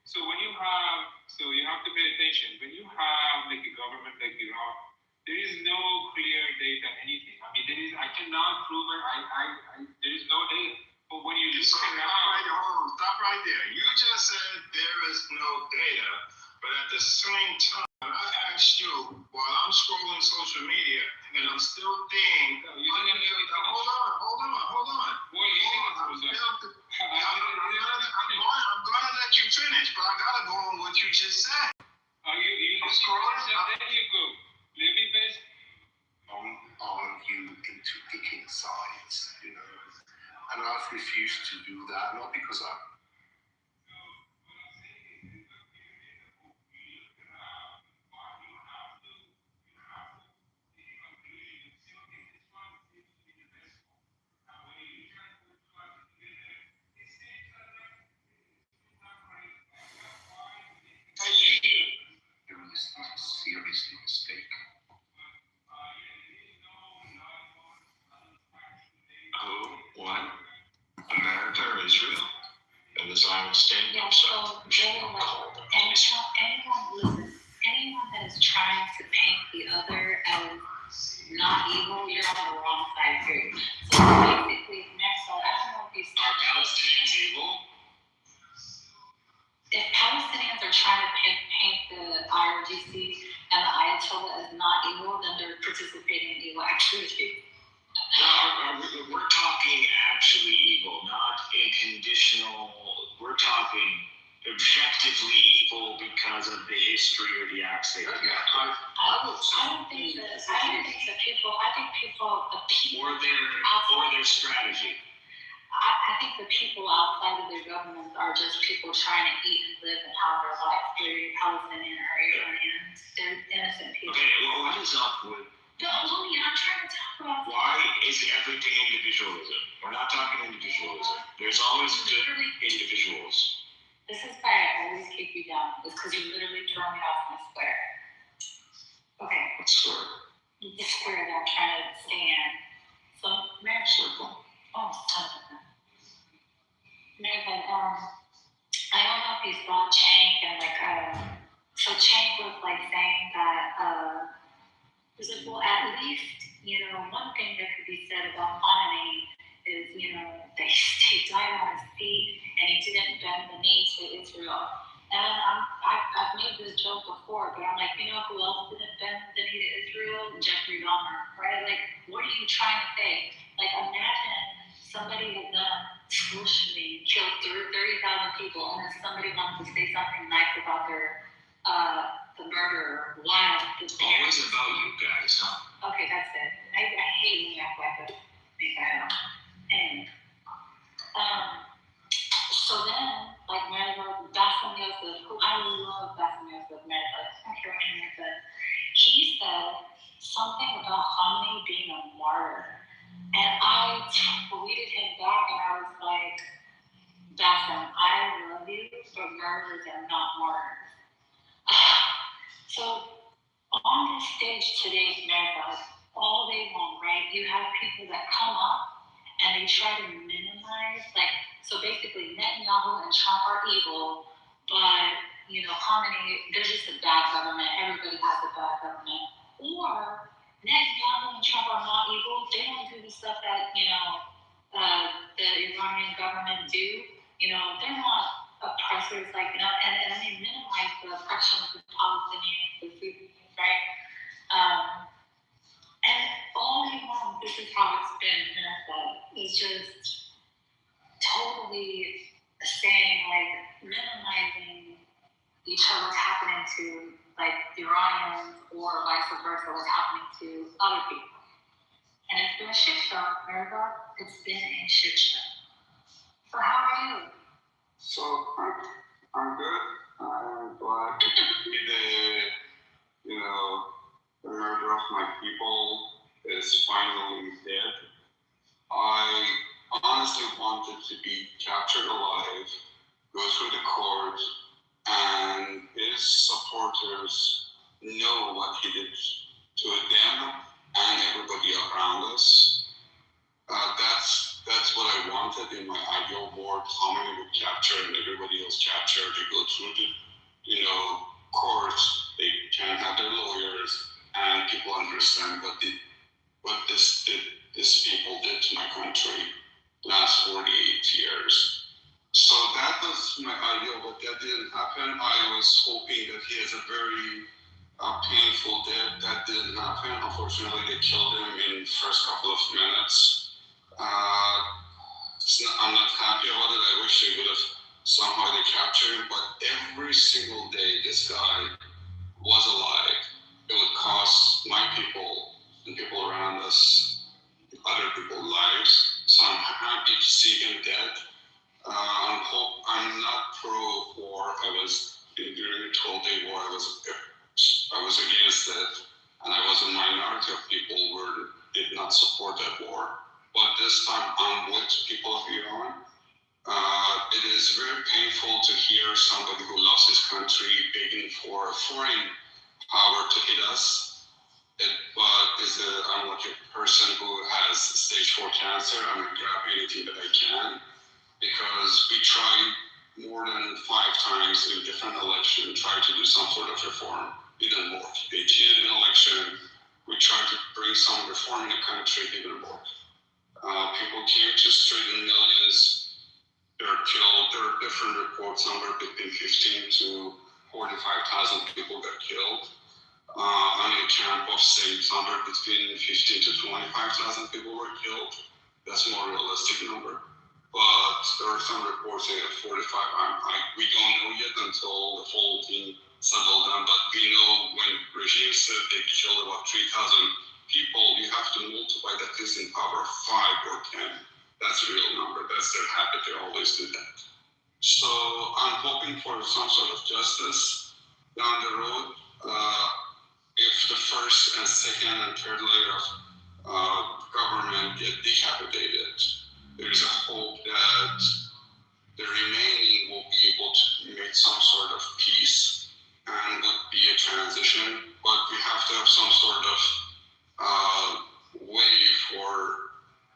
so you have to pay attention. When you have like a government like Iran, there is no clear data, anything. I mean, I cannot prove it. There is no data. But when you look around, stop right there. You just said there is no data, but at the same time, I asked you while I'm scrolling social media, and I'm still thinking. Hold on. I'm gonna let you finish, but I gotta go on what you just said. I'm scrolling. There you go. Let me finish. You into picking sides, and I've refused to do that, not because doing this seriously mistake. Who won? America or Israel? And the Islamic State? Yeah, so anyone that is trying to paint the other as not evil, you're on the wrong side here. So basically, I don't know if you said. Are Palestinians evil? If Palestinians are trying to paint the IRGC and the Ayatollah as not evil, then they're participating in evil activity. We're talking actually evil, not inconditional. We're talking objectively evil because of the history or the acts they have. I don't think that people. Or their strategy. I think the people outside of their governments are just people trying to eat and live and have their life. They're Palestinian or Iranians. They're innocent people. Okay, well, what is up with? I'm trying to talk about. Why is everything individualism? We're not talking individualism. There's always good individuals. This is why I always keep you down. It's because you literally throw me off my square. Okay. What square? The square that I'm trying to stay in. So, Circle. oh, son of a. Nathan, I don't know if you saw Chank and so Chank was saying that well, at least, one thing that could be said about Khamenei is, that he died on his feet and he didn't bend the knee to Israel. And I've made this joke before, but I'm like, who else didn't bend the knee to Israel? Jeffrey Dahmer, right? What are you trying to say? Imagine somebody had done school shooting, killed 30,000 people, and then somebody wants to say something nice about the murderer. Why? It's always about you guys, huh? Okay, that's it. I hate when you act like that. And so then, Bassem Youssef, who I love Bassem Youssef, he said something about Khamenei being a martyr. And I tweeted him back and I was like, Bassem, I love you, but murderers are not martyrs. So on this stage today in America, all day long, right, you have people that come up and they try to minimize, so basically Netanyahu and Trump are evil, but, Khamenei, they're just a bad government. Everybody has a bad government. Or Netanyahu and Trump are not evil. They don't do the stuff that, the Iranian government do. They're not oppressors, and they minimize the oppression of the Palestinians, right? And all day long, this is how it's been in America. It's just totally saying, minimizing each other what's happening to, Iranians or vice versa, what's happening to other people. And it's been a shit show, America. It's been a shit show. So how are you? So I'm good. I'm glad the murder of my people is finally dead. I honestly wanted to be captured alive, go through the court, and his supporters know what he did to them and everybody around us. That's what I wanted in my ideal world. Khamenei would capture and everybody feels captured. They go through the, courts. They can't have their lawyers, and people understand what this people did to my country last 48 years. So that was my ideal, but that didn't happen. I was hoping that he has a very painful death. That didn't happen. Unfortunately, they killed him in the first couple of minutes. I'm not happy about it. I wish they would have somehow they captured him, but every single day this guy was alive, it would cost my people and people around us, other people's lives. So I'm happy to see him dead. I'm not pro-war. I was during the 12-day war. I was against it, and I was a minority of people who did not support that war. But this time, I'm with people of Iran. It is very painful to hear somebody who loves his country begging for a foreign power to hit us. I'm like a person who has stage 4 cancer. I'm going to grab anything that I can, because we tried more than 5 times in different elections, tried to do some sort of reform. It didn't work. They cheated an election. We tried to bring some reform in the country. It didn't work. People came to street in millions. They're killed. There are different reports, somewhere between 15 to 45,000 people got killed. I'm in a camp of saying somewhere between 15 to 25,000 people were killed. That's a more realistic number. But there are some reports saying at 45. We don't know yet until the whole thing settled down. But we know when regime said they killed about 3,000 people, you have to multiply that is in power 5 or 10. That's a real number. That's their habit. They always do that. So I'm hoping for some sort of justice down the road. If the first and second and third layer of government get decapitated, there is a hope that the remaining will be able to make some sort of peace and would be a transition. But we have to have some sort of way for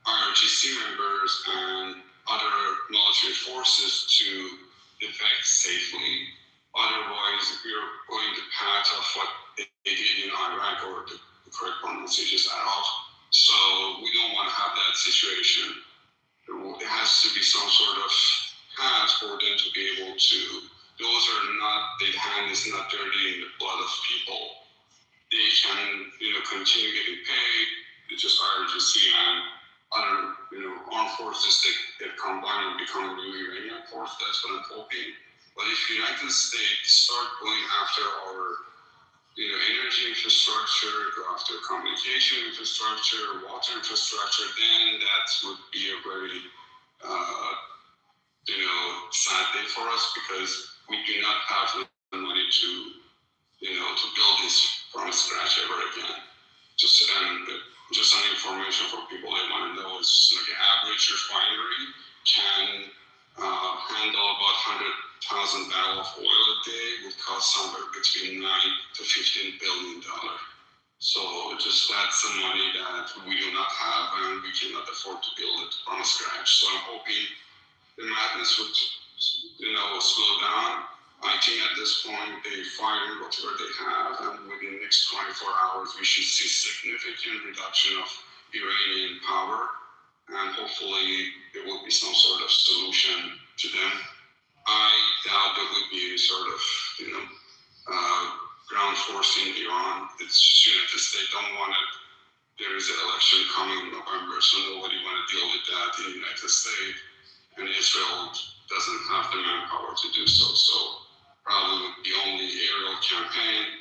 IRGC members and other military forces to defect safely. Otherwise, we're going the path of what they did in Iraq, or the correct pronunciation is Iraq. So we don't want to have that situation. There has to be some sort of path for them to be able to. Those are not, their hand is not dirty in the blood of people. They can, continue getting paid. It's just IRGC and other, armed forces that combine and become a new Iranian force. That's what I'm hoping. But if the United States start going after our, energy infrastructure, go after communication infrastructure, water infrastructure, then that would be a very, sad day for us, because we do not have the money to, to build this from scratch ever again. Just some information for people that want to know is like an average refinery can handle about 100,000 barrels of oil a day, would cost somewhere between $9 to $15 billion. So that's the money that we do not have, and we cannot afford to build it from scratch. So I'm hoping the madness would, slow down. I think at this point they find whatever they have, and within the next 24 hours we should see significant reduction of Iranian power, and hopefully there will be some sort of solution to them. I doubt there would be any sort of, ground force in Iran. It's United States don't want it. There is an election coming in November, so nobody want to deal with that in the United States, and Israel doesn't have the manpower to do so. So probably would be only aerial campaign,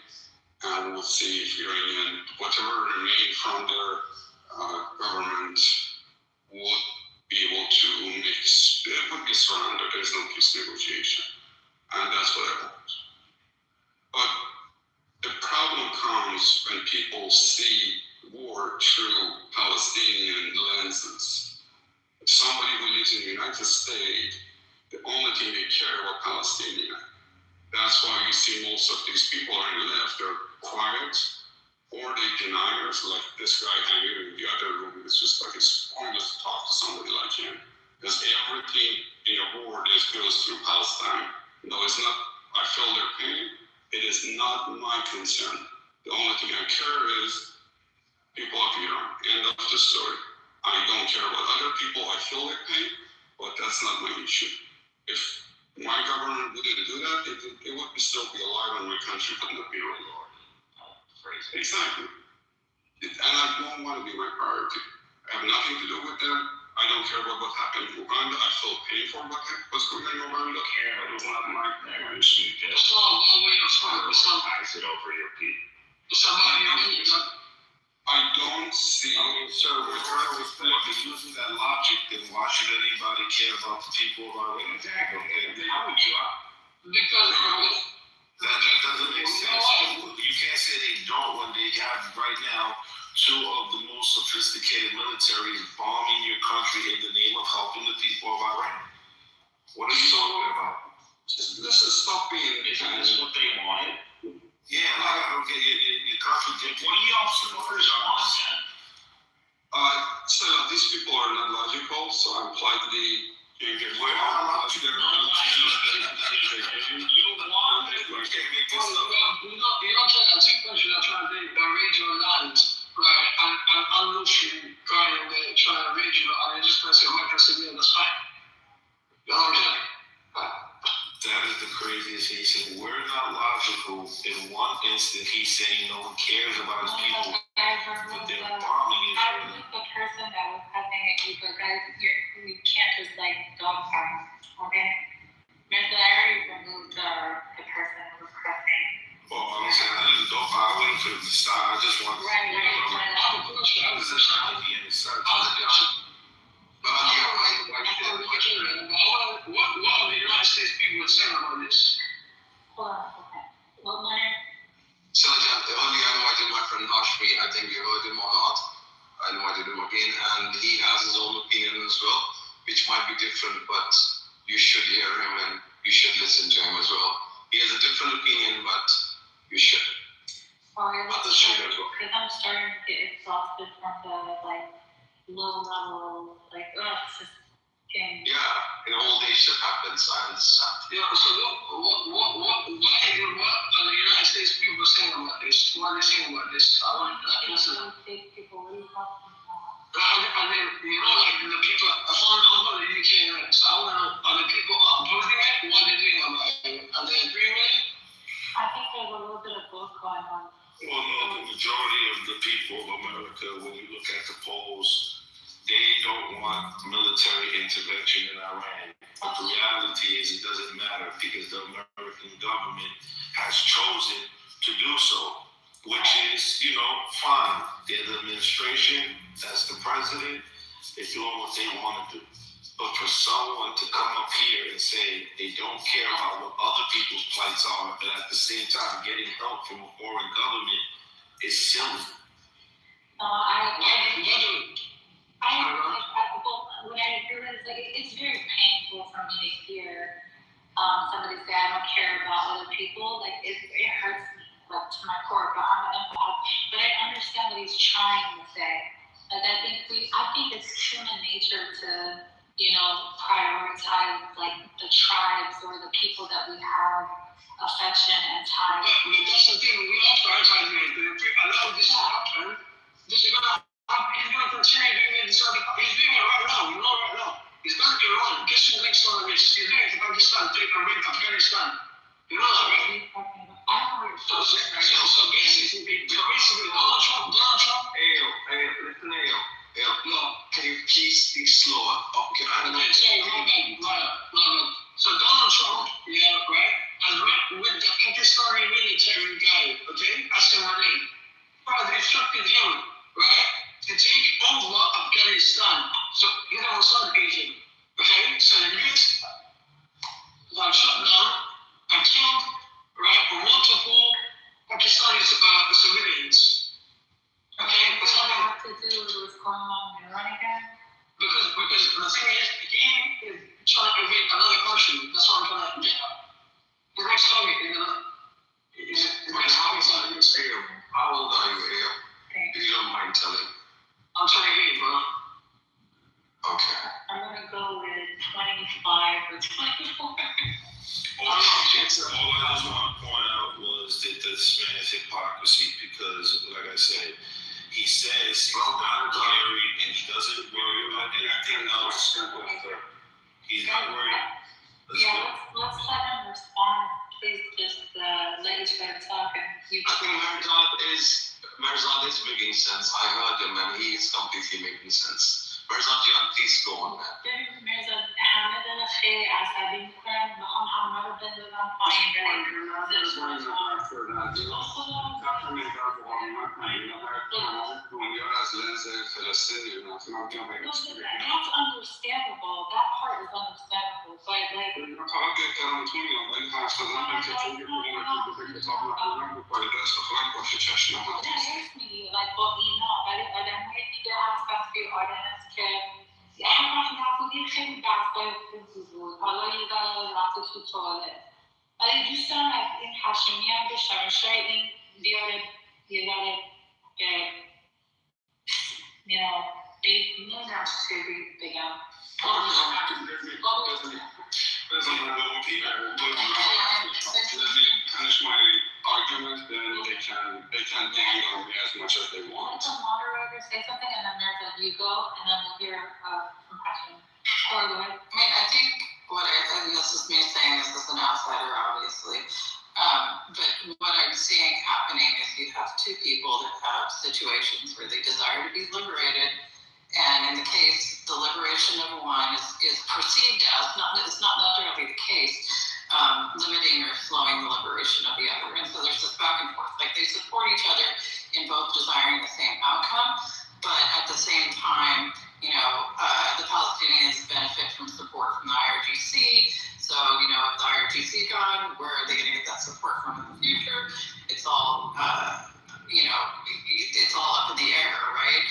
and we'll see if Iranian, whatever remain from their government, would be able to mix. It would be surrendered. There's no peace negotiation, and that's what I want. But the problem comes when people see war through Palestinian lenses. If somebody who lives in the United States, the only thing they care about Palestinian. That's why you see most of these people on the left, they're quiet, or they deniers, like this guy hanging in the other room. It's just like it's pointless to talk to somebody like him, because everything in a war goes through Palestine. No, it's not. I feel their pain. It is not my concern. The only thing I care is people of Iran. End of the story. I don't care about other people. I feel their pain, but that's not my issue. If my government wouldn't do that, it would still be alive and my country would not be really alive. Exactly. And I don't want to be my priority. I have nothing to do with them. I don't care about what happened in Uganda. I feel pain for what's going on in Uganda. It's not my issue. It's all one way of sometimes it over your people. Somebody, I don't see. So if using that logic, then why should anybody care about the people of our land? Exactly. How would you? Because that doesn't make sense. You can't say they don't when they have right now two of the most sophisticated militaries bombing your country in the name of helping the people of Iran. What are you talking about? Let's just stop being. Isn't this what they wanted? Yeah, like I don't get you contradict. What do y'all supporters want, man? So these people are not logical, so I'm politely changing. We're not logical. You want it? You can't make this up. You don't try to take questions that try to raise your land, right? And unloose you, trying to raise you, and they're just going to say, "Like I said, yeah, that's fine." You know what I'm saying? That is the craziest. He's saying we're not logical. In one instant, he's saying no one cares about his people, but they're bombing it. I was the person that was cussing at you, but guys, you can't just like dog pound, okay? Miss, I already removed the person who was cussing. Well, I'm saying I didn't go. I waited for them to stop. I just want to. Right. I have a question. This is not the end of such. What are the United States people saying about this? Hold on, okay. Well, Leonard? Sergeant, earlier I invited my friend Hashmi. I think you heard him or not. I invited him again, and he has his own opinion as well, which might be different, but you should hear him and you should listen to him as well. He has a different opinion, but you should. Others should as well. Because I'm starting to get exhausted from the low level, it's just getting. Yeah, in old age that happens, I understand. Yeah, so why are the United States people saying about this? What are they saying about this? I want to listen. People really talking about. And then, like the people, I'm from the UK, right? So I want to know, are the people opposing it? What are they doing about it? Are they agreeing with it? I think there's a little bit of both going on. Well, no, the majority of the people of America, when you look at the polls, they don't want military intervention in Iran. But the reality is it doesn't matter because the American government has chosen to do so, which is, fine. They're the administration, that's the president, they're doing what they want to do. But for someone to come up here and say they don't care about what other people's plights are, but at the same time getting help from a foreign government is silly. When I hear it, it's very painful for me to hear somebody say I don't care about other people. It hurts me to my core. But I'm an empath. But I understand what he's trying to say. I think it's human nature to prioritize the tribes or the people that we have affection and time. But that's the thing. We all prioritize it. If we allow this to happen, this is gonna. He's going to continue doing it. He's doing it right now. Right now. He's done Iran. Guess who next on the list? He's doing it to Pakistan, take and raid Afghanistan. You know what I mean? So basically, Donald Trump. Hey, listen, no, can you please speak slower? Okay, I know. So Donald Trump, right, has met with the Pakistani military guy, okay? Ask him her name. Has instructed him, right, to take over Afghanistan. So he's our son agent, okay? So the US have shut down and killed, right, multiple Pakistani civilians. Okay, What does that have to do with what's going on in Iran again? Because the thing is, he is trying to invade another country. That's what I'm trying to get at. His next target is How old are you, Ayo? If you don't mind telling. I'm 28, bro. Okay. I'm gonna go with 25 or 24. I'm answer. All I just want to point out was that this man's hypocrisy because, like I said, he says he's not married and he doesn't worry about anything else. He's not worried. Let's let him respond. Please just let each other talk and you I think Merzad is making sense. I heard him and he is completely making sense. Merzad Jan, please go on that. ببین مرزاد همه داره خیلی عصبی میکنن میخوام همه رو بندازم پایین از لنز فلسطینی That's understandable. That part is understandable. But like فقط احترامتون میگم ولی حرف زدن به کتون که کتاب نخوندن به فایده استخراج باشه چشم نه راست میگی like با اینا ولی آدم‌های دیگه هستن توی آدینس که هر وقت نبودیم خیلی بحث‌های خوبی بود حالا یه ذره رفته تو توالت ولی دوست دارم از این هاشمی هم بشنوم شاید این بیاره یه ذره نمیدونم چطوری بگم finish my argument, then they can dig on me as much as they want. Let the moderator say something, and then there's a you go, and then we'll hear some questions. Or go ahead. I mean, I think and this is me saying this as an outsider, obviously, but what I'm seeing happening is you have two people that have situations where they desire to be liberated. And in the case, the liberation of one is perceived as, it's not necessarily the case, limiting or slowing the liberation of the other. And so there's this back and forth. Like they support each other in both desiring the same outcome, but at the same time, the Palestinians benefit from support from the IRGC. So, if the IRGC gone, where are they going to get that support from in the future? It's all, it's all up in the air, right?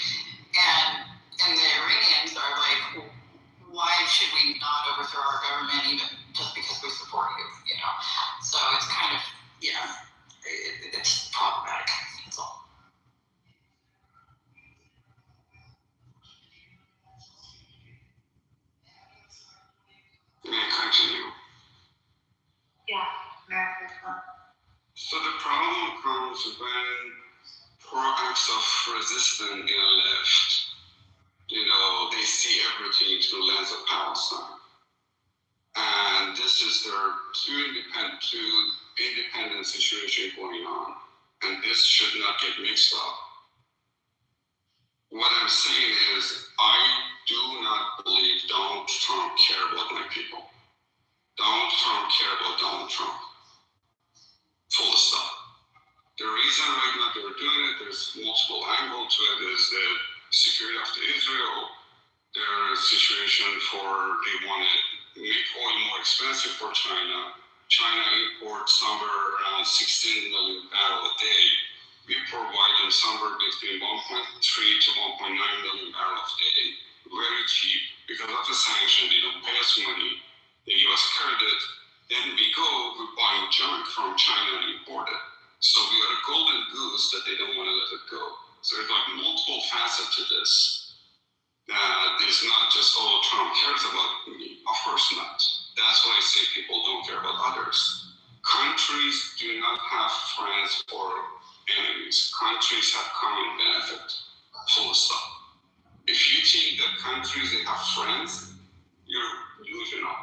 And the Iranians are like, why should we not overthrow our government even just because we support you, So it's kind of, it's problematic, that's all. May I continue? Yeah, America's one. So the problem comes when acts of resistance in the left, they see everything through the lens of Palestine. And this is their two independent situation going on. And this should not get mixed up. What I'm saying is, I do not believe Donald Trump cares about my people. Donald Trump cares about Donald Trump. Full stop. The reason right now they're doing it, there's multiple angles to it. There's the security of Israel. There's a situation they want to make oil more expensive for China. China imports somewhere around 16 million barrels a day. We provide them somewhere between 1.3 to 1.9 million barrels a day. Very cheap. Because of the sanction, they don't pay us money. They give us credit. Then we buy junk from China and import it. So we are a golden goose that they don't want to let it go. So there's like multiple facets to this. It's not just, Trump cares about me. Of course not. That's why I say people don't care about others. Countries do not have friends or enemies. Countries have common benefit. Full stop. If you think that countries they have friends, you're delusional.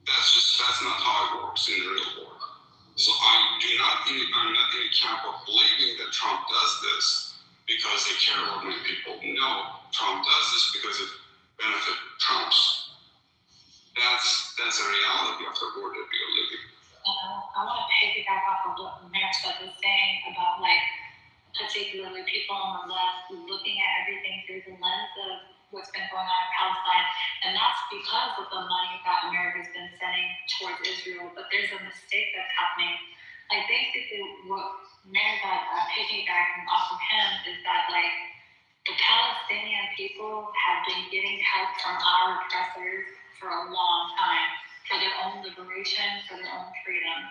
That's not how it works in the real world. So I'm not in the camp of believing that Trump does this because they care about my people. No, Trump does this because it benefits Trumps. That's a reality of the world that we are living. I want to piggyback off of what Marissa was saying about particularly people on the left looking at everything through the lens of what's been going on in Palestine, and that's because of the money that America's been sending towards Israel. But there's a mistake that's happening. Like basically, what Marissa piggybacking off of him is that the Palestinian people have been getting help from our oppressors for a long time for their own liberation, for their own freedom.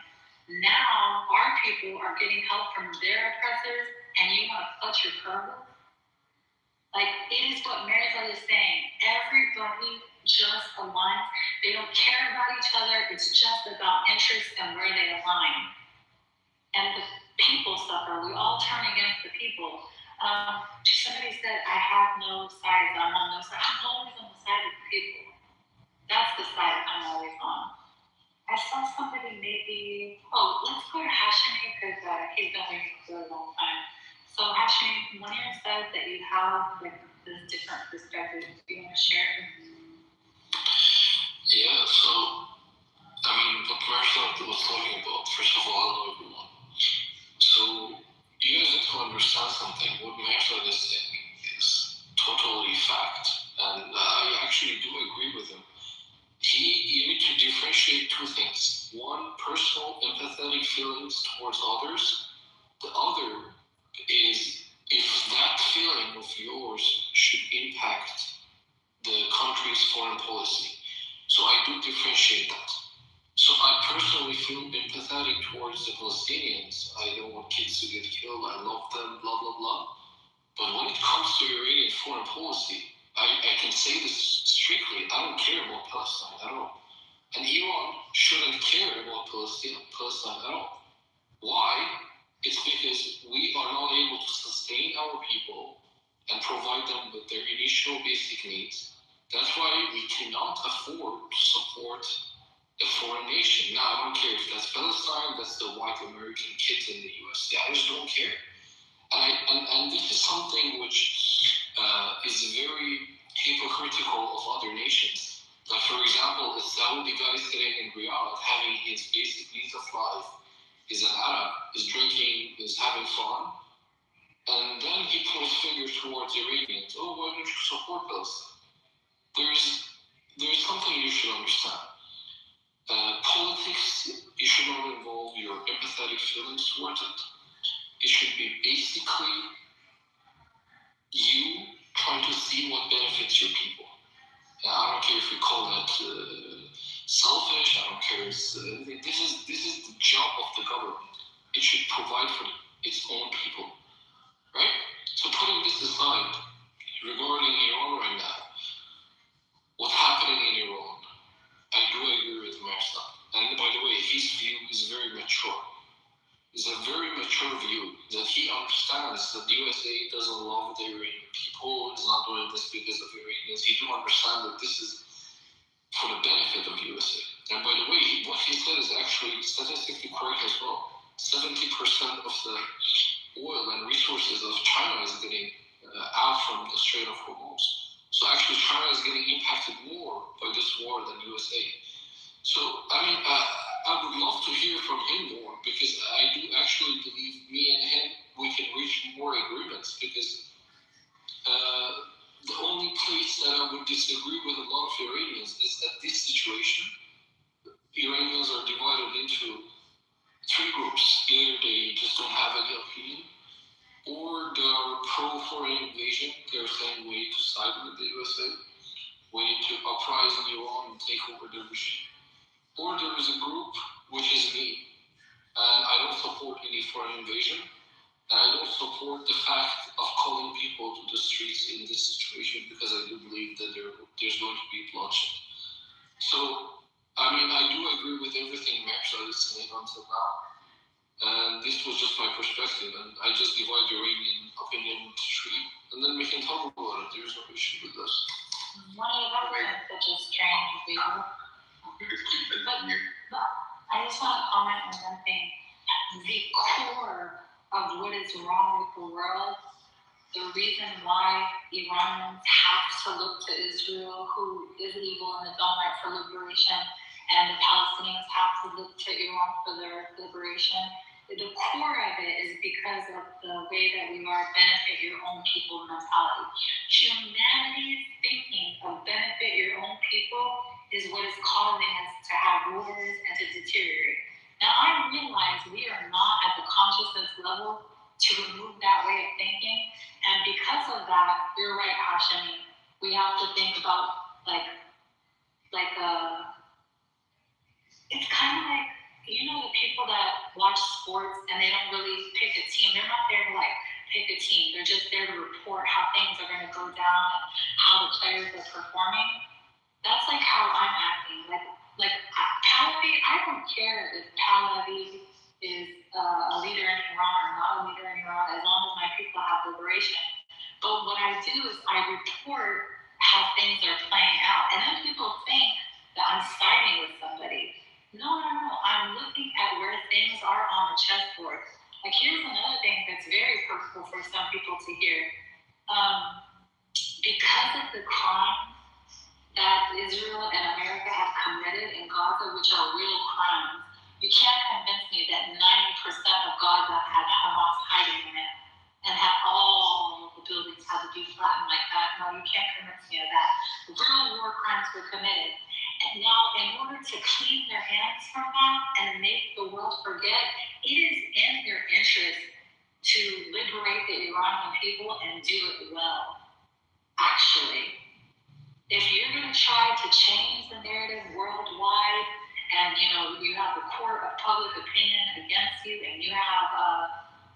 Now our people are getting help from their oppressors, and you want to clutch your pearls? Like, it is what Marisol is saying. Everybody just aligns. They don't care about each other. It's just about interest and where they align. And the people suffer. We all turn against the people. Somebody said, I have no sides. I'm on no side. I'm always on the side of the people. That's the side I'm always on. I saw somebody maybe, let's go to Hashimi because he's been waiting for a long time. So Hashimi, Munir said that you have like this different perspective. Do you want to share it? Yeah, so, I mean, what Marisol was talking about, first of all, hello everyone. So, you guys have to understand something. What Marisol is saying is totally fact. And I actually do agree with him. You need to differentiate two things. One, personal empathetic feelings towards others. The other is if that feeling of yours should impact the country's foreign policy. So I do differentiate that. So I personally feel empathetic towards the Palestinians. I don't want kids to get killed. I love them, blah, blah, blah. But when it comes to Iranian foreign policy, I can say this strictly, I don't care about Palestine at all. And Iran shouldn't care about Palestine at all. Why? It's because we are not able to sustain our people and provide them with their initial basic needs. That's why we cannot afford to support a foreign nation. Now, I don't care if that's Palestine, that's the white American kids in the US. I just don't care. And this is something which is very hypocritical of other nations. Like, for example, a Saudi guy sitting in Riyadh having his basic needs of life, is an Arab, is drinking, is having fun, and then he points fingers towards Iranians. Oh, why don't you support Palestine? There's something you should understand. Politics, you should not involve your empathetic feelings towards it. It should be basically you trying to see what benefits your people. I don't care if we call that selfish. I don't care. This is the job of the government. It should provide for its own people, right? So putting this aside, regarding Iran right now, what's happening in Iran, I do agree with Marsal. And by the way, his view is very mature. It's a very mature view that he understands that the USA doesn't love the Iranian people, is not doing this because of Iranians. He do understand that this is for the benefit of the USA. And by the way, what he said is actually statistically correct as well. 70% of the oil and resources of China is getting out from the Strait of Hormuz. So actually China is getting impacted more by this war than USA. So, I mean, I would love to hear from him more because I do actually believe me and him, we can reach more agreements because the only place that I would disagree with a lot of Iranians is that this situation, Iranians are divided into three groups. Either they just don't have any opinion, or they are pro-foreign invasion. They're saying we need to side with the USA. We need to uprise in Iran and take over the regime. Or there is a group, which is me, and I don't support any foreign invasion, and I don't support the fact of calling people to the streets in this situation because I do believe that there's going to be bloodshed. So, I mean, I do agree with everything Marsal is saying until now, and this was just my perspective, and I just divide the Iranian opinion into three, and then we can talk about it. There's no issue with this. One of the governments that just trained people. But I just want to comment on one thing. The core of what is wrong with the world, the reason why Iranians have to look to Israel, who is evil in its own right for liberation, and the Palestinians have to look to Iran for their liberation, the core of it is because of the way that we are benefit your own people mentality. Humanity's thinking of benefit your own people is what is causing us to have wars and to deteriorate. Now, I realize we are not at the consciousness level to remove that way of thinking, and because of that, you're right, Hashemi. We have to think about it's kind of like, you know, the people that watch sports and they don't really pick a team. They're not there to like pick a team. They're just there to report how things are going to go down and how the players are performing. That's like how I'm acting. Like Pahlavi, I don't care if Pahlavi is a leader in Iran or not a leader in Iran, as long as my people have liberation. But what I do is I report how things are playing out. And then people think that I'm siding with somebody. No. I'm looking at where things are on the chessboard. Like, here's another thing that's very hurtful for some people to hear. Because of the crimes that Israel and America have committed in Gaza, which are real crimes, you can't convince me that 90% of Gaza had Hamas hiding in it and have all the buildings had to be flattened like that. No, you can't convince me of that. Real war crimes were committed. And now, in order to clean their hands from that and make the world forget, it is in their interest to liberate the Iranian people and do it well, actually. If you're going to try to change the narrative worldwide, and you have the court of public opinion against you, and you have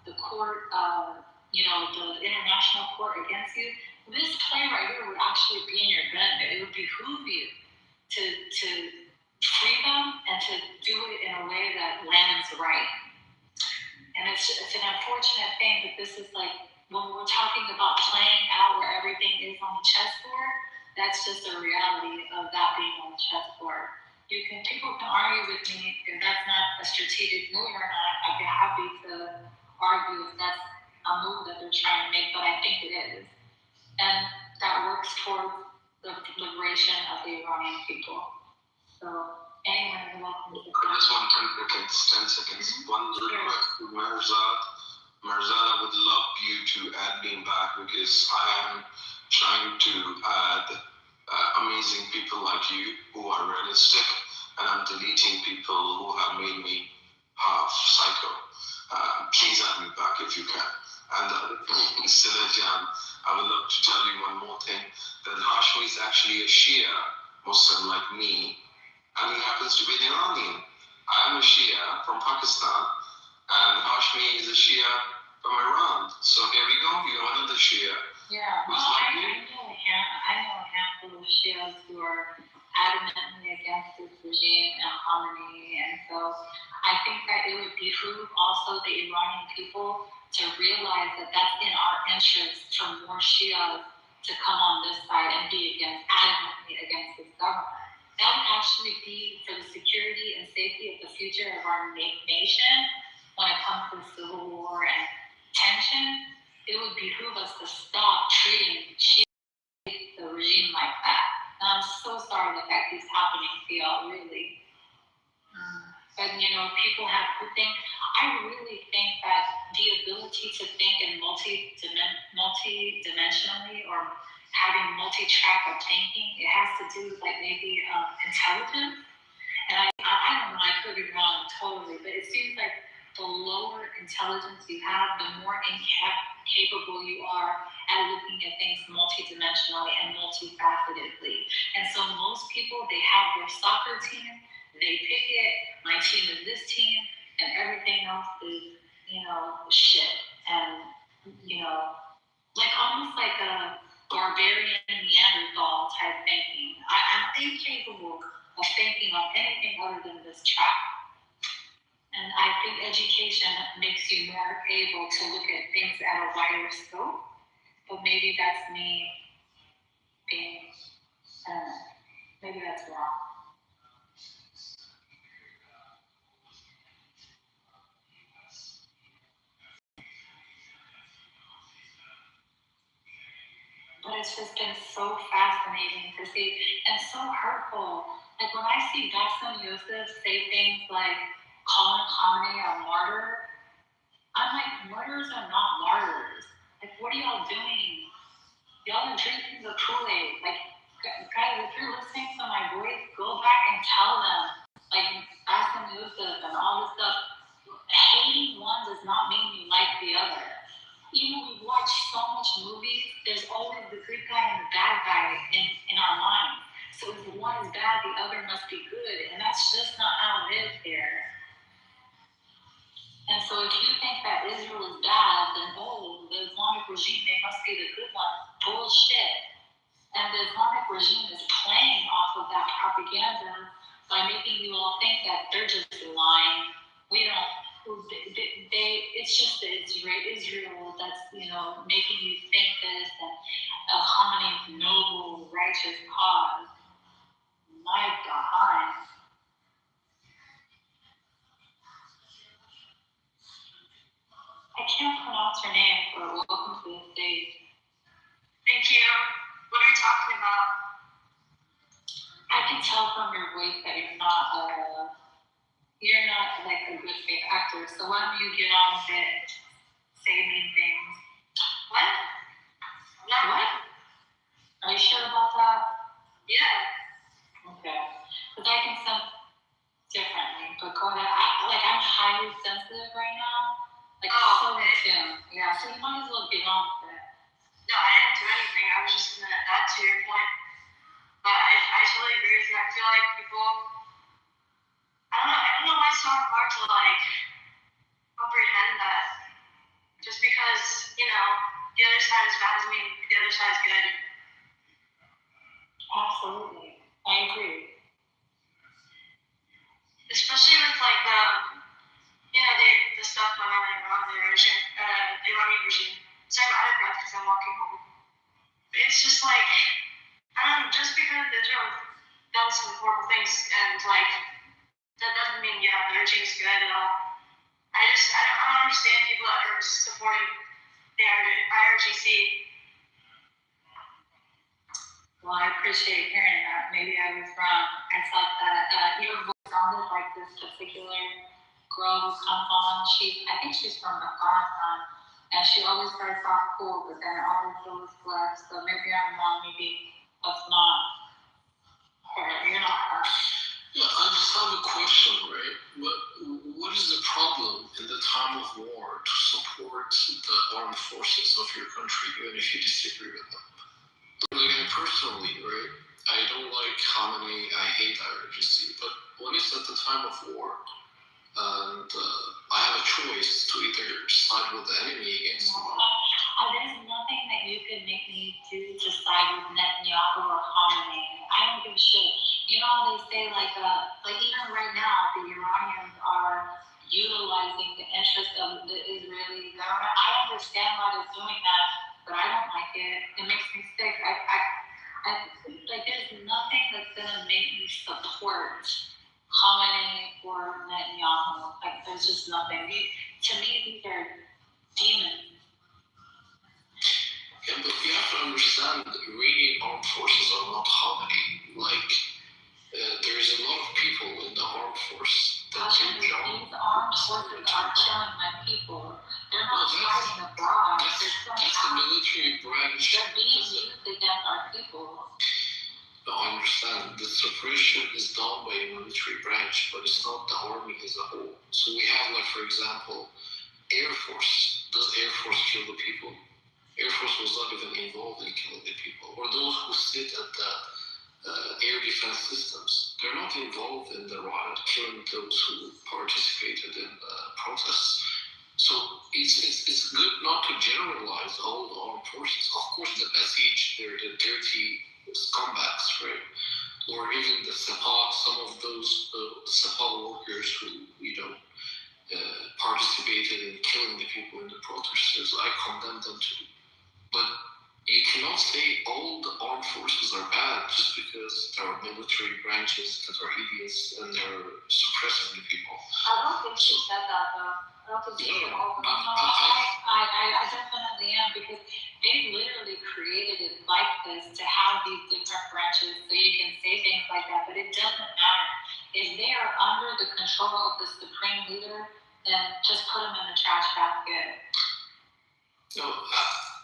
the court, the international court against you, this play right here would actually be in your benefit. It would behoove you to free them and to do it in a way that lands right. And it's an unfortunate thing that this is like, when we're talking about playing out where everything is on the chessboard, that's just a reality of that being on the chessboard. People can argue with me if that's not a strategic move or not. I'd be happy to argue if that's a move that they're trying to make, but I think it is. And that works towards the liberation of the Iranian people. So anyone is welcome to I just want 10 seconds. One real quick to Marzad. Marzad, I would love you to add me back, because I am trying to add amazing people like you who are realistic, and I'm deleting people who have made me half psycho. Please add me back if you can. And Silajan, I would love to tell you one more thing, that Hashmi is actually a Shia Muslim like me, and he happens to be an Iranian. I'm a Shia from Pakistan, and Hashmi is a Shia from Iran. So here we go, you know another Shia. Yeah, well, I know a handful of Shias who are adamantly against this regime and Khamenei, and so I think that it would behoove also the Iranian people to realize that that's in our interest for more Shias to come on this side and be adamantly against this government. That would actually be for the security and safety of the future of our nation when it comes to civil war and tension. It would behoove us to stop treating the regime like that. And I'm so sorry that keeps happening to y'all, really. But people have to think. I really think that the ability to think in multi-dimensionally or having multi-track of thinking, it has to do with like maybe intelligence. And I don't know, I could be wrong totally, but it seems like the lower intelligence you have, the more capable you are at looking at things multidimensionally and multifacetedly. And so most people, they have their soccer team, they pick it, my team is this team, and everything else is, shit. And, like almost like a barbarian Neanderthal type thinking. I'm incapable of thinking on anything other than this track. And I think education makes you more able to look at things at a wider scope, but maybe that's me being, maybe that's wrong. But it's just been so fascinating to see and so hurtful. Like when I see Bassem Youssef say things like calling Khamenei a martyr, I'm like, martyrs are not martyrs. Like, what are y'all doing? Y'all are drinking the Kool-Aid. Like, guys, if you're listening to my voice, go back and tell them, like, Bassem Youssef and all this stuff, hating one does not mean you like the other. Even we watch so much movies, there's always the good guy and the bad guy in our mind. So if one is bad, the other must be good. And that's just not how it is here. And so if you think that Israel is bad, then the regime, they must be the good ones. Bullshit. And the Islamic regime is playing off of that propaganda by making you all think that they're just lying. We don't. It's just that it's Israel that's making you think this and Khamenei's noble, righteous cause. My God. I can't pronounce her name, but welcome to the stage. Thank you. What are you talking about? I can tell from your voice that you're not like a good faith actor. So why don't you get on with it? Say mean things. What? Not what? Are you sure about that? Yeah. Okay. Because I can sense differently. But go ahead. I'm highly sensitive right now. Like so in tune. Yeah. So you might as well get on with it. No, I didn't do anything. I was just gonna add to your point. But I totally agree with you. I feel like people, I don't know why it's so hard to like comprehend that just because, the other side is bad doesn't mean the other side is good. Absolutely. I agree. Especially with like the stuff going on in Iran, the Iranian regime. Sorry, I'm out of breath because I'm walking home. It's just like, I don't know, just because Israel done some horrible things and like, that doesn't mean, the regime's good at all. I don't understand people that are supporting the IRGC. Well, I appreciate hearing that. Maybe I was wrong. I thought that your voice sounded like this particular girl who comes on. I think she's from Afghanistan, and she always starts off cool, but then always feels flex. So maybe I'm wrong. Maybe that's not her. You're not her. Yeah, I just have a question, right? What is the problem in the time of war to support the armed forces of your country, even if you disagree with them? Like, personally, right? I don't like Khamenei, I hate IRGC, but when it's at the time of war, and I have a choice to either side with the enemy against them. There's nothing that you could make me do to side with Netanyahu or Khamenei. I don't give a shit. You know, they say like even right now, the Iranians are utilizing the interest of the Israeli government. I understand why they're doing that, but I don't like it. It makes me sick. I like there's nothing that's gonna make me support Khamenei or Netanyahu. Like there's just nothing. To me, these are demons. Yeah, but you have to understand that Iranian armed forces are not Khamenei. Like, there's a lot of people in the armed force that do job. These armed forces are killing my people. They're not fighting abroad. That's the military branch. They're being used against our people. No, I understand. The suppression is done by a military branch, but it's not the army as a whole. So we have, like, for example, Air Force. Does Air Force kill the people? Air Force was not even involved in killing the people. Or those who sit at the air defense systems, they're not involved in the riot, killing those who participated in protests. So it's good not to generalize all the armed forces. Of course, the Basij, they're the dirty scumbags, right? Or even the Sepah, some of those Sepah workers who, participated in killing the people in the protesters. I condemn them too. But you cannot say all the armed forces are bad just because there are military branches that are idiots and they're suppressing the people. I don't think she said that though. I don't think she said all of them. I definitely am, because they literally created it like this to have these different branches so you can say things like that, but it doesn't matter. If they are under the control of the supreme leader, then just put them in the trash basket. No,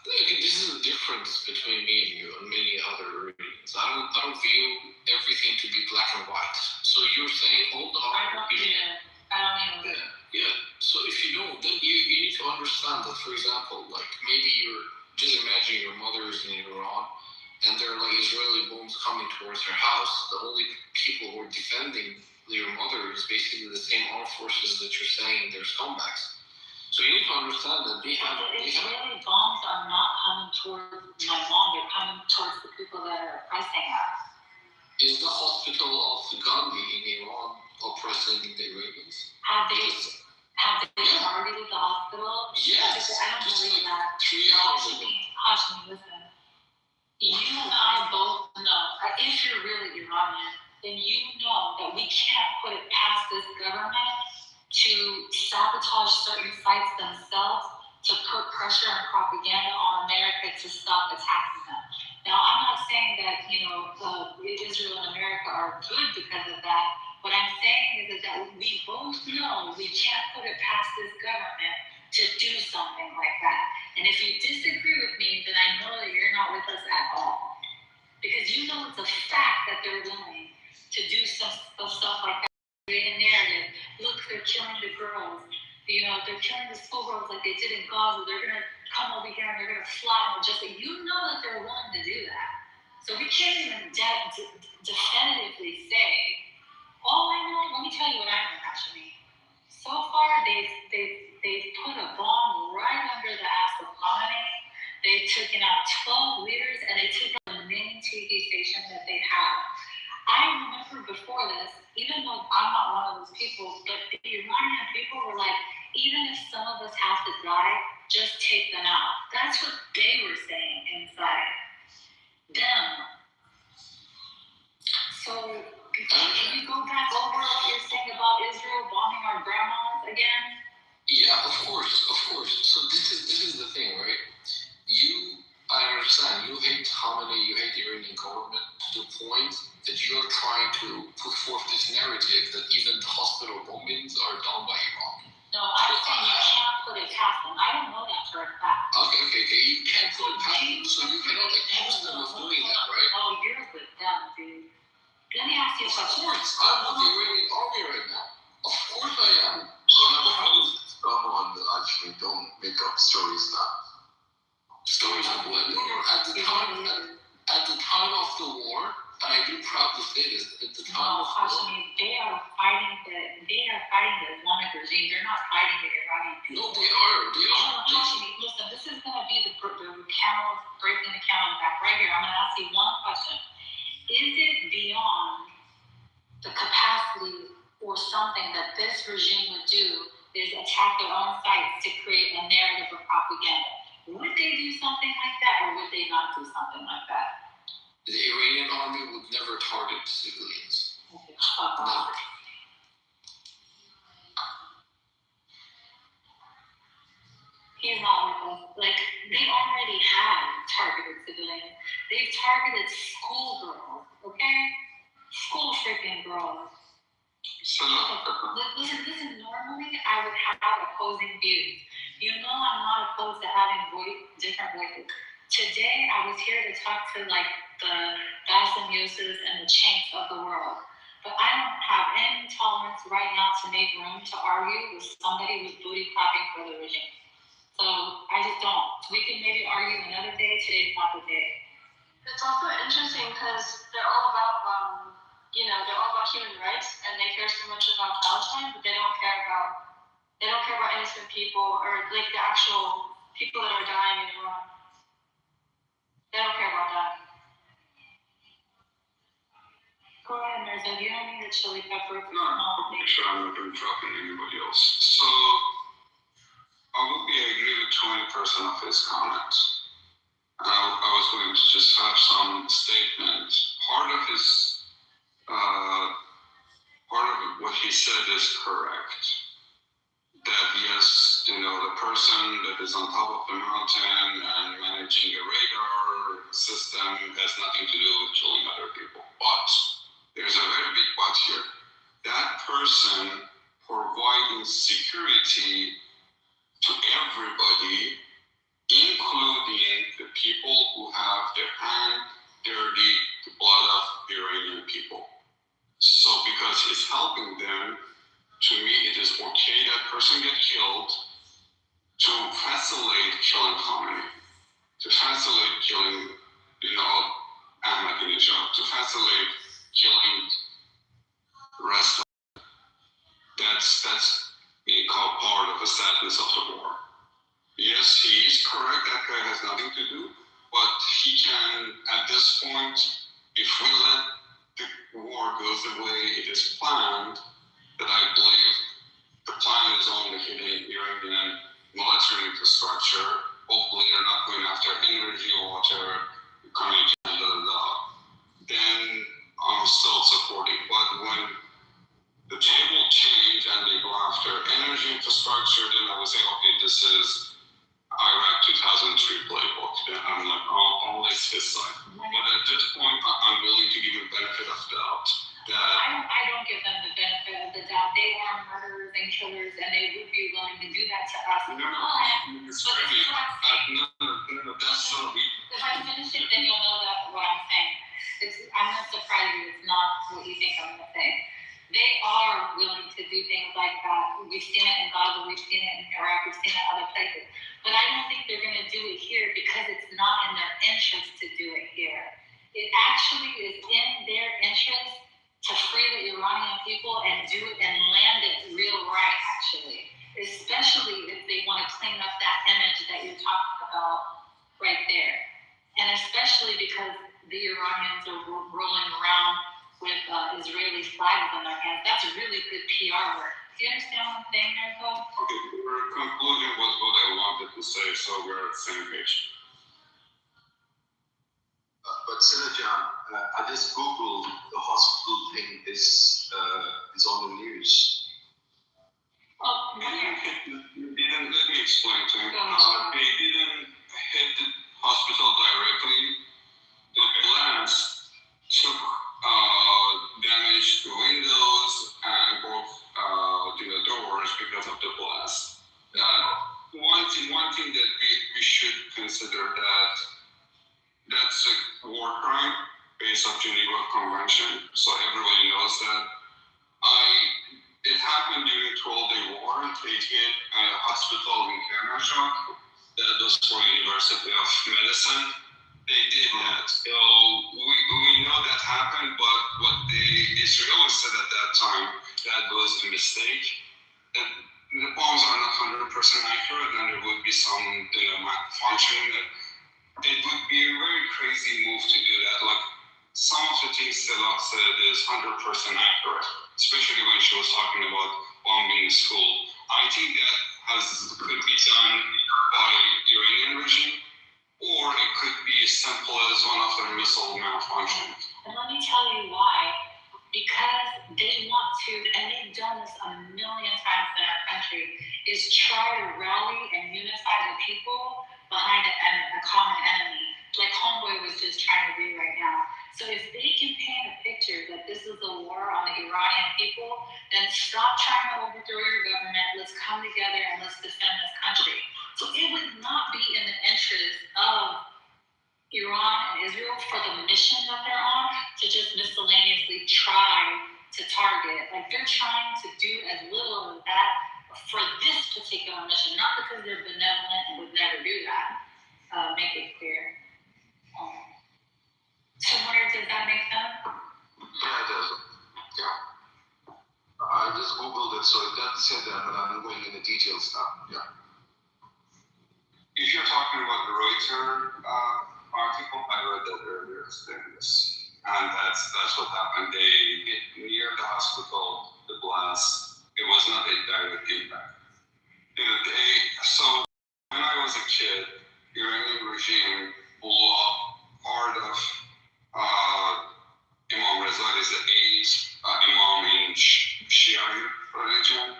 this is the difference between me and you and many other Iranians. I don't view everything to be black and white. So you're saying all the I don't even. Yeah. So if you don't, then you need to understand that, for example, like maybe just imagine your mother is in Iran and there are like Israeli bombs coming towards her house. The only people who are defending your mother is basically the same armed forces that you're saying they're scumbags. So you need to understand that Israeli bombs are not coming towards my mom, they're coming towards the people that are oppressing us. Is the hospital of Gandhi in Iran oppressing the Iranians? Have they targeted the hospital? Yes. I don't believe that. 3 hours ago. Hashmi, listen. You and I both know, if you're really Iranian, then you know that we can't put it past this government to sabotage certain sites themselves, to put pressure and propaganda on America to stop attacking them. Now, I'm not saying that, Israel and America are good because of that. What I'm saying is that we both know we can't put it past this government to do something like that. And if you disagree with me, then I know that you're not with us at all. Because you know it's a fact that they're willing to do some stuff like that. Create a narrative. Look, they're killing the girls. They're killing the schoolgirls like they did in Gaza. They're going to come over here and they're going to fly and just you know that they're willing to do that. So we can't even definitively say. All I know, let me tell you what I know, Hashmi. So far, they've put a bomb right under the ass of Khamenei. They've taken out 12 leaders and they took out the main TV station that they have. I remember before this, even though I'm not one of those people, but the Iranian people were like, even if some of us have to die, just take them out. That's what they were saying inside them. So, can you go back over what you're saying about Israel bombing our grandmas again? Yeah, of course. So this is the thing, right? I understand, you hate Khamenei, you hate the Iranian government to the point that you are trying to put forth this narrative that even the hospital bombings are done by Iran. No, I'm saying you can't put it past them. I don't know that for a fact. Okay, you can't put it past them, so you cannot accuse them of doing that, right? Oh, you're with them, dude. Let me ask you a question. Of course, I'm with the Iranian army right now. Of course I am. Someone actually don't make up stories now. Stories of what? At the time of the war, and I do proud to say this, at the time of the war, they are fighting the Islamic regime. They're not fighting the Iranian people. No, they are. Listen, this is going to be the camel breaking the camel's back right here. I'm going to ask you one question. Is it beyond the capacity or something that this regime would do is attack their own sites to create a narrative of propaganda? Would they do something like that or would they not do something like that? The Iranian army would never target civilians. Okay. Never. He's not with us. Like, they already have targeted civilians. They've targeted schoolgirls, okay? School freaking girls. Listen, normally I would have opposing views. You know I'm not opposed to having different voices. Today I was here to talk to like the Bassem Youssefs and the Chanks of the world. But I don't have any tolerance right now to make room to argue with somebody who's booty clapping for the regime. So I just don't. We can maybe argue another day. Today's not the day. It's also interesting because they're all about human rights and they care so much about Palestine, but they don't care about innocent people or like the actual people that are dying in Iran. They don't care about that. Go ahead, Mirza. You don't need a chili pepper. No, I'm sure I'm not interrupting anybody else. So I agree with 20% of his comments. I was going to just have some statement. Part of what he said is correct. That yes, the person that is on top of the mountain and managing a radar system has nothing to do with killing other people. But there's a very big but here. That person providing security to everybody, including the people who have their hand dirty the blood of Iranian people. So because he's helping them, to me it is okay that person get killed to facilitate killing Khamenei, to facilitate killing, Ahmadinejad, to facilitate killing the rest of them. That's part of the sadness of the war. Yes, he is correct. That guy has nothing to do, but he can, at this point, if we let the war go the way it is planned, that I believe the plan is only hitting Iranian military infrastructure. Hopefully, they're not going after energy, water, economy, then I'm still supporting. But when the table change and they go after energy infrastructure, then I would say, okay, this is Iraq 2003 playbook. Then I'm like, oh, it's this side. But at this point, I'm willing to give them benefit of doubt. I don't give them the benefit of the doubt. They are murderers and killers, and they would be willing to do that to us. It's really, that's so weak. If I finish it, then you'll know that what I'm saying. I'm not surprised you. It's not what you think I'm going to say. They are willing to do things like that. We've seen it in Gaza, we've seen it in Iraq, we've seen it in other places. But I don't think they're going to do it here because it's not in their interest to do it here. It actually is in their interest to free the Iranian people and do it and land it real right, actually. Especially if they want to clean up that image that you're talking about right there. And especially because the Iranians are rolling around with Israeli flags on their hands. That's really good PR work. Do you understand what I'm saying there, Cole? Okay, we're concluding with what I wanted to say, so we're at the same page. But Sinajan, I just Googled the hospital thing is on the news. Oh, Let me explain to you. They didn't hit the hospital directly. The blast took damage to windows and broke the doors because of the blast. One thing that we should consider that's a war crime based on Geneva Convention, so everybody knows that. It happened during 12-day war. They hit a hospital in Kermanshah that was for University of Medicine. They did that. So we know that happened, but what the Israelis said at that time, that was a mistake. And the bombs are not 100% accurate, and there would be some malfunction. It would be a very crazy move to do that. Like some of the things Salah said is 100% accurate, especially when she was talking about bombing the school. I think that could be done by the Iranian regime, or it could be as simple as one of their missile malfunctions. And let me tell you why. Because they want to, and they've done this a million times in our country, is try to rally and unify the people behind a common enemy, like Homeboy was just trying to do right now. So if they can paint a picture that this is a war on the Iranian people, then stop trying to overthrow your government. Let's come together and let's defend this country. So it would not be in the interest of Iran and Israel for the mission that they're on to just miscellaneously try to target. Like they're trying to do as little of that for this particular mission, not because they're benevolent and would never do that. Make it clear. So, does that make sense? Yeah, it does. Yeah. I just Googled it, so it does say that, but I'm going in the details now. Yeah. If you're talking about the Reuters article, I read that earlier than this. And that's what happened. They hit near the hospital, the blast. It was not a direct impact. So when I was a kid, the Iranian regime blew up part of Imam Reza is the eighth Imam in Shia religion,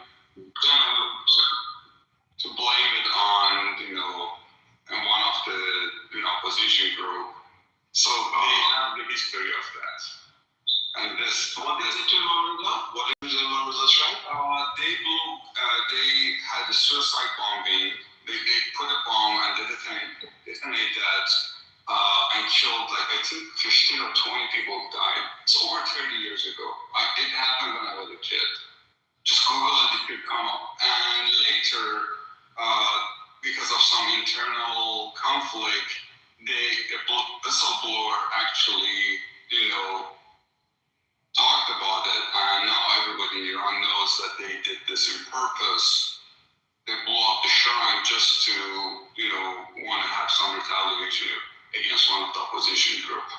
to blame it on, and one of the opposition group. So they have the history of that. And what is it to Imam Reza? What is Imam Reza's right? They had a suicide bombing. They put a bomb and detonate that and killed I think 15 or 20 people died. It's over 30 years ago. It happened when I was a kid. Just Google it, it could come up. And later, because of some internal conflict, a whistleblower actually, talked about it, and now everybody in Iran knows that they did this this in purpose. They blow up the shrine just to, want to have some retaliation against one of the opposition group.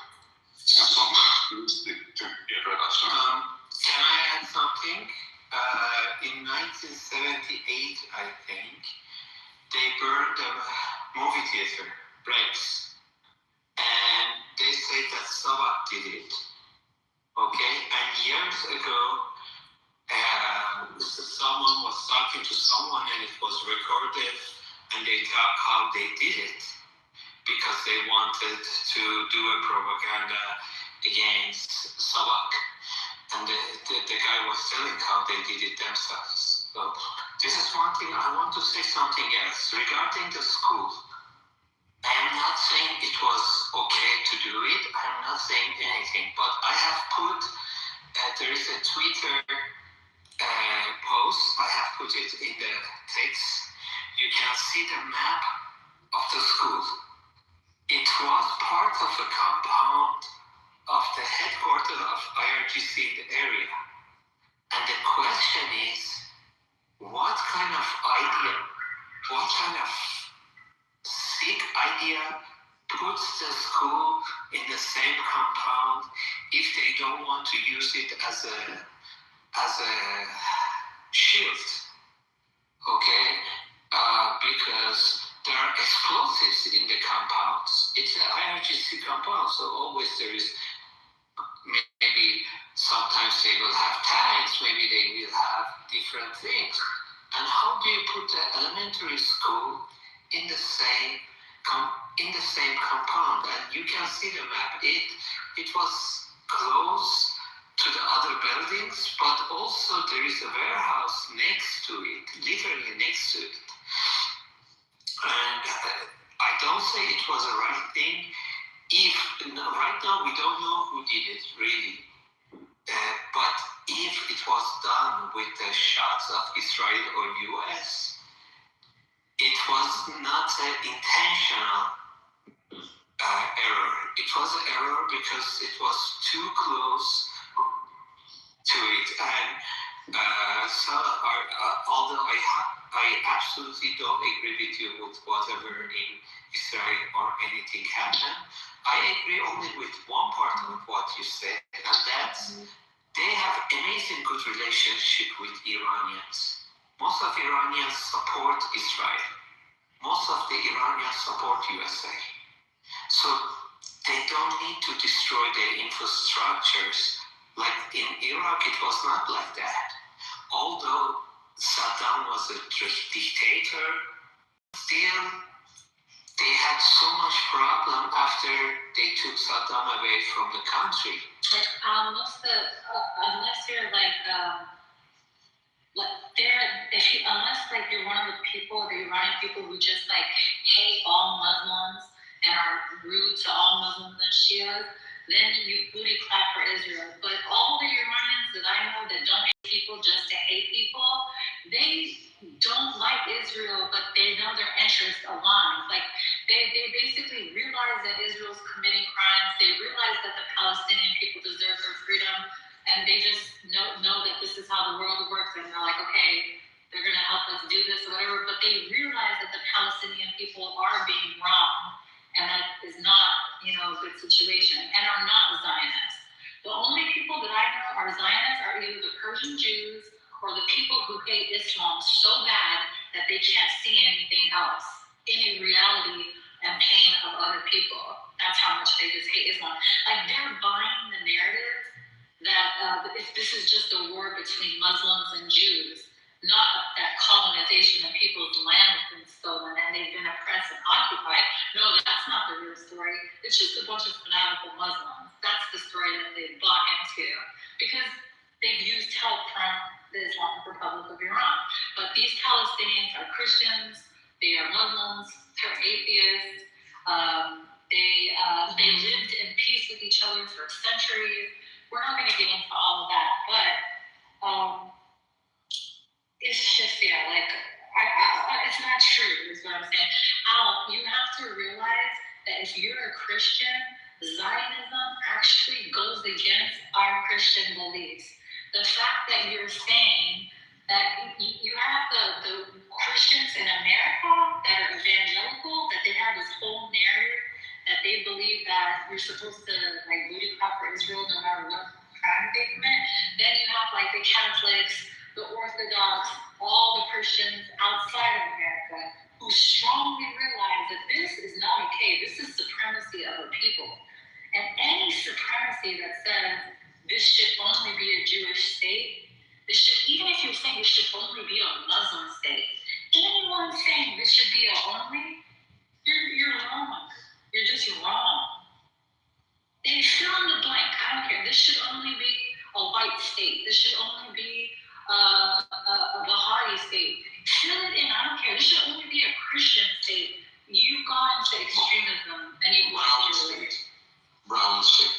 And some to get rid of them. Can I add something? In 1978, I think, they burned a movie theater, Rex, and they said that Savak did it. Okay, and years ago, someone was talking to someone and it was recorded, and they talked how they did it because they wanted to do a propaganda against Savak. And the guy was telling how they did it themselves. So this is one thing. I want to say something else regarding the school. I am not saying it was okay to do it. I am not saying anything. But I have put, there is a Twitter post. I have put it in the text. You can see the map of the school. It was part of a compound of the headquarters of IRGC in the area. And the question is, what kind of sick idea puts the school in the same compound if they don't want to use it as a shield, okay? Because there are explosives in the compounds. It's an IRGC compound, so always there is. Maybe sometimes they will have tanks, maybe they will have different things. And how do you put the elementary school in the same compound? And you can see the map. It was close to the other buildings, but also there is a warehouse next to it, literally next to it. And I don't say it was the right thing. Right now we don't know who did it really, but if it was done with the shots of Israel or US, it was not an intentional error. It was an error because it was too close to it. And although I absolutely don't agree with you with whatever in Israel or anything happened, I agree only with one part of what you said, and that's they have amazing good relationship with Iranians. Most of Iranians support Israel. Most of the Iranians support USA. So they don't need to destroy their infrastructures. Like in Iraq, it was not like that. Although Saddam was a dictator, still they had so much problem after they took Saddam away from the country. Like unless you're unless you're one of the people, the Iranian people who just hate all Muslims and are rude to all Muslims and Shias, then you booty clap for Israel. But all the Iranians that I know that don't hate people just to hate people, they don't like Israel, but they know their interests align. They basically realize that Israel's committing crimes. They realize that the Palestinian people deserve their freedom, and they just know that this is how the world works. And they're like, okay, they're going to help us do this or whatever. But they realize that the Palestinian people are being wronged, and that is not, a good situation, and are not Zionists. The only people that I know are Zionists are either the Persian Jews or the people who hate Islam so bad that they can't see anything else, any reality and pain of other people. That's how much they just hate Islam. They're buying the narrative that this is just a war between Muslims and Jews, not that colonization of people's land has been stolen and they've been oppressed and occupied. No, that's not the real story. It's just a bunch of fanatical Muslims. That's the story that they bought into because they've used help from the Islamic Republic of Iran. But these Palestinians are Christians, they are Muslims, they're atheists, they lived in peace with each other for centuries. We're not going to get into all of that, but it's just, it's not true, is what I'm saying. You have to realize that if you're a Christian, Zionism actually goes against our Christian beliefs. The fact that you're saying that you have the Christians in America that are evangelical, that they have this whole narrative that they believe that you're supposed to like booty clap for Israel no matter what crime they commit. Then you have like the Catholics, the Orthodox, all the Christians outside of America who strongly realize that this is not okay. This is supremacy of a people. And any supremacy that says this should only be a Jewish state, this should, even if you're saying this should only be a Muslim state, anyone saying this should be a only, you're wrong. You're just wrong. They fill in the blank. I don't care. This should only be a white state. This should only be a Bahari state. Fill it in. I don't care. This should only be a Christian state. You've gone into extremism and you Brown state. Brown state.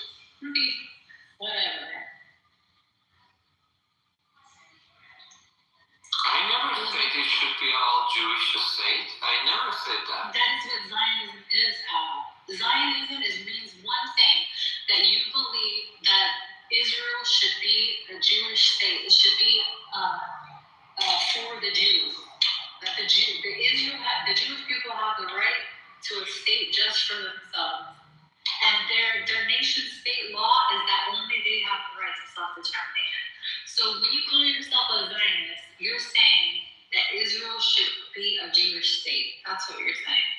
Whatever. I never said it should be all Jewish state. I never said that. That is what Zionism is, Al. Zionism means one thing, that you believe that Israel should be a Jewish state. It should be for the Jews. That the Jewish people have the right to a state just for themselves. And their nation state law is that only they have the right to self-determination. So when you call yourself a Zionist, you're saying that Israel should be a Jewish state. That's what you're saying.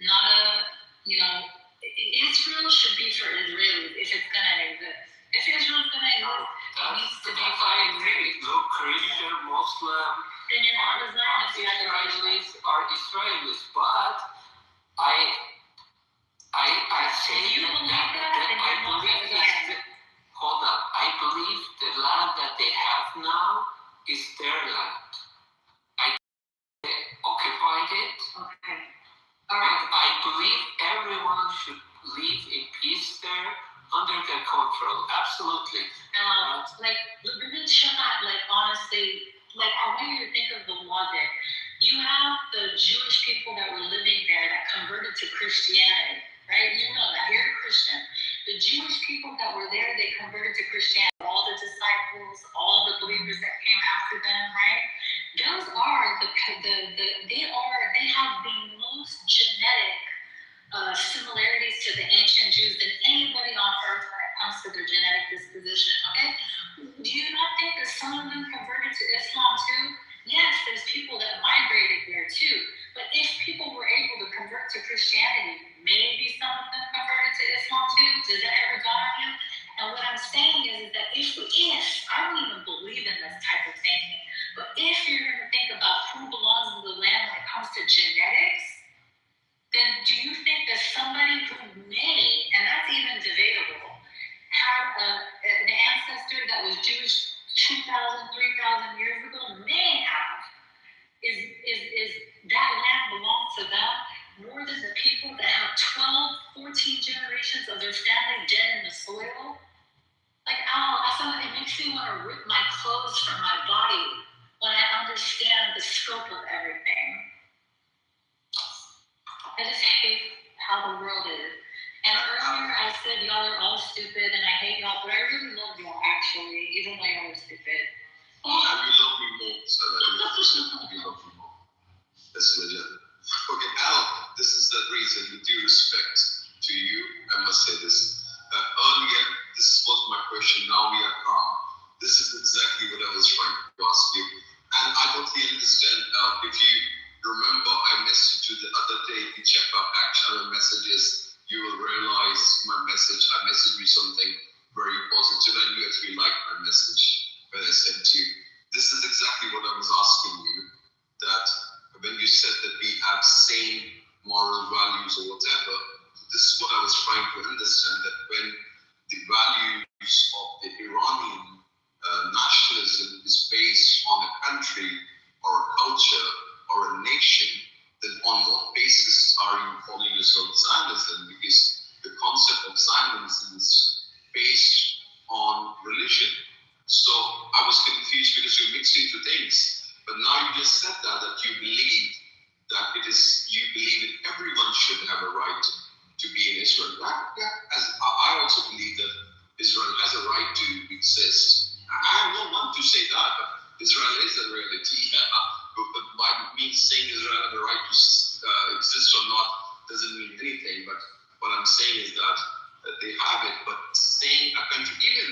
Not Israel should be for Israelis if it's going to exist. If Israel's going to exist, it needs to be for Israelis. No Christian, Muslim, then you're not a Zionist. You're Israelis are Israelis, but I say if you believe that, then I you're not a believe Zionist. hold up. I believe the land that they have now is their land. They occupied it. Okay. And I believe everyone should live in peace there under their control. Absolutely. Religion should not, honestly, I want you to think of the logic. You have the Jewish people that were living there that converted to Christianity, right? You know that. You're a Christian. The Jewish people that were there, they converted to Christianity. All the disciples, all the believers that came after them, right? Those are they have the most genetic similarities to the ancient Jews than anybody on earth when it comes to their genetic disposition, okay? Do you not think that some of them converted to Islam too? Yes, there's people that migrated there too. But if people were able to convert to Christianity, maybe some of them converted to Islam too. Does that ever dawn on you? And what I'm saying is that if I don't even believe in this type of thinking, but if you're going to think about who belongs in the land when it comes to genetics, then do you think that somebody who may, and that's even debatable, have an ancestor that was Jewish 2,000, 3,000 years ago may have, is that land belongs to them more than the people that have 12, 14 generations of their family dead in the soil? It makes me want to rip my clothes from my body when I understand the scope of everything. I just hate how the world is. And earlier I said y'all are all stupid and I hate y'all, but I really love y'all actually, even though y'all are stupid. And you love me more, so you love me more. That's legit. Okay, Al, this is the reason, with due respect to you, I must say this. Earlier, this was my question, now we are calm. This is exactly what I was trying to ask you. And I totally understand, if you remember, I messaged you the other day, if you check our back channel messages, you will realize my message, I messaged you something very positive, and you actually liked my message when I sent you. This is exactly what I was asking you, that when you said that we have same moral values or whatever, this is what I was trying to understand, that when the values of the Iranian nationalism is based on a country or a culture or a nation, then on what basis are you calling yourself Zionism? Because the concept of Zionism is based on religion. So I was confused because you're mixing two things. But now you just said that you believe that you believe that everyone should have a right to be in Israel. I also believe that Israel has a right to exist I have no one to say that, but Israel is a reality. But by me saying Israel has the right to exist or not doesn't mean anything. But what I'm saying is that they have it. But saying a country, even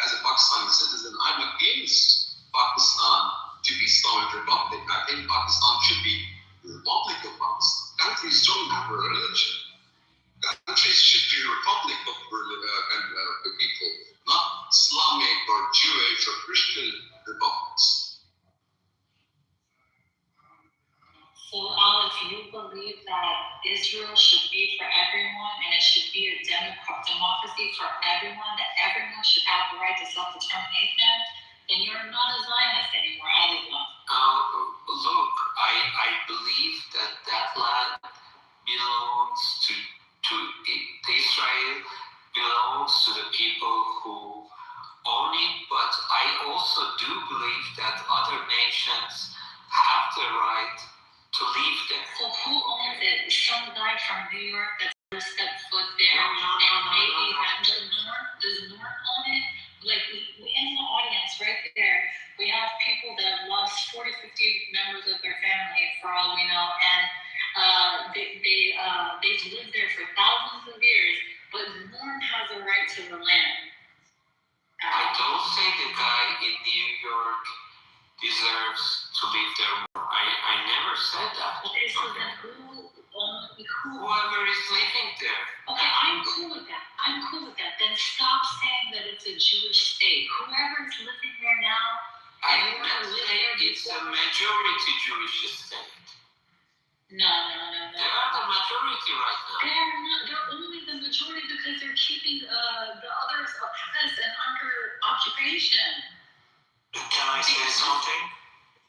as a Pakistani citizen, I'm against Pakistan to be Islamic Republic. I think Pakistan should be the Republic of Pakistan. Countries don't have a religion. Countries should be a republic of people, not Islamic or Jewish or Christian republics. So, Olive, you believe that Israel should be for everyone and it should be a democracy for everyone, that everyone should have the right to self-determination, then you're not a Zionist anymore, Olive. Look, I believe that land belongs to Israel, belongs to the people who own it, but I also do believe that other nations have the right to live there. So who owns it? Some guy from New York that's never stepped foot there, and maybe does North own it? Like, in the audience right there, we have people that have lost 40, 50 members of their family, for all we know, and they've lived there for thousands of years, but North has a right to the land. I don't say the guy in New York deserves to live there more. I never said that. Okay, so then whoever is living there. Okay, I'm cool with that. Then stop saying that it's a Jewish state. Whoever is living there now, I didn't say it's a majority Jewish state. No. They are the majority right now. They are not. They're only the majority because they're keeping the others oppressed and under occupation. Can I say something?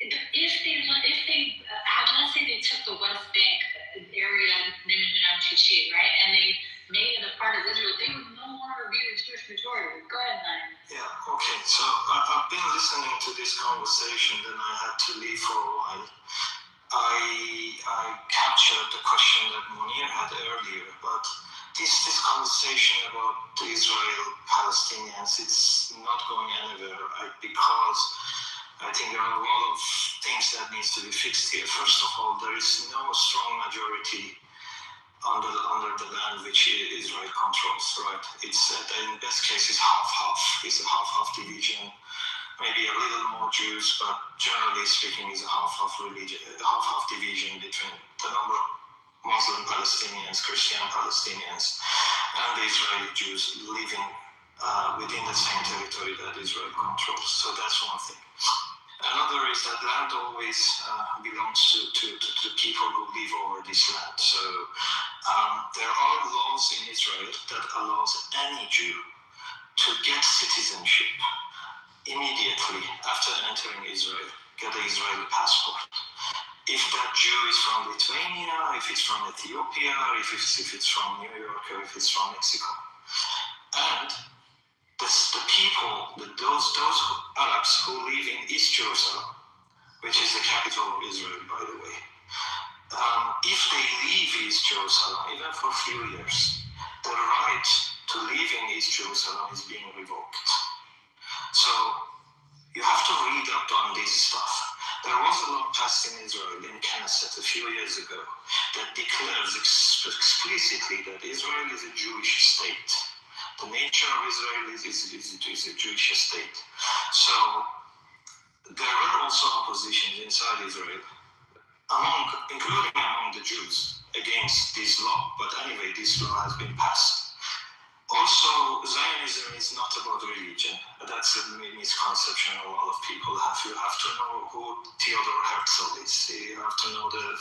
If they let's say they took the West Bank area, right, and they made it a part of Israel, they would no longer be the Jewish majority. Go ahead, Naim. Yeah, okay. So I've been listening to this conversation, then I had to leave for a while. I captured the question that Munir had earlier, but this conversation about the Israel-Palestinians, it's not going anywhere because I think there are a lot of things that needs to be fixed here. First of all, there is no strong majority under the land which Israel controls, right? It's in best case it's half-half. It's a half-half division. Maybe a little more Jews, but generally speaking, it's a half-half division between the number of Muslim Palestinians, Christian Palestinians, and the Israeli Jews living within the same territory that Israel controls. So that's one thing. Another is that land always belongs to people who live over this land. So there are laws in Israel that allows any Jew to get citizenship immediately after entering Israel, get an Israeli passport. If that Jew is from Lithuania, if it's from Ethiopia, if it's from New York, or if it's from Mexico. And the people, those Arabs who live in East Jerusalem, which is the capital of Israel, by the way, if they leave East Jerusalem, even for a few years, the right to live in East Jerusalem is being revoked. So you have to read up on this stuff. There was a law passed in Israel, in Knesset, a few years ago, that declares explicitly that Israel is a Jewish state. The nature of Israel is a Jewish state. So there were also oppositions inside Israel, including among the Jews, against this law. But anyway, this law has been passed. Also, Zionism is not about religion. That's a misconception a lot of people have. You have to know who Theodor Herzl is. You have to know the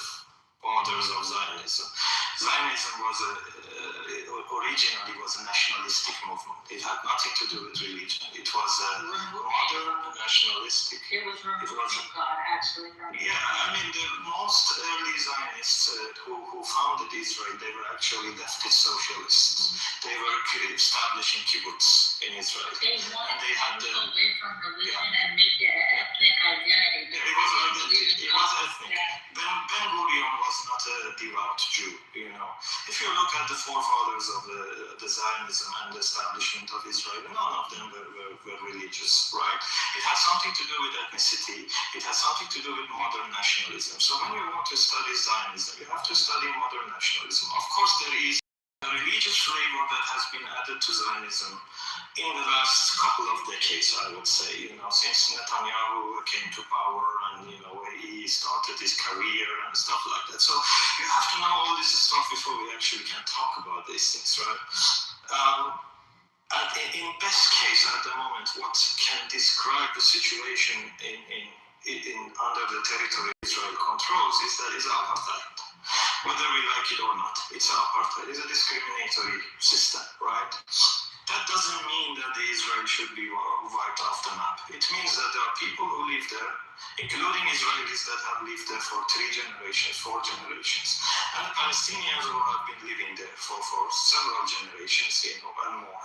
fathers of Zionism. Zionism originally was a nationalistic movement. It had nothing to do with religion. It was a modern nationalistic. It was removed God, actually. Yeah, I mean, the most early Zionists who founded Israel, they were actually leftist socialists. They were establishing kibbutz in Israel. They wanted they had to move away from religion and make it an ethnic identity. It was ethnic. Ben Gurion was not a devout Jew, you know. If you look at the forefathers of the Zionism and the establishment of Israel, none of them were religious, right? It has something to do with ethnicity. It has something to do with modern nationalism. So when you want to study Zionism, you have to study modern nationalism. Of course, there is a religious flavor that has been added to Zionism in the last couple of decades, I would say, since Netanyahu came to power and, he started his career and stuff like that. So you have to know all this stuff before we actually can talk about these things, right? And in best case at the moment, what can describe the situation under the territory Israel controls is that it's apartheid. Whether we like it or not, it's apartheid. It's a discriminatory system, right? That doesn't mean that the Israel should be wiped off the map. It means that there are people who live there, including Israelis that have lived there for 3 generations, 4 generations, and the Palestinians who have been living there for several generations, and more.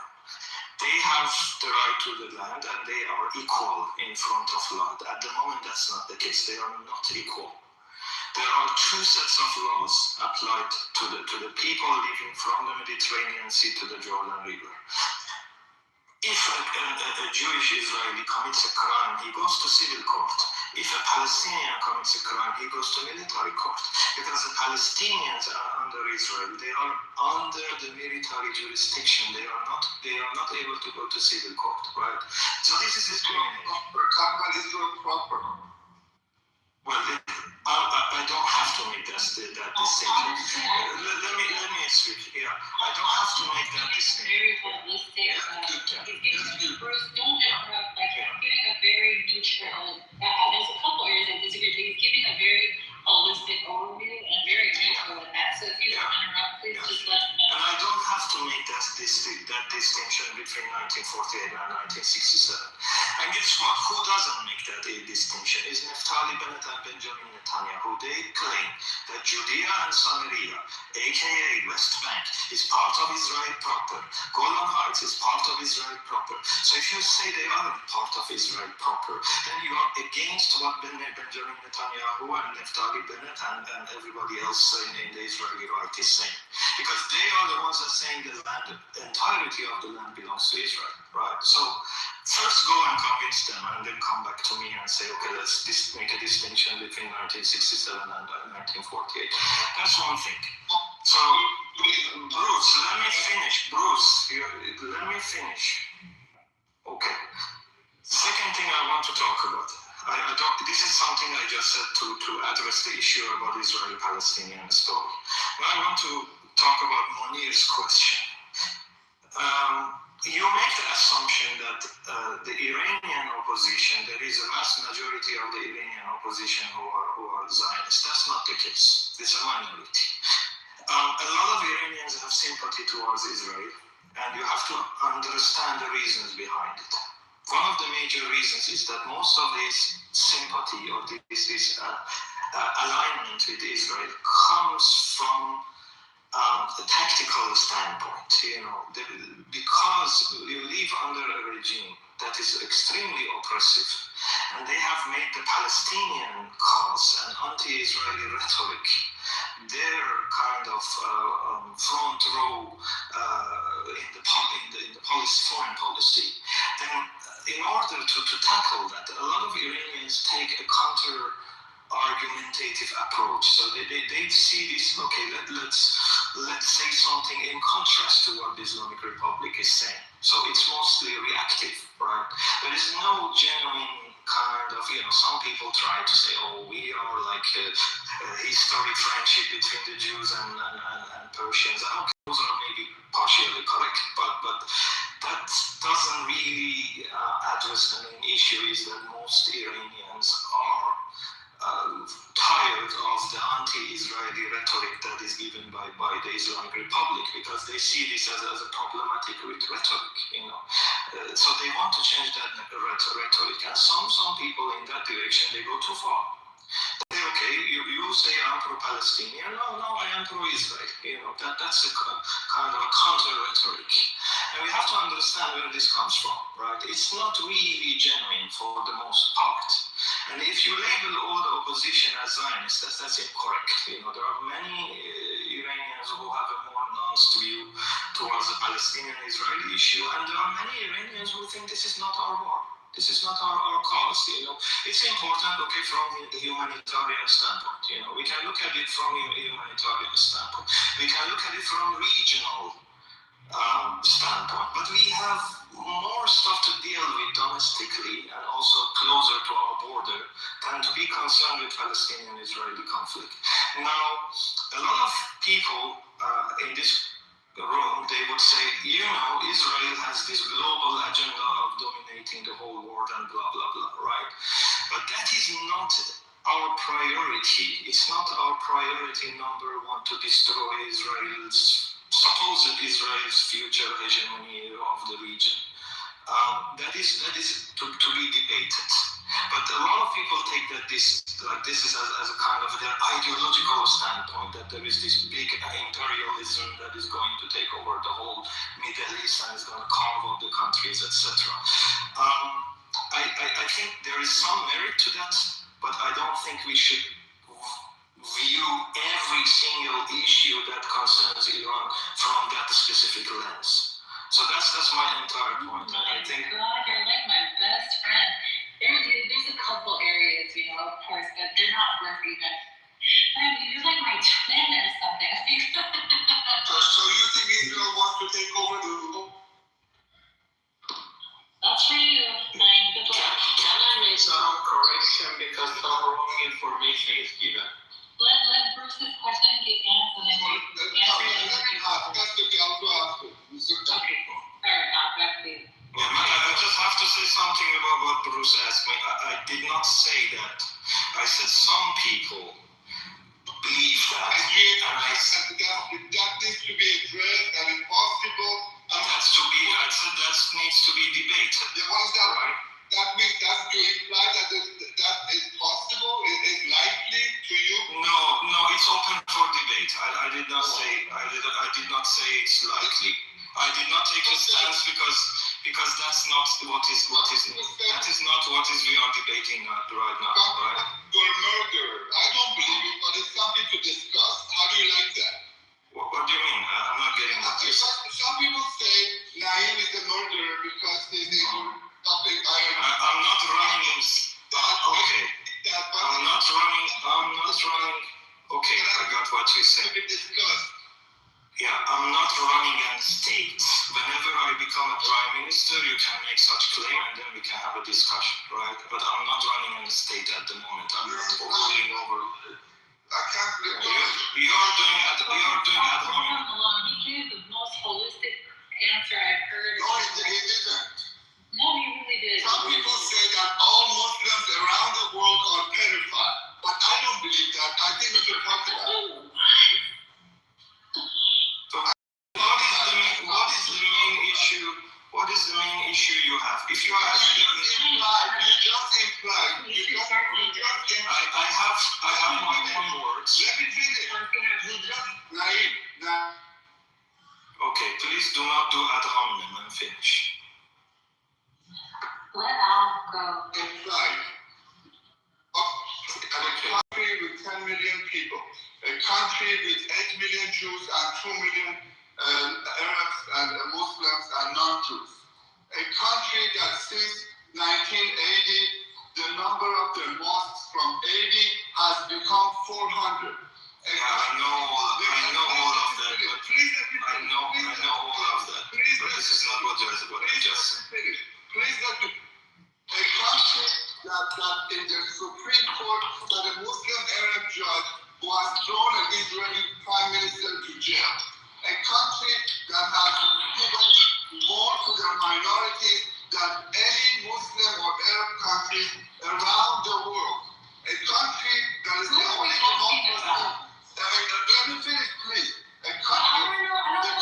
They have the right to the land and they are equal in front of law. At the moment, that's not the case. They are not equal. There are 2 sets of laws applied to the people living from the Mediterranean Sea to the Jordan River. If a Jewish Israeli commits a crime, he goes to civil court. If a Palestinian commits a crime, he goes to military court. Because the Palestinians are under Israel, they are under the military jurisdiction. They are not able to go to civil court, right? So this is discrimination. Proper. Well, I don't have to make that distinction. Let me speak. Yeah, I don't have to make that distinction. Very holistic. Bruce, don't interrupt. He's giving a very neutral. There's a couple areas I disagree, but he's giving a very holistic overview and very neutral with that. So if you don't interrupt, please just let him know. And I don't have to make that distinction between 1948 and 1967. And guess what? Who doesn't make that distinction is Naftali Bennett and Benjamin Netanyahu. They claim that Judea and Samaria, aka West Bank, is part of Israel proper. Golan Heights is part of Israel proper. So if you say they aren't part of Israel proper, then you are against what Benjamin Netanyahu and Naftali Bennett and everybody else in the Israeli right is saying. Because they are the ones that are saying the entirety of the land belongs to Israel, right? So first go and convince them and then come back to me and say, okay, let's make a distinction between 1967 and 1948. That's one thing. So, Bruce, let me finish. Okay. Second thing I want to talk about. This is something I just said to address the issue about Israeli-Palestinian story. Now I want to talk about Monir's question. You make the assumption that the Iranian opposition, there is a vast majority of the Iranian opposition who are Zionists. That's not the case. It's a minority. A lot of Iranians have sympathy towards Israel, and you have to understand the reasons behind it. One of the major reasons is that most of this sympathy or this alignment with Israel comes from a tactical standpoint, because you live under a regime that is extremely oppressive, and they have made the Palestinian cause and anti-Israeli rhetoric their kind of front row in the foreign policy. Then, in order to tackle that, a lot of Iranians take a counter-argumentative approach. So they see this, okay, let's say something in contrast to what the Islamic Republic is saying. So it's mostly reactive, right? There is no genuine kind of, some people try to say, oh, we are like a historic friendship between the Jews and Persians. And okay, those are maybe partially correct, but that doesn't really address the main issue, is that most Iranians are tired of the anti-Israeli rhetoric that is given by the Islamic Republic, because they see this as a problematic rhetoric, so they want to change that rhetoric, and some people in that direction, they go too far. They say, okay, you say I'm pro-Palestinian, no, I am pro-Israel, that's a kind of a counter-rhetoric. And we have to understand where this comes from, right? It's not really genuine for the most part. And if you label all the opposition as Zionists, that's incorrect. You know, there are many Iranians who have a more nuanced view towards the Palestinian-Israeli issue, and there are many Iranians who think this is not our war. This is not our cause, you know. It's important, okay, from the humanitarian standpoint, you know. We can look at it from a humanitarian standpoint. We can look at it from regional standpoint. But we have more stuff to deal with domestically and also closer to our border than to be concerned with Palestinian-Israeli conflict. Now, a lot of people in this room, they would say, you know, Israel has this global agenda of dominating the whole world and blah, blah, blah, right? But that is not our priority. It's not our priority number one to destroy supposed Israel's future hegemony of the region. That is to be debated. But a lot of people take that this is as a kind of their ideological standpoint, that there is this big imperialism that is going to take over the whole Middle East and is going to carve up the countries, etc. I think there is some merit to that, but I don't think we should view every single issue that concerns Iran from that specific lens. So that's my entire point. I think. God, you're like my best friend. There's a couple areas, you know, of course, but they're not worth even. I mean, you're like my twin or something. So you think Israel wants to take over the world? That's for you. Good luck. Can I make some correction because some wrong information is given? Let Bruce's question get answered and then we answer it. That's the girl to ask you. Okay. All right, I'll back to you. I just have to say something about what Bruce asked me. I did not say that. I said some people believe that. And I said that needs to be addressed and if possible. I said that needs to be debated. Yeah, what is that? Right? That means that you imply that that is possible, is likely to you? No, it's open for debate. I did not say it's likely. I did not take a stance because that's not what is that is not what is we are debating right now. Right? You're a murderer. I don't believe it, but it's something to discuss. How do you like that? What do you mean? I'm not getting that. Some people say Naim is a murderer because he's something. I'm not running. Okay. I'm not running. Okay, I got what you said. Yeah, I'm not running a state. Whenever I become a prime minister, you can make such claim and then we can have a discussion, right? But I'm not running a state at the moment. I'm not ruling over. I can't believe you are doing ad hominem. He gave the most holistic answer I've heard. No, he didn't. No, he really did. Some people say that all Muslims around the world are pedophile, but I don't believe that. I think we should talk about it. What is the main issue you have? If you are asking me, you just implied. I have my own words. Let me finish. Okay, please do not do ad hominem and finish. Let Al go. Implied. A country with 10 million people, a country with 8 million Jews and 2 million Arabs and Muslims and non-Jews. A country that since 1980, the number of the mosques from 80 has become 400. I know all of that. I know all of that. But this is not what you just said. Please let me. A country that in the Supreme Court that a Muslim Arab judge who has thrown an Israeli prime minister to jail. A country that has given more to their minorities than any Muslim or Arab country around the world. A country that is the only democracy. Let me finish, please. A country that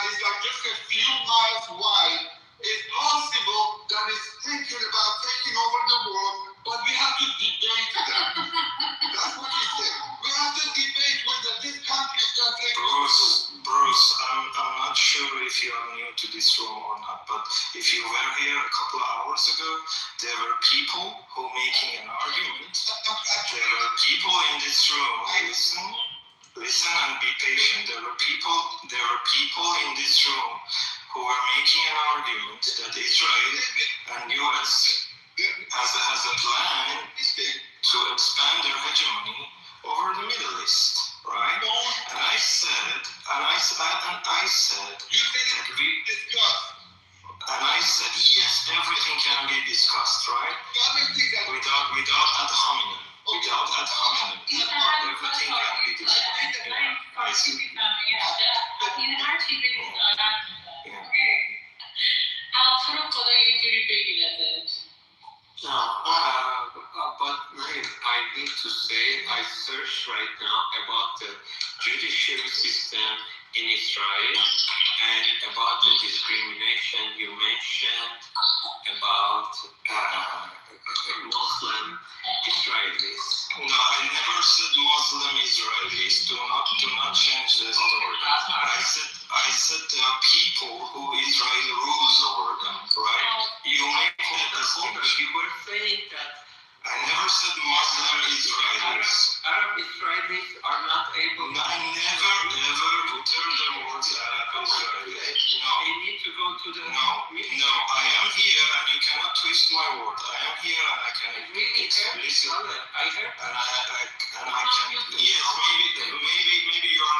is like just a few miles wide. It's possible that it's thinking about taking over the world, but we have to debate that. That's what he said. We have to debate whether this country is going to take over. Bruce, I'm not sure if you are new to this room or not, but if you were here a couple of hours ago, there were people argument. There are people in this room. Listen and be patient. There are people in this room who are making an argument that Israel and US has a plan to expand their hegemony over the Middle East, right? And I said, yes, everything can be discussed, right? Without ad hominem. Everything can be discussed. But Maria, I need to say, I searched right now about the judiciary system in Israel and about the discrimination you mentioned about Muslim Israelis. No, I never said Muslim Israelis. Do not change the story. I said there are people who Israel rules over them, right? You make that distinction. You were saying that I never said Muslim Israelis. Arab Israelis are not able to... I never ever uttered the words Arab Israelis. No. They need to go to the... No, I am here and you cannot twist my word. I am here and I can explicitly... I heard. And I can... Yes, maybe you are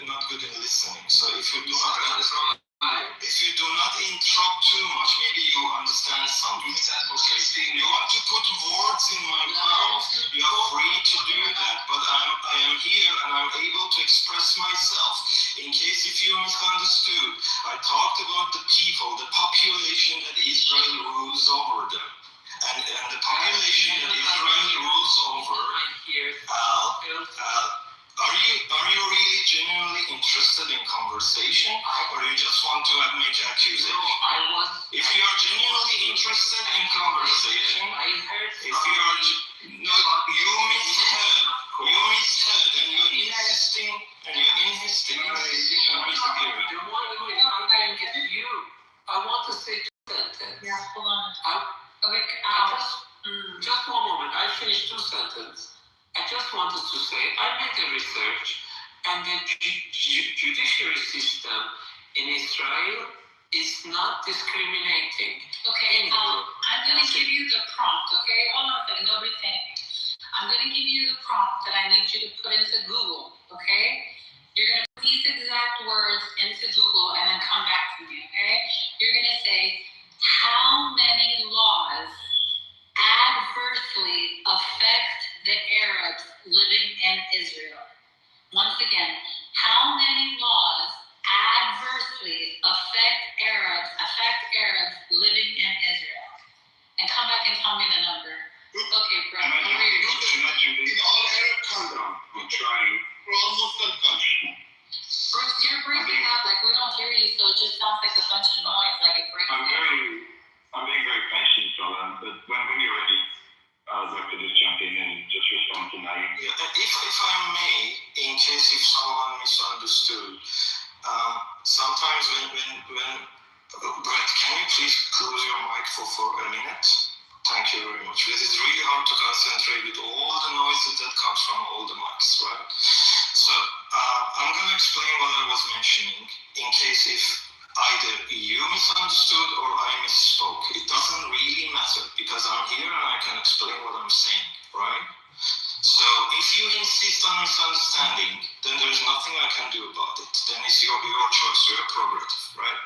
not good in listening. So if you do not interrupt too much, maybe you understand something. Okay. You want to put words in my mouth, you are free to do that, but I am here and I'm able to express myself. In case if you misunderstood, I talked about the people, the population that Israel rules over them. And the population that Israel rules over, are you really genuinely interested in conversation, or you just want to make accusation? No, I was. If you are genuinely interested in conversation, you misheard, and you're insisting, I want to say two sentences. Yeah, hold on. Just one moment. I finished two sentences. I just wanted to say I made the research, and the judiciary system in Israel is not discriminating. Okay, I'm going to give you the prompt, okay? Hold on a second, nobody's saying. I'm going to give you the prompt that I need you to put into Google, okay? You're going to put these exact words into Google and then come back to me, okay? You're going to say, how many laws adversely affect the Arabs living in Israel? Once again, how many laws adversely affect Arabs living in Israel? And come back and tell me the number. Okay, Brett. In all Arab countries, we're trying. We're almost done country. Bruce, you're breaking up, like we don't hear you, so it just sounds like a bunch of noise, like it breaks up. I'm being very patient, Solan, but when you're ready, I'd like to just jump in and just respond to Naeem. Yeah, if I may, in case if someone misunderstood, sometimes when Brett, can you please close your mic for a minute? Thank you very much. Because it's really hard to concentrate with all the noises that comes from all the mics, right? So I'm going to explain what I was mentioning in case if either you misunderstood or I misspoke. It doesn't really matter because I'm here and I can explain what I'm saying, right? So if you insist on misunderstanding, then there's nothing I can do about it. Then it's your choice, your prerogative, right?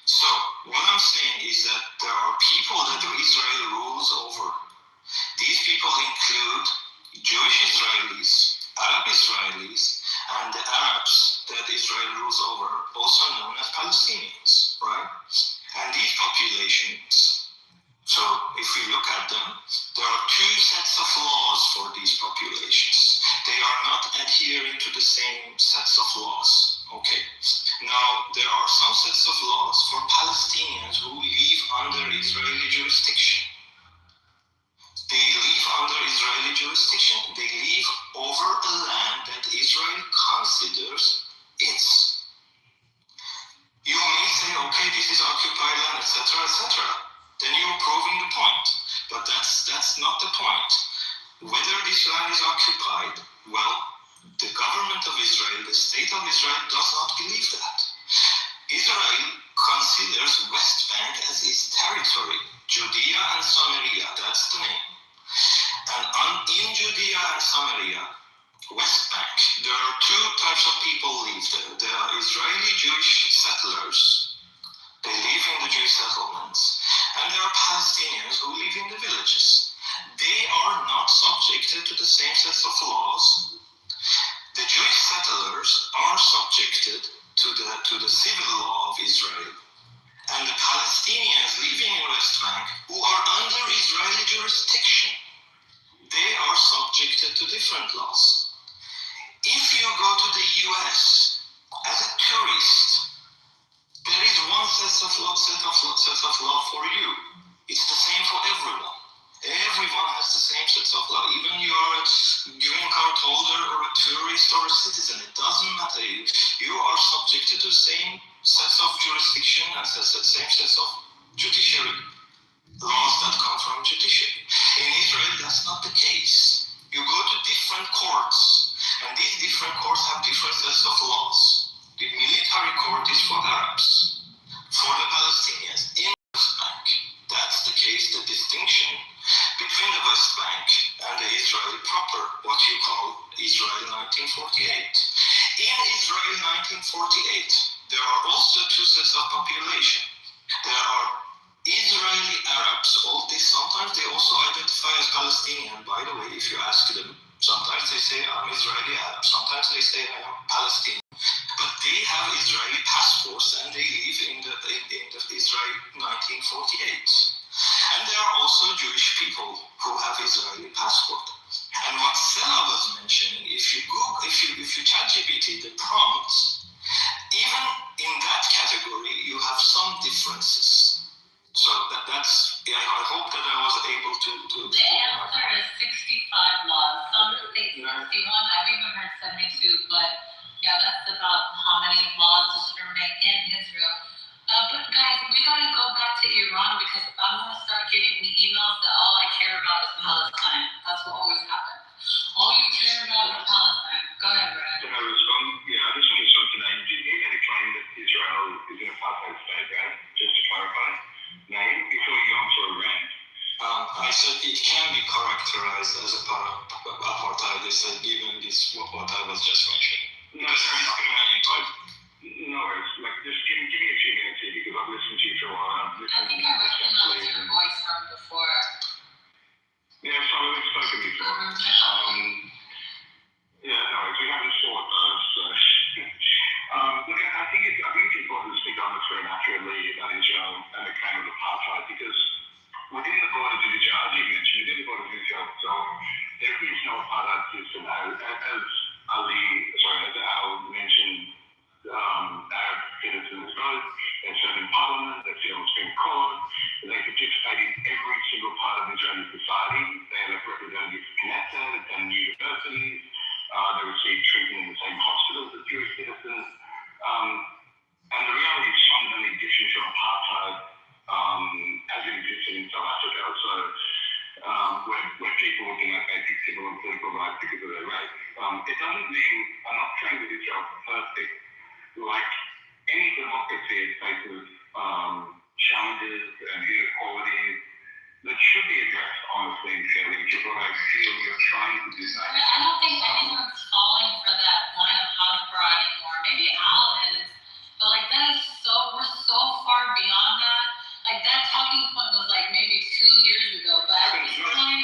So what I'm saying is that there are people that Israel rules over. These people include Jewish Israelis, Arab Israelis, and the Arabs that Israel rules over, also known as Palestinians, right? And these populations, so if we look at them, there are two sets of laws for these populations. They are not adhering to the same sets of laws, okay? Now, there are some sets of laws for Palestinians who live under Israeli jurisdiction. They live under Israeli jurisdiction. They live over a land that Israel considers its. You may say, okay, this is occupied land, etc., etc. Then you're proving the point. But that's not the point. Whether this land is occupied, well, the government of Israel, the state of Israel, does not believe that. Israel considers West Bank as its territory, Judea and Samaria, that's the name. And in Judea and Samaria, West Bank, there are two types of people live there. There are Israeli Jewish settlers, they live in the Jewish settlements, and there are Palestinians who live in the villages. They are not subjected to the same sets of laws. The Jewish settlers are subjected to the civil law of Israel. And the Palestinians living in West Bank, who are under Israeli jurisdiction, they are subjected to different laws. If you go to the US as a tourist, there is one set of law for you. It's the same for everyone. Everyone has the same sets of law. Even you are a green card holder or a tourist or a citizen, it doesn't matter. You are subjected to the same sets of jurisdiction and same sets of judiciary laws that come from judiciary. In Israel, that's not the case. You go to different courts, and these different courts have different sets of laws. The military court is for Arabs, for the Palestinians. In the West Bank, that's the case, the distinction between the West Bank and the Israel proper, what you call Israel 1948. In Israel 1948, there are also two sets of population. There are Israeli Arabs, sometimes they also identify as Palestinian, by the way, if you ask them. Sometimes they say, I'm Israeli Arab. Sometimes they say, I am Palestinian. But they have Israeli passports and they live in the Israel 1948. And there are also Jewish people who have Israeli passport. And what Sela was mentioning, if you ChatGPT the prompts, even in that category, you have some differences. So I hope that I was able to. The answer is 65 laws. Some say 61. I've even heard 72, but yeah, that's about how many laws discriminate in Israel. But guys, we gotta go back to Iran because I'm gonna start getting the emails that all I care about is Palestine. That's what always happens. All you care about is Palestine. Go ahead, Brad. Can I respond? Yeah, I just want to respond to that. You made a claim that Israel is an apartheid state, right? Just to clarify. Name before you go on to a rant. I said it can be characterized as a apartheid. I said given this what I was just mentioning. No, no worries. Like, just give me a few minutes here because I've listened to you for a while. I think I recognized your voice from before. Yeah, so we've spoken before. Yeah, no worries. We haven't fought though. So. Look, I think it's important to speak honestly and accurately about Israel and the claim of apartheid because within the borders of Israel, as you mentioned, within the borders of Israel itself, there is no apartheid system. As Al mentioned, Arab citizens vote, they serve in parliament, they sit on the Supreme Court, they participate in every single part of Israeli society. They elect representatives to Knesset, attend universities, they receive treatment in the same hospitals as Jewish citizens. And the reality is fundamentally different from apartheid as it existed in South Africa. So, where people were denied basic civil and political rights because of their race. It doesn't mean, I'm not saying that Israel is perfect. Like any democracy, it faces challenges and inequalities that should be addressed honestly and fairly, which is what I feel you're trying to do now. I don't think anyone's falling for that line of Hasbara anymore. Maybe Al is, but like we're so far beyond that. Like that talking point was like maybe 2 years ago, but at this point. Can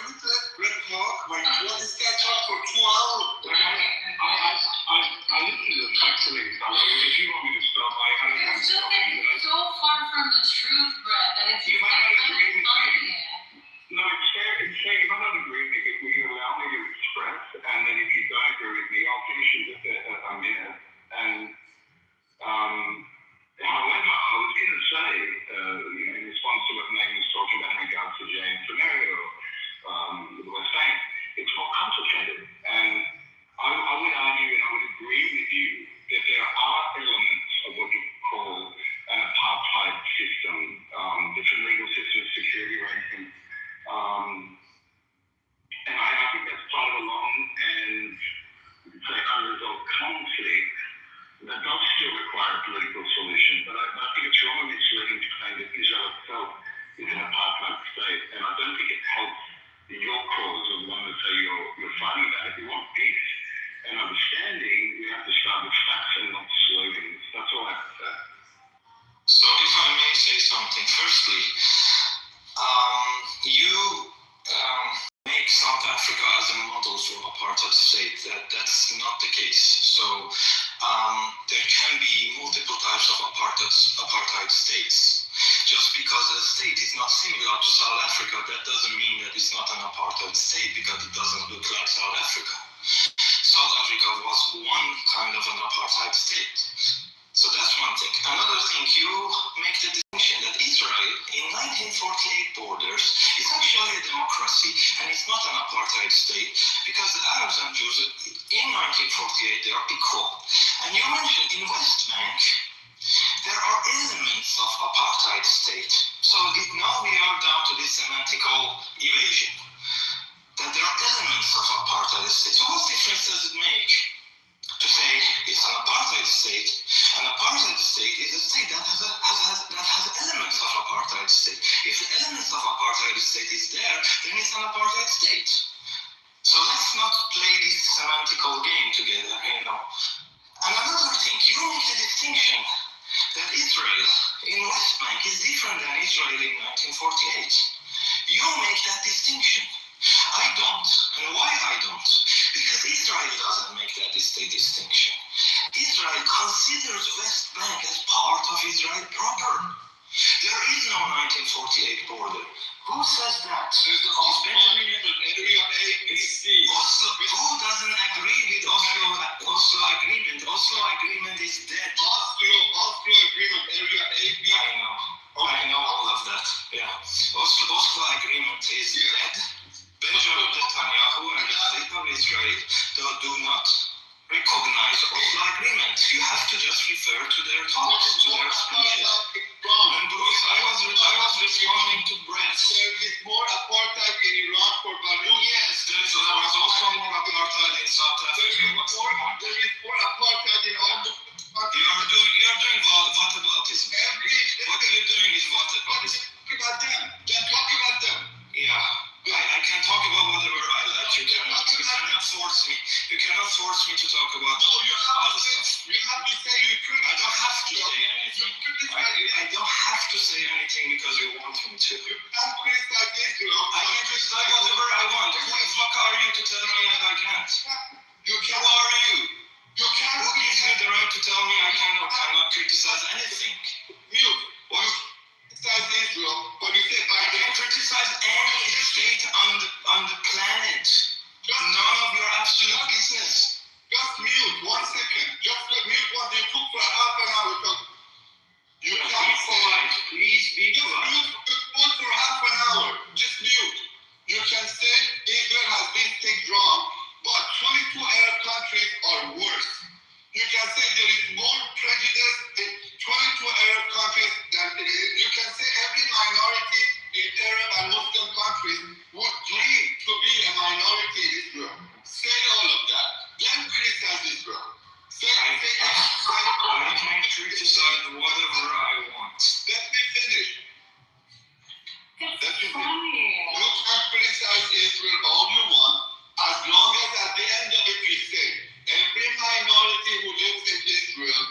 we let Brett talk? Like, let this guy talk for 2 hours. I listen respectfully. If you want me to stop, I don't have to stop. It's so far from the truth, Brett, that it's you might not agree with me. it. No, it's fair. It's fair. You might not agree with me, but will you allow me to express? And then if you don't agree with me, I'll finish in just a minute. And however, I was going to say, in response to what Megan was talking about in regards to Jay and Samaria, the West Bank, it's more complicated. And I would argue and I would agree with you that there are elements of what you call an apartheid system, different legal systems, security arrangements, fighting that. If you want peace and understanding, you have to start with facts and not slogans. That's all I have to say. So if I may say something, firstly, you make South Africa as a model for apartheid state. That's not the case. So there can be multiple types of apartheid states. Just because a state is not similar to South Africa, that doesn't mean that it's not an apartheid state, because it doesn't look like South Africa. South Africa was one kind of an apartheid state. So that's one thing. Another thing, you make the distinction that Israel in 1948 borders is actually a democracy and it's not an apartheid state, because the Arabs and Jews in 1948 they are equal. And you mentioned in West Bank there are elements of apartheid state. So now we are down to this semantical evasion, that there are elements of apartheid state. So what difference does it make to say it's an apartheid state? An apartheid state is a state that has elements of apartheid state. If the elements of apartheid state is there, then it's an apartheid state. So let's not play this semantical game together, And another thing, you make the distinction that Israel in West Bank is different than Israel in 1948. You make that distinction. I don't. And why I don't? Because Israel doesn't make that distinction. Israel considers West Bank as part of Israel proper. There is no 1948 border. Who says that? Is Benjamin Area A, B, C. Who doesn't agree with Oslo agreement? Oslo agreement is dead. Oslo agreement, area A, B. I know all of that. Yeah. Oslo agreement is dead. Benjamin Netanyahu and the state of Israel do not recognize Oslo agreement. You have to just refer to their talks, to their speeches. And Bruce, I was responding to Brett. There is more apartheid in Iran for Balut. Yes, there was also more apartheid in South Africa. There is more apartheid in all the countries. You are doing whataboutism. What you're doing is whataboutism. Talk about them. Then talk about them. Yeah. I can talk about whatever I like. You cannot force me. You cannot force me to talk about other stuff. You have to say you could. I don't have to say anything. I don't have to say anything because you want me to. You can't criticize Israel. I can criticize whatever I want. Who the fuck are you to tell me that I can't? You can't. Who are you? You can't. Who gives me the right to tell me I cannot criticize anything? You. What? Criticize Israel, but you say I can criticize any state on the planet. None of your absolute business. Just mute 1 second. Just mute what you took for half an hour. You can't be polite. Please be polite. Just mute for half an hour. Just mute. You can say Israel has been taken wrong, but 22 Arab countries are worse. You can say there is more prejudice in 22 Arab countries than you can say every minority in Arab and Muslim countries would dream to be a minority in Israel. Say all of that. Then criticize Israel. I can criticize whatever I want. Let me finish. It's funny. You can criticize Israel all you want, as long as at the end of it you say every minority who lives in Israel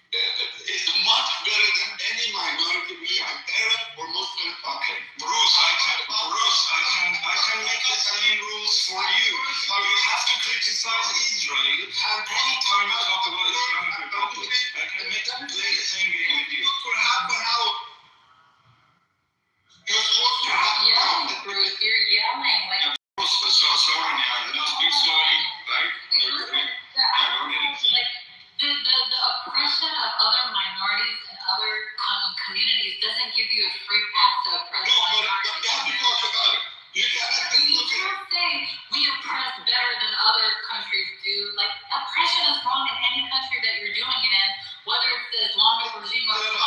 is much better than any minority who lives in Arab or Muslim country. Bruce, I can make the same rules for you. You have to criticize Israel anytime you talk about Islamic Republic. I can play the same game with you. For half an hour. You're supposed to have yelling, Bruce. You're yelling like. Bruce, so sorry now. Now speak slowly, right? Like the oppression of other minorities and other communities doesn't give you a free pass to oppress minorities. But you have to talk about it. You can't say we oppress better than other countries do. Like oppression is wrong in any country that you're doing it in, whether it's the Islamic regime or Israel.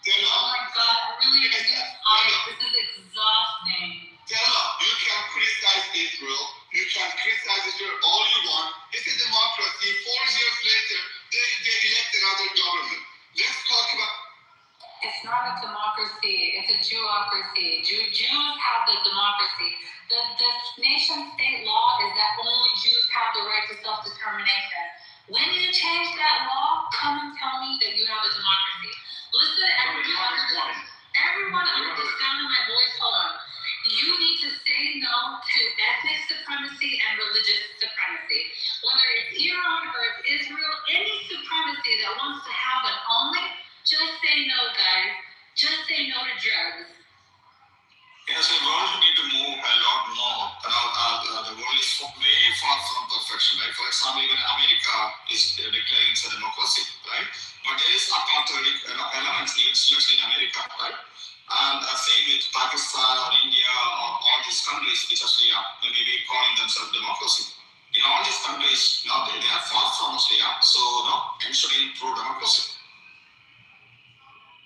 Oh my God, I really this is exhausting. Stella, you can criticize Israel. You can criticize Israel all you want. It's a democracy. 4 years later, they elect another government. Let's talk about. It's not a democracy. It's a Jewocracy. Jews have the democracy. democracy. The nation-state law is that only Jews have the right to self-determination. When you change that law, come and tell me that you have a democracy. Listen, everyone under the sound of my voice, hold on. You need to say no to ethnic supremacy and religious supremacy. Whether it's Iran or it's Israel, any supremacy that wants to have an only, just say no, guys. Just say no to drugs. Yes, the world need to move a lot more. The world is way far from perfection, right? For example, even America is declaring it's a democracy, right? But there is apartheid elements, especially in America, right? And same with Pakistan or India or all these countries which actually are maybe calling themselves democracy. In all these countries, now they are far from Australia, so ensuring pro-democracy.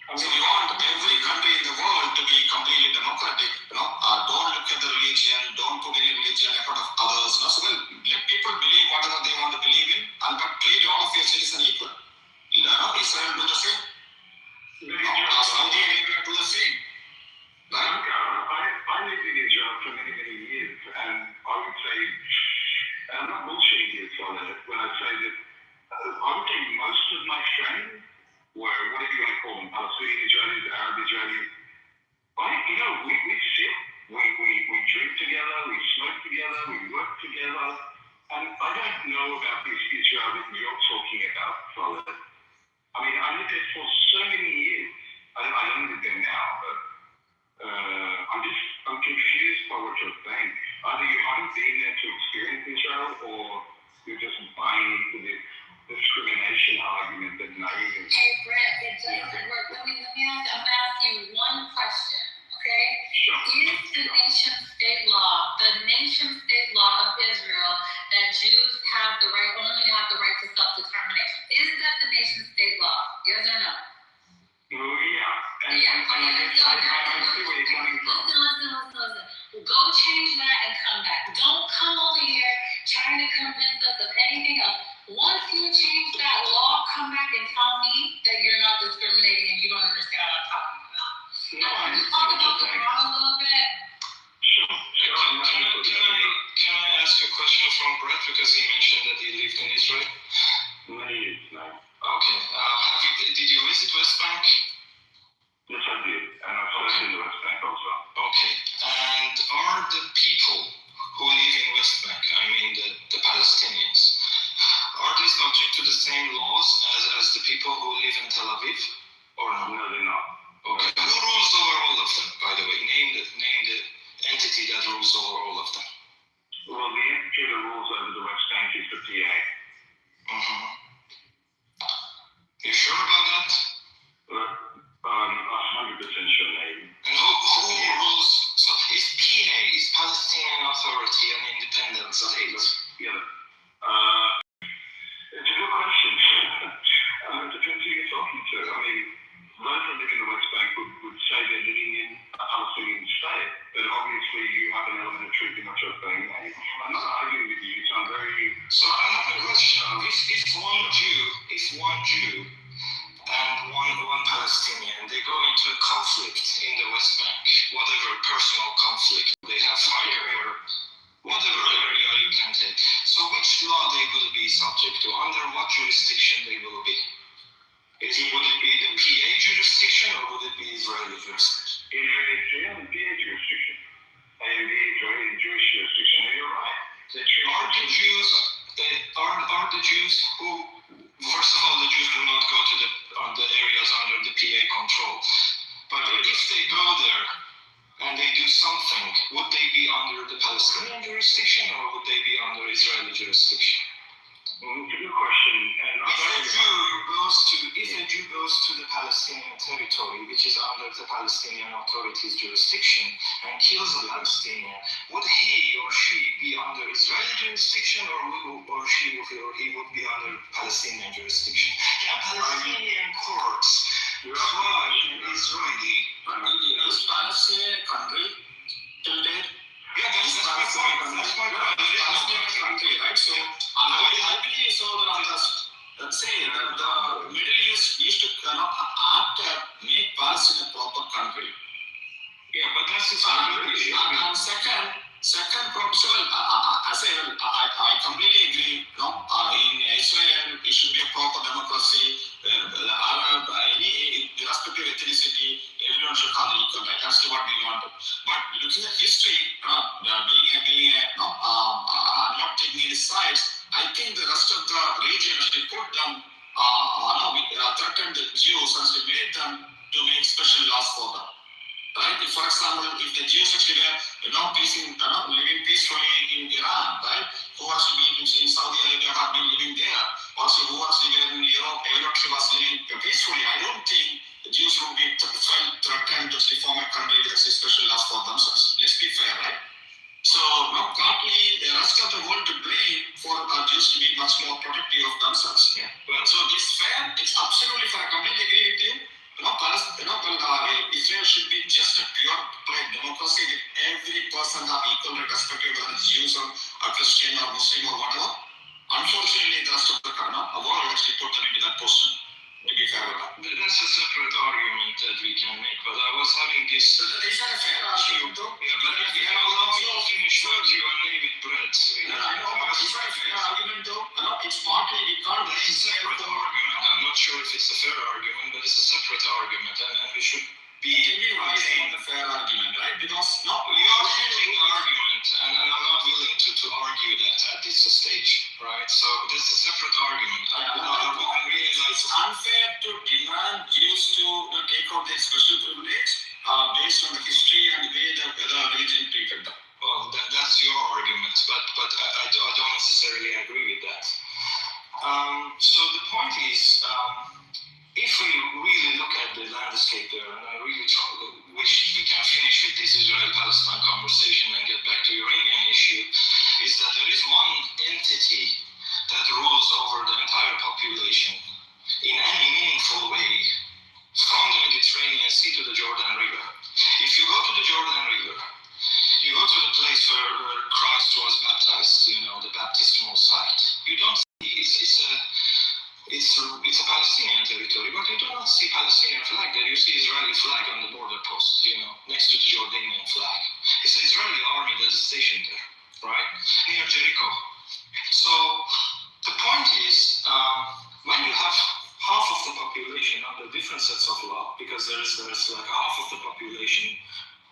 So we want every country in the world to be completely democratic. Don't look at the religion, don't put any religion ahead of others. So let people believe whatever they want to believe in, but treat all of your citizens equal. Israel do the same. Saudi Arabia do the same. Right? I lived in Israel for many, many years, and I would say, and I'm not bullshitting you when I say that I would say most of my friends were, whatever you want to call them, Palestinian Israelis, Arab Israelis. We sit, we drink together, we smoke together, we work together, and I don't know about this Israel that you're talking about, Khaled. I mean, I lived there for so many years. I don't live there now, but I'm confused by what you're saying. Either you haven't been there to experience Israel, or you're just buying into this discrimination argument that naive. Hey, Brett, it doesn't work. Let me ask you one question, okay? Sure. Is the nation-state law of Israel that Jews only have the right to self-determination? Is that the nation-state law? Yes or no? Well, yeah. And I see where you're coming from. Listen. Go change that and come back. Don't come over here trying to convince us of anything else. Once you change that law, come back and tell me that you're not discriminating and you don't understand what I'm talking about. No, I Can you understand talk what about you're the saying. Quran a little bit? Sure. Can I ask a question from Brett, because he mentioned that he lived in Israel? Many years now. Okay. Did you visit West Bank? Yes, I did. And I lived in the West Bank also. Okay. And are the people who live in West Bank, I mean the Palestinians, are they subject to the same laws as the people who live in Tel Aviv? Or no? No, they're not. Okay. Who rules over all of them, by the way? Name the entity that rules over all of them. Well, the entity that rules over the West Bank is the PA. Mm-hmm. You sure about that? 100% sure, maybe. And who rules? So is PA, is Palestinian Authority an independent state? Yeah. It's a good question. It depends who you're talking to. I mean, those that live in the West Bank would say they're living in a Palestinian state, but obviously you have an element of truth in what you're saying. I'm not arguing with you, so I'm very... So I have a question. If one Jew and one Palestinian, they go into a conflict in the West Bank, whatever personal conflict they have fight over, whatever area you can take. So which law they will be subject to? Under what jurisdiction they will be? Would it be the PA jurisdiction, or would it be Israeli jurisdiction? It's the PA jurisdiction. And the Israeli Jewish jurisdiction. And you're right. Are the Jews who, first of all, the Jews do not go to the areas under the PA control. But if they go there and they do something, would they be under the Palestinian jurisdiction, or would they be under Israeli jurisdiction? Well, it's a good question. And If a Jew goes to the Palestinian territory, which is under the Palestinian Authority's jurisdiction, and kills a Palestinian, would he or she be under Israeli jurisdiction, or he would be under Palestinian jurisdiction? Can Palestinian courts try an Israeli? Is Palestine a country till date? Yeah, that's my point. That's my point. It is a country, right? So I believe so that say that the Middle East used to make Palestine a proper country. Yeah, but that's his argument. And second proposal, I completely agree. No, in Israel, it should be a proper democracy. The Arab, irrespective of ethnicity, everyone should have the equal right. That's what we wanted. But looking at history, not taking any sides, I think the rest of the region actually put them, threatened the Jews and they made them to make special laws for them. Right? If, for example, if the Jews actually were, living peacefully in Iran, right? Who actually been in Saudi Arabia have been living there. Also, who actually were in Europe was living peacefully. I don't think the Jews would be felt threatened to form a country with special laws for themselves. Let's be fair, right? So, partly the rest of the world to blame for Jews to be much more protective of themselves. Yeah. Well, so it's fair. It's absolutely fair. I completely agree with you. Israel should be just a pure play democracy with every person have equal respect, whether it's Jews or a Christian or Muslim or whatever. Unfortunately, the rest of the world actually put them into that position. To be fair with that. That's a separate argument that we can make, but I was having this. Is that a fair argument though? Yeah, but if you allow me to finish what you are naming bread. I know, but is that a fair argument though? It's partly we can't. It's a separate argument. I'm not sure if it's a fair argument, but it's a separate argument, and we should be. Why is it not a fair argument, right? Because you are making an argument, and I'm not willing to argue that at this stage, right? So this is a separate argument. It's unfair to demand Jews to take out their special privilege based on the history and the way the region treated them. Well, that's your argument, but I don't necessarily agree with that. So the point is, if we really look at the landscape there, and I really wish we can finish with this Israel-Palestine conversation and get back to the Iranian issue, is that there is one entity that rules over the entire population in any meaningful way, from the Mediterranean Sea to the Jordan River. If you go to the Jordan River, you go to the place where Christ was baptized, the baptismal site. You don't see, it's a Palestinian territory, but you do not see Palestinian flag there. You see Israeli flag on the border post, next to the Jordanian flag. It's the Israeli army that is stationed there, right, near Jericho. So the point is, when you have half of the population under different sets of law, because there's like half of the population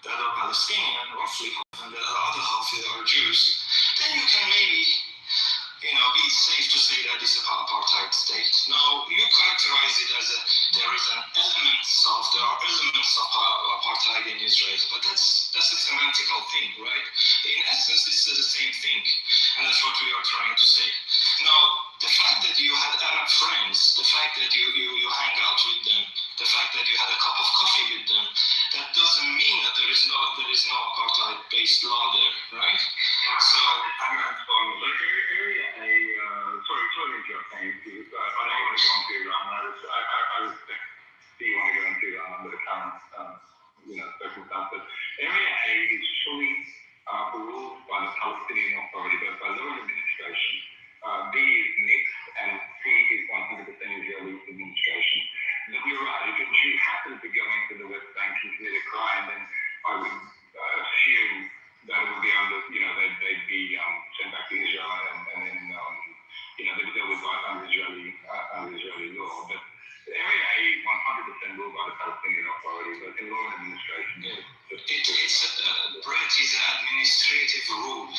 that are Palestinian, roughly, and the other half are Jews, then you can maybe, be safe to say that it's an apartheid state. Now, you characterize it as there are elements of apartheid in Israel, but that's a semantical thing, right? In essence, it's the same thing, and that's what we are trying to say. Now, the fact that you had Arab friends, the fact that you hang out with them, the fact that you had a cup of coffee with them, that doesn't mean that there is no apartheid-based law there, right? So, sorry to interrupt, thank you. I know you want to go into Iran. I respect that you want to go into Iran under the current circumstances. Area A is fully ruled by the Palestinian Authority, both by law and administration. B is mixed, and C is 100% Israeli administration. But you're right, if a Jew happened to go into the West Bank and commit a crime, then I would assume that it would be under, they'd be sent back to Israel and then, they would go under Israeli law. But Area A is 100% ruled by the Palestinian Authority, but in law and administration. Brett is an administrative rule.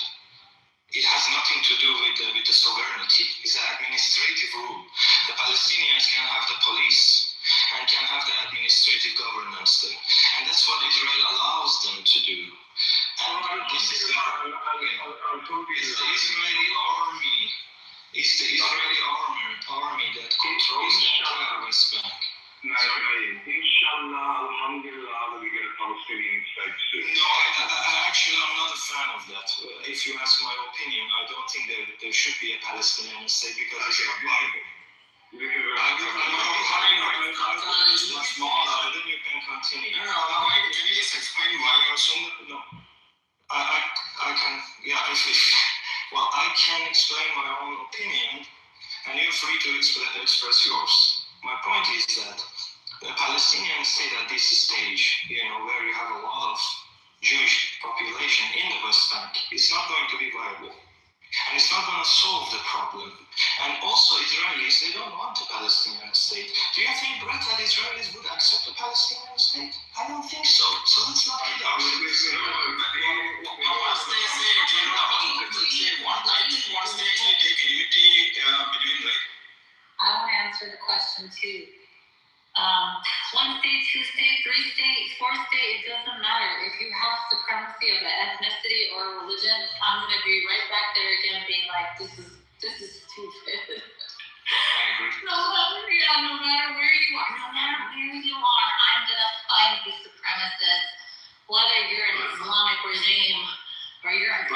It has nothing to do with the sovereignty. It's an administrative rule. The Palestinians can have the police and can have the administrative governance there. And that's what Israel allows them to do. And this is the Israeli army. It's the Israeli army that controls the entire West Bank. Inshallah, alhamdulillah, we get a Palestinian state soon. No, I'm not a fan of that. If you ask my opinion, I don't think there should be a Palestinian state because it's not viable. Then you can continue. Can you just explain why also? No. I can, well, I can explain my own opinion, and you're free to express yours. My point is that a Palestinian state at this stage, where you have a lot of Jewish population in the West Bank, it's not going to be viable. And it's not going to solve the problem. And also Israelis, they don't want a Palestinian state. Do you think brutal Israelis would accept a Palestinian state? I don't think so. So let's not kid ourselves. I want to answer the question too. One state, two state, three state, four state, it doesn't matter. If you have supremacy of an ethnicity or religion, I'm going to be right back there again being like, this is stupid. No matter where you are, I'm going to find the supremacist, whether you're an Islamic regime or you're a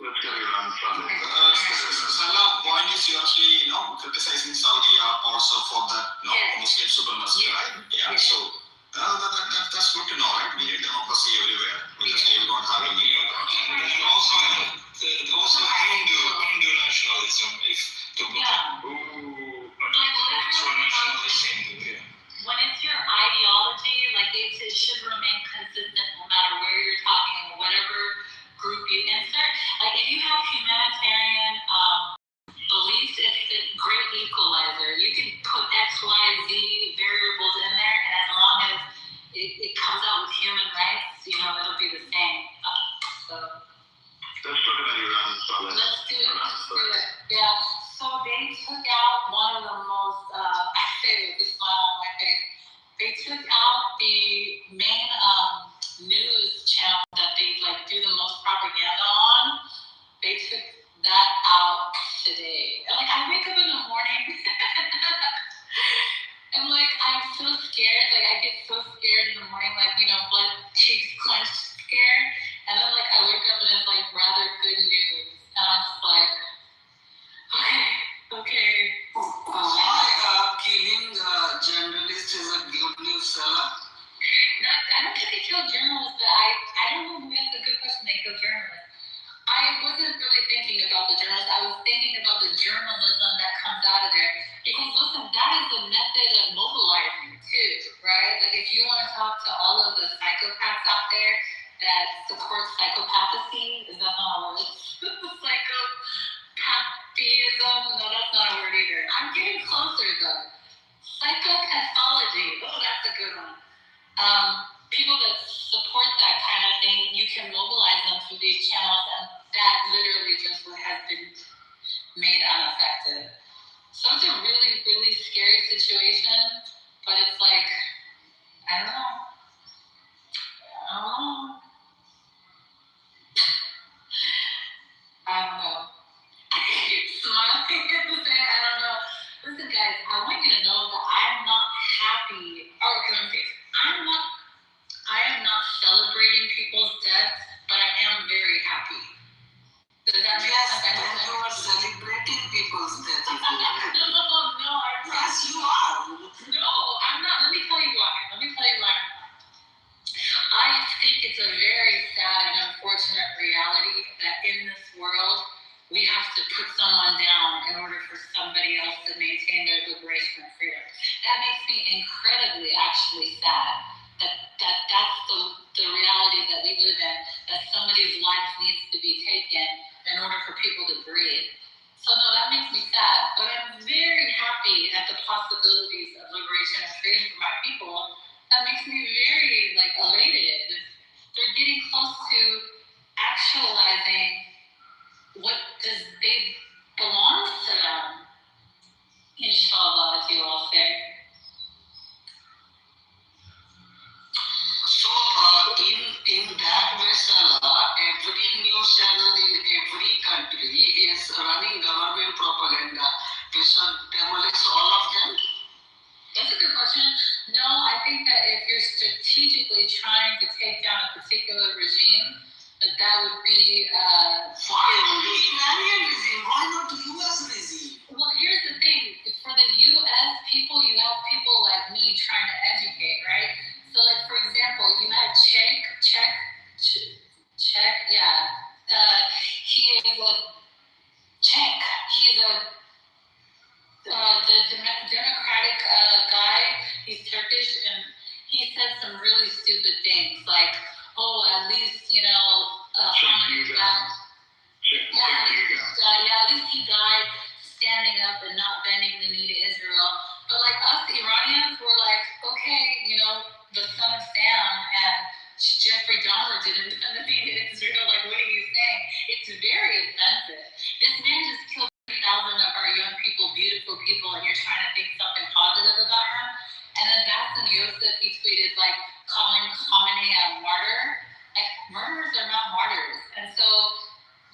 Let's get Iran from it. Salah, point is you actually, criticizing Saudi also for that Muslim supremacy, right? Yeah. So that's good to know, right? We need democracy everywhere. We just don't have any. Also Hindu nationalism, if to put nationalism. When it's your ideology, like it should remain consistent no matter where you're talking, whatever group you insert. Like if you have humanitarian beliefs, it's a great equalizer. You can put X, Y, Z variables in there, and as long as it comes out with human rights, it'll be the same. So let's talk about Iran. Let's do it. Yeah. So they took out one of the most, I say it with a smile on my face, they took out the main news channel that they do the most propaganda on. They took that out today. And I wake up in the morning and I'm so scared. I get so scared in the morning, blood cheeks clenched, scared. And then I wake up and it's rather good news. And I'm just okay. Why killing journalists is a good news, Salah? I don't think they killed journalists, but I don't know. Maybe that's a good question. They killed journalists. I wasn't really thinking about the journalists. I was thinking about the journalism that comes out of there. Because listen, that is a method of mobilizing too, right? If you want to talk to all of the psychopaths out there that support psychopathy, is that not a word? Psychopathism? No, that's not a word either. I'm getting closer though. Psychopathology. Oh, that's a good one. People that support that kind of thing, you can mobilize them through these channels, and that literally just has been made ineffective. So it's a really, really scary situation, but it's I don't know. I keep smiling at the thing. I don't know. Listen, guys, I want you to know that I'm not happy. I am not celebrating people's deaths, but I am very happy. Does that make sense? Then you are celebrating people's deaths. No, I'm not. Yes, you are. No, I'm not. Let me tell you why. I think it's a very sad and unfortunate reality that in this world, we have to put someone down in order for somebody else to maintain their liberation and freedom. That makes me incredibly actually sad. That's the reality that we live in, that somebody's life needs to be taken in order for people to breathe. So no, that makes me sad, but I'm very happy at the possibilities of liberation and freedom for my people. That makes me very elated. They're getting close to actualizing what they belongs to them. Inshallah, as you all say. So in that way, Salah, every news channel in every country is running government propaganda. We should demolish all of them? That's a good question. No, I think that if you're strategically trying to take down a particular regime, that would be why only Iranian regime? Why not US regime? Well, here's the thing. For the US people, you have people like me trying to educate, right? So, for example, you had Czech, yeah. He is a Czech. He's the Democratic guy At least he died standing up and not bending the knee to Israel. But like us Iranians, we're like, okay, the son of Sam and Jeffrey Dahmer didn't bend the knee to Israel. Like, what are you saying? It's very offensive. This man just killed 3,000 of our young people, beautiful people, and you're trying to think something positive about him. And then Basem Yosef, he tweeted like calling Khamenei a martyr. Like, murderers are not martyrs. And so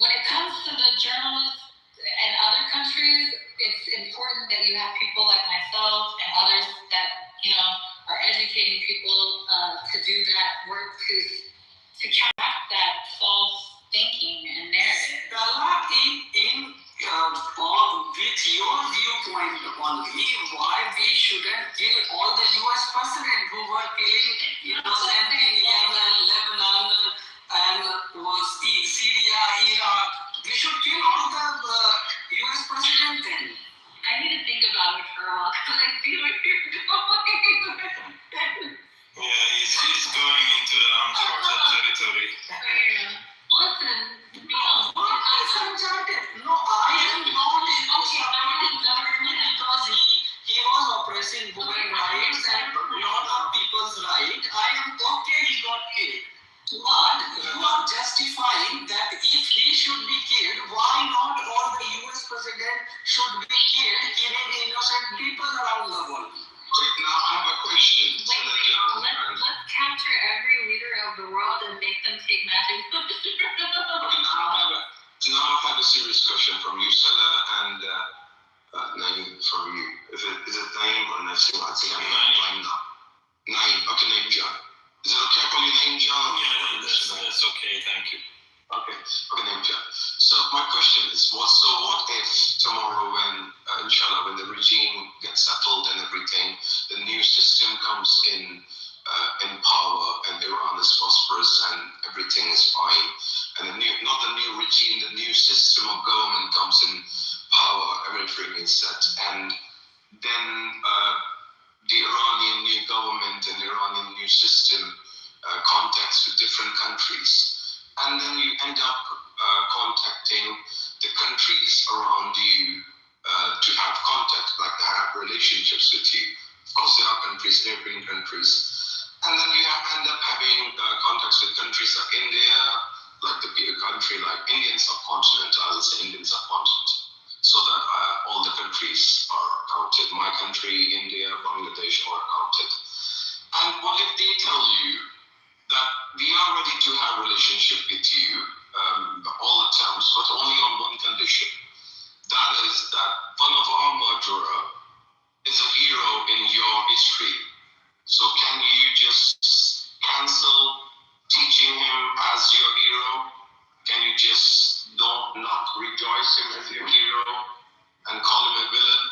when it comes to the journalists and other countries, it's important that you have people like myself and others that, are educating people to do that work to counteract that false thinking and narrative. With your viewpoint only, why we shouldn't kill all the US president who were killing innocent in Yemen, Lebanon, and was Syria, Iraq. We should kill all the US president then. I need to think about it for a while because I see what you're doing. Yeah, he's going into uncharted territory. Listen, what is uncharted? No, I am not supporting government because he was oppressing women rights and lot of people's rights. I am okay he got killed. But you are justifying that if he should be killed, why not all the US president should be killed, killing innocent people around the world? Now I have a question. Let's capture every leader of the world and make them take magic. Now I have a serious question from you, Salah, and Naeem from you. Is it Naeem or Nassim? I think I'm Naeem now. Naeem, okay, Naeem John. Is it okay for you, Naeem John? Yeah, that's okay, thank you. Okay, Naeem John. So my question is, what if tomorrow when, inshallah, when the regime gets settled and everything, the new system comes in power and Iran is prosperous and everything is fine, and not the new regime, the new system of government comes in power, everything is set, and then the Iranian new government and Iranian new system contacts with different countries, and then you end up contacting the countries around you to have contact, like to have relationships with you. Of course, there are countries, neighboring countries, and then you end up having contacts with countries like India, like the bigger country like Indian subcontinent, I will say Indian subcontinent, so that all the countries are counted. My country, India, Bangladesh are counted. And what if they tell you that we are ready to have a relationship with you, all the terms, but only on one condition. That is that one of our murderer is a hero in your history. So can you just cancel teaching him as your hero? Can you just not rejoice him as your hero and call him a villain?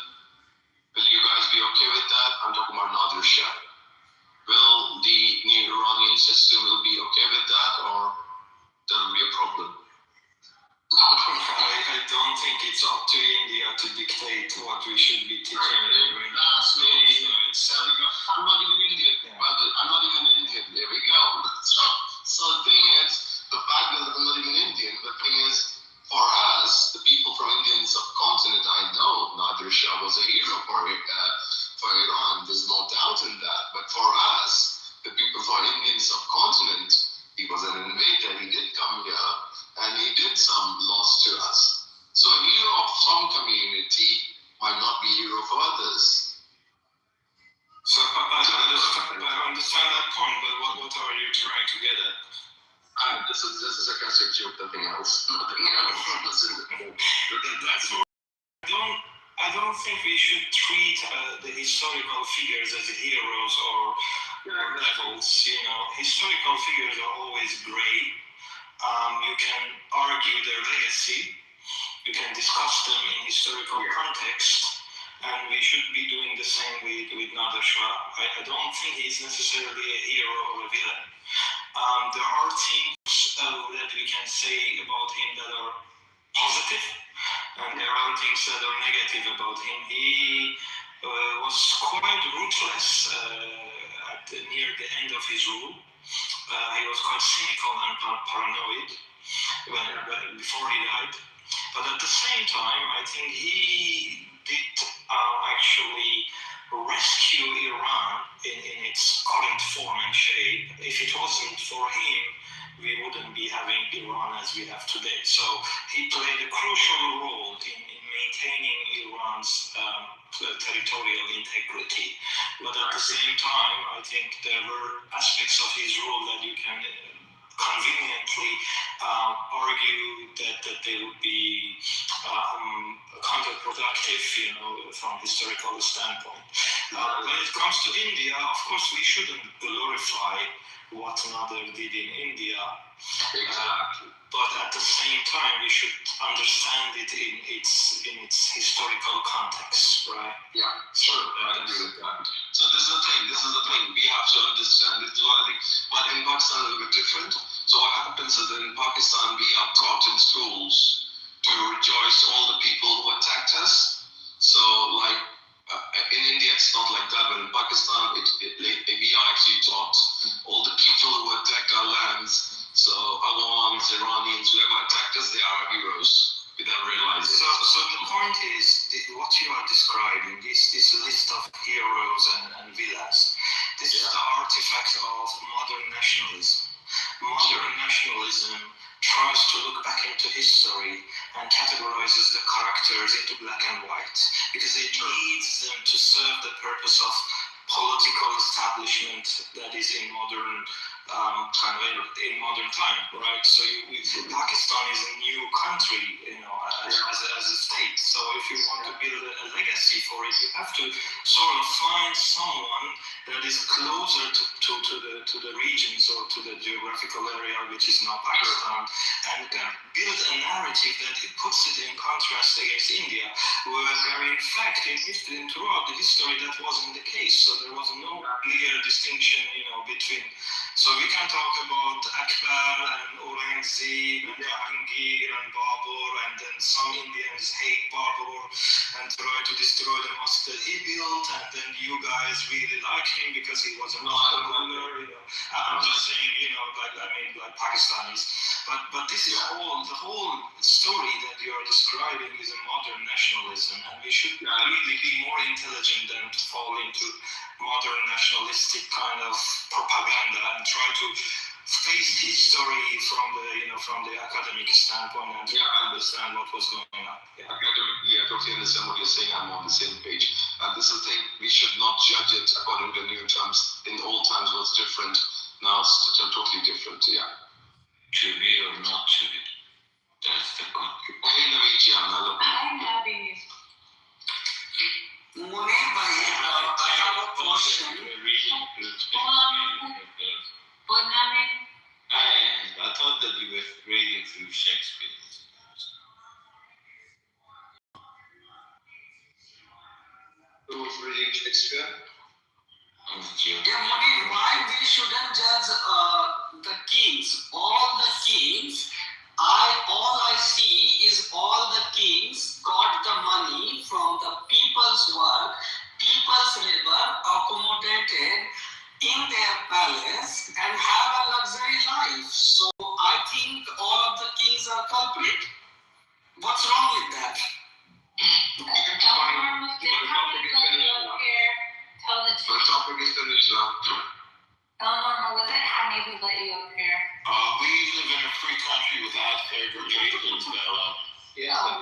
Will you guys be okay with that? I'm talking about Nader Shah. Will the new Iranian system will be okay with that, or there will be a problem? I don't think it's up to India to dictate what we should be teaching. I'm not even Indian, brother. I'm not even Indian. There we go. So the thing is, the fact that I'm not even Indian, the thing is, for us, the people from Indian subcontinent, I know Nader Shah was a hero for Iran. There's no doubt in that. But for us, the people from Indian subcontinent, he was an invader. He did come here, and he did some loss to us. So a hero of some community might not be a hero for others. So I understand that point, but what are you trying to get at? This is a classic joke, nothing else. I don't think we should treat the historical figures as heroes or levels. Historical figures are always great. You can argue their legacy. You can discuss them in historical context, and we should be doing the same with Nader Shah. I don't think he's necessarily a hero or a villain. There are things that we can say about him that are positive, and there are things that are negative about him. He was quite ruthless near the end of his rule. He was quite cynical and paranoid. same time, I think he did actually rescue Iran in its current form and shape. If it wasn't for him, we wouldn't be having Iran as we have today. So he played a crucial role in maintaining Iran's territorial integrity. But at the same time, I think there were aspects of his role that you can conveniently argue that they would be counterproductive, from historical standpoint. When it comes to India, of course, we shouldn't glorify what Nader did in India. Exactly. But at the same time, we should understand it in its historical context, right? Yeah, sure. I agree with that. So this is the thing. We have to understand. This is what I think. But in Pakistan, it's a little bit different. So what happens is in Pakistan, we are taught in schools to rejoice all the people who attacked us. So like in India, it's not like that. But in Pakistan, we are actually taught all the people who attacked our lands. So Afghans, Iranians, whoever attacked us, they are heroes without realizing. So the point is, what you are describing, this list of heroes and villains, this is the artifact of modern nationalism. Modern nationalism tries to look back into history and categorizes the characters into black and white because it needs them to serve the purpose of political establishment that is in modern time, right? So Pakistan is a new country, as a state. So if you want to build a legacy for it, you have to sort of find someone that is closer to the regions or to the geographical area which is now Pakistan, and build a narrative that it puts it in contrast against India, where in fact throughout the history that wasn't the case. So there was no clear distinction, between. So we can talk about Akbar and Aurangzeb and Jahangir and Babur, and then some Indians hate Babur and try to destroy the mosque that he built, and then you guys really like him because he was a Muslim ruler. I'm just saying, like Pakistanis. But this is the whole story that you are describing is a modern nationalism, and we should really be more intelligent than to fall into modern nationalistic kind of propaganda and try to face history from the academic standpoint and try to understand what was going on. I totally understand what you're saying. I'm on the same page. And this is the thing, we should not judge it according to new terms. In old times was different. Now it's totally different, yeah. To be or not to be. That's the good. I'm having this. Munir bhai, I have a question. What now, I thought that you were reading through Shakespeare. Who was reading Shakespeare? Yeah, Munir, why we shouldn't judge the kings? All the kings, all I see is all the kings got the money from the people's work, people's labor, accommodated in their palace and have a luxury life. So I think all of the kings are culprit. What's wrong with that? The topic is finished now. Was it how maybe let you up here? We live in a free country without segregation, Stella. Yes, I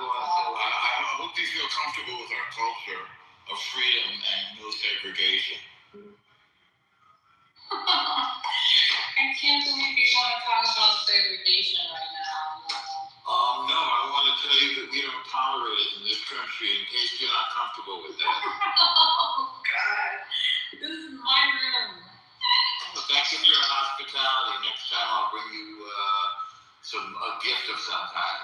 hope you feel comfortable with our culture of freedom and no segregation. I can't believe you want to talk about segregation right now. No, I want to tell you that we don't tolerate it in this country in case you're not comfortable with that. Oh, God. This is my room. Thank you for your hospitality. Next time I'll bring you a gift of some kind.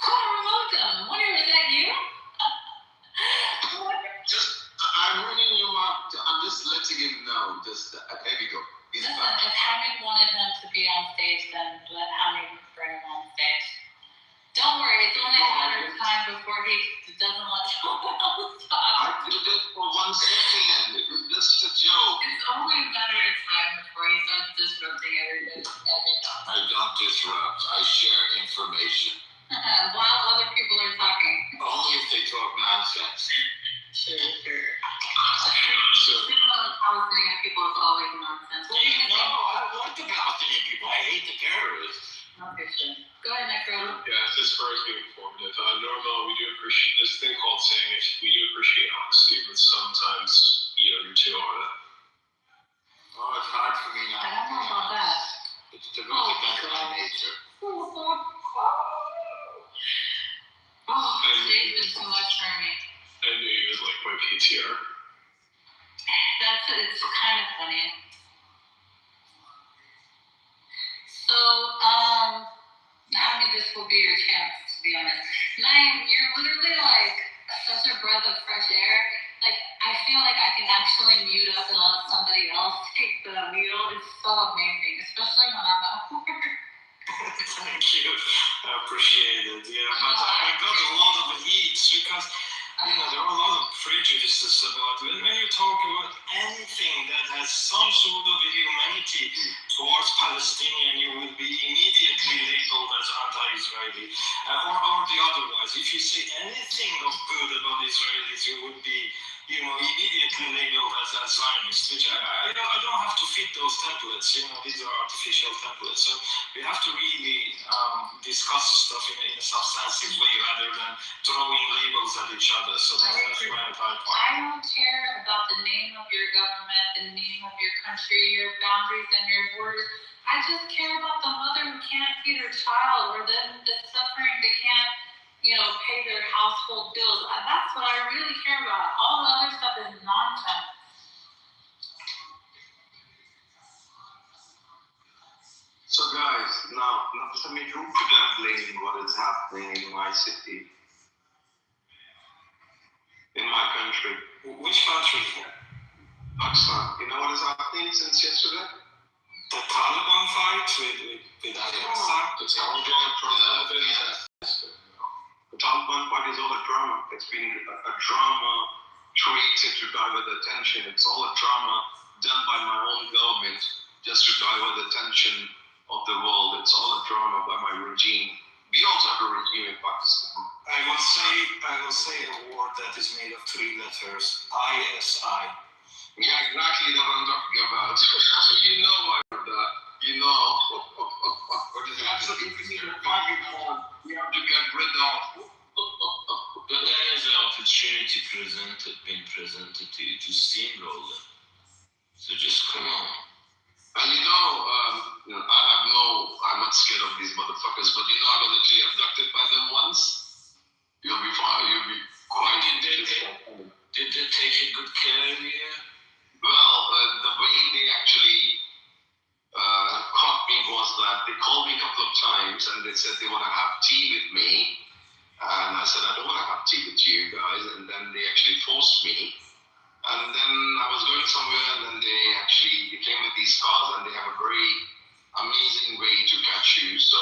Welcome. Wonder, is that you? I'm ringing him up. I'm just letting him know. There we go. He's Listen, back. if Hamid wanted him to be on stage, then let Hamid bring him on stage. Don't worry, it's only a matter of time before he doesn't want someone else to talk. I did it for 1 second. It was just a joke. It's only a matter of time before he starts disrupting everybody. I don't disrupt. I share information. While other people are talking. Only if they talk nonsense. Sure. So, Palestinian people is always nonsense. What are you no, I don't like the Palestinian people. I hate the terrorists. Okay, sure. Go ahead, Necro. Yeah, as far as being informative, Norma, we do appreciate this thing called saying it. We do appreciate honesty, but sometimes, you're too on it. Oh, it's hard for me I now. don't know about that. It's to go against my nature. Today's been too much for me. I knew you would like my PTR. It's kind of funny. So, this will be your chance, to be honest. Naeem, you're literally like such a breath of fresh air. Like, I feel like I can actually mute up and let somebody else take the wheel. It's so amazing, especially when I'm at work. Thank you. I appreciate it. Yeah, but I got a lot of heat because, there are a lot of prejudices about when you talk about anything that has some sort of humanity towards Palestinian, you will be immediately labeled as anti-Israeli, or the otherwise. If you say anything of good about Israelis, you would be, immediately labeled as a Zionist, which I don't have to fit those templates. These are artificial templates. So we have to really discuss stuff in a substantive way rather than throwing labels at each other. So that's my entire point. I don't care about the name of your government, the name of your country, your boundaries and your borders. I just care about the mother who can't feed her child, or the suffering they can't, pay their household bills. That's what I really care about. All the other stuff is nonsense. So guys, now, let me who could have blamed what is happening in my city, in my country? Which country? Pakistan. You know what is happening since yesterday? The Taliban fight with Afghanistan? The Taliban fight is all a drama. It's been a drama created to divert attention. It's all a drama done by my own government just to divert the attention of the world. It's all a drama by my regime. We also have a regime in Pakistan. I will say a word that is made of 3 letters. ISI. Yeah, exactly what I'm talking about. You know about that. That's the thing we're fighting for. We have to get rid of. But that is an opportunity being presented to you to steamroll them. So just come on. And I'm not scared of these motherfuckers, but I got literally abducted by them once. You'll be fine. You'll be quite. Did they take a good care of you? Well, the way they actually caught me was that they called me a couple of times and they said they want to have tea with me. And I said, I don't want to have tea with you guys. And then they actually forced me. And then I was going somewhere and then they came with these cars and they have a very amazing way to catch you. So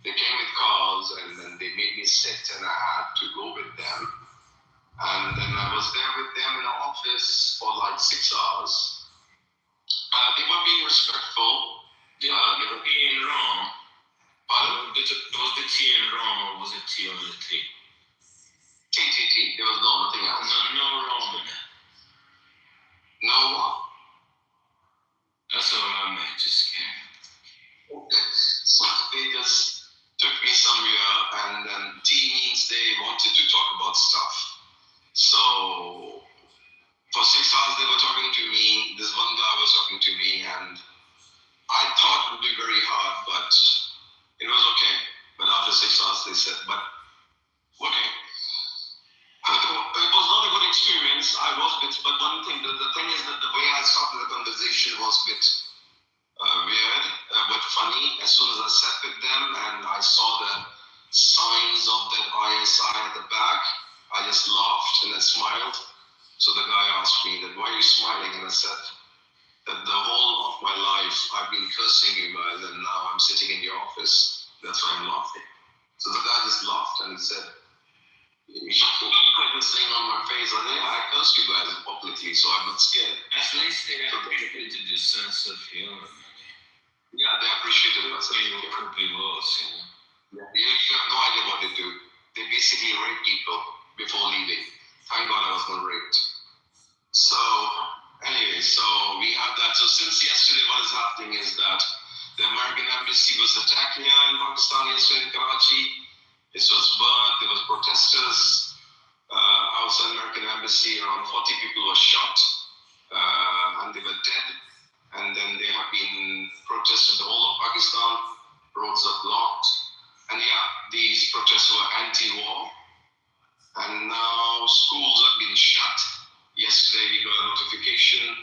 they came with cars and then they made me sit and I had to go with them. And then I was there with them in the office for like 6 hours. They were being respectful. They were being wrong. Pardon? Was the tea in Rome or was it tea on the tea? Tea. There was nothing else. No Rome in it. No what? That's all I meant, just kidding. Okay. So they just took me somewhere and then tea means they wanted to talk about stuff. So for 6 hours they were talking to me. This one guy was talking to me and I thought it would be very hard, but it was okay. But after 6 hours they said, but okay. It was not a good experience. I was a bit, but one thing, the thing is that the way I started the conversation was a bit weird, but funny. As soon as I sat with them and I saw the signs of that ISI at the back, I just laughed and I smiled. So the guy asked me that, why are you smiling? And I said that the whole of my life I've been cursing you guys and now I'm sitting in your office. That's why I'm laughing. So the guy just laughed and said, he put this thing on my face. I said, yeah, I cursed you guys publicly, so I'm not scared. At least they have created a sense of humor. Yeah, they appreciate it. They probably was. You have no idea what they do. They basically rape people before leaving. Thank God I was not raped. So, anyway, so we have that. So since yesterday, what is happening is that the American embassy was attacked here in Pakistan yesterday in Karachi. This was burned. There was protesters outside the American embassy. Around 40 people were shot, and they were dead. And then they have been protested the whole of Pakistan. Roads are blocked. And yeah, these protests were anti-war. And now schools have been shut. Yesterday we got a notification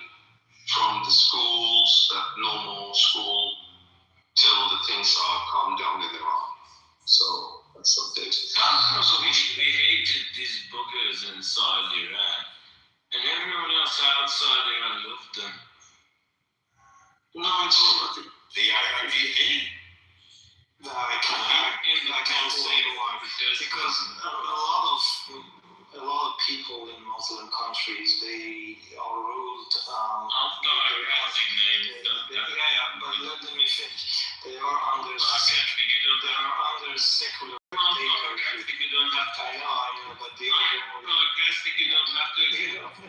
from the schools that no more school till the things are calmed down in Iran. So that's update. We hated these buggers inside Iran, and everyone else outside Iran loved them. No, it's not. The IRGA? No, I can't say why. Because a lot of people in Muslim countries, they are ruled. I've got a classic name. But let me finish. They are under secular dictatorship. You don't have to. I know, but they are. You don't have to. He wants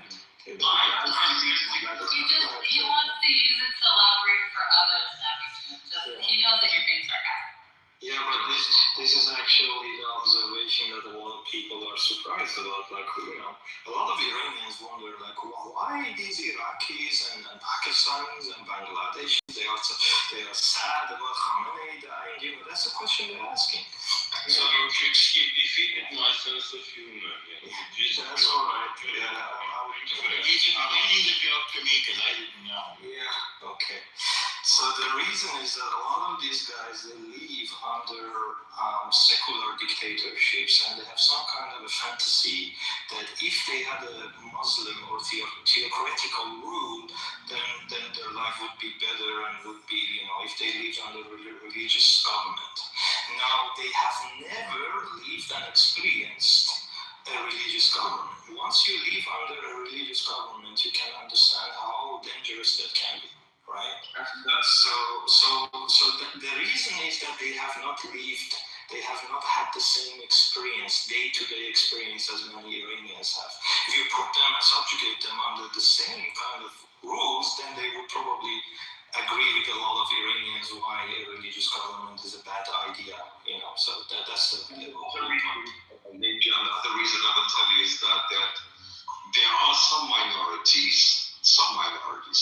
to use it to elaborate for others, he knows that you're being sarcastic. Yeah, but this is actually the observation that a lot of people are surprised about. Like, a lot of Iranians wonder, like, why these Iraqis and Pakistanis and Bangladeshis, they are sad about Khamenei dying. That's the question they're asking. So you defeated my sense of humor. That's all right. Reading the joke to me because I didn't know. Yeah, okay. So the reason is that a lot of these guys, they live under secular dictatorships, and they have some kind of a fantasy that if they had a Muslim or theocratical rule, then their life would be better and would be, if they lived under a religious government. Now, they have never lived and experienced a religious government. Once you live under a religious government, you can understand how dangerous that can be. Right. So the reason is that they have not had the same experience, day-to-day experience as many Iranians have. If you put them and subjugate them under the same kind of rules, then they would probably agree with a lot of Iranians why a religious government is a bad idea. So that's the whole point. Maybe another reason I will tell you is that there are some minorities,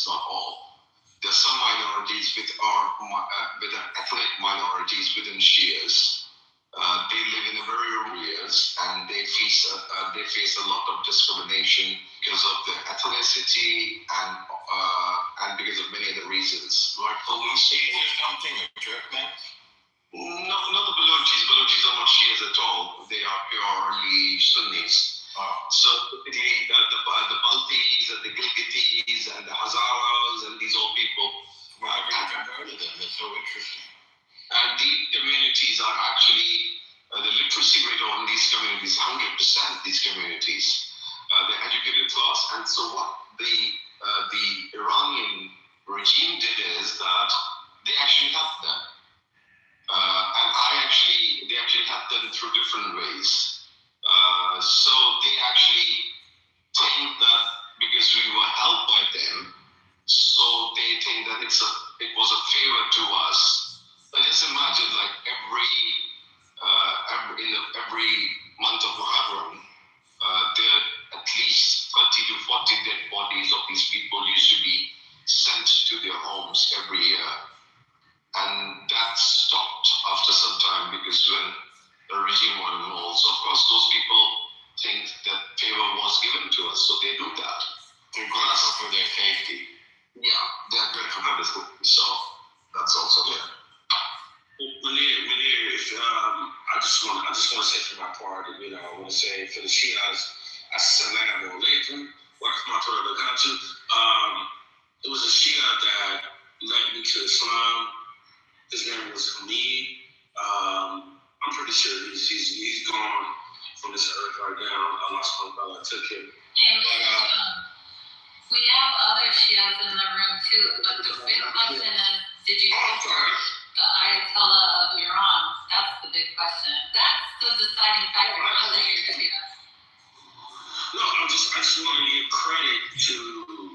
not all. There are some minorities with ethnic minorities within Shias. They live in the very areas, and they face a lot of discrimination because of their ethnicity and because of many other reasons. Like police. Is there something a jerk man? No, not the Balochis. Balochis are not Shias at all. They are purely Sunnis. Oh. So the Baltis and the Gilgitis and the Hazaras and these old people. Well, I've never heard of them. That's so interesting. And these communities are actually, the literacy rate on these communities, 100% these communities, the educated class. And so what the Iranian regime did is that they actually helped them. And they actually helped them through different ways. So they actually think that because we were helped by them, so they think that it was a favor to us. But just imagine, like every month of Muharram, there are at least 30 to 40 dead bodies of these people used to be sent to their homes every year. And that stopped after some time because when the regime was involved. So of course those people think that favor was given to us, so they do that. They're grateful for their safety. Yeah, they're grateful for their safety. So that's also there. Munir, I just want to say for my part, I want to say for the Shias, Assalamu alaikum wa rahmatullahi wa barakatuh. It was a Shia that led me to Islam. His name was Hamid. I'm pretty sure he's gone from this earth right now. Allah subhanahu wa ta'ala took him. We have other Shias in the room too, but the big question is, Did you support the Ayatollah of Iran? That's the big question. That's the deciding factor. Not that you're Shia. No, I just want to give credit to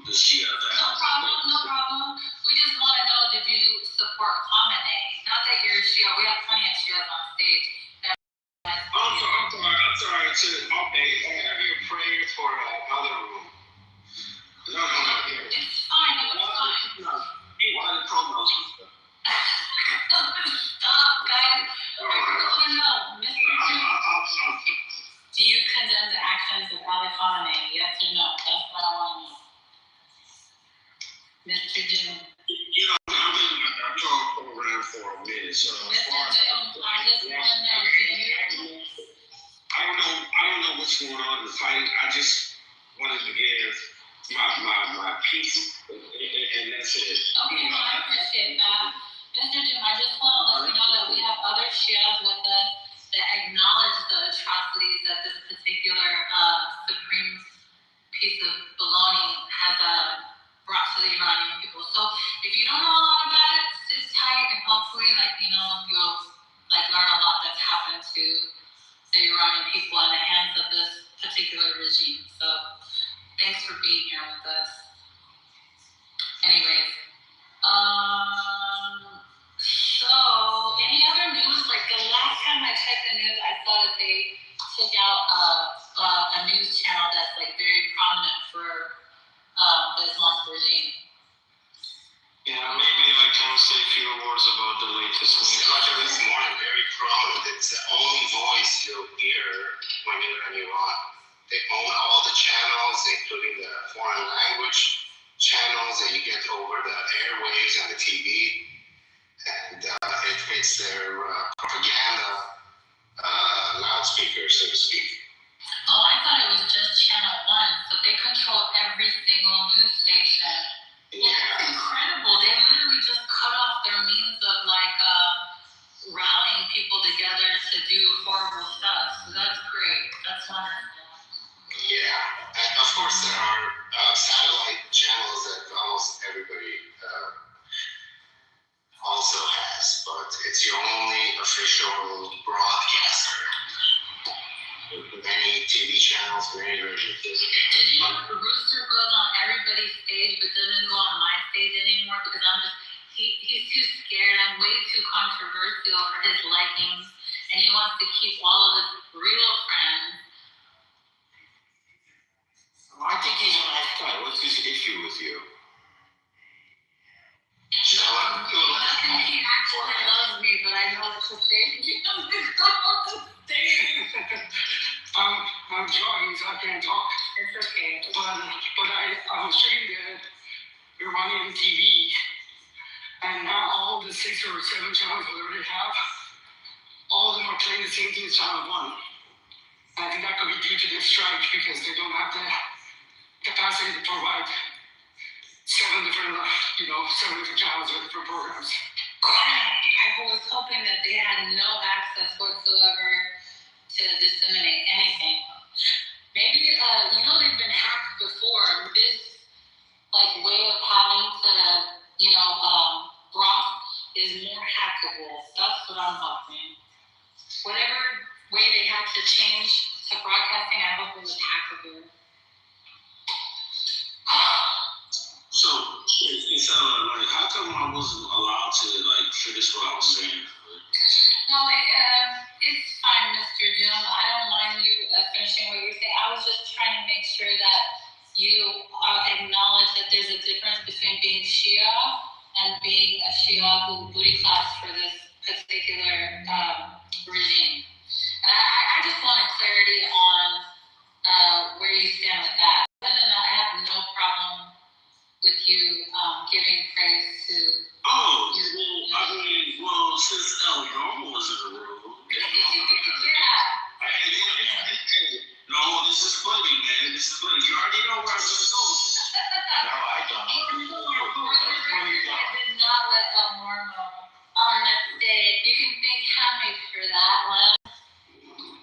the Shia that. No problem. We just want to know, did you support Khamenei? Not that you're Shia. We have plenty of Shias on stage. I'm sorry. Okay, I have your prayers for another room. No, not here. It's fine. No. Why the promos? Stop, guys. I want to know, do you condemn the actions of Ali Khamenei? Yes or no? That's what I want to know. Mr. June. You know, I've been in my program for a minute, so as far as I just want to know, I don't know what's going on in the fighting. I just wanted to give my piece, and that's it. Okay, well, I appreciate that. Mr. June, I just want to let you know that we have other Shias with us that acknowledge the atrocities that this particular supreme piece of baloney has brought to the Iranian people. So if you don't know a lot about it, sit tight and hopefully, you'll learn a lot that's happened to the Iranian people in the hands of this particular regime. So thanks for being here with us. Anyways, so any other news? Like the last time I checked the news, I saw that they took out a news channel that's very prominent for the Islamic regime. Yeah, maybe I can say a few words about the latest news. This morning, very prominent. It's the only voice you'll hear when you're in Iran. They own all the channels, including the foreign language channels that you get over the airwaves and the TV. And it's their propaganda loudspeaker, so to speak. Oh, I thought it was just Channel 1, so they control every single news station. Yeah. That's incredible. They literally just cut off their means of rallying people together to do horrible stuff. So that's great. That's wonderful. Yeah, and of course there are satellite channels that almost everybody also has, but it's your only official broadcaster. Many TV channels, many radio stations. Did you know the rooster goes on everybody's stage but doesn't go on my stage anymore because he's too scared. I'm way too controversial for his likings, and he wants to keep all of his real friends. I think he's a nice guy. What's his issue with you? He actually loves me, but I know it's a stage. He doesn't go on the stage. I'm jogging, so I can't talk. It's okay. But I was checking the Iranian TV, and now all the 6 or 7 channels that they have, all of them are playing the same thing as Channel 1. And I think that could be due to the strike because they don't have the capacity to provide 7 different channels with different programs. I was hoping that they had no access whatsoever to disseminate anything. Maybe, they've been hacked before. This, way of having to, broth is more hackable. That's what I'm hoping. Whatever way they had to change to broadcasting, I hope it was hackable. So it's how come I wasn't allowed to finish what I was saying? No, it's fine, Mr. Jim. I don't mind you finishing what you're saying. I was just trying to make sure that you acknowledge that there's a difference between being Shia and being a Shia who booty claps for this particular regime. And I just wanted clarity on where you stand with that. Other than that, I have no problem with you giving praise to. Since El Normal was in the room. Yeah. No, this is funny, man. This is funny. You already know where I'm going to go. No, I don't. I did not let El Normal on the stage. You can thank Hamid for that one.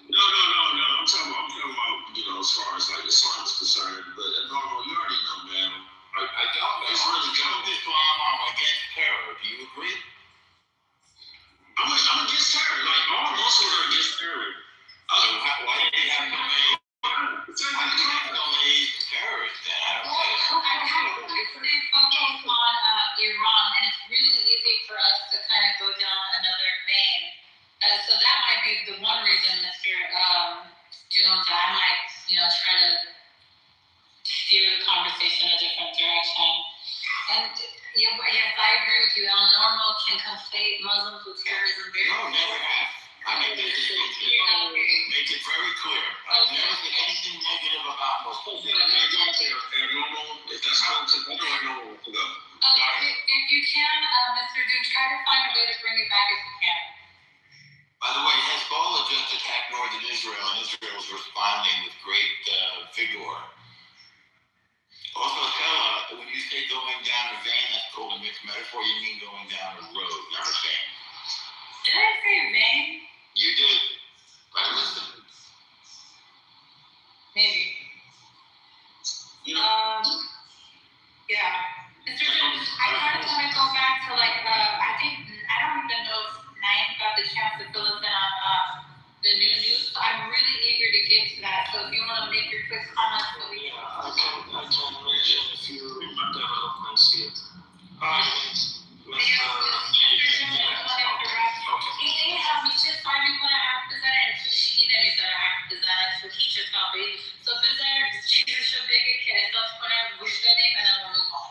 No. I'm talking about, as far as Islam is concerned. But Normal, you already know, man. I don't know. It's really I'm good. Islam, I'm against terror. Do you agree? I'm against terror. Like, all Muslims are against terror. Why do they have to make terrorists then? I don't get it. They focus on Iran, and it's really easy for us to kind of go down another vein. So that might be the one reason, Mr. Jones, I might, try to steer the conversation a different direction. And yes, I agree with you. El Normo can conflate Muslims with terrorism. No, never have. I mean, make it very clear. I've never said anything negative about Muslims. Can I go out there? Normal, if that's how to go, I know where to go. If you can, Mr. Doom, try to find a way to bring it back if you can. By the way, Hezbollah just attacked northern Israel, and Israel is responding with great vigor. Also, Stella, when you say going down a vein, that's called a mixed metaphor. You mean going down a road, not a vein. Did I say vein? You did. I listened. Maybe. Yeah. Mr. Doom, I kind of want to go back to I think, I don't even know if Naeem got the chance to fill us in on the new news. So I'm really eager to get to that. So if you want to make your quick comments, so we can. I can mention a few developments here. این همیشه سعی میکنه حرف بزنه هیچکی نمیذاره حرف بزنه تو هیچ اتاقی so بذار چیزشو بگه که احساس کنه گوش دادیم and then we'll move on.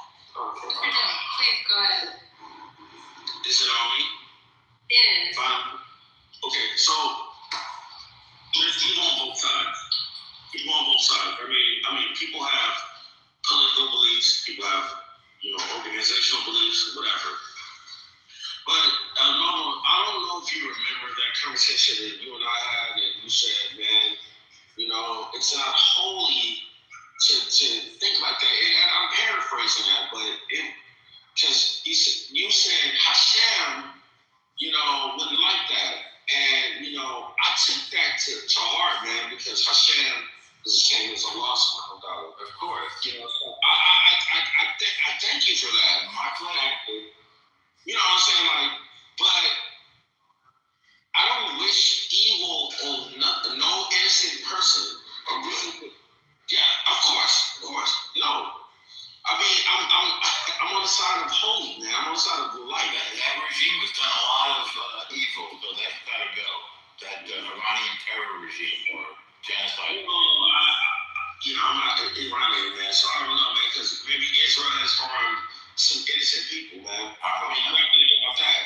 Please go ahead. Is it on me? It is. Fine. Okay, so let's keep on both sides. Keep on both sides. I mean, people have political beliefs, people have, organizational beliefs, whatever. But I don't know if you remember that conversation that you and I had, and you said, man, it's not holy to think like that. And I'm paraphrasing that, but because you said Hashem, wouldn't like that. And, I took that to heart, man, because Hashem is the same as Allah subhanahu wa ta'ala. Of course. So I thank you for that. My pleasure. You know what I'm saying? But I don't wish evil on no innocent person. Yeah, of course. No. I mean, I'm on the side of holy, man. I'm on the side of light. That regime has done a lot of evil, so that's got to go. That Iranian terror regime or genocide. I'm not Iranian, man, so I don't know, man, because maybe Israel has harmed some innocent people, man. I mean, I'm not thinking about that.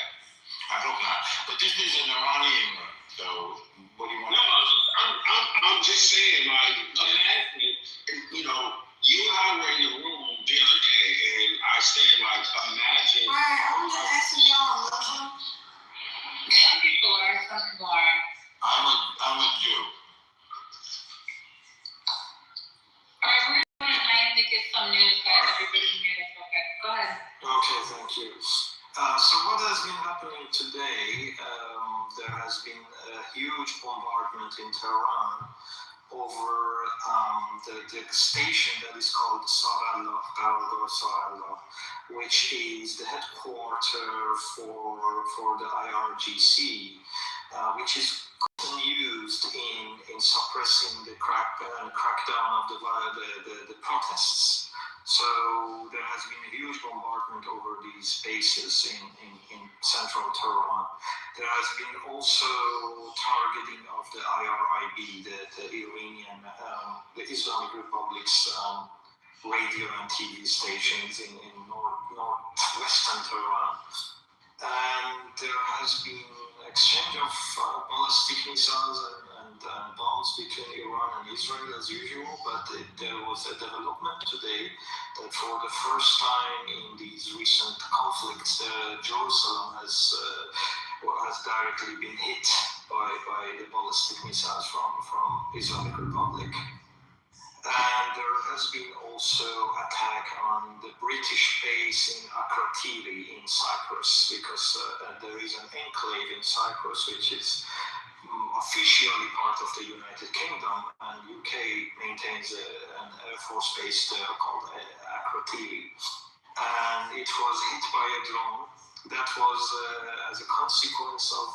I hope not. But this is an Iranian room, so what do you want? No, I'm just saying, imagine, you and I were in the room the other day, and I said, imagine. All right, I'm just asking y'all a Muslim. Some people are, some people are. I'm a Jew. All right, we're going to go to Naeem to get some news, guys. Everybody hear this real quick. Go ahead. Okay, thank you. So what has been happening today, there has been a huge bombardment in Tehran over the station that is called Sarallah, which is the headquarters for the IRGC, which is used in suppressing the crackdown of the protests. So there has been a huge bombardment over these bases in central Tehran. There has been also targeting of the IRIB, the Iranian, the Islamic Republic's radio and TV stations in northwestern Tehran. And there has been exchange of ballistic missiles and bombs between Iran and Israel as usual, but there was a development today that for the first time in these recent conflicts, Jerusalem has directly been hit by the ballistic missiles from Islamic Republic. And there has been also attack on the British base in Akrotiri in Cyprus, because there is an enclave in Cyprus which is officially part of the United Kingdom, and UK maintains an Air Force base there called Akrotiri. And it was hit by a drone. That was as a consequence of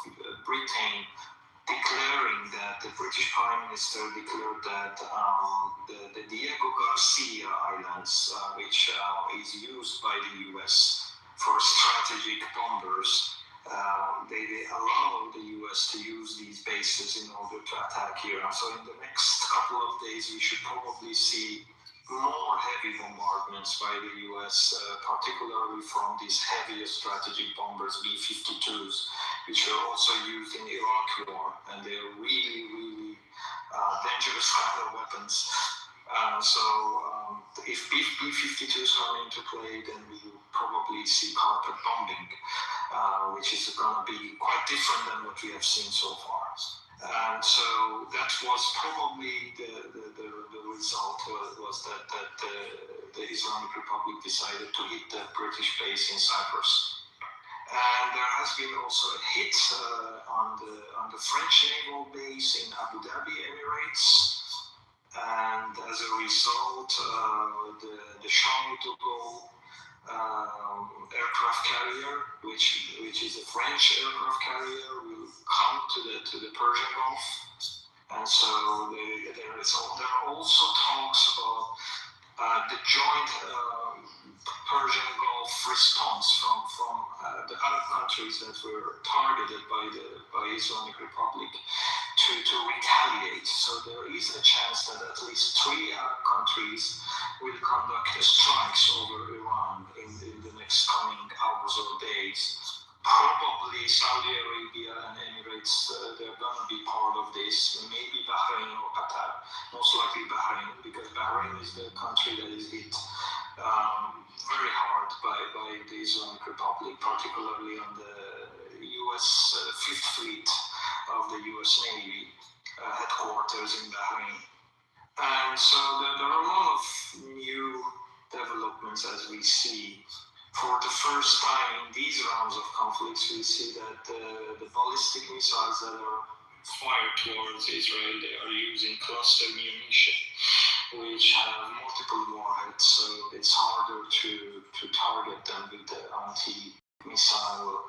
Britain declaring that the British Prime Minister declared that the Diego Garcia Islands, which is used by the US for strategic bombers, they allow the US to use these bases in order to attack Iran. So in the next couple of days, we should probably see more heavy bombardments by the US, particularly from these heavier strategic bombers, B-52s, which were also used in the Iraq War, and they're really, really dangerous kind of weapons. If B-52s come into play, then we will probably see carpet bombing, which is going to be quite different than what we have seen so far. And so that was probably the result was that the Islamic Republic decided to hit the British base in Cyprus. And there has been also a hit on the French naval base in Abu Dhabi, Emirates. And as a result, the Charles de Gaulle aircraft carrier, which is a French aircraft carrier, will come to the Persian Gulf. And so there are also talks about the joint Persian Gulf response from the Arab countries that were targeted by Islamic Republic to retaliate. So there is a chance that at least 3 Arab countries will conduct strikes over Iran in the next coming hours or days. Probably Saudi Arabia and Emirates, they're going to be part of this. Maybe Bahrain or Qatar. Most likely Bahrain, because Bahrain is the country that is hit very hard by the Islamic Republic, particularly on the US Fifth Fleet of the US Navy headquarters in Bahrain. And so there are a lot of new developments as we see. For the first time in these rounds of conflicts, we see that the ballistic missiles that are fired towards Israel, they are using cluster munition, which have multiple warheads, so it's harder to target them with the anti-missile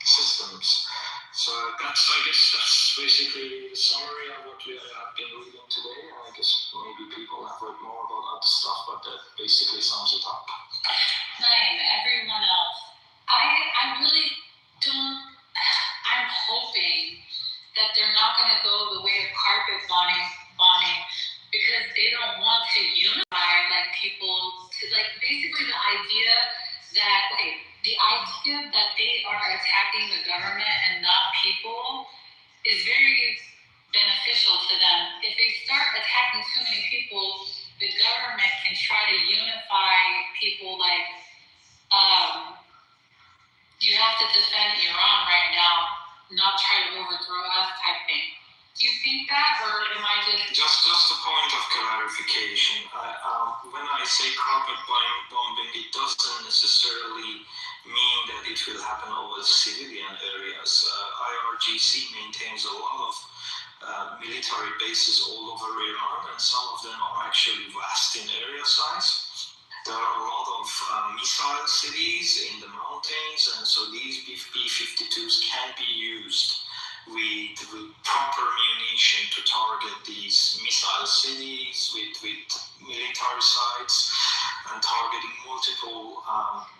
systems. So I guess that's basically the summary of what we have been reading today. I guess maybe people have read more about other stuff, but that basically sums it up. Everyone else. I really don't. I'm hoping that they're not going to go the way of carpet bombing because they don't want to unify people to basically the idea that they are attacking the government and not people is very beneficial to them. If they start attacking too many people, the government can try to unify people you have to defend Iran right now, not try to overthrow us type thing. Do you think that, or am I just a point of clarification? When I say carpet bombing, it doesn't necessarily mean that it will happen over civilian areas. IRGC maintains a lot of military bases all over Iran, and some of them are actually vast in area size. There are a lot of missile cities in the mountains, and so these B-52s can be used with proper munition to target these missile cities, with military sites, and targeting multiple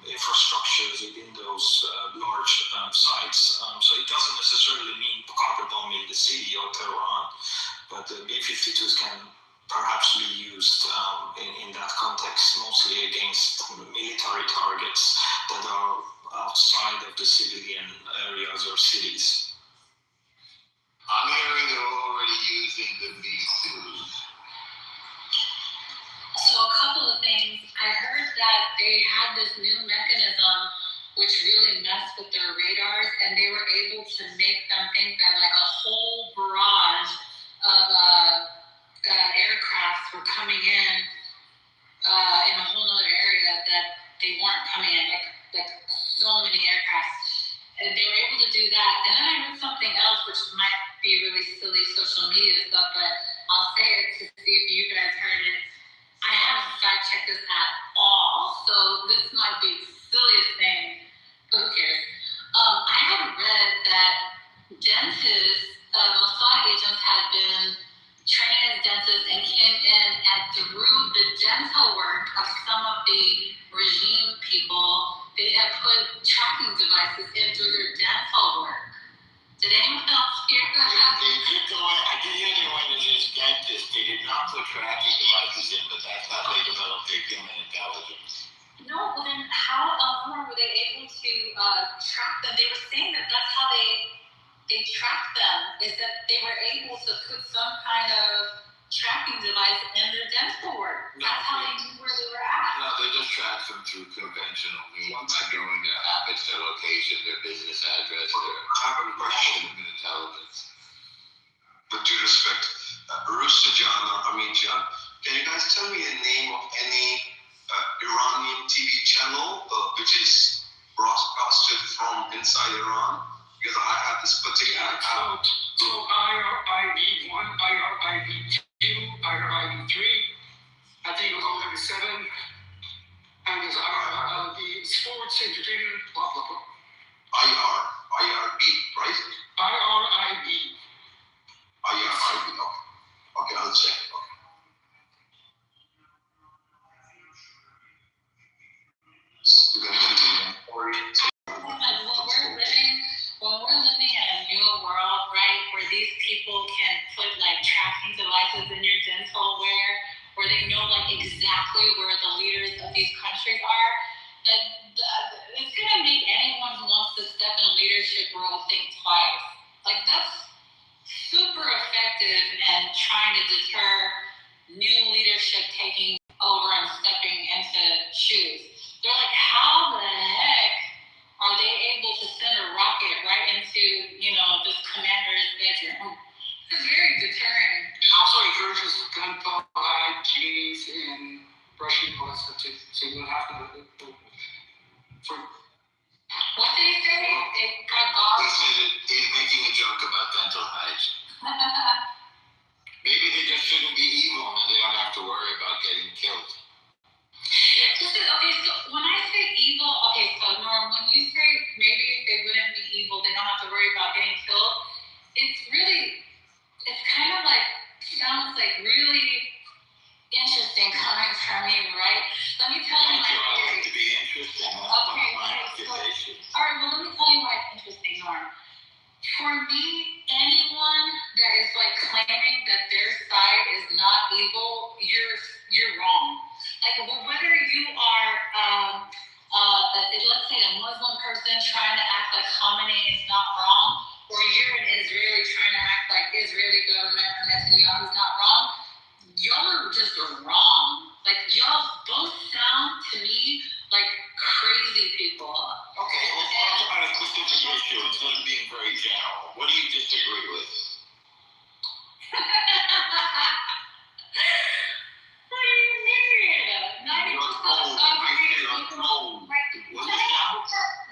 infrastructures within those large sites. So it doesn't necessarily mean carpet bombing the city or Tehran, but the B-52s can perhaps be used in that context, mostly against military targets that are outside of the civilian areas or cities. I'm hearing they're already using the B-2s. So a couple of things. I heard that they had this new mechanism which really messed with their radars, and they were able to make them think that a whole barrage of aircraft were coming in a whole other area that they weren't coming in, so many aircraft. And they were able to do that. And then I heard something else which might be really silly not put tracking devices in, but that's how they develop their human intelligence. No, but then how were they able to track them? They were saying that that's how they tracked them, is that they were able to put some kind of tracking device in their dental work. That's how they knew where they were at. No, they just track them through conventional means, by knowing their habits, their location, their business address, their human intelligence. With due respect, Rooster John or Amit John, can you guys tell me the name of any Iranian TV channel which is broadcasted from inside Iran? Because I have this particular account. So IRIB 1, IRIB 2, IRIB 3, I think it was on 7, and there's IRIB Sports Entertainment, blah, blah, blah. IRB, right? IRIB. IRIB, okay, I'll check. Okay. You can continue. When we're living in a new world, right, where these people can put like tracking devices in your dental wear, where they know like exactly where the leaders of these countries are, it's gonna make anyone who wants to step in leadership role think twice. Like that's super effective in trying to deter new leadership taking over and stepping into shoes. They're like, how the heck are they able to send a rocket right into, this commander's bedroom? It's very deterring. It also encourages gun power, Chinese and Russian police to go after the What did he say? They got dogs? He's making a joke about dental hygiene. Maybe they just shouldn't be evil and they don't have to worry about getting killed. Okay, so when I say evil, so Norm, when you say maybe they wouldn't be evil, they don't have to worry about getting killed, it's kind of like, sounds like really interesting coming from you, right? Let me tell you my theory. I like to be interesting. That's one of my occupations. All right, well, let me tell you why it's interesting, Norm. For me, anyone that is like claiming that their side is not evil, you're wrong. Like whether you are, let's say a Muslim person trying to act like Khamenei is not wrong, or you're an Israeli trying to act like Israeli government or Netanyahu is not wrong, y'all are just wrong. Like y'all both sound to me like crazy people. Okay, let's talk about a specific issue instead of being very general. What do you disagree with? What do you mean?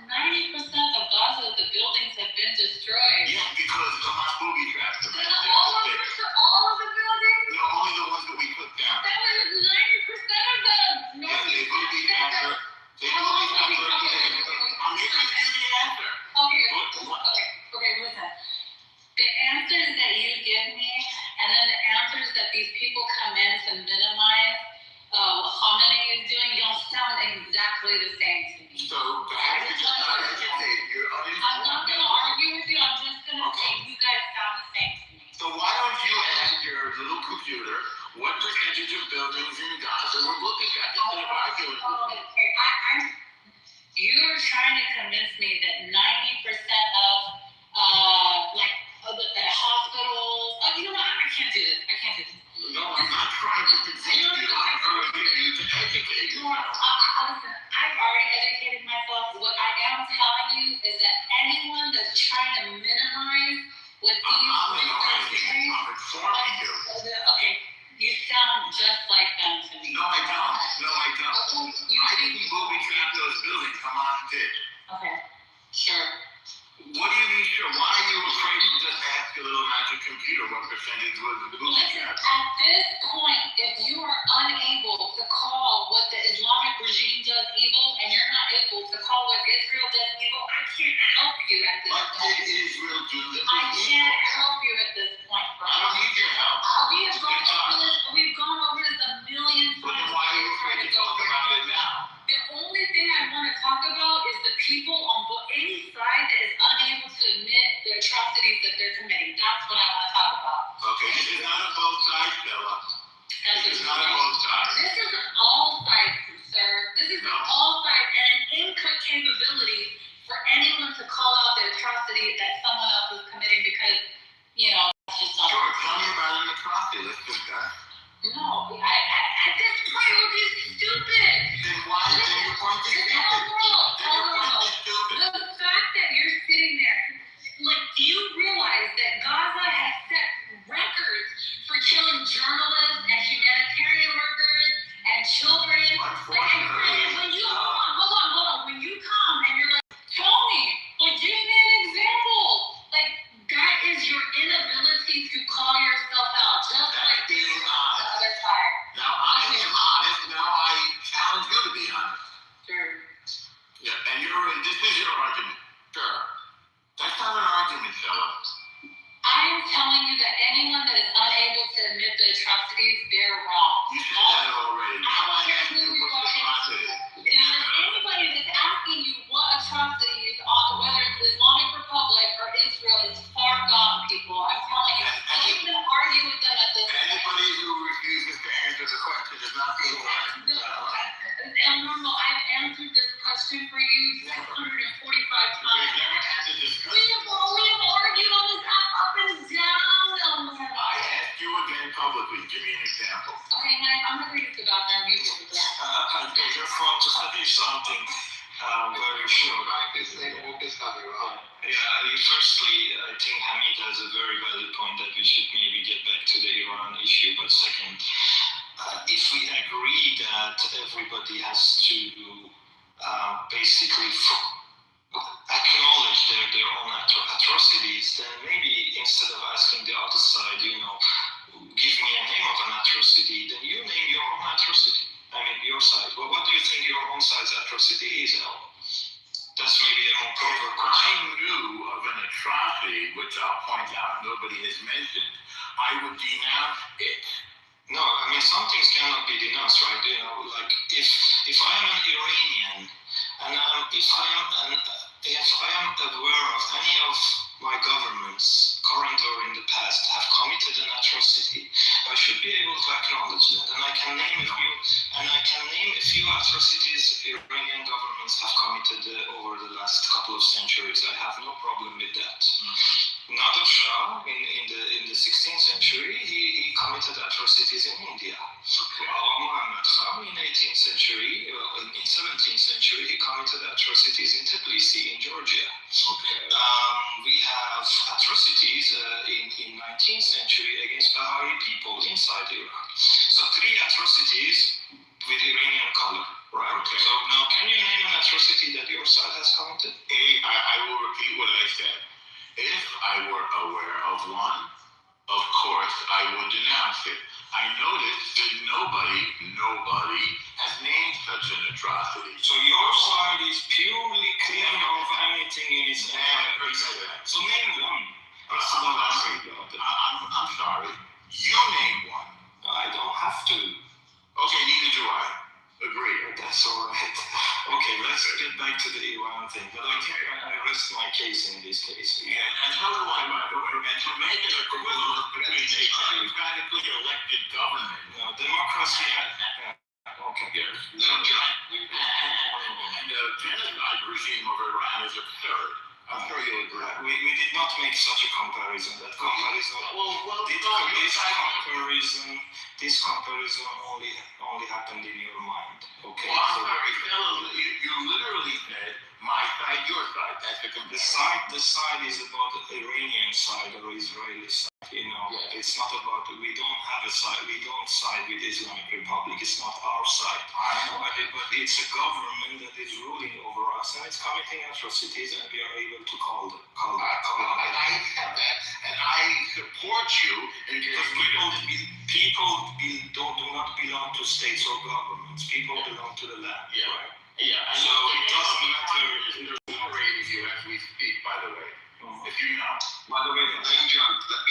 90% of Gaza, the buildings have been destroyed. Yeah, because Hamas booby trapped them. All of the buildings? No, only the ones that we took down. That was 90% of them. No, yeah, they booby trapped her. They booby trapped her. I'm giving you the answer. Okay, listen. The answers that you give me, and then the answers that these people come in to minimize what Khamenei is doing, don't sound exactly the same to me. So, how you just not educated? You're uninformed. I'm not going to argue with you. I'm just going to say you guys sound the same to me. So why don't you ask your little computer what percentage of buildings in Gaza were booby trapped instead of arguing with me? You're trying to convince me that 90% of the hospitals. You know what? I can't do this. No, I'm not trying to convince you. I'm urging you to educate yourself. Listen, I've already educated myself. What I am telling you is that anyone that's trying to minimize what these I'm informing you. Okay, you sound just like them to me. No, I don't. I didn't booby trap those buildings. Hamas did. Okay, sure. What do you mean, sure? Why are you afraid to just ask your little magic computer what percentage was the booby trap? At this point, if you are unable to call what the Islamic regime does evil, and you're not able to call what Israel does evil, I can't help you at this point. What did Israel do that was I can't help you at this point, bro. I don't need your help. We've gone over this a million times. But then why are you afraid to talk about it now? The only thing I want to talk about is the people on any side that is unable to admit the atrocities that they're committing. That's what I want to talk about. Okay, this is not a both sides, Stella. That's It's not on both sides. This is all sides, sir. This is all sides, and an incapability for anyone to call out the atrocity that someone else is committing because, it's just not. Sure, tell me about an atrocity. Let's do that. No, at this point, it would be stupid. Then why did you point to stupid? The fact that you're sitting there, do you realize that Gaza has set records for killing journalists and humanitarian workers and children? When you hold on, when you come and you're like, tell me, give me an example. That is your inability to call yourself out, just like being honest. The other side. Now I am honest. Now I challenge you to be honest. Sure. Yeah, and this is your argument. Sure. That's not an argument, fella. I'm telling you that anyone that is unable to admit the atrocities, they're wrong. You said that already. I don't care who you are. If anybody that's asking you what atrocities, whether it's the Islamic Republic or Israel, is far gone, people. I'm telling you. Don't even argue with them at this point. Anybody who refuses to answer the question is not being honest. El Normal, I've answered this question for you 645 times. We've never answered this question. We have argued on this app up and down, El Normal. I asked you again publicly. Give me an example. Okay, man, I'm going to read this about them. You can do that. I just want to say something very short. Firstly, I think Hamid has a very valid point that we should maybe get back to the Iran issue. But second, if we agree that everybody has to basically acknowledge their own atrocities, then maybe instead of asking the other side, give me a name of an atrocity, then you name your own atrocity. I mean, your side. Well, what do you think your own side's atrocity is, El? That's maybe a more proper question. I knew of an atrocity, which I'll point out nobody has mentioned. I would denounce it. No, I mean, some things cannot be denounced, right? If I am an Iranian, and if I am aware of any of my governments, current or in the past, have committed an atrocity, I should be able to acknowledge that. And I can name a few atrocities Iranian governments have committed over the last couple of centuries. I have no problem with that. Nader Shah in the 16th century, he committed atrocities in India. Muhammad Khan in 18th century, in 17th century, he committed atrocities in Tbilisi in Georgia. We have atrocities in 19th century against Bahari people inside Iran. So 3 atrocities with Iranian color, right? Okay. So now, can you name an atrocity that your side has committed? I will repeat what I said. If I were aware of one, of course, I would denounce it. I noticed that nobody has named such an atrocity. So your side is purely clean of anything in its own. So name one. I'm sorry. You name one. I don't have to. Okay, neither do I. Agree. That's all right. Okay, let's get back to the Iran thing. But I rest my case in this case. Yeah, and so do I, by the way. And to make it equivalent between a democratically elected government. No, democracy. Okay. Yes. And the genocide regime of Iran is absurd. I'm sure you'll agree. We did not make such a comparison. That comparison. This comparison only happened in your mind. Okay. Well, I'm sorry, you literally said my side, your side. That's the comparison. The side is about the Iranian side or Israeli side. Yes. It's not about. We don't have a side. We don't side with Islamic Republic. It's not our side. But it's a government that is ruling over us and it's committing atrocities, and we are able to call them. And I accept that, and I support you because people do not belong to states or governments. People belong to the land. Yeah. Right? Yeah. So it doesn't matter. You as we speak, by the way. If you know. By the way, John, let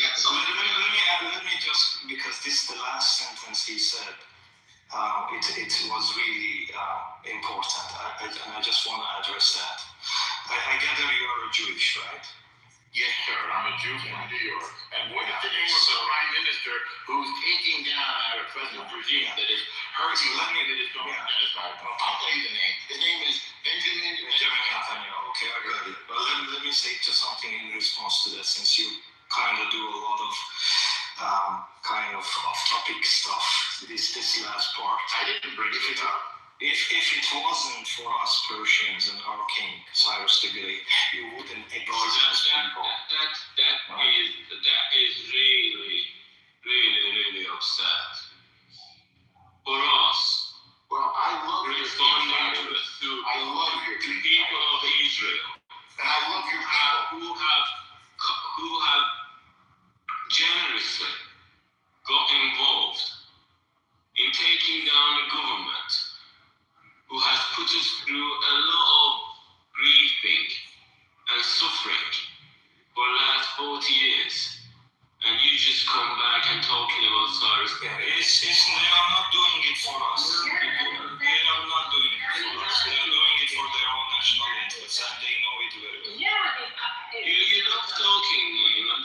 me just, because this is the last sentence he said, it was really important, and I just want to address that. I gather you are a Jewish, right? Yes, sir. I'm a you from New York. And what is the name of the prime minister who's taking down our present regime that is hurting that is going to genocide? I'll tell you the name. His name is Benjamin Netanyahu. Okay, I got it. But let me say just something in response to that, since you kind of do a lot of kind of off-topic stuff. This last part. I didn't bring it up. If it wasn't for us Persians and our king, Cyrus the Great, you wouldn't exist as people. That is really upset. For us, well, I love responding to the people of Israel, and I love your people who have generously got involved in taking down the government, who has put us through a lot of grieving and suffering for the last 40 years, and you just come back and talking about Cyrus. They are not doing it for us. They are not doing it for us. They are doing it for their own national interests, and they know it very well. You love talking,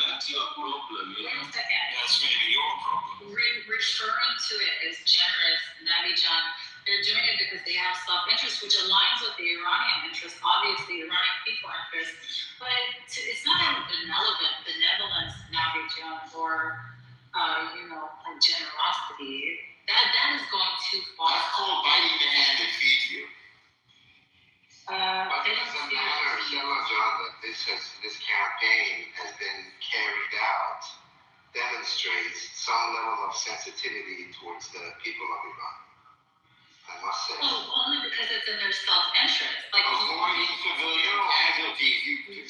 that's your problem. That's maybe your problem. Referring to it as generous, Nabi John, they're doing it because they have self-interest, which aligns with the Iranian interest, obviously Iranian people interest. But it's not a benevolence, Nabi John, or generosity. That is going too far. That's called biting the hand that feeds you. But it doesn't matter, John, that this campaign has been carried out, demonstrates some level of sensitivity towards the people of Iran. I must say. Well, only because it's in their self-interest. Like avoiding civilian casualties. You're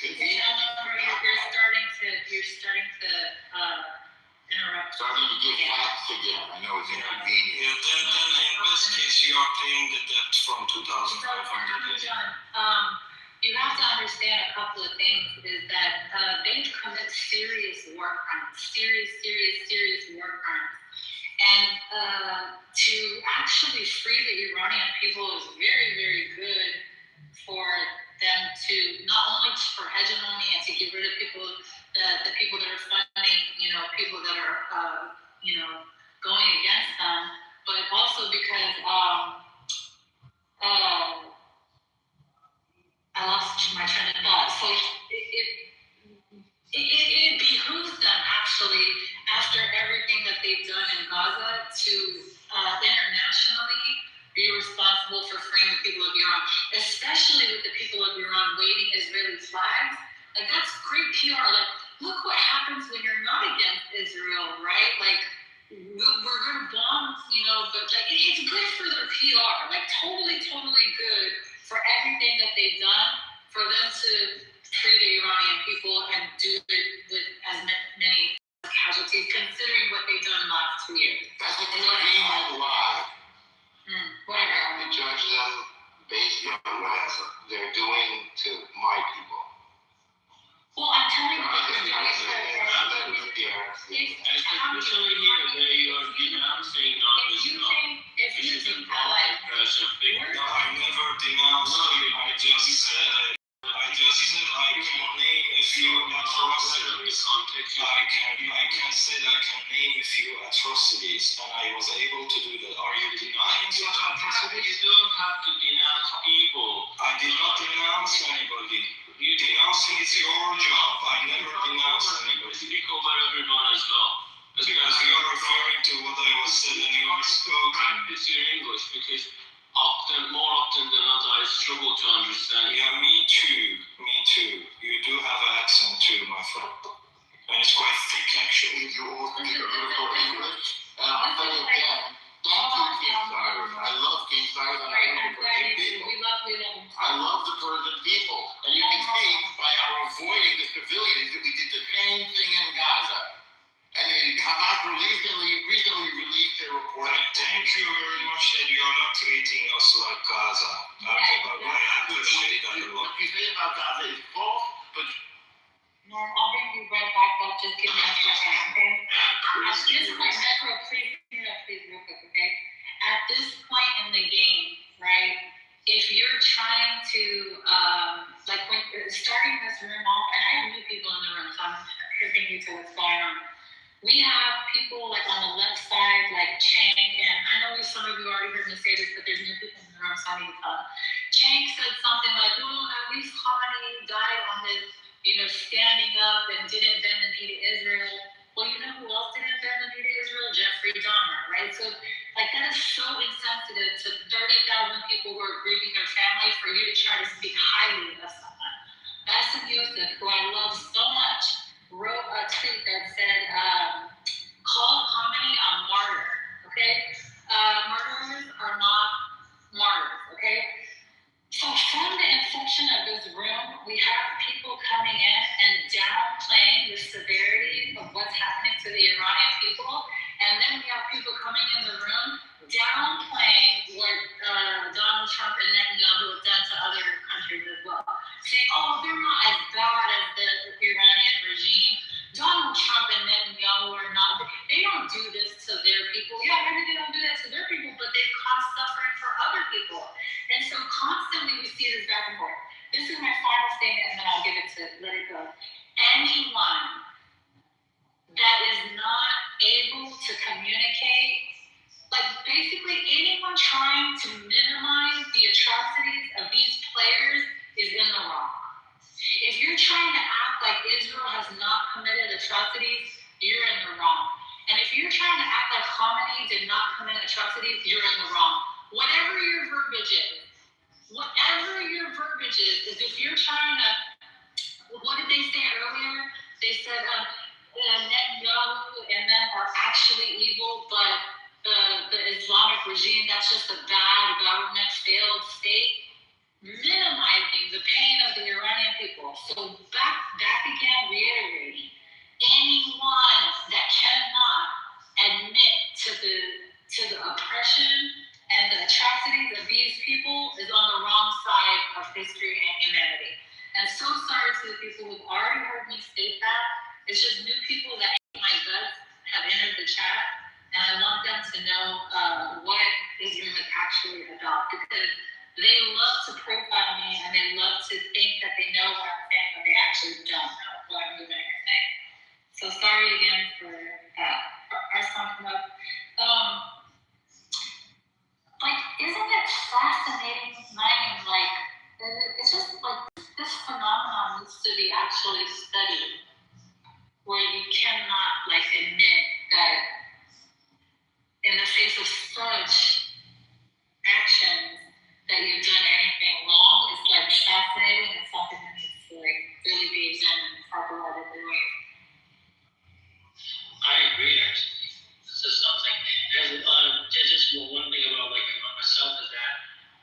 starting to interrupt. Starting to get facts again. I know it's inconvenient. Yeah, then in this case, you are paying the debt from 2,500. You have to understand a couple of things. Is that they commit serious war crimes, serious war crimes. And to actually free the Iranian people is very, very good for them to, not only for hegemony and to get rid of people, the people that are funding, people that are, going against them, but also because I lost my train of thought. So it behooves them actually, after everything that they've done in Gaza, to internationally be responsible for freeing the people of Iran, especially with the people of Iran waving Israeli flags. Like, that's great PR. Like, look what happens when you're not against Israel, right? Like, we're going to bomb, but like, it's good for their PR. Like, totally good for everything that they've done, for them to free the Iranian people and do it with as many casualties, considering what they've done in the last 2 years. That's a convenient lie. I have to judge them based on what they're doing to my people. Well, I'm telling you, especially here, where you are denouncing if you think that, like, no, I never denounced you. I just said I can name a few atrocities. I can say that I can name a few atrocities, and I was able to do that. Are you denying such atrocities? You don't have to denounce people. I did not denounce anybody. You denouncing is your job. I never denounced anybody. Speak over everyone as well. Because you are referring to what I was said and you are spoken. Practice your English, because more often than not, I struggle to understand. Yeah, me too. You do have an accent too, my friend. And it's quite thick, actually. You all speak a beautiful English. And I'll tell you again, thank you, King Cyrus. I love King Cyrus. I love the Persian people. I love the Persian people. And you can see by our avoiding the civilians that we did the same thing in Gaza. And then Hamas recently released their report. Thank you very much that you are not treating us like Gaza. I appreciate that a lot. What you say about Gaza is false, but... Norm, I'll bring you right back up. Just give me a second, okay? At this point, Metro, please, real quick, okay? At this point in the game, right, if you're trying to, like, when starting this room off, and I have new people in the room, so I'm privy to what's going on. We have people like on the left side, like Chang, and I know some of you already heard me say this, but there's new people in the room, so I need to tell them. Chang said something like, well, at least Khamenei died on his, standing up and didn't bend the knee to Israel. Well, you know who else didn't bend the knee to Israel? Jeffrey Dahmer, right? So, like, that is so insensitive to 30,000 people who are grieving their family for you to try to speak highly of someone. Bassem Youssef, who I love so much, wrote a tweet that said, call Khamenei a martyr, okay? Murderers are not martyrs, okay? So from the inception of this room, we have people coming in and downplaying the severity of what's happening to the Iranian people, and then we have people coming in the room downplaying what Donald Trump and Netanyahu have done to other countries as well, saying, oh, they're not as bad as the Iranian regime. Donald Trump and Netanyahu are not, they don't do this to their people. Yeah, maybe they don't do that to their people, but they cause suffering for other people. And so constantly we see this back and forth. This is my final statement, and then I'll give it to let it go. Anyone that is not able to communicate, like basically anyone trying to minimize the atrocities of these players is in the wrong. If you're trying to act like Israel has not committed atrocities, you're in the wrong. And if you're trying to act like Khamenei did not commit atrocities, you're in the wrong. Whatever your verbiage is, is if you're trying to, what did they say earlier? They said Netanyahu and them are actually evil, but the Islamic regime, that's just a bad government, failed state, minimizing the pain of the Iranian people. So back again, reiterating, anyone that cannot admit to the oppression and the atrocities of these people is on the wrong side of history and humanity. And so sorry to the people who've already heard me state that. It's just new people that hate my guts have entered the chat, and I want them to know what this room is actually about, because they love to profile me and they love to think that they know what I'm saying, but they actually don't know what I'm even saying. So sorry again for that. Our song come up. Isn't it fascinating? It's just like this phenomenon needs to be actually studied, where you cannot admit that in the face of such actions that you've done anything wrong. It's fascinating and something that needs to really be examined properly what they're doing. I agree, actually. This is something. And just one thing about myself is that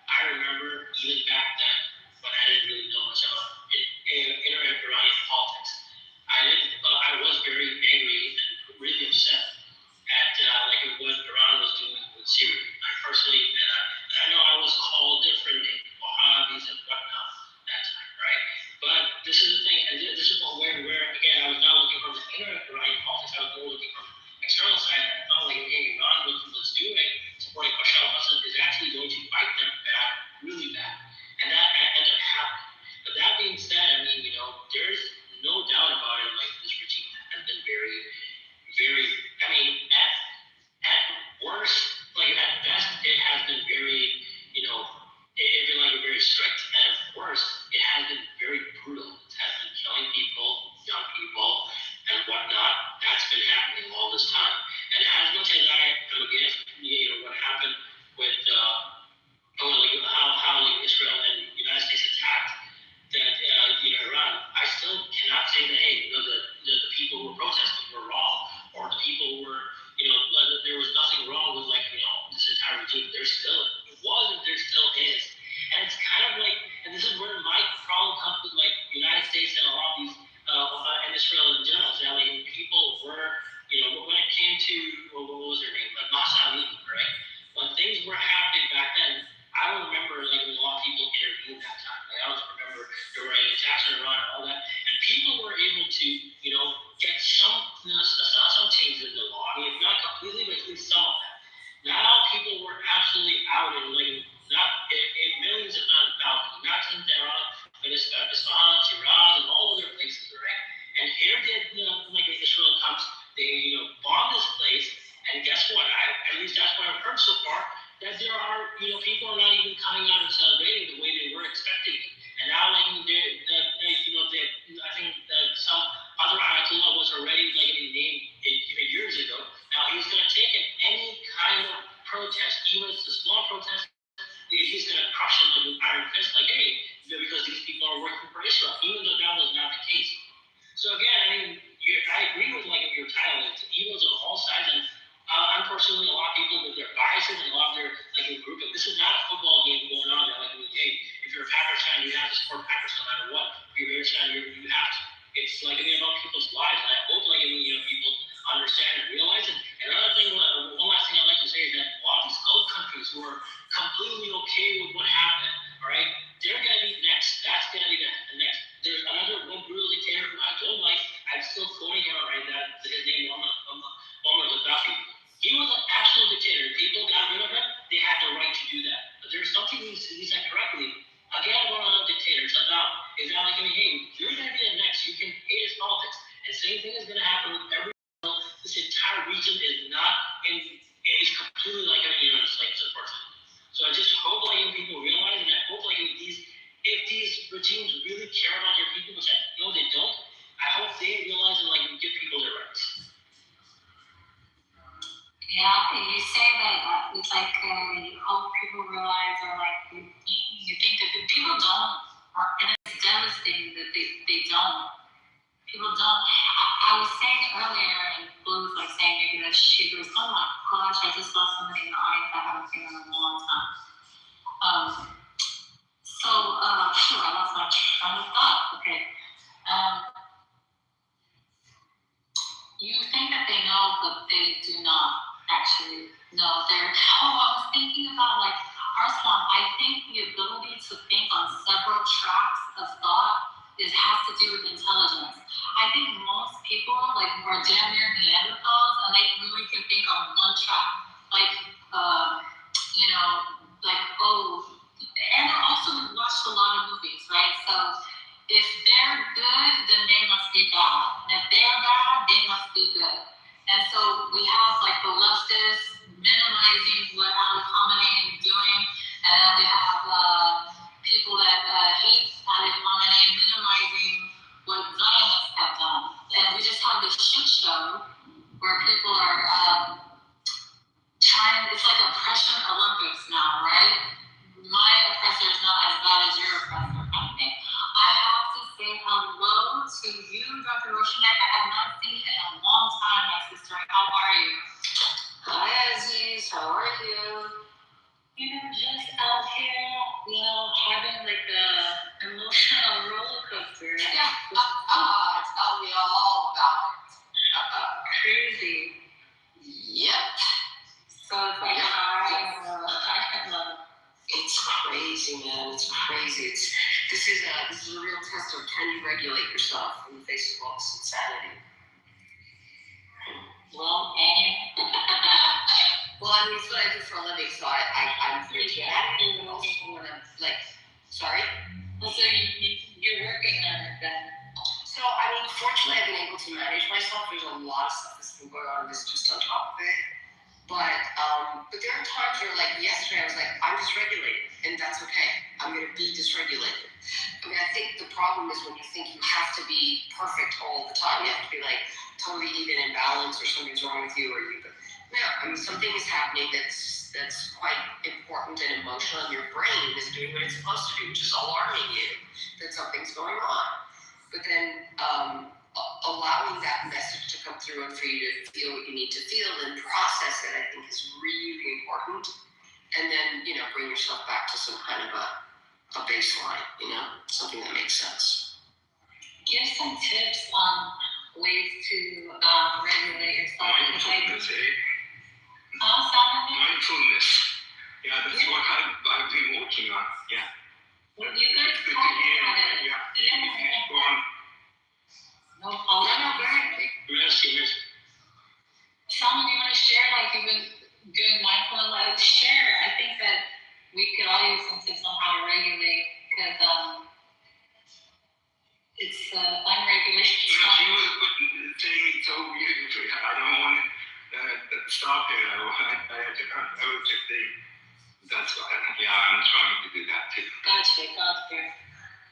I remember even back then when I didn't really know much about Iranian politics. I was very angry and really upset at what Iran was doing with Syria. I personally, and I know I was called different names, Wahhabis and whatnot that time, right? But this is the thing, and this is where again I was not looking like Israel comes, they bomb this place, and guess what? At least that's what I've heard so far. That there are people are not even coming out and celebrating the way they were expecting it. And now I think that some other Ayatollah was already named years ago. Now he's going to take any kind of protest, even if it's a small protest. He's going to crush it with iron fist, hey, because these people are working for Israel, even though that was not the case. So again, I agree with your title. It's evils on all sides, and unfortunately, a lot of people with their biases and a lot of their group. This is not a football game going on there. Hey, if you're a Packers fan, you have to support Packers no matter what. If you're a Bears fan, you have to. It's about people's lives, and I hope people understand and realize it. And another thing, one last thing I'd like to say is that a lot of these Gulf countries who are completely okay with what happened, all right, they're going to be next. That's going to be the next. There's another one brutal dictator who I don't like. I'm still quoting him right now. His name is Muammar Gaddafi. He was an absolute dictator. People got rid of him. They had the right to do that. But there's something he said correctly. Again, one of the dictators, Saddam, is now hey, you're going to be the next. You can hate his politics. And same thing is going to happen with every. This entire region is completely unfortunately. So I just hope people realize, and I hope if these regimes really care about their people, which I know they don't, I hope they realize and give people their rights. Yeah, you say that it's you hope people realize, or you think that people don't, and it's devastating that they don't. People don't. I was saying earlier, and Blue was saying maybe that she was, oh my gosh, I just saw somebody in the audience I haven't seen in a long time. Sure, I lost my train of thought. Okay. You think that they know, but they do not actually know. I was thinking about Arslan, I think the ability to think on several tracks of thought has to do with intelligence. I think most people are damn near Neanderthals, and they really can think on one track. And they also watched a lot of movies, right? So if they're good, then they must be bad. And if they're bad, they must be good. And so we have the leftists minimizing what Ali Khamenei is doing, and then we have people that hate Ali Khamenei minimizing what Zionists have done. And we just have this shit show where people are it's like oppression Olympics now, right? My oppressor is not as bad as your oppressor, kind of thing. I have to say hello to you, Dr. Roshanek. I have not seen you in a long time, my sister. How are you? Hi, Aziz. How are you? Just out here, having an emotional roller coaster. Tell me all about it. Crazy. Yep. So it's I love it. It's crazy, man. It's crazy. This is a real test of can you regulate yourself in the face of all this insanity. Well, and well, I mean, it's what I do for a living, so I'm pretty good at it. And also when I'm sorry. Well, so you're working on it then. So I mean, fortunately, I've been able to manage myself. There's a lot of stuff that's been going on that's just on top of it. But there are times where, yesterday, I was I'm dysregulated, and that's okay. I'm going to be dysregulated. I mean, I think the problem is when you think you have to be perfect all the time. You have to be, totally even and balanced, or something's wrong with you, no, I mean, something is happening that's quite important and emotional, and your brain is doing what it's supposed to do, which is alarming you that something's going on. But then allowing that message to come through and for you to feel what you need to feel and process it, I think is really important. And then, bring yourself back to some kind of a baseline, something that makes sense. Give some tips on ways to regulate yourself. Mindfulness, Mindfulness. Yeah, that's what I've been working on. Yeah. Well, you guys talk about it. Yeah. Go on. No, go ahead. Salman, do you want to share? You've been doing mindfulness. Share. I think that we could all use some tips on how to regulate, because it's unregulated. stop here. I would just think that's what, I'm trying to do that too. Gotcha.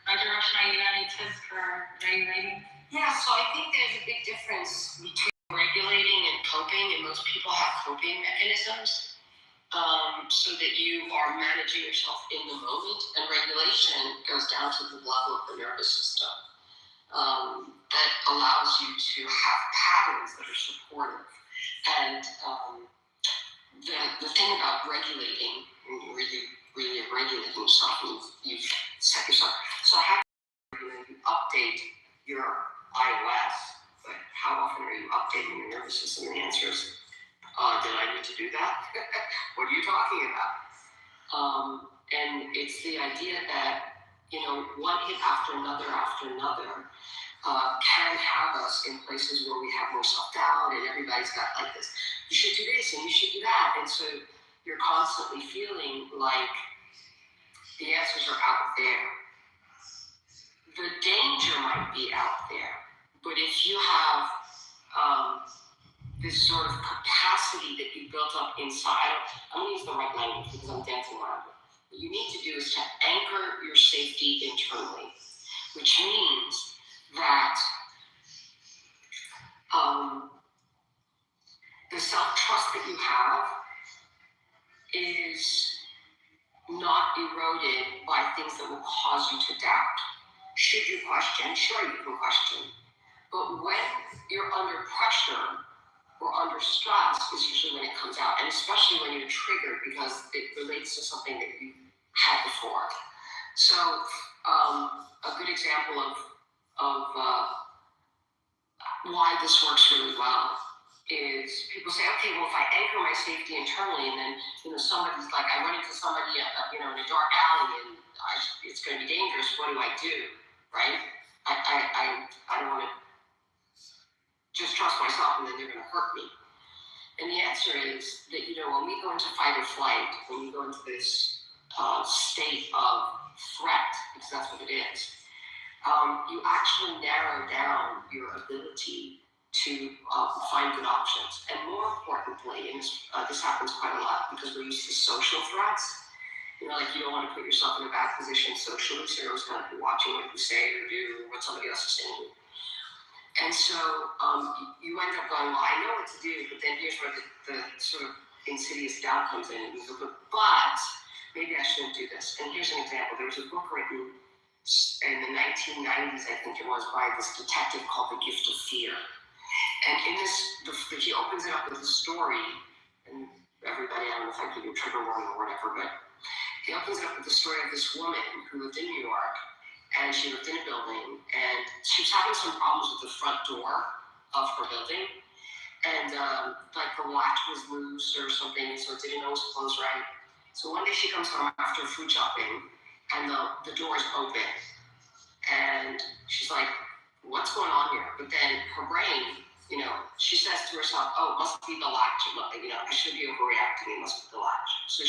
Dr. Roshna, you got any tips for regulating? Yeah, so I think there's a big difference between regulating and coping, and most people have coping mechanisms so that you are managing yourself in the moment, and regulation goes down to the level of the nervous system that allows you to have patterns that are supportive. And the thing about regulating, where you really are regulating yourself, you've set yourself. So how you update your iOS, but how often are you updating your nervous system? And the answer is, did I need to do that? What are you talking about? And it's the idea that, one hit after another can have us in places where we have more self-doubt, and everybody's got like this, you should do this and you should do that. And so you're constantly feeling like the answers are out there. The danger might be out there, but if you have this sort of capacity that you built up inside, I'm going to use the right language because I'm dancing around it. What you need to do is to anchor your safety internally, which means that the self-trust that you have is not eroded by things that will cause you to doubt. Should you question? Sure, you can question. But when you're under pressure or under stress is usually when it comes out, and especially when you're triggered because it relates to something that you had before. So a good example of why this works really well is people say, okay, well, if I anchor my safety internally, and then somebody's like, I run into somebody in a dark alley, and it's going to be dangerous. What do I do? Right? I don't want to just trust myself, and then they're going to hurt me. And the answer is that when we go into fight or flight, when you go into this state of threat, because that's what it is, you actually narrow down your ability to find good options. And more importantly, and this happens quite a lot because we're used to social threats. You don't want to put yourself in a bad position socially, so you're always going to be watching what you say or do or what somebody else is saying. And so you end up going, well, I know what to do, but then here's where the sort of insidious doubt comes in. And you go, but maybe I shouldn't do this. And here's an example. There was a book written in the 1990s, I think it was, by this detective called The Gift of Fear. And in this, he opens it up with a story, and everybody, I don't know if I give you a trigger warning or whatever, but he opens it up with the story of this woman who lived in New York, and she lived in a building, and she was having some problems with the front door of her building, and the latch was loose or something, so it didn't always close right. So one day she comes home after food shopping, and the door is open, and she's like, what's going on here? But then her brain, she says to herself, oh, it must be the latch. I shouldn't be overreacting. It must be the latch. So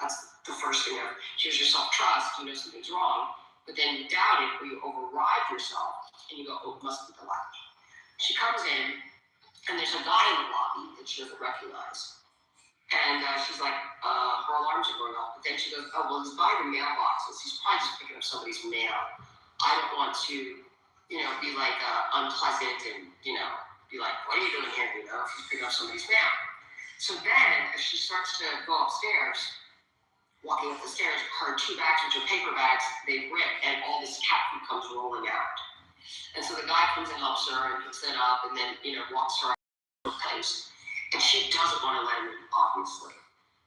that's the first thing. Here's your self-trust. Something's wrong. But then you doubt it or you override yourself and you go, oh, it must be the latch. She comes in and there's a guy in the lobby that she doesn't recognize. And she's like, her alarms are going off. But then she goes, oh, well, he's by the mailboxes. He's probably just picking up somebody's mail. I don't want to, be like unpleasant and, be like, what are you doing here? If he's picking up somebody's mail. So then as she starts to go upstairs, walking up the stairs, her 2 bags, which are paper bags, they rip, and all this cat food comes rolling out. And so the guy comes and helps her and picks it up, and then, walks her out to a place. And she doesn't want to let him in, obviously.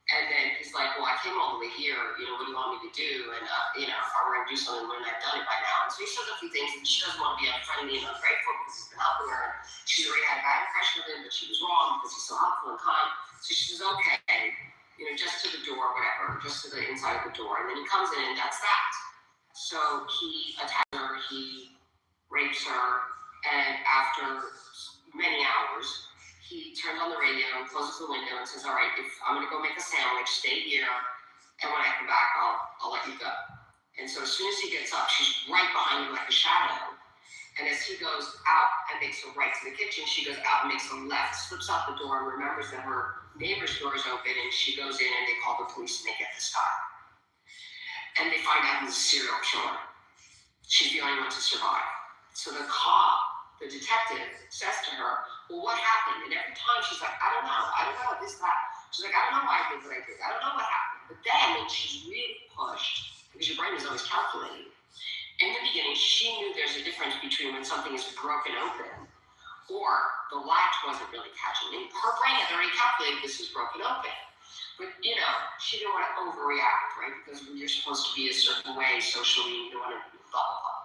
And then he's like, well, I came all the way here, what do you want me to do? And, if I were going to do something, wouldn't I have done it by now? And so he says a few things, and she doesn't want to be unfriendly and ungrateful because he's been helping her. She's already had a bad impression of him, but she was wrong because he's so helpful and kind. So she says, okay, just to the door, whatever, just to the inside of the door. And then he comes in, and that's that. So he attacks her, he rapes her, and after many hours, he turns on the radio and closes the window and says, all right, if I'm going to go make a sandwich, stay here, and when I come back, I'll let you go. And so as soon as he gets up, she's right behind him like a shadow. And as he goes out and makes a right to the kitchen, she goes out and makes a left, slips out the door, and remembers that her neighbor's door is open, and she goes in and they call the police and they get this guy. And they find out he's a serial killer. She's the only one to survive. So the cop, the detective, says to her, well, what happened? And every time she's like, I don't know, this, that. She's like, I don't know why I did what I did. I don't know what happened. But then when she's really pushed, because your brain is always calculating, in the beginning, she knew there's a difference between when something is broken open or the latch wasn't really catching. And her brain had already calculated this is broken open. But, she didn't want to overreact, right? Because you're supposed to be a certain way socially, you don't want to blah, blah, blah.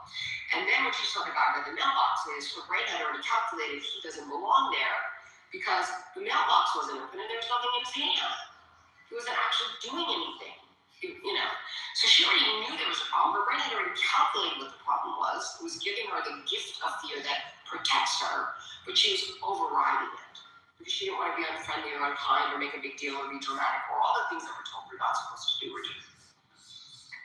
And then when she saw the guy by the mailbox is, her brain had already calculated he doesn't belong there because the mailbox wasn't open and there was nothing in his hand. He wasn't actually doing anything, So she already knew there was a problem. Her brain had already calculated what the problem was. It was giving her the gift of fear that protects her, but she was overriding it because she didn't want to be unfriendly or unkind or make a big deal or be dramatic or all the things that we're told we're not supposed to do or do.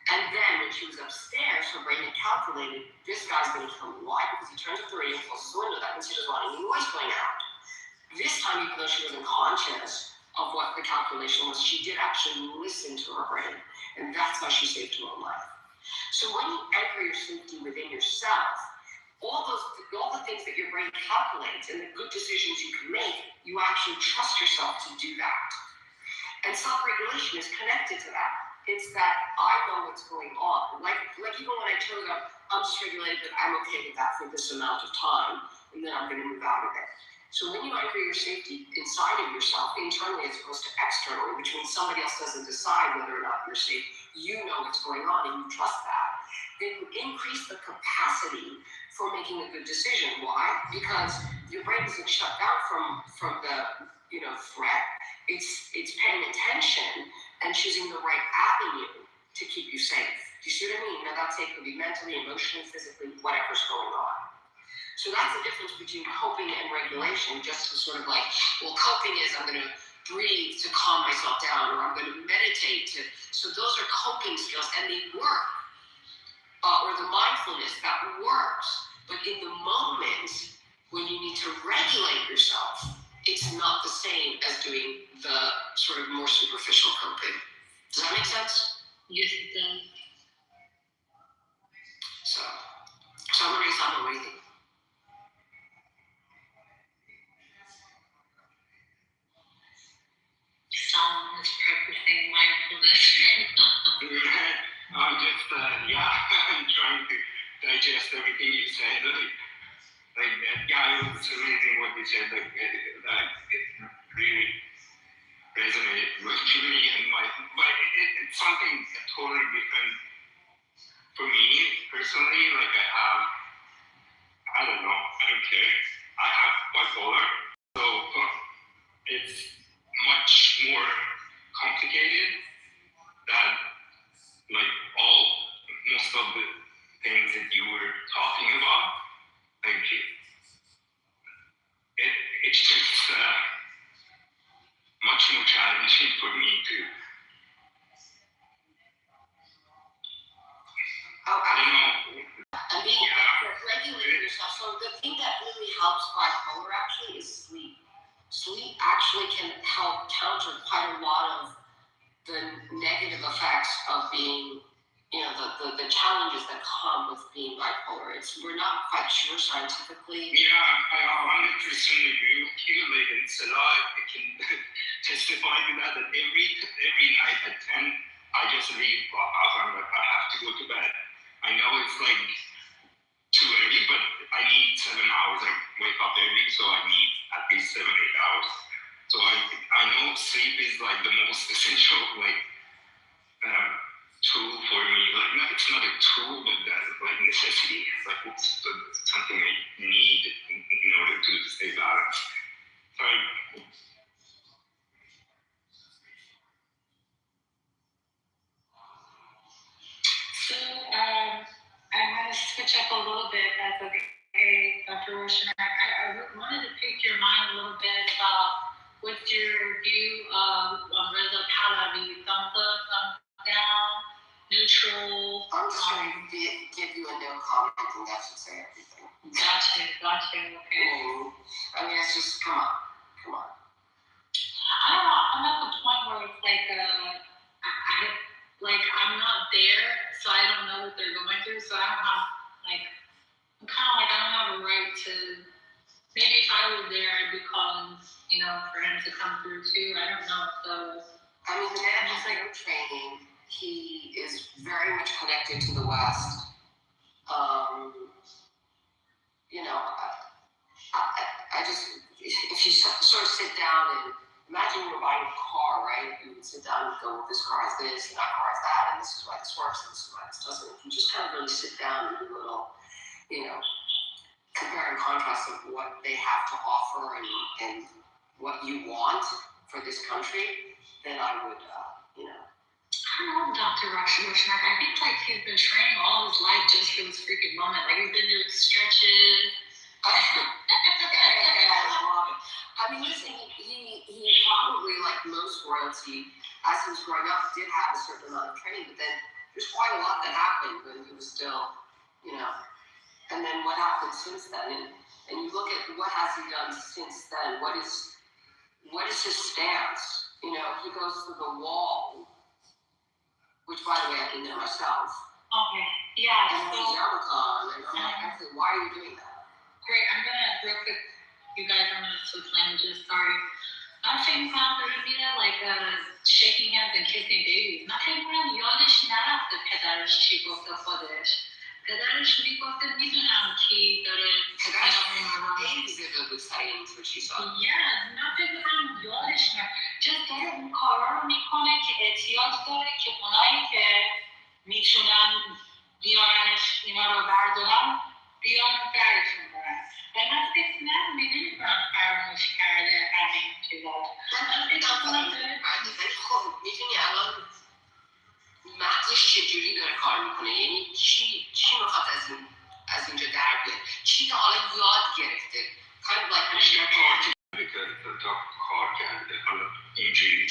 And then when she was upstairs, her brain had calculated, this guy's going to kill me. Why? Because he turns up the radio, closes the window. That means he doesn't want any noise going out. This time, even though she wasn't conscious of what the calculation was, she did actually listen to her brain. And that's how she saved her own life. So when you anchor your safety within yourself, all the things that your brain calculates and the good decisions you can make, you actually trust yourself to do that. And self-regulation is connected to that. It's that I know what's going on. Like even when I chose up, I'm just regulated, but I'm okay with that for this amount of time, and then I'm going to move out of it. So when you anchor your safety inside of yourself, internally as opposed to externally, which means somebody else doesn't decide whether or not you're safe, you know what's going on and you trust that, then you increase the capacity for making a good decision. Why? Because your brain isn't shut down from the threat. It's paying attention and choosing the right avenue to keep you safe. Do you see what I mean? Now that safe could be mentally, emotionally, physically, whatever's going on. So that's the difference between coping and regulation, just to sort of like, well, coping is I'm going to breathe to calm myself down, or I'm going to meditate to, so those are coping skills and they work. Or the mindfulness, that works. But in the moment when you need to regulate yourself, it's not the same as doing the sort of more superficial coping. Does that make sense? Yes, it does. So I'm going to raise on the waiting. Someone is practicing mindfulness right now. I'm just, I'm trying to digest everything you said. It was amazing what you said. It really resonated with me but it's something totally different for me personally. Like I don't know, I don't care. I have bipolar, so it's much more complicated than most of the things that you were talking about. Like it's just much more challenging for me to. I don't know. I mean, regulating yourself. So the thing that really helps bipolar actually is sleep. Sleep actually can help counter quite a lot of the negative effects of being, the challenges that come with being bipolar. We're not quite sure scientifically. Yeah, I 100% agree with you. Like it's a lot. I can testify to that. That every night at 10, I just leave out. I'm like, I have to go to bed. I know it's like too early, but I need 7 hours. I wake up early, so I need at least 7-8 hours. So I know sleep is like the most essential tool for me. Like it's not a tool, but that's like necessity. Like it's something I need in order to stay balanced. So I'm going to switch up a little bit. That's okay, Dr. Roshan. I wanted to pick your mind a little bit about what's your view of Reza Pahlavi, thumbs up, thumbs down, neutral. I'm just going to give you a no comment, and that should say everything. just come on. I don't know. I'm at the point where it's like, I'm not there, so I don't know what they're going through. So I don't have I'm kind of like I don't have a right to. Maybe if I was there, I'd be calling, for him to come through too. I don't know. So I mean, the man has no training. He is very much connected to the West. I just, if you sort of sit down and imagine you were buying a car, right? You would sit down and go, this car is this, and that car is that, and this is why this works, and this is why this doesn't. You just kind of really sit down and do a little, compare and contrast of what they have to offer and what you want for this country, then I would, I love Dr. Rushmore. I think he's been training all his life just for this freaking moment. He's been doing stretches. I love it. I mean, listen, he probably, like most royalty, as he was growing up, did have a certain amount of training, but then there's quite a lot that happened when he was still, and then what happened since then, and you look at what has he done since then. What is his stance? He goes to the wall, which, by the way, I didn't know myself. Okay, yeah. And he's Yarmulke, and I'm like, actually, why are you doing that? Great, I'm gonna, real quick, you guys, I'm gonna switch languages, sorry. من فکر میکنم داره میره shaking hands and kissing babies. من فکر میکنم یادش نرفته پدرش چی گفته خودش. پدرش میگفته میدونم کی داره Maybe the good science, what she saw. Yeah, من فکر میکنم یادش نرفته. just داره اون کارا رو میکنه که احتیاج داره که اونایی که میتونن بیارنش اینا رو بردارن بیان برشون برن. و من فکر نمیکنم فراموش کرده همین چیزا. من فکر میکنم داره خب میدونی الان مغزش چجوری داره کار میکنه؟ یعنی چی میخواد از اینجا در بیاد؟ چی تا حالا یاد گرفته؟ kind of like کار کرده حالا اینجوری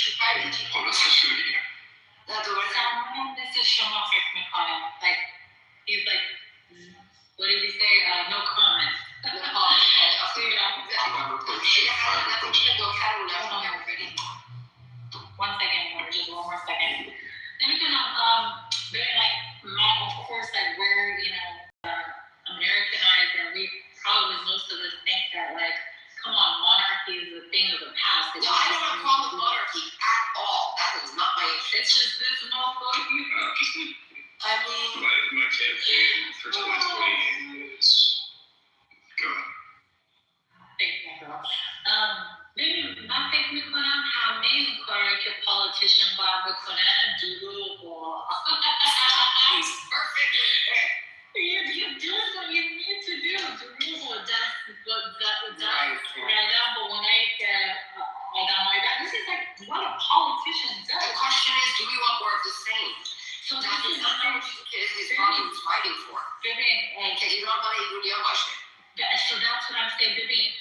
حالا سشوری نه دوباره زمان مثل شما فکر میکنم he's like what did you say? No comment. One second more, just one more second. Nemikunam, of course, we're, Americanized, and we probably, most of us think that, come on, monarchy is a thing of the past. No, I don't have a problem with monarchy at all. That is not my issue. It's just this motherfucker. I mean... My campaign for 2020 is gone. Thank you, girl. ببین من فکر میکنم همه این کاری که پالیتیشن باید بکنه دروغ و You're doing what you need to do. دروغ و دست ردم با اونایی که آدمایی this is what a politician does. The question is, do we want more of the same? So that is not how much his body was fighting for. ببین که ایران برای ایرانیا باشه. So that's what I'm saying. ببین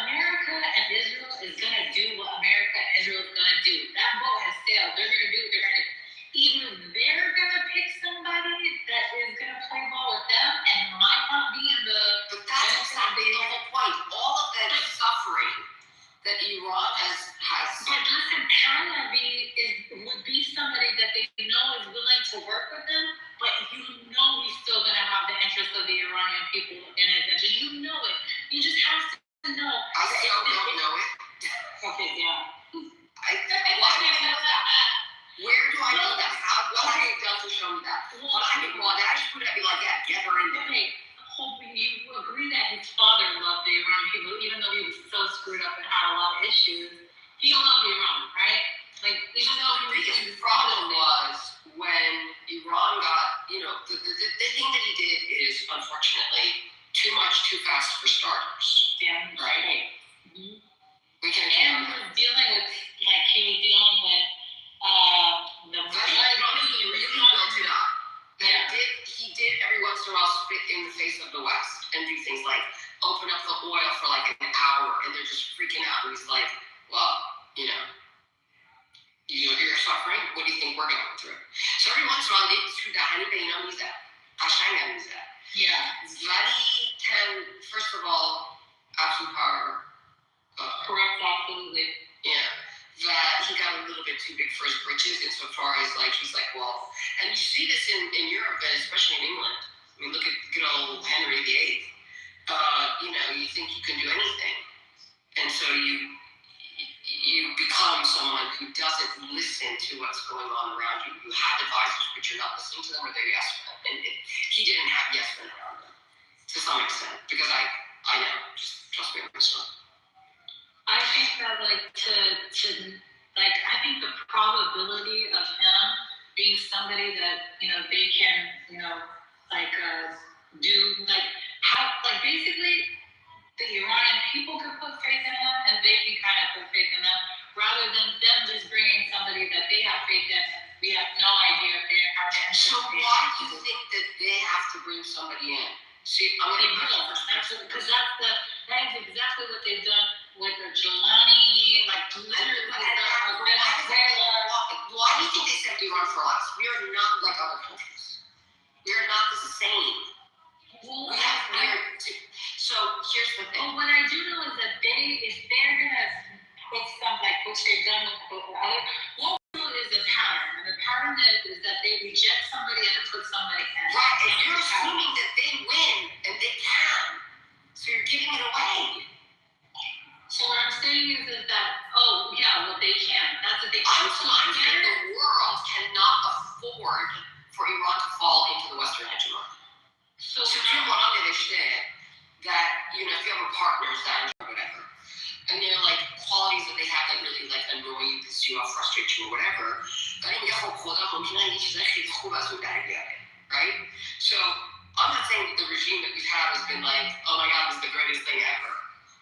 America and Israel is going to do what America and Israel is going to do. That boat has sailed. They're going to do what they're going to do. Either they're going to pick somebody that is going to play ball with them and might not be in the... But that's exactly the whole point. All of that suffering that Iran has... But listen, Pahlavi would be somebody that they know is willing to work with them, but he's still going to have the interest of the Iranian people in his interest. You know it. You just have to know. I still don't know it. Okay, yeah. Where do I know that? What have you done to show me that? Well, I mean, I just put it be like, yeah, get her in there. Okay, you agree that his father loved the Iranian people, even though he was so screwed up and had a lot of issues. He loved Iran, right? Even though the biggest problem was when Iran got, the thing that he did is, unfortunately, too much, too fast for starters. Damn right. Mm-hmm. We can. And he was dealing with the. He really built it up. And he did every once in a while spit in the face of the West and do things like open up the oil for an hour, and they're just freaking out. And he's like, well, you're suffering. What do you think we're going through? absolutely. Yeah. That he got a little bit too big for his britches insofar as like he's like, well, and you see this in Europe and especially in England. I mean, look at good old Henry VIII. You know, you think you can do anything, and so you become someone who doesn't listen to what's going on around you. You have advisors, but you're not listening to them, or they're yes men. And he didn't have yes men around him to some extent, because I know, just trust me on this one. I think that I think the probability of him being somebody that, you know, they can, you know, basically the Iranian people could put faith in him and they can kind of put faith in him rather than them just bringing somebody that they have faith in. We have no idea if they have to. So why do you think that they have to bring somebody in? See, I'm going to because that is exactly what they've done with the Jelani, like literally Venezuela. Why do you think they said Iran for us? We are not like other countries. We are not the same. Well, so here's the thing. Well, what I do know is that if they're gonna put stuff like what they've done with the other, what is the pattern? And the pattern is that they reject somebody and put somebody in. Right, and you're assuming that they win and they can. So you're giving it away. So what I'm saying is that, oh yeah, well they can. That's what they can. I'm saying the world cannot afford for Iran to fall into the Western hegemony. So if you understand that, you know, if you have a partner's that or whatever, and they're like qualities that they have that really like annoy you, piss you off, frustrate you, or whatever, right? So I'm not saying that the regime that we've had has been like, oh my God, this is the greatest thing ever.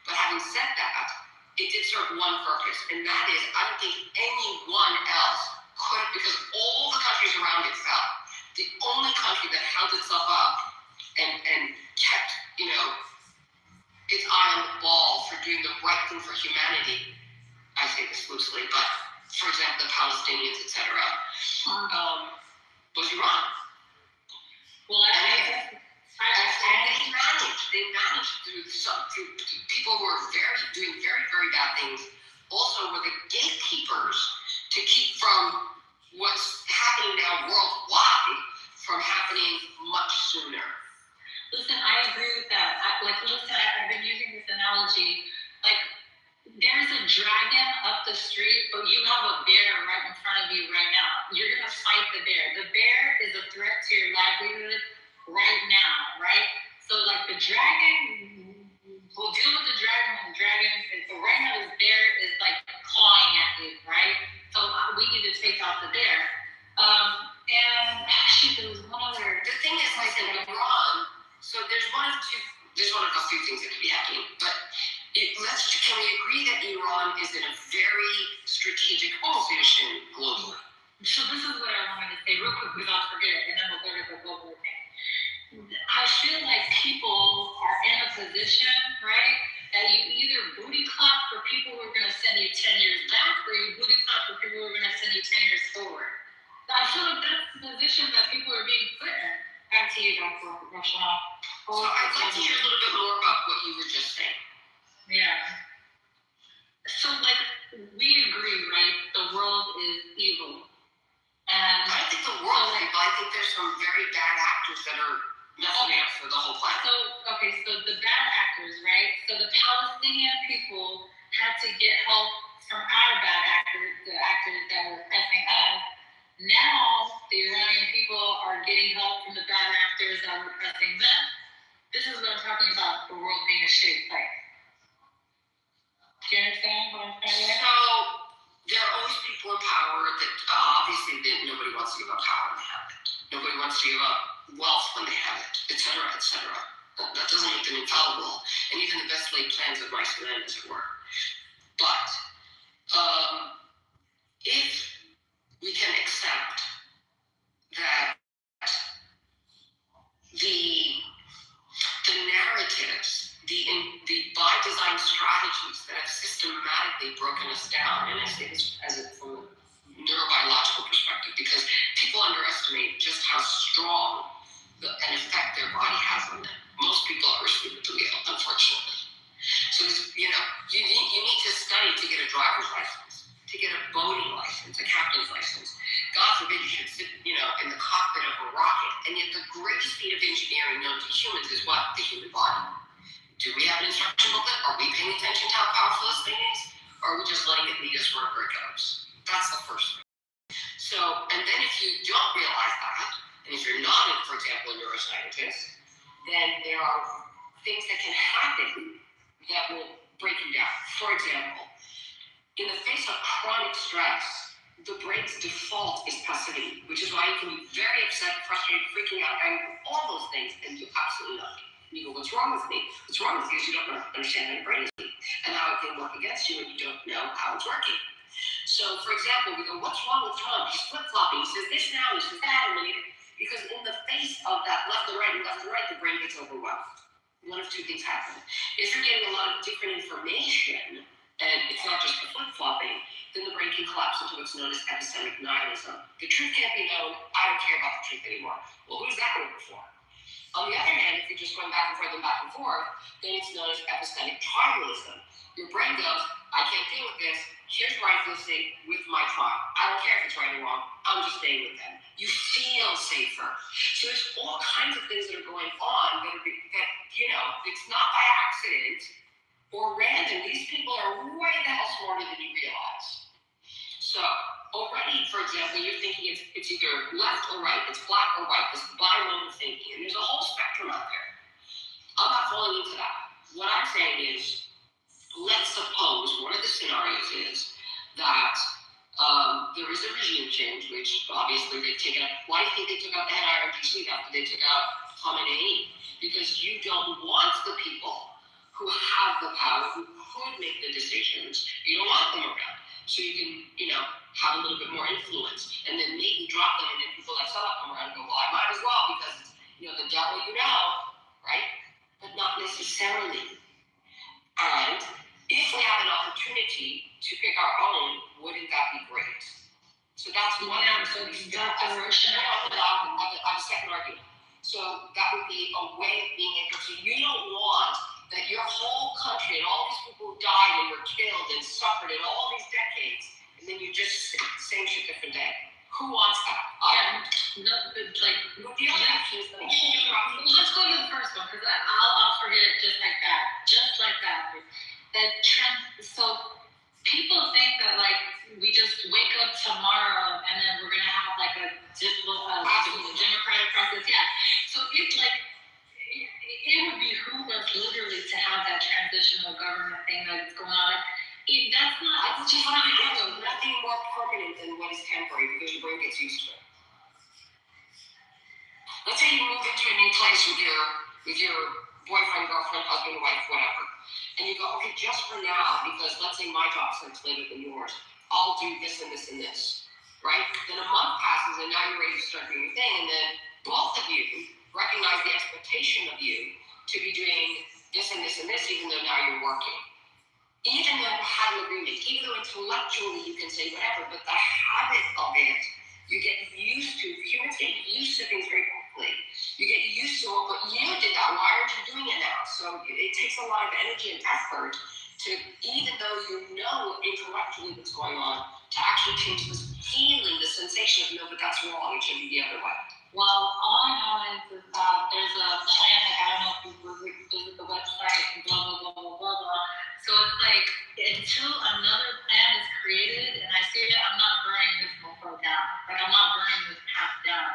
But having said that, it did serve one purpose, and that is I don't think anyone else could, because all the countries around it fell. The only country that held itself up and kept, you know, its eye on the ball for doing the right thing for humanity, I say this loosely, but for example, the Palestinians, etc., was Iran. Well, they managed through people who are doing very, very bad things. Also, were the gatekeepers to keep from what's happening now worldwide from happening much sooner. Listen, I agree with that. I've been using this analogy. Like, there's a dragon up the street, but you have a bear right in front of you right now. You're going to fight the bear. The bear is a threat to your livelihood right now, right? So, like, the dragon, we'll deal with the dragon when the dragon is, but right now this bear is, like, clawing at you, right? So, we need to take out the bear. There was one other. The thing is, like, in Iran, so there's one of a few things that could be happening, but can we agree that Iran is in a very strategic position globally? So this is what I wanted to say real quick because I'll forget it, and then we'll go to the global thing. I feel like people are in a position, right, that you either booty clap for people who are going to send you 10 years back, or you booty clap for people who are going to send you 10 years forward. I feel like that's the position that people are being put in. Back to you, Dr. Roshana. So I'd like to hear a little bit more about what you were just saying. Yeah. So, like, we agree, right? The world is evil. And I don't think the world is evil. I think there's some very bad actors that are messing up for the whole planet. So the bad actors, right? So the Palestinian people had to get help from our bad actors, the actors that were oppressing us. Now, the Iranian people are getting help from the bad actors that are oppressing them. This is what I'm talking about, the world being a shitty place. Do you understand what I'm saying? So, there are always people in power that obviously nobody wants to give up power when they have it. Nobody wants to give up wealth when they have it, etc., etc. That doesn't make them infallible. And even the best laid plans of mice and men, as it were. But, if we can accept that the narratives, the by design strategies that have systematically broken us down, and I say this from a neurobiological perspective, because people underestimate just how strong an effect their body has on them. Most people are asleep at the wheel, unfortunately. So, you need to study to get a driver's license, to get a boating license, a captain's license. God forbid you should sit, in the cockpit of a rocket. And yet the greatest feat of engineering known to humans is what? The human body. Do we have an instruction booklet? Are we paying attention to how powerful this thing is? Or are we just letting it lead us wherever it goes? That's the first thing. So, and then if you don't realize that, and if you're not, for example, a neuroscientist, then there are things that can happen that will break you down. For example, in the face of chronic stress, the brain's default is passivity, which is why you can be very upset, frustrated, freaking out, angry, all those things, and do absolutely nothing. And you go, what's wrong with me? What's wrong with you is you don't understand how your brain is and how it can work against you when you don't know how it's working. So, for example, we go, what's wrong with Trump? He's flip-flopping. He says this now, he says that, and then because in the face of that left to right, the brain gets overwhelmed. One of two things happen. If you're getting a lot of different information, and it's not just the flip-flopping, then the brain can collapse into what's known as epistemic nihilism. The truth can't be known. I don't care about the truth anymore. Well, who's that work for? On the other hand, if you're just going back and forth and back and forth, then it's known as epistemic tribalism. Your brain goes, I can't deal with this. Here's where I feel safe with my tribe. I don't care if it's right or wrong. I'm just staying with them. You feel safer. So there's all kinds of things that are going on that it's not by accident or random. These people are way the hell smarter than you realize. So already, for example, you're thinking it's either left or right, it's black or white, this bimodal thinking, and there's a whole spectrum out there. I'm not falling into that. What I'm saying is, let's suppose one of the scenarios is that there is a regime change, which obviously they've taken out. Why do you think they took out the head IRGC after they took out Khamenei? Because you don't want the people who have the power, who could make the decisions. You don't want them around. So you can, have a little bit more influence. And then maybe drop them, and then people like Salah come around and go, well, I might as well, because it's, the devil right? But not necessarily. And if we have an opportunity to pick our own, wouldn't that be great? So that's one answer. I have a second argument. So that would be a way of being able to, you don't want that your whole country and all these people who died and were killed and suffered in all these decades, and then you just same shit different day. Who wants that? With the other options, let's go to the first one, because I'll forget it just like that. Just like that. So people think that we just wake up tomorrow and then we're gonna have a democratic process. Yeah. So it's it would behoove us literally to have that transitional government thing that's going on. That's not. It's just nothing more permanent than what is temporary, because your brain gets used to it. Let's say you move into a new place with your boyfriend, girlfriend, husband, wife, whatever, and you go, okay, just for now, because let's say my job starts later than yours, I'll do this and this and this, right? Then a month passes, and now you're ready to start doing your thing, and then both of you recognize the expectation of you to be doing this and this and this, even though now you're working. Even though you have an agreement, even though intellectually you can say whatever, but the habit of it, you get used to. Humans get used to things very quickly. You get used to it, but you did that. Why aren't you doing it now? So it takes a lot of energy and effort to, even though you know intellectually what's going on, to actually change this feeling, the sensation of, no, but that's wrong, it should be the other way. Well, all I know is that there's a plan, I don't know if you visit the website, blah, blah, blah, blah, blah, blah. So it's until another plan is created, and I see it, I'm not burning this mofo down. I'm not burning this path down.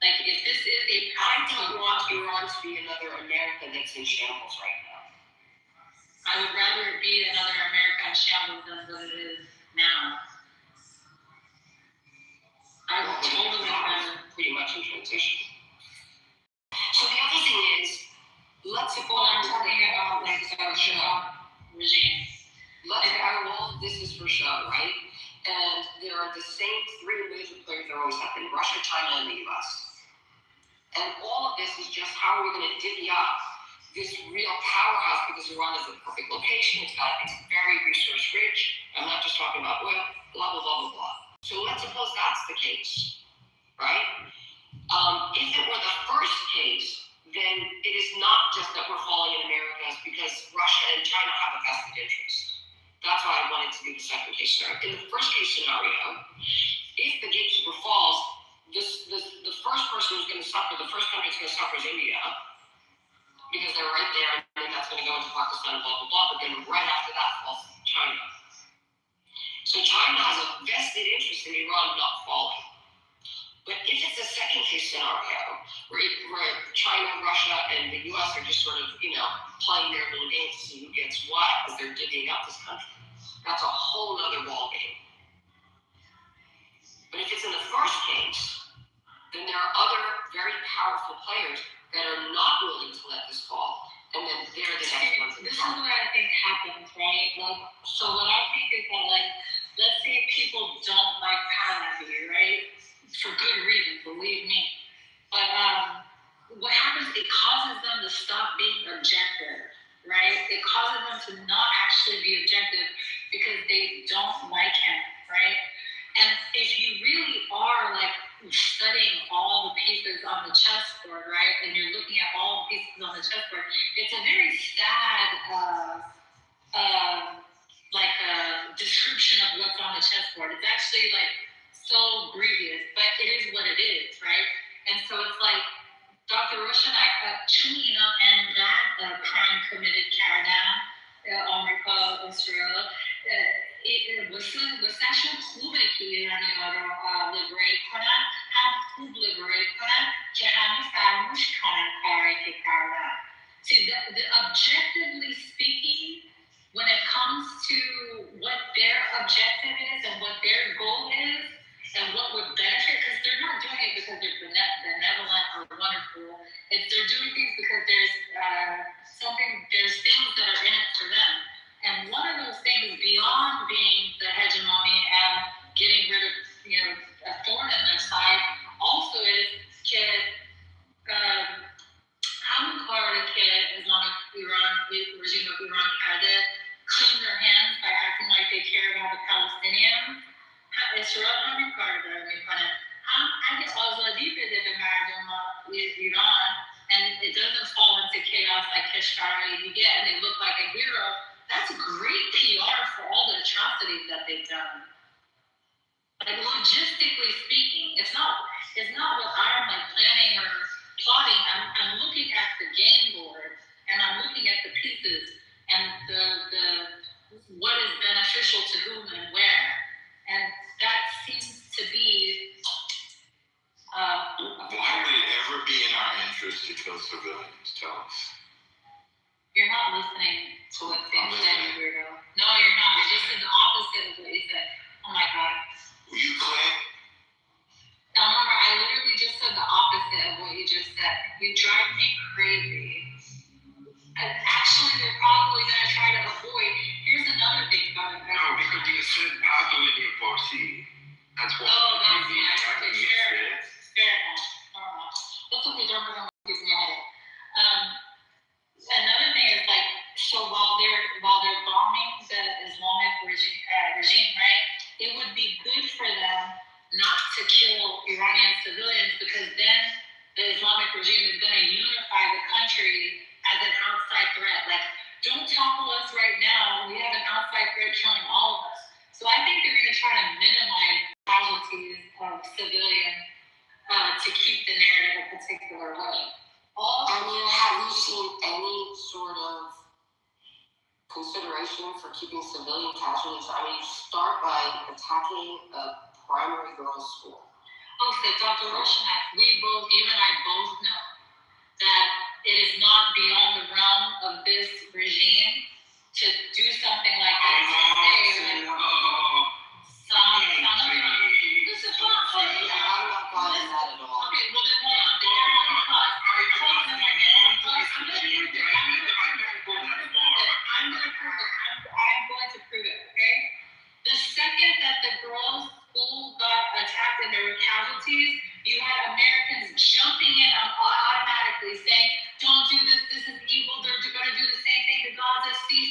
If this is a path, I don't want Iran to be another America that's in shambles right now. I would rather it be another America in shambles than what it is now. I would totally rather. Pretty much in transition. So the other thing is, let's suppose I'm talking about the Shah regime. All of this is for show, right? And there are the same three major players that always have been: Russia, China, and the US. And all of this is just how are we going to divvy up this real powerhouse, because Iran is the perfect location. It's very resource rich. I'm not just talking about oil, blah, blah, blah, blah, blah. So let's suppose that's the case, right? If it were the first case, then it is not just that we're falling in America, it's because Russia and China have a vested interest. That's why I wanted to do the second case scenario. In the first case scenario, if the gatekeeper falls, the first person who's going to suffer, the first country that's going to suffer is India, because they're right there, and then that's going to go into Pakistan and blah, blah, blah, but then right after that falls China. So China has a vested interest in Iran not falling. But if it's a second case scenario, where China, Russia, and the US are just sort of, playing their little game to see who gets what as they're divvying up this country, that's a whole other ball game. But if it's in the first case, then there are other very powerful players that are not willing to let this fall, and then they're the next ones. This is what I think happens, right? So what I think is that, let's say people don't like Palantir, right? For good reason, believe me. But what happens, it causes them to stop being objective, right? It causes them to not actually be objective because they don't like him, right? And if you really are studying all the pieces on the chessboard, right, and you're looking at all the pieces on the chessboard, it's a very sad description of what's on the chessboard. It's actually so grievous, but it is what it is, right? And so it's Dr. Roshanak, China and that crime committed Karadan, America, Israel, واسهشون خوبه که ایرانی‌ها رو لیبریت کنن، هم خوب لیبریت کنن که همه فراموش کنن کاری که کردن. See, objectively speaking, when it comes to what their objective is and what their goal is and what would benefit, because they're not doing it because they're benevolent or wonderful. If they're doing things because there's things that are in it for them. And one of those things beyond being the hegemony and getting rid of, a thorn in their side, also is همون کاری که Islamic Iran, regime of Iran کرده, clean their hands by acting like they care about the Palestinians. اسرائیل همین کار داره میکنه. هم اگه آزادی بده به مردم ایران and it doesn't fall into chaos like کشورهای دیگه and they look like a hero, that's great PR for all the atrocities that they've done. Logistically speaking, it's not what I'm planning or plotting. I'm looking at the game board and I'm looking at the pieces and the what is beneficial to whom and where, and that seems to be. Why would it ever be in our interest to kill civilians? Tell us. You're not listening to what they said, you weirdo. No, you're not. You just said the opposite of what you said. Oh my God. Were you clear? Remember, I literally just said the opposite of what you just said. You drive me crazy. And actually, they're probably going to try to avoid. Here's another thing about it. No, because you said Catholic in Farsi. That's what. Oh, that's nice. Okay, fair enough. That's okay. Don't bring up your head. Another thing is so while they're bombing the Islamic regime, right? It would be good for them not to kill Iranian civilians because then the Islamic regime is going to unify the country as an outside threat. Don't topple us right now. We have an outside threat killing all of us. So I think they're going to try to minimize casualties of civilians to keep the narrative a particular way. Have you seen any sort of consideration for keeping civilian casualties? You start by attacking a primary girls' school. Okay, Dr. Roshanak, you and I both know that it is not beyond the realm of this regime to do something like that. Listen, hold on. I'm not buying that at all. Okay, well then hold on. I'm going to prove it, okay? The second that the girls' school got attacked and there were casualties, you had Americans jumping in automatically saying, don't do this is evil, they're going to do the same thing to Gaza, see.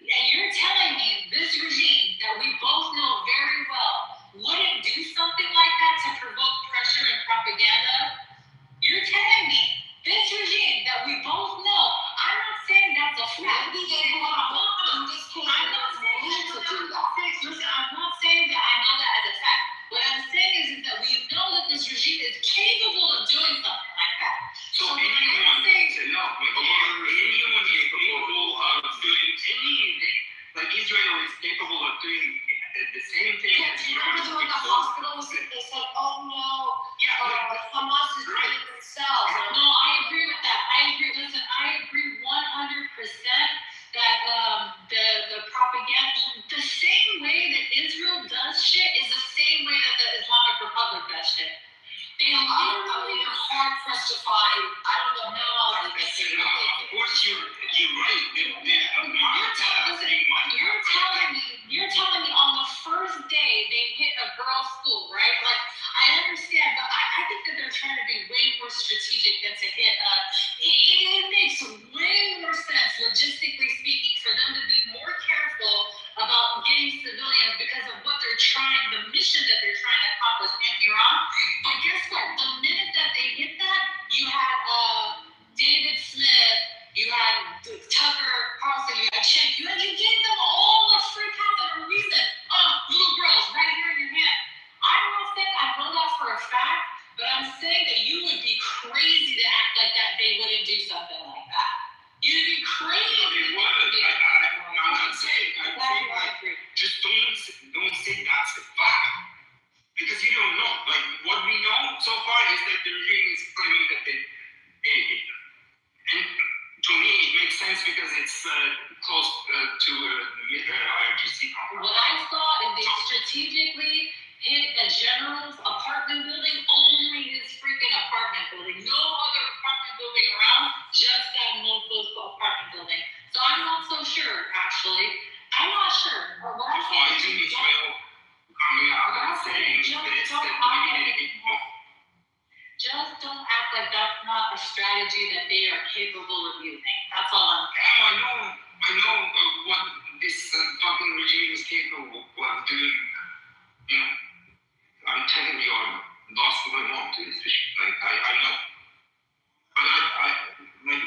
And you're telling Israel is capable of doing the same thing. Yeah, do you remember when the hospitals, they said, oh no, Hamas is doing it themselves. No, I agree with that. I agree. Listen, I agree 100% that the propaganda, the same way that Israel does shit is the same way that the Islamic Republic does shit. They literally are hard pressed to find. I don't know. No, of course you're right. You're telling me on the first day they hit a girls' school, right? Like, I understand, but I think that they're trying to be way more strategic than to hit it makes way more sense, logistically speaking, for them to be more careful about getting civilians because of what they're trying, the mission that they're trying to accomplish in Iran. But guess what? The minute that they hit that, you had David Smith, you had Tucker Carlson, you had Chen, you gave them all a free pass and a reason. Little girls, right here in your hand. I'm not saying I know that for a fact, but I'm saying that you would be crazy to act like that they wouldn't do something like that. You'd be crazy. They would. I'm not saying. Just don't say that's the fact. Because you don't know. Like, what we know so far is that the regime is claiming that and to me it makes sense because it's close to the IRGC. What I saw is they strategically hit a general's apartment building, only his freaking apartment building. No other apartment building around, just that Mofo's apartment building. So I'm not so sure, actually. I'm not sure. But what I Why isn't Israel coming out and saying this, that we need it? Just don't act like that's not a strategy that they are capable of using. That's all I'm saying. I know what this fucking regime is capable of doing. You know, I'm telling you, I lost my mom to this issue. Like, I know. But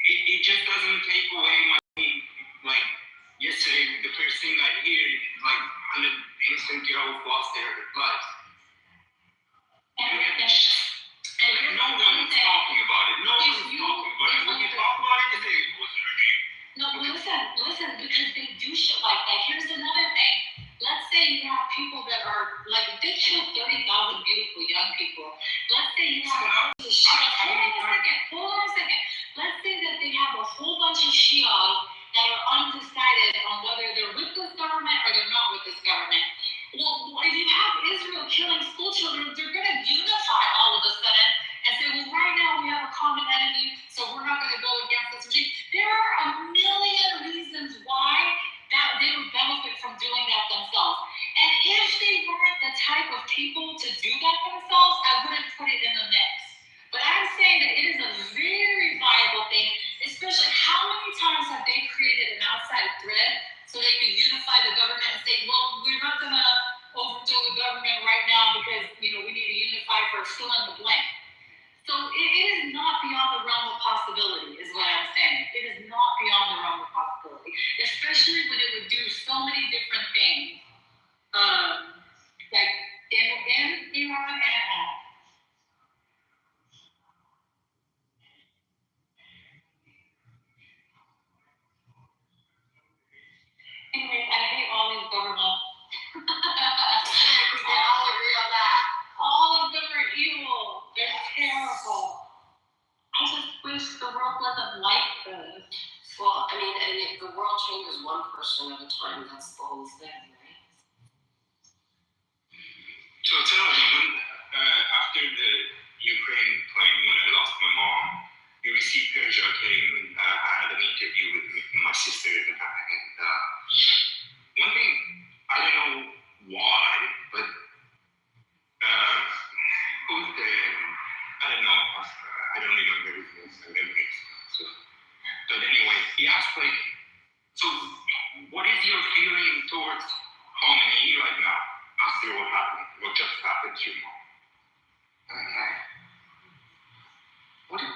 it just doesn't take away my, like, yesterday, the first thing I hear is, like, 100 innocent girls lost their lives. And no one's talking about it. No one's talking about it. When you talk about it, they say it was a regime. No, listen, because they do shit like that. Here's another thing. Let's say you have people that are, like, they killed 30,000 beautiful young people. Let's say you have a bunch of Shias. Hold on a second. Let's say that they have a whole bunch of Shias that are undecided on whether they're with this government or they're not with this government. Well, if you have Israel killing school children, they're going to unify all of a sudden and say, well, right now we have a common enemy, so we're not going to go against this regime. There are a million reasons why that they would benefit from doing that themselves. And if they weren't the type of people to do that themselves, I wouldn't put it in the mix. But I'm saying that it is a very viable thing, especially how many times have they created an outside threat so they can unify the government and say, well, we're not going to overthrow the government right now because, we need to unify for fill in the blank. So it is not beyond the realm of possibility, is what I'm saying. It is not beyond the realm of possibility, especially when it would do so many different things, like in Iran and out. Anyways, I hate all these governments. We all agree on that. All of them are evil. They're terrible. I just wish the world wasn't like this. Well, I mean, and if the world changes one person at a time, that's the whole thing, right? So tell me, after the Ukraine claim, when I lost my mom, you received Persia came, I had an interview with my sister, and one thing, I don't know why, but who's the, I don't know, I don't remember his memory. So, but anyway, he asked, like, so what is your feeling towards Khomeini right now, after what just happened to your mom? And I'm like, what a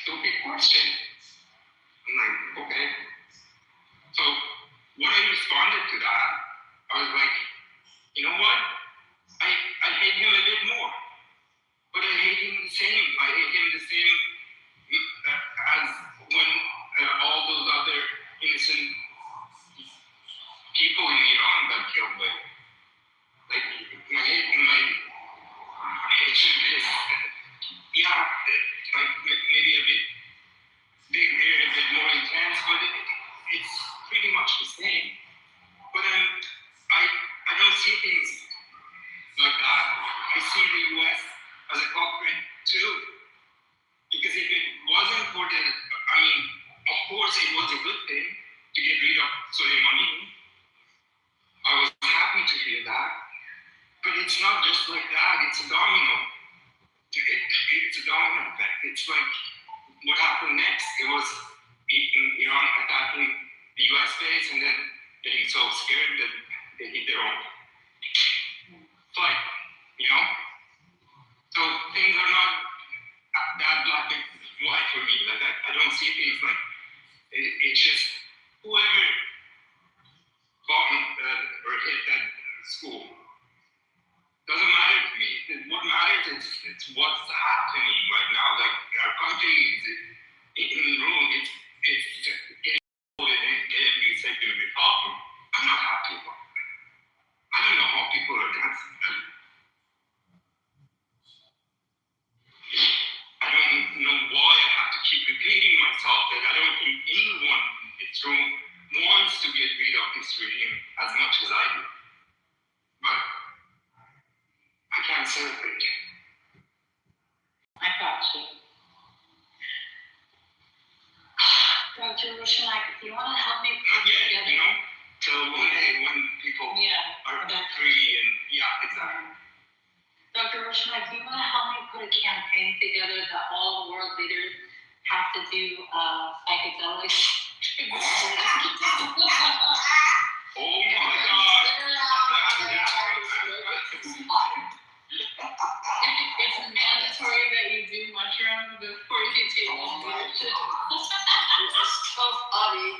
stupid question. I'm like, okay. So when I responded to that, I was like, you know what? I hate him a bit more. But I hate him the same. I hate him the same as when all those other innocent people in Iran got killed by it. Like my hatred is, yeah, like maybe a bit bigger, a bit more intense, but it's pretty much the same. But I don't see things like that. I see the US as a culprit too. Because if it wasn't for the, of course it was a good thing to get rid of Soleimani. I was happy to hear that. But it's not just like that, it's a domino. It's a domino effect. It's like what happened next. It was Iran attacking the US base and then getting so scared that they hit their own flight, So things are not that black and white for me. Like I don't see things like it's just whoever bombed or hit that school doesn't matter to me. What matters is it's what's happening right now. Like our country is in the room. It's just getting old and getting safe and be talking. I'm not happy about that. I don't know how people are dancing. I don't know why I have to keep repeating myself that I don't think anyone in this room wants to get rid of this regime as much as I do. But I can't celebrate it. I got you. Dr. Rushanak, if you want to help me put together. So when people are free and exactly. Dr. Rushanak, do you want to help me put a campaign together that all world leaders have to do psychedelics? Oh my God! It's mandatory that you do mushrooms before you take leadership. It's so funny.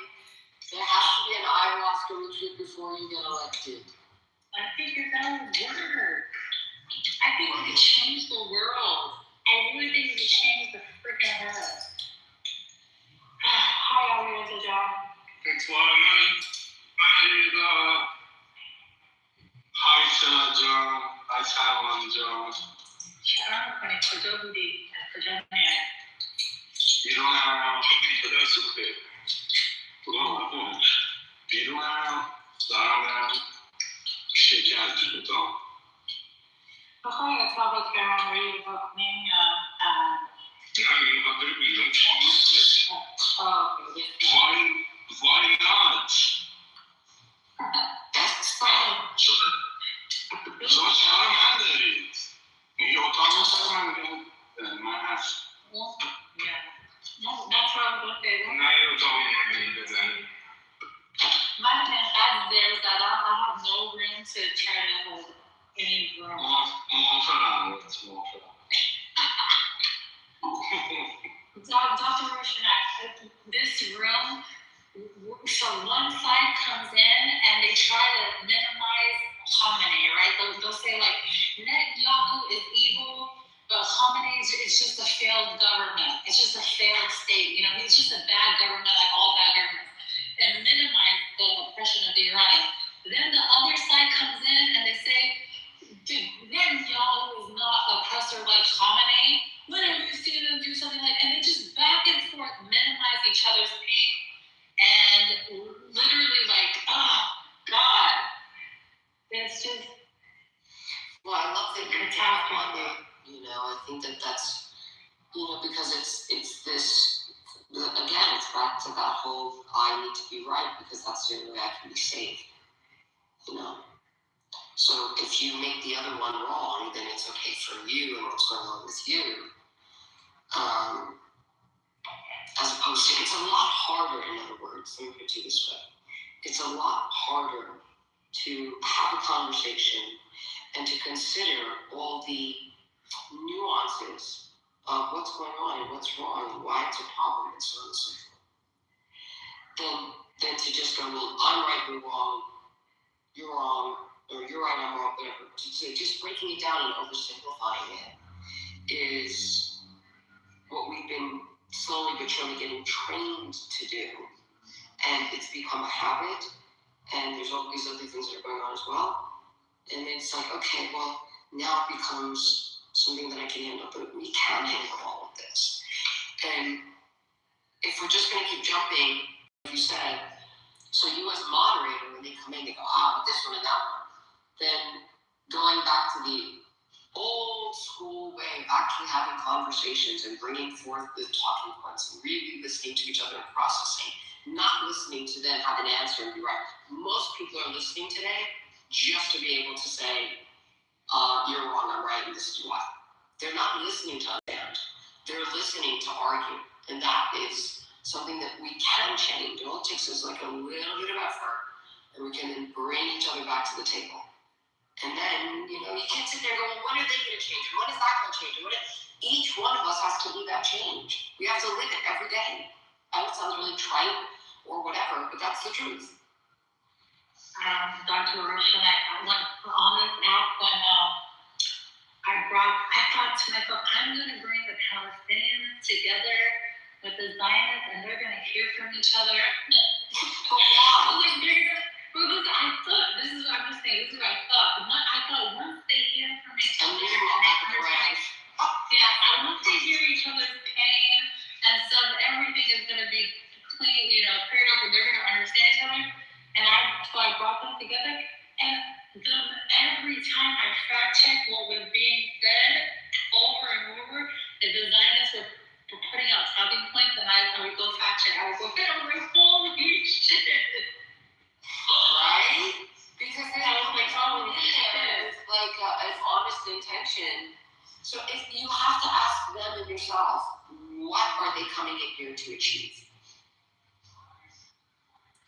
There has to be an ayahuasca retreat before you get elected. I think that would work. I think we could change the world. I really think we could change the freaking world. How are we as a job? Takes a lot of money. Hi, Sarah John. Hi, Salman John. بیرونم خدا سوخته بیرونم دارم برم شکر جلوتام بخوای اتفاقات کرمانوری بکنیم یا نه میخواد بره بیرون چیست Why not? شما چرا من دارید؟ میگه اتاق سر من میگم من هست That's what I'm going to say. نه یه اتاق من بزنید My man there is that I have no room to try to hold any room. Dr. Rushanak, this room, so one side comes in and they try to minimize Khamenei, right? They'll say like, Netanyahu is evil, but Khamenei is just a failed government. It's just a failed state. He's just a bad government, like all bad governments. And minimize the oppression of the Iranians. Then the other side comes in and they say, dude, Netanyahu is not an oppressor like Khamenei. When have you seen them do something like, and they just back and forth minimize each other's pain. And literally like, oh, God. It's just. Well, I love that you're talking on that. I think that's, because it's this. Again, it's back to that whole I need to be right because that's the only way I can be safe. So if you make the other one wrong, then it's okay for you and what's going on with you. As opposed to, it's a lot harder, in other words, let me put it this way. It's a lot harder to have a conversation and to consider all the nuances of what's going on and what's wrong and why it's a problem and so on and so forth. Then to just go, well, I'm right, you're wrong, or you're right, I'm wrong, whatever. Just breaking it down and oversimplifying it is what we've been slowly but surely getting trained to do. And it's become a habit, and there's all these other things that are going on as well. And it's like, okay, well, now it becomes something that I can handle, but we can handle all of this. And if we're just going to keep jumping, like you said, so you as a moderator, when they come in, they go, this one and that one. Then going back to the old school way of actually having conversations and bringing forth the talking points and really listening to each other and processing, not listening to them have an answer and be right. Most people are listening today just to be able to say, you're wrong, I'm right, and this is why. They're not listening to understand. They're listening to argue. And that is something that we can change. All it takes is like a little bit of effort, and we can then bring each other back to the table. And then, you can't sit there and go, well, when are they going to change? And when is that going to change? Each one of us has to do that change. We have to live it every day. I know it sounds really trite or whatever, but that's the truth. Dr. Roche and I went on this app when I thought to myself, I'm going to bring the Palestinians together with the Zionists, and they're going to hear from each other. I was like, this is what I'm just saying, this is what I thought. I thought once they hear from each other, once they hear each other's pain and stuff, everything is going to be clean, cleared up, and they're going to understand each other. And so I brought them together, and every time I fact check what was being said over and over, the Zionists were putting out talking points, and I would go fact check. I would go, I was like, holy shit. Right? Because then I was like, it's like an honest intention. So if you have to ask them and yourself, what are they coming in here to achieve?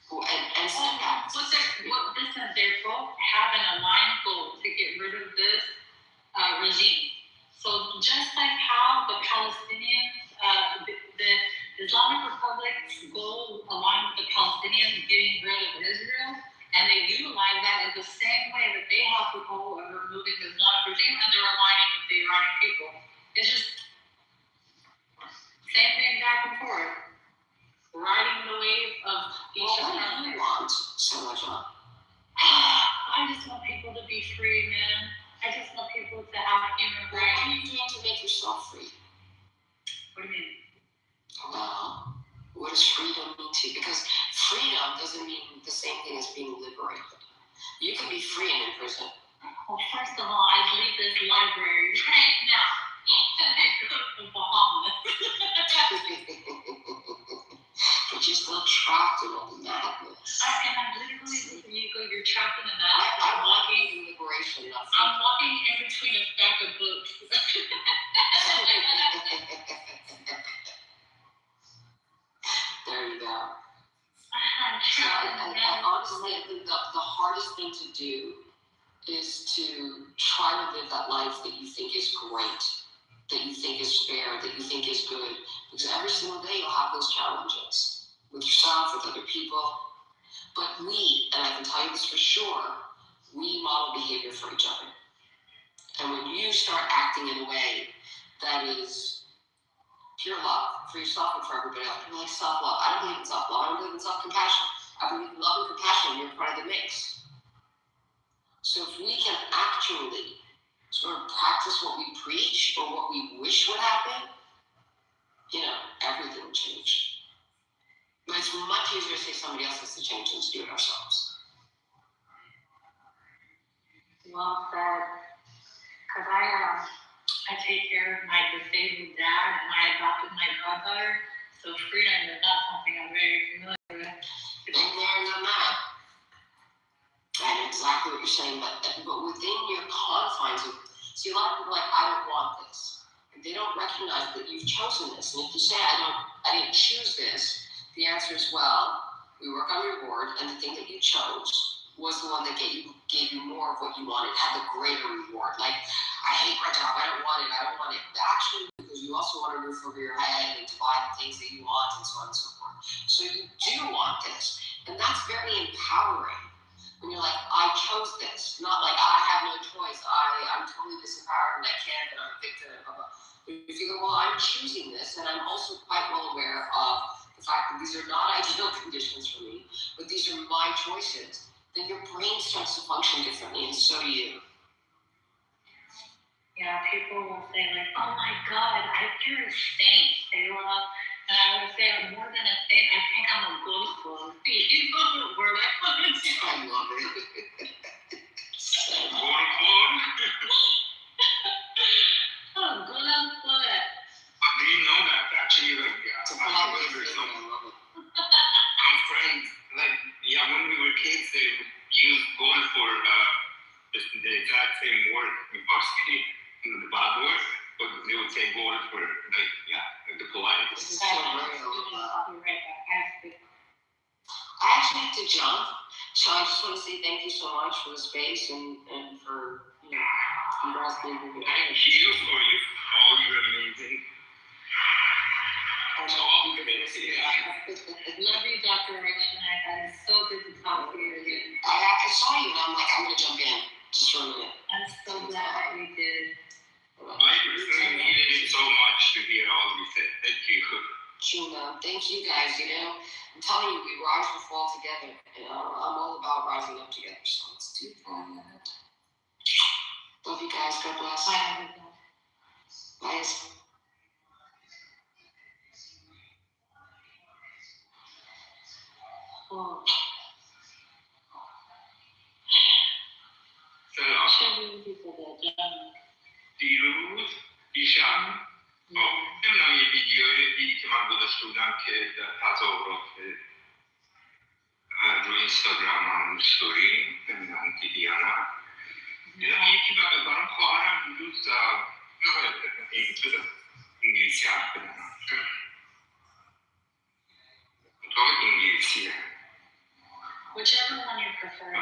And syntax. Listen, they're both have an aligned goal to get rid of this regime. So just like how the Palestinians, the Islamic Republic's goal aligned with the Palestinians getting rid of Israel, and they utilize that in the same way that they have the goal of removing the Islamic regime, and they're aligning with the Iranian people. It's just same thing back and forth. Riding the wave of each other. What do you want so much on? I just want people to be free, man. I just want people to have human rights. What are you doing to make yourself free? What do you mean? Well, what does freedom mean to you? Because freedom doesn't mean the same thing as being liberated. You can be free and in prison. Well, first of all, I leave this library right now, and I go to the Bahamas. But you're still trapped in all the madness. And I'm literally, you're trapped in the madness. I'm walking in liberation. I'm walking in between a stack of books. There you go. Honestly, I think the hardest thing to do is to try to live that life that you think is great, that you think is fair, that you think is good. Because every single day you'll have those challenges with yourself, with other people. But we, and I can tell you this for sure, we model behavior for each other. And when you start acting in a way that is pure love for yourself and for everybody else, you're like self-love. I don't believe in self-love. I don't believe in self-compassion. I believe in love and compassion. You're part of the mix. So if we can actually sort of practice what we preach or what we wish would happen, everything will change. But it's much easier to say somebody else has to change than to do it ourselves. Well said. Because I take care of my disabled dad, and I adopted my goddaughter, so freedom is not something I'm very familiar with. Been there and done that. I know exactly what you're saying, but within your confines of, see, a lot of people are like, I don't want this. And they don't recognize that you've chosen this. And if you say, I didn't choose this, the answer is, well, we work on your board, and the thing that you chose was the one that gave you more of what you wanted, had the greater reward. Like, I hate my job, I don't want it. Actually, because you also want a roof over your head and to buy the things that you want and so on and so forth. So you do want this. And that's very empowering. When you're like, I chose this. Not like, I have no choice. I'm totally disempowered and I can't, and I'm a victim, blah, blah. But if you go, well, I'm choosing this, and I'm also quite well aware of the fact that these are not ideal conditions for me, but these are my choices. then your brain starts to function differently, and so do you. Yeah, people will say like, "Oh my God, you're a saint, Sayla." And I would say, more than a saint, I think I'm a ghost bug. You know the word I want to say. I love it. Oh, good on foot. Do you know that actually, like, my friends, like, when we were kids, they used gold for the exact same word in varsity, the bad word, but they would say gold for, like, the polite. This is so real. I'll be right back. I actually have to jump, so I just want to say thank you so much for the space and for, you guys being here. Thank you for all your amazing. Love you, Dr. Richard. It's so good to talk to you again. I saw you and I'm like, I'm going to jump in just for a minute. I'm so glad that we did. I personally needed it so much to hear all you said. Thank you. True, thank you guys. I'm telling you, we rise and fall together. I'm all about rising up together, so let's do that. Love you guys. God bless. Bye. Bye. Oh. سلام. دیروز دیشب نمیدونم یه ویدیوی دیدی که من گذاشته بودم که در تظاهرات روی اینستاگرام هم استوری نمیدونم دیدی یا نه دیدم یکی برام خواهرم دیروز انگلیسی حرف بدنم تو انگلیسیه Whichever one you prefer. I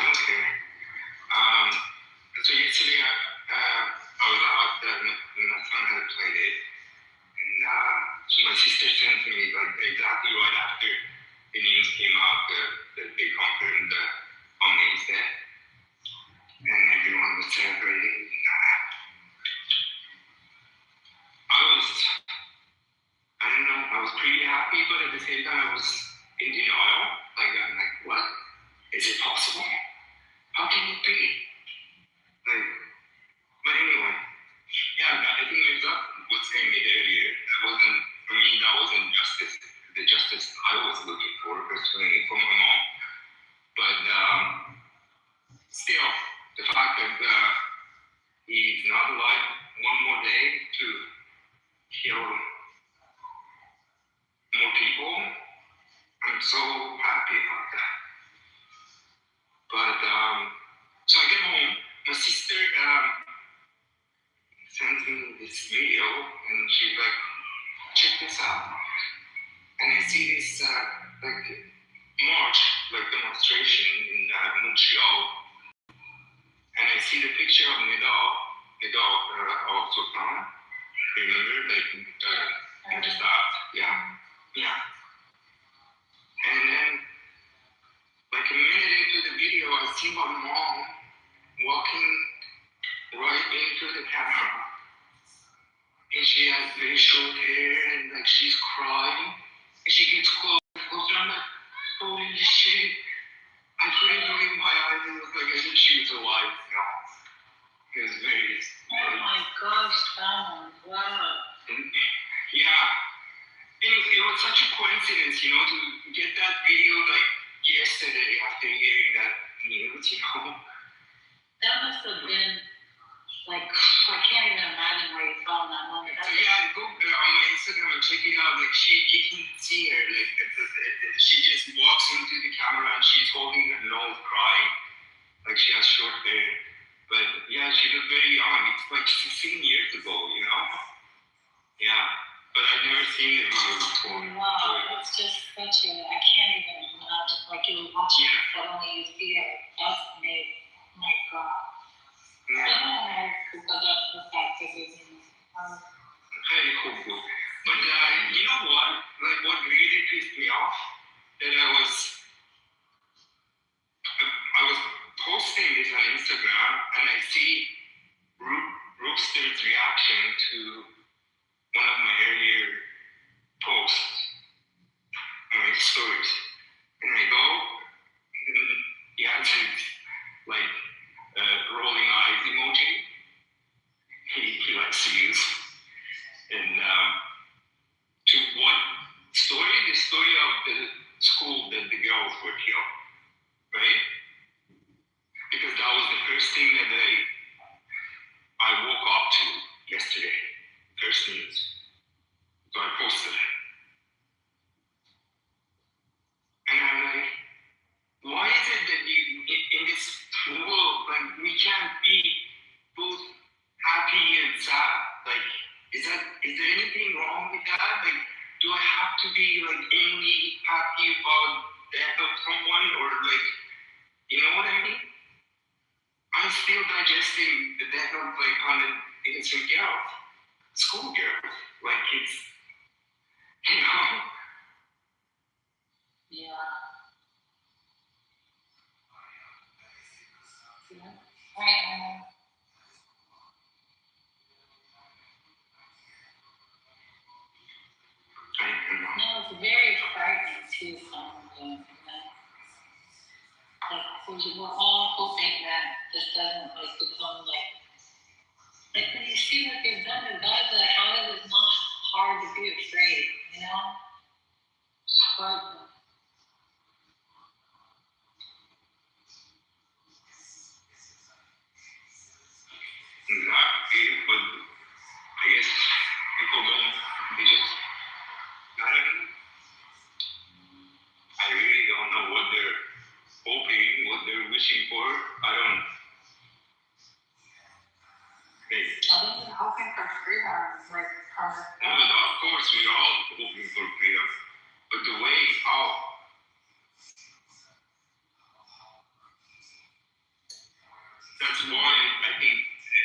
don't care. So yesterday I was out and my son had played it, and so my sister sent me like exactly right after the news came out that they conquered the Wednesday, and everyone was celebrating. I don't know, I was pretty happy, but at the same time I was in denial. I'm like, what? Is it possible? How can it be? But anyway, I think it was saying it earlier. For me, that wasn't justice. The justice I was looking for, personally, for my mom. But still, the fact that he's not alive one more day to kill more people, I'm so happy about that. But so I get home, my sister sends me this video, and she's like, check this out. And I see this march, demonstration in Montreal, and I see the picture of Nidal of Sultan. Remember, in the start? Yeah. And then, a minute into the video, I see my mom walking right into the camera. And she has very short hair, and she's crying. And she gets close, and I'm like, holy shit. I couldn't believe my eyes. It was like as if she was alive, It was very... Oh my gosh, Tom. Wow. Yeah. And it was such a coincidence, to get that video yesterday after hearing that news, That must have been I can't even imagine where you felt in that moment. Go on my Instagram and check it out. You can see her. She just walks into the camera and she's holding her nose, crying. She has short hair. But she looked very young. It's 16 years ago, Yeah. But I've never seen the video before. Wow, that's just such a, I can't even imagine, you're watching it, but only you see it. That's amazing. Oh my God. Very cool. But you know what? What really pissed me off? That I was posting this on Instagram, and I see Rookster's reaction to one of my earlier posts on my stories. And I go, right? Because that was the first thing that I woke up to yesterday. First news. So I posted it. And I'm like, why is it that in this world, like, we can't be both happy and sad? Like, is there anything wrong with that? Like, do I have to be like only happy about the death of someone, or like, you know what I mean? I'm still digesting the death of like 100 innocent girls, school girls. Like, it's, you know. Yeah. Right. No, it's very frightening too. Something like, we're all hoping that this doesn't like become like when you see what they've done to Gaza, how is it not hard to be afraid? You know, it's hard. Exactly, but I guess people don't. They just, I don't know. I really don't know what they're hoping, what they're wishing for. I don't. Hey. I think they're hoping for freedom, like Of course, we're all hoping for freedom, but the way how. That's why I think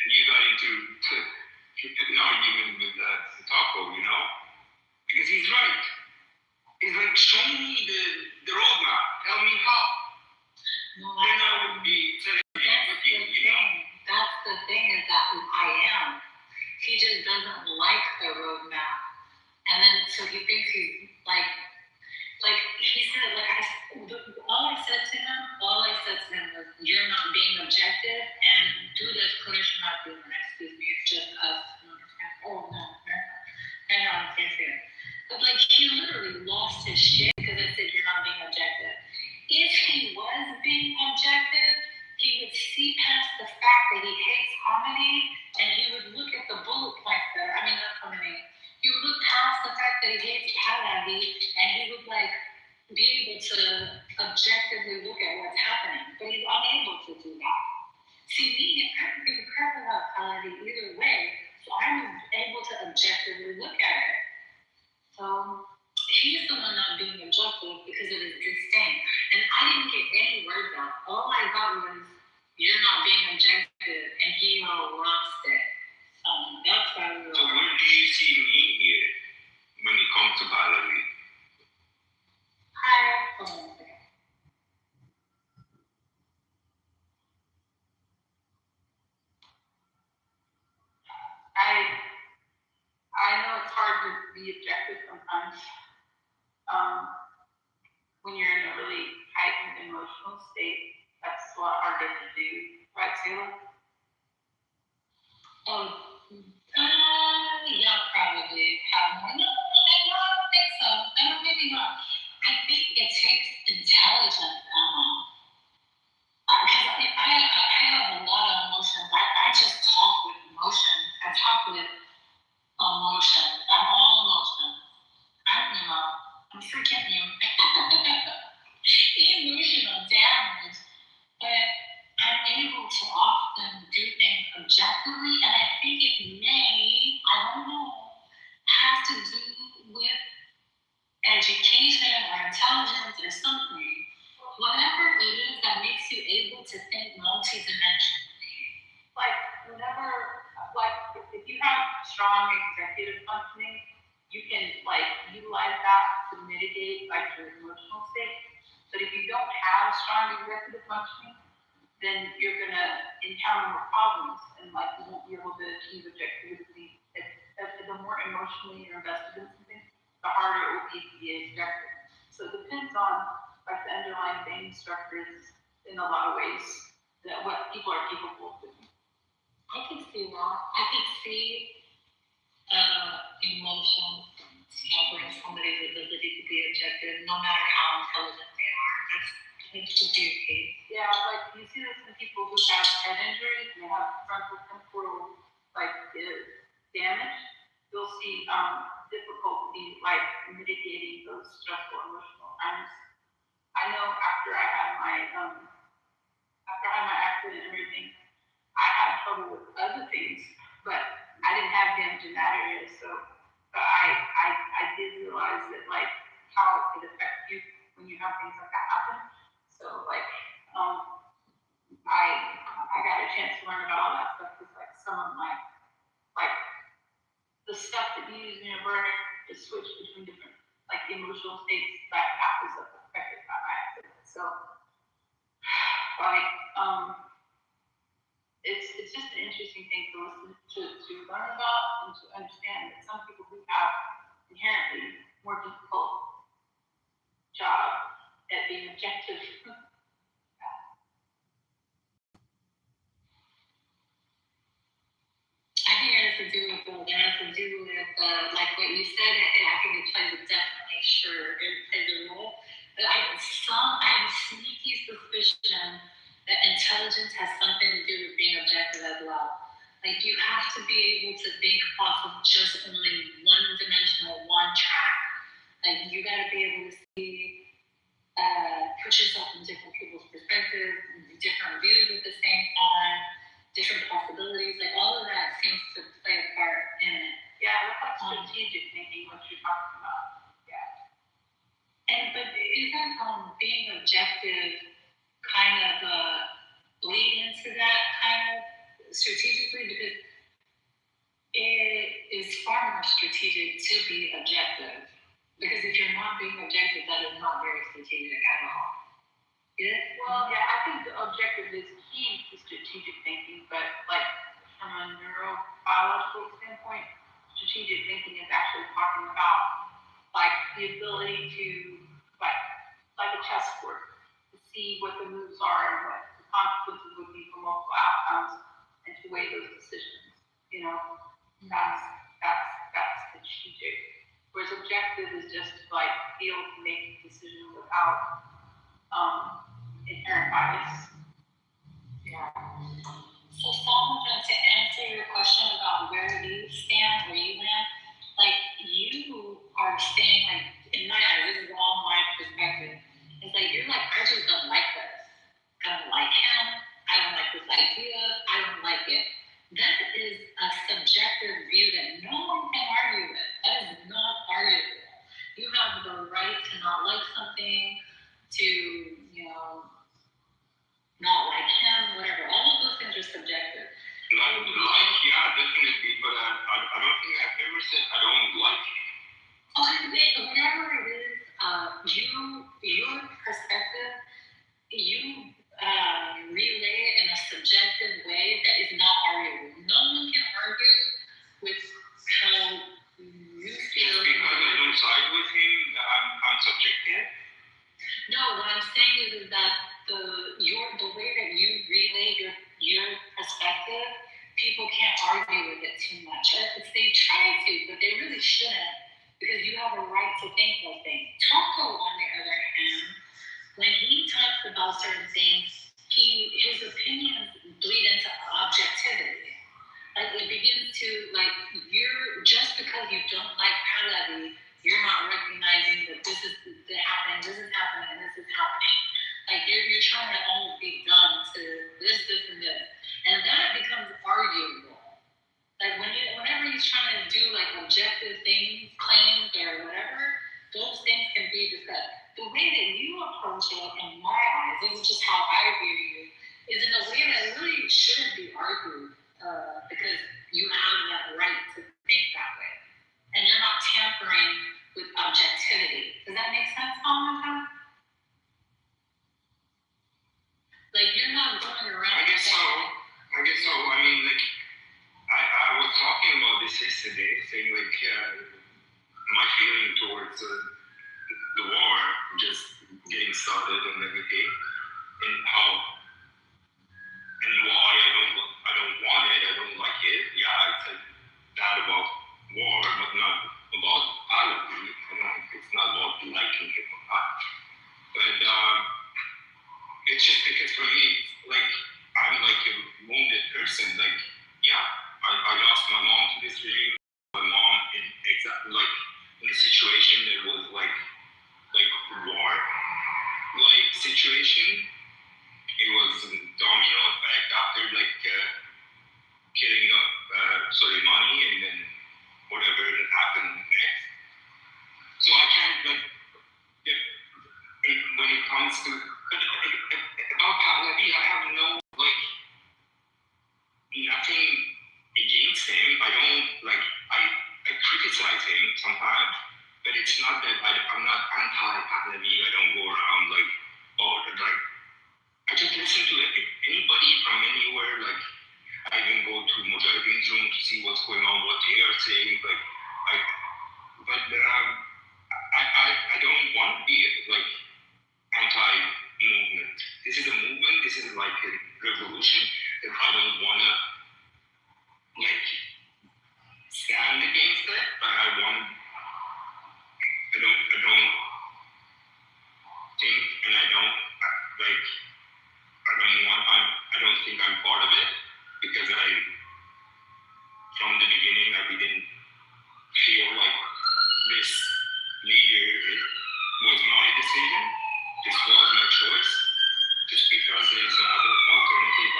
you got into an argument with Taco, you know, because he's right. He's like, show me the roadmap. Tell me how. No, then I would be telling you, you know. That's the thing, is that I am. He just doesn't like the roadmap, and then so he thinks he's like he said, all I said to him was, you're not being objective, and Duda's Kurdish not doing it. Excuse me, it's just us. Oh no, and I'm here. But like, he literally lost his shit because I said you're not being objective. If he was being objective, he would see past the fact that he hates Khomeini, and he would look at the bullet points there. I mean, not Khomeini. He would look past the fact that he hates Halabi, and he would like be able to objectively look at what's happening. But he's unable to do that. See, me, I don't give a crap about Halabi either way, so I'm able to objectively look at it. So he's the one not being objective because of his disdain. And I didn't get any words out. All I got was, you're not being objective, and he lost it. That's why we were. So where do you see me here when it comes to Halabi? Hi. Hold on a second. I know it's hard to be objective sometimes. When you're in a really heightened emotional state, that's a lot harder to do. Right, Taylor? Yeah, probably have more. No, I don't think so. I don't maybe not. I think it takes intelligence, because I have a lot of emotions. I just talk with emotion. I talk with emotion. I'm all emotion. I'm freaking emotional damage. But I'm able to often do things objectively, and I think it may, I don't know, have to do with education or intelligence or something. Whatever it is that makes you able to think multidimensionally. Like, if you have strong executive functioning, you can, utilize that to mitigate, your emotional state. But if you don't have strong executive functioning, then you're going to encounter more problems, and, you won't be able to achieve objectivity. The more emotionally you're invested in something, the harder it will be to be objective. So it depends on, the underlying thing structures in a lot of ways, that what people are capable of doing. I can see that. I can see emotion hampering somebody's ability to be objective, no matter how intelligent they are. Yeah, like you see this in people who have head injuries and they have frontal temporal damage. You'll see difficulty like mitigating those stressful emotional times. I know after I had my accident and everything, I had trouble with other things, but I didn't have damage in that area. So I did realize that like how it affects you when you have things like that happen. So like I got a chance to learn about all that stuff because like some of my like the stuff that you use in your brain to switch between different like emotional states that was affected by my accident. So like it's just an interesting thing to listen to learn about and to understand that some people who have inherently more difficult job at being objective. I think it has to do with like what you said, and I think it plays it plays a role. But I have a sneaky suspicion that intelligence has something to do with being objective as well. Like you have to be able to think off of just only one-dimensional, one track. Like you got to be able to see, put yourself in different people's perspectives, different views at the same time, different possibilities. Like all of that seems to play a part in it. Yeah, that's like strategic thinking, what you're talking about. Yeah. But isn't being objective kind of bleed into that kind of strategically, because it is far more strategic to be objective. Because if you're not being objective, that is not very strategic at all. Yeah? Well, yeah, I think the objective is key to strategic thinking, but like from a neurobiological standpoint, strategic thinking is actually talking about like the ability to like a chessboard, to see what the moves are and what the consequences would be for multiple outcomes and to weigh those decisions. You know, that's strategic. Whereas objective is just like be able to make decisions without inherent bias. Yeah. So Solomon, to answer your question about where you stand, where you land, like you are saying, like in my eyes, this is all my perspective. It's like you're like, I just don't like this. I don't like him. I don't like this idea. I don't like it. That is a subjective view that no one can argue with. That is not arguable. You have the right to not like something, to, not like him, whatever. All of those things are subjective. Yeah, definitely, but I don't think I've ever said I don't like him. Okay, whatever it is, your perspective, you relay it in a subjective way that is not arguable. No one can argue with how you feel. Because I don't side with him, I'm subjective? No, what I'm saying is that the way that you relay your perspective, people can't argue with it too much. They try to, but they really shouldn't, because you have a right to think those things. Taco, on the other hand, when he talks about certain things, his opinions bleed into objectivity. Like it begins to just because you don't like Pahlavi, you're not recognizing that this is happening, and this is happening. Like you're trying to almost be done to this, and this. And that becomes arguable. Like whenever he's trying to do like objective things, claims or whatever, those things can be discussed. The way that you approach it, in my eyes, this is just how I view you, is in a way that really shouldn't be argued, because you have that right to think that way. And you're not tampering with objectivity. Does that make sense, Solomon? Like you're not going around. I guess so. I mean, like, I was talking about this yesterday, saying like my feeling towards the war, just getting started and everything, and how and why I don't want it, I don't like it. Yeah, I said that about war, but not about Pahlavi. It's not about liking it or not. But It's just because for me, like, I'm like a wounded person. Like, yeah, I lost my mom to this regime. My mom in exactly like in a situation that was like war like situation. It was a domino effect after like killing of Soleimani and then whatever that happened next. So I can't like when it comes to about Pahlavi, I have no like nothing against him. I don't like I criticize him sometimes, but it's not that I'm not anti-Pahlavi. I don't go around like like I just listen to anybody from anywhere. Like I even go to Mujahideen's room to see what's going on, what they are saying. Like I don't want to be like anti-movement. This is a movement. This is like a revolution that I don't want to like stand against it. But I don't think, and I don't like. I don't think I'm part of it because from the beginning, I didn't feel like this leader was my decision. This was my choice. Just because there is another alternative.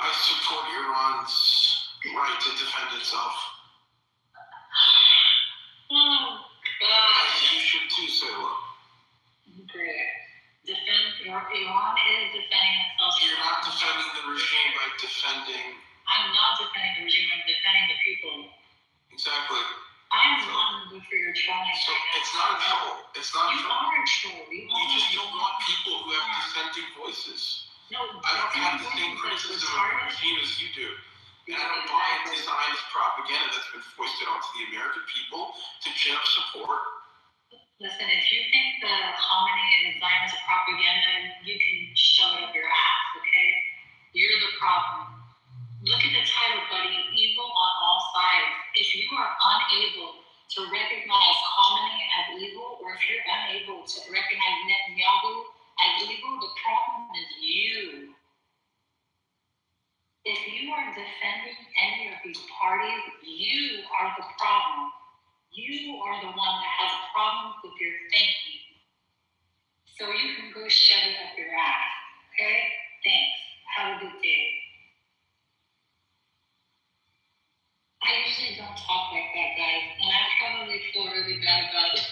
I support Iran's right to defend itself. You should too, Sayla. Great. Iran is defending itself. You're not defending the regime by defending. I'm not defending the regime. I'm defending the people. Exactly. I'm not for your trolling. So it's not a troll. It's not a troll. You are a troll. You just don't want people who have dissenting voices. No, I don't have the same criticism of the regime as you do. And I don't buy into Zionist propaganda that's been foisted onto the American people to gin up support. Listen, if you think the Khamenei and Zionist propaganda, you can shove it up your ass, okay? You're the problem. Look at the title, buddy. Evil on all sides. If you are unable to recognize Khamenei as evil, or if you're unable to recognize Netanyahu as evil, the problem is you. If you are defending any of these parties, you are the problem. You are the one that has problems with your thinking. So you can go shove it up your ass. Okay? Thanks. Have a good day. I usually don't talk like that, guys, and I probably feel really bad about it.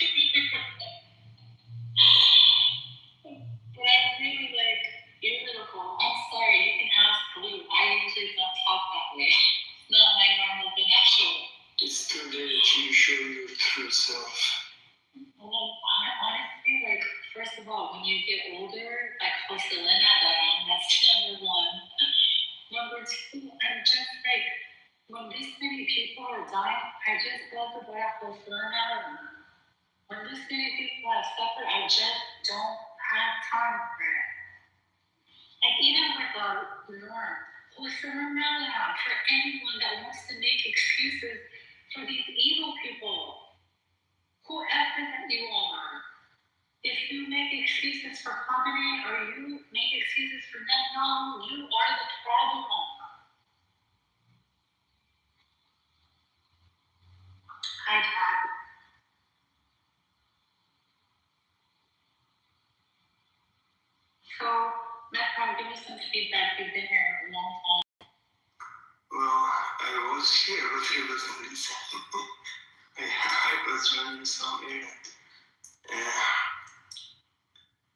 But I'm really like irritable. I'm sorry, you can ask Blue. I usually don't talk that way. It's not my normal vernacular. It's too late to show your true self. Well, honestly, like, first of all, when you get older, like Joselina, that's number one. Number two, I'm just like, when this many people are dying, I just love the black Joselina. When this many people have suffered, I just don't have time for it. Like, even with Joselina, for anyone that wants to make excuses for these evil people, whoever that you are, if you make excuses for Khamenei or you make excuses for Netanyahu, you are the problem. Hi, Dad. So, Metcalf, give me some feedback. You've been here a long time. Well, I was here, but it wasn't listening. I was running some errand.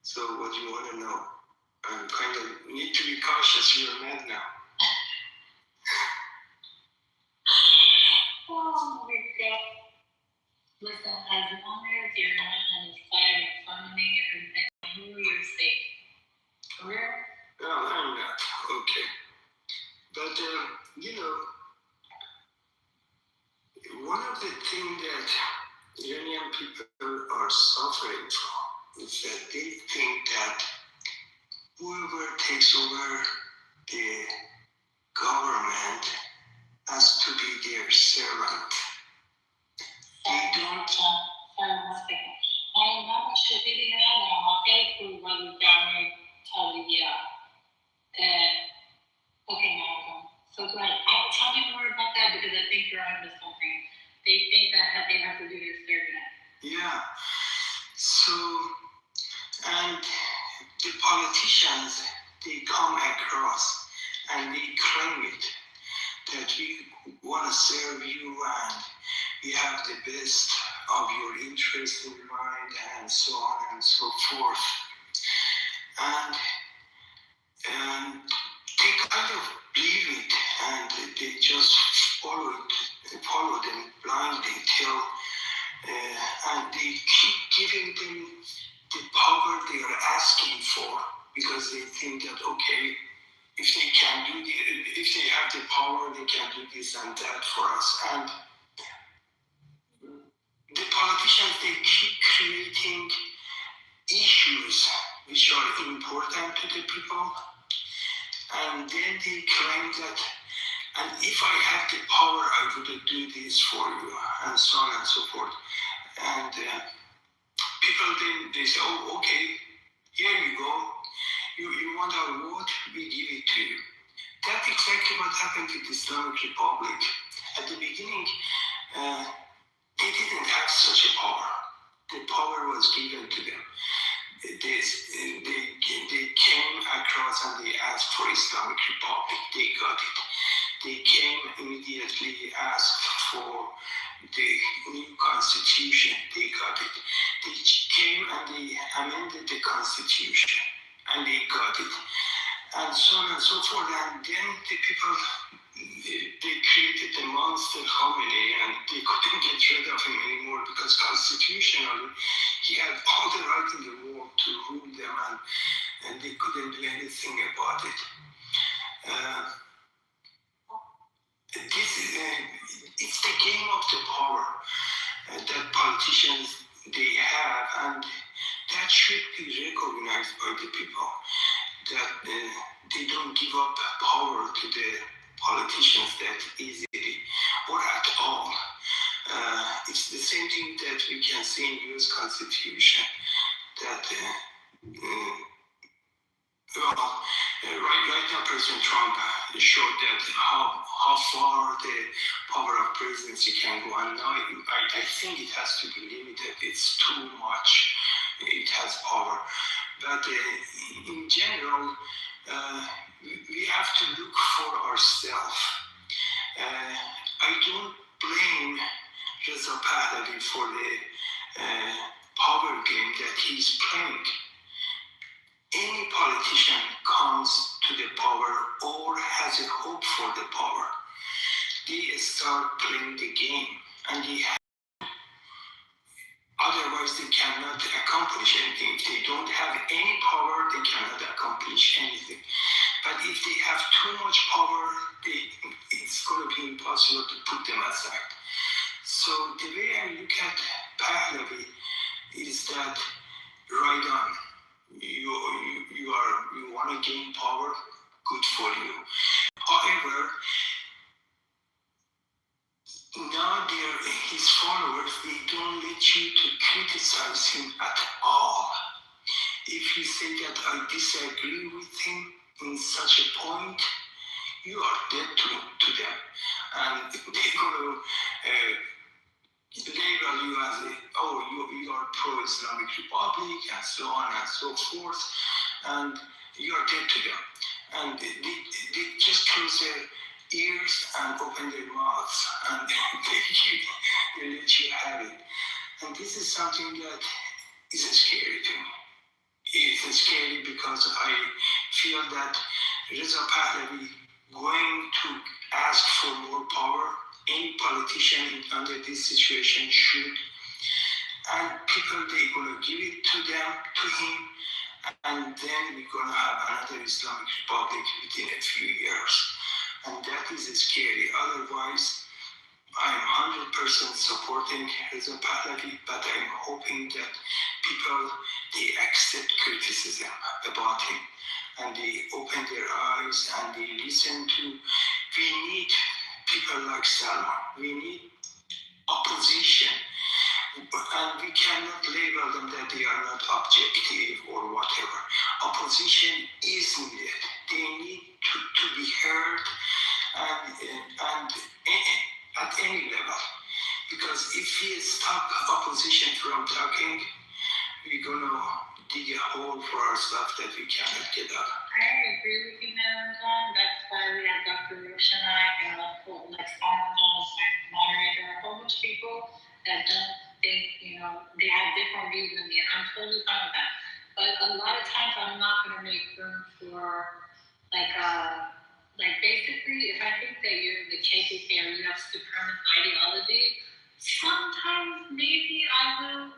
So what do you want to know? I kind of need to be cautious. You're mad now. Oh my God. Listen, as long as you're not on the side of Khamenei or Netanyahu, you're safe. For real? Well, I'm not. Okay. But, one of the things that Iranian people are suffering from is that they think that whoever takes over the government has to be their servant. They don't. Sorry, one second. I am not شدیدی ندارم خیلی خوب بازی کردن تالیبیا okay Malcolm so go ahead tell me more about that because I think you're onto something they think that they have to do this service Yeah, so and the politicians they come across and they claim it that we want to serve you and we have the best of your interest in mind and so on and so forth. And they kind of believe it and they just follow them blindly till and they keep giving them the power they are asking for because they think that okay, if they can do if they have the power, they can do this and that for us. And the politicians, they keep creating issues which are important to the people, and then they claim that, and if I had the power, I would do this for you, and so on and so forth. And people then they say, oh, okay, here you go. You want our vote? We give it to you. That's exactly what happened with the Islamic Republic. At the beginning, they didn't have such a power. The power was given to them. They came across and they asked for Islamic Republic. They got it. They came immediately, asked for the new constitution. They got it. They came and they amended the constitution and they got it. And so on and so forth. And then the people, they created the monster Khomeini and they couldn't get rid of him anymore because constitutionally he had all the right in the world to rule them and they couldn't do anything about it. It's the game of the power that politicians they have, and that should be recognized by the people, that they don't give up power to the politicians that easily or at all. It's the same thing that we can see in U.S. Constitution, that right now President Trump showed that how far the power of presidency can go, and now I think it has to be limited. It's too much. It has power. But in general, we have to look for ourselves. I don't blame Reza Pahlavi for the power game that he's playing. Any politician comes to the power or has a hope for the power, they start playing the game, and otherwise they cannot accomplish anything. If they don't have any power, they cannot accomplish anything. But if they have too much power, it's going to be impossible to put them aside. So the way I look at Pahlavi is that right on. You want to gain power, good for you. However, now his followers, they don't let you to criticize him at all. If you say that I disagree with him in such a point, you are dead to them. And they're going to label you as you are pro-Islamic Republic and so on and so forth, and you are dead to them. And they just close their ears and open their mouths and they let you have it. And this is something that is scary to me. It's scary because I feel that Reza Pahlavi going to ask for more power. Any politician under this situation should, and people they're going to give it to him, and then we're going to have another Islamic Republic within a few years, and that is scary. Otherwise, I'm 100% supporting Reza Pahlavi, but I'm hoping that people they accept criticism about him, and they open their eyes and they listen to. We need people like Salman. We need opposition. and we cannot label them that they are not objective or whatever. Opposition is needed. They need to be heard and at any level. Because if we stop opposition from talking, we're going to dig a hole for ourselves that we cannot get out. I agree with you, Madam John. That's why we have Dr. Roshanak and like Simon Jones, moderator, a whole bunch of people that don't think, they have different views than me. I'm totally fine with that. But a lot of times I'm not going to make room for, basically, if I think that you're the KKK or you have supremacist ideology, sometimes maybe I will,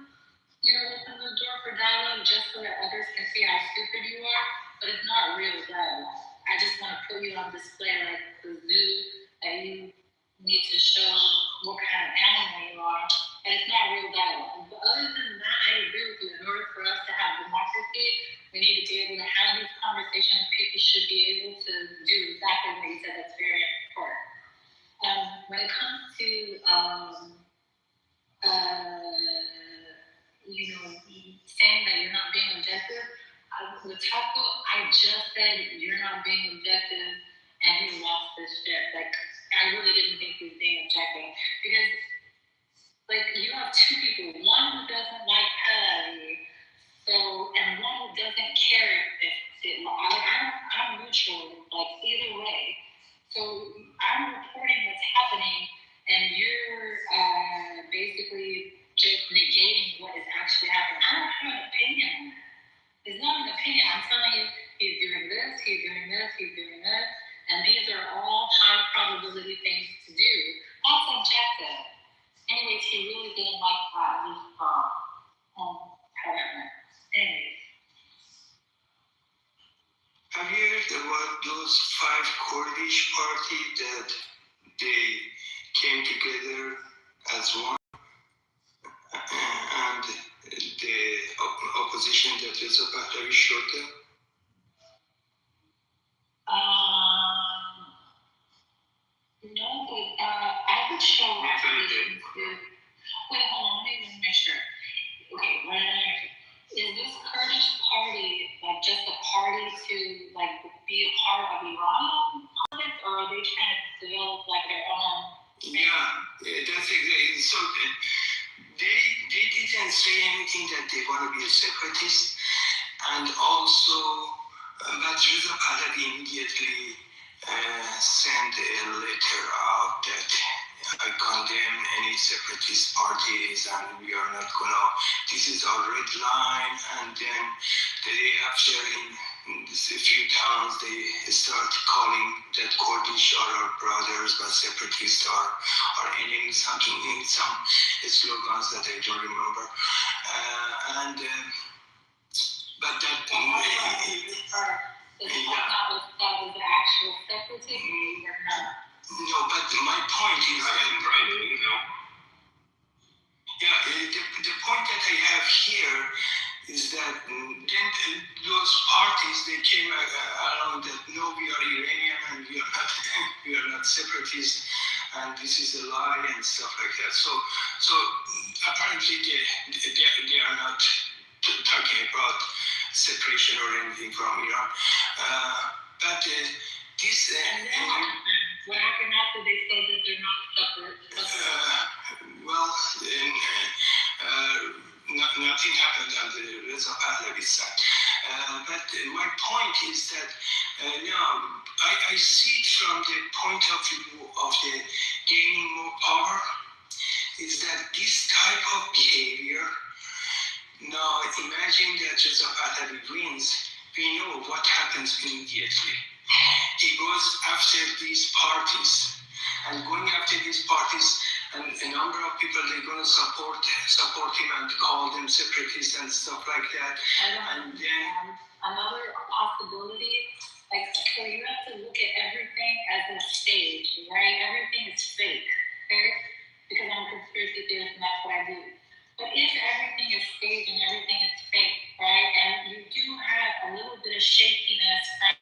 open the door for dialogue just so that others can see how stupid you are, but it's not real dialogue. I just want to put you on display like the zoo that you need to show what kind of animal you are, and it's not real dialogue. But other than that, I agree with you. In order for us to have democracy, we need to be able to have these conversations. People should be able to do exactly what you said. That's very important. When it comes to saying that you're not being objective, with Taco, I just said you're not being objective, and he lost his shit. I really didn't think he was being objective because, you have two people, one who doesn't like Patty, and one who doesn't care if I'm neutral, either way. So I'm reporting what's happening, and you're basically just negating what is actually happening. I don't have an opinion on that. It's not an opinion. I'm telling you, he's doing this, he's doing this, he's doing this, and these are all high probability things to do. That's objective. Anyways, he really didn't like that. He thought, how that went. Anyways. Have you heard about those 5 Kurdish parties that they came together as one? And the opposition that Reza Pahlavi showed them? No, but I would show opposition to. Wait, hold on, let me make sure. Okay, is this Kurdish party just a party to be a part of Iran politics, or are they trying to develop their own? Yeah, that's exactly. So they didn't say anything that they want to be a separatist, and also, but Reza Pahlavi immediately sent a letter out that I condemn any separatist parties, and we are not gonna. This is our red line. And then the day after, in a few towns, they start calling that Kurdish are our brothers, but separatists are our enemies. Something in some slogans that I don't remember. But that. Is that was the actual separatist or not? No, but my point is that. Yeah, the point that I have here is that then those parties, they came around that no, we are Iranian and we are not separatists, and this is a lie and stuff like that. So apparently they are not talking about separation or anything from Iran. But this. What happened after they said that they're not separate? Nothing happened on the Reza Pahlavi side. But my point is that I see it from the point of view of the gaining more power, is that this type of behavior, now imagine that Reza Pahlavi wins, we know what happens immediately. He goes after these parties, and going after these parties, and a number of people, they're going to support him and call them separatists and stuff like that. And then another possibility, so you have to look at everything as a stage, right? Everything is fake, okay? Because I'm a conspiracy theorist and that's what I do. But if everything is staged and everything is fake, right? And you do have a little bit of shakiness from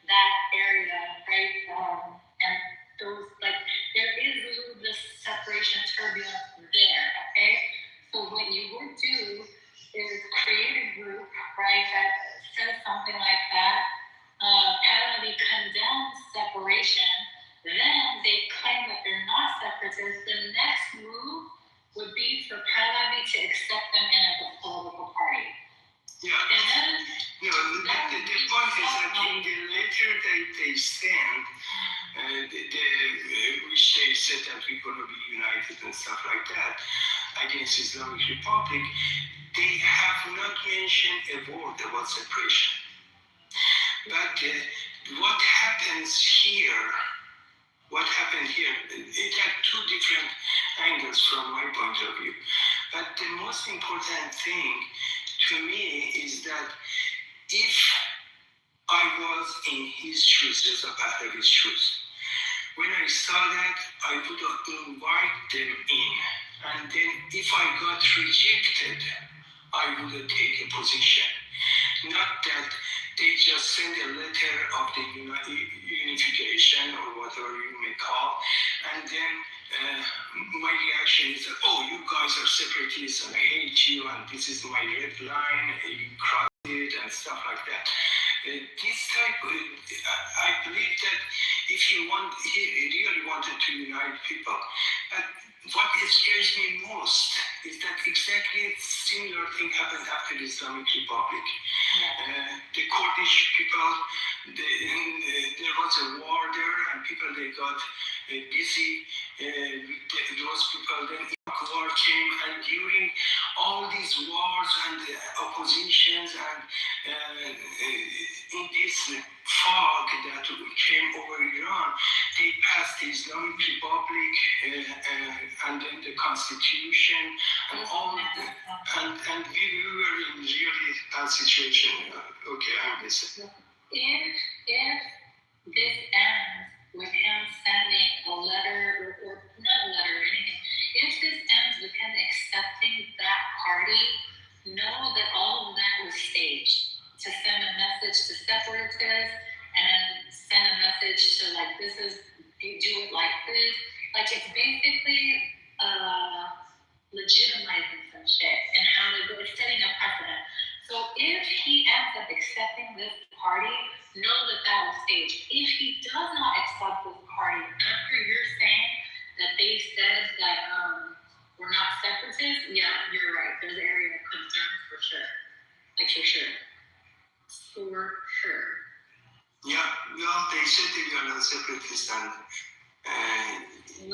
that area, right? And those, there is a little bit of separation turbulence there, okay? So right, that says something like that. Pahlavi condemns separation. Then they claim that they're not separatists. The next move would be for Pahlavi to accept them in as a political party. Yeah. And then the point is that in the letter that they send, which they said that we're going to be united and stuff like that against Islamic Republic, they have not mentioned a word about separation. But what happened here, it had two different angles from my point of view. But the most important thing to me is that if I was in his shoes, as a part of his shoes, when I saw that, I would have invited them in. And then if I got rejected, I would have taken a position. Not that they just send a letter of the unification or whatever you may call, and then my reaction is that, oh, you guys are separatists and I hate you and this is my red line, and you crossed it and stuff like that. This type, I believe that if he really wanted to unite people, what scares me most is that exactly similar thing happened after the Islamic Republic. The Kurdish people, there was a war there, and people they got busy with those people. Then Iraq war came, and during all these wars and oppositions and in this fog that came over Iran, they passed the Islamic Republic and then the Constitution and all and we were in really bad situation. Okay, I'm listening. If this ends with him sending a letter or not a letter or anything, if this ends with him accepting that party, know that all of that was staged to send a message to separatists and send a message to like, this is, you do it like this. Like it's basically legitimizing some shit and how it's setting a precedent. So if he ends up accepting this party, know that that was staged. If he does not accept this party after you're saying that they said that we're not separatists, yeah, you're right. There's an area of concern for sure. Like for sure. For sure. Yeah, well, they said they were not separatists and he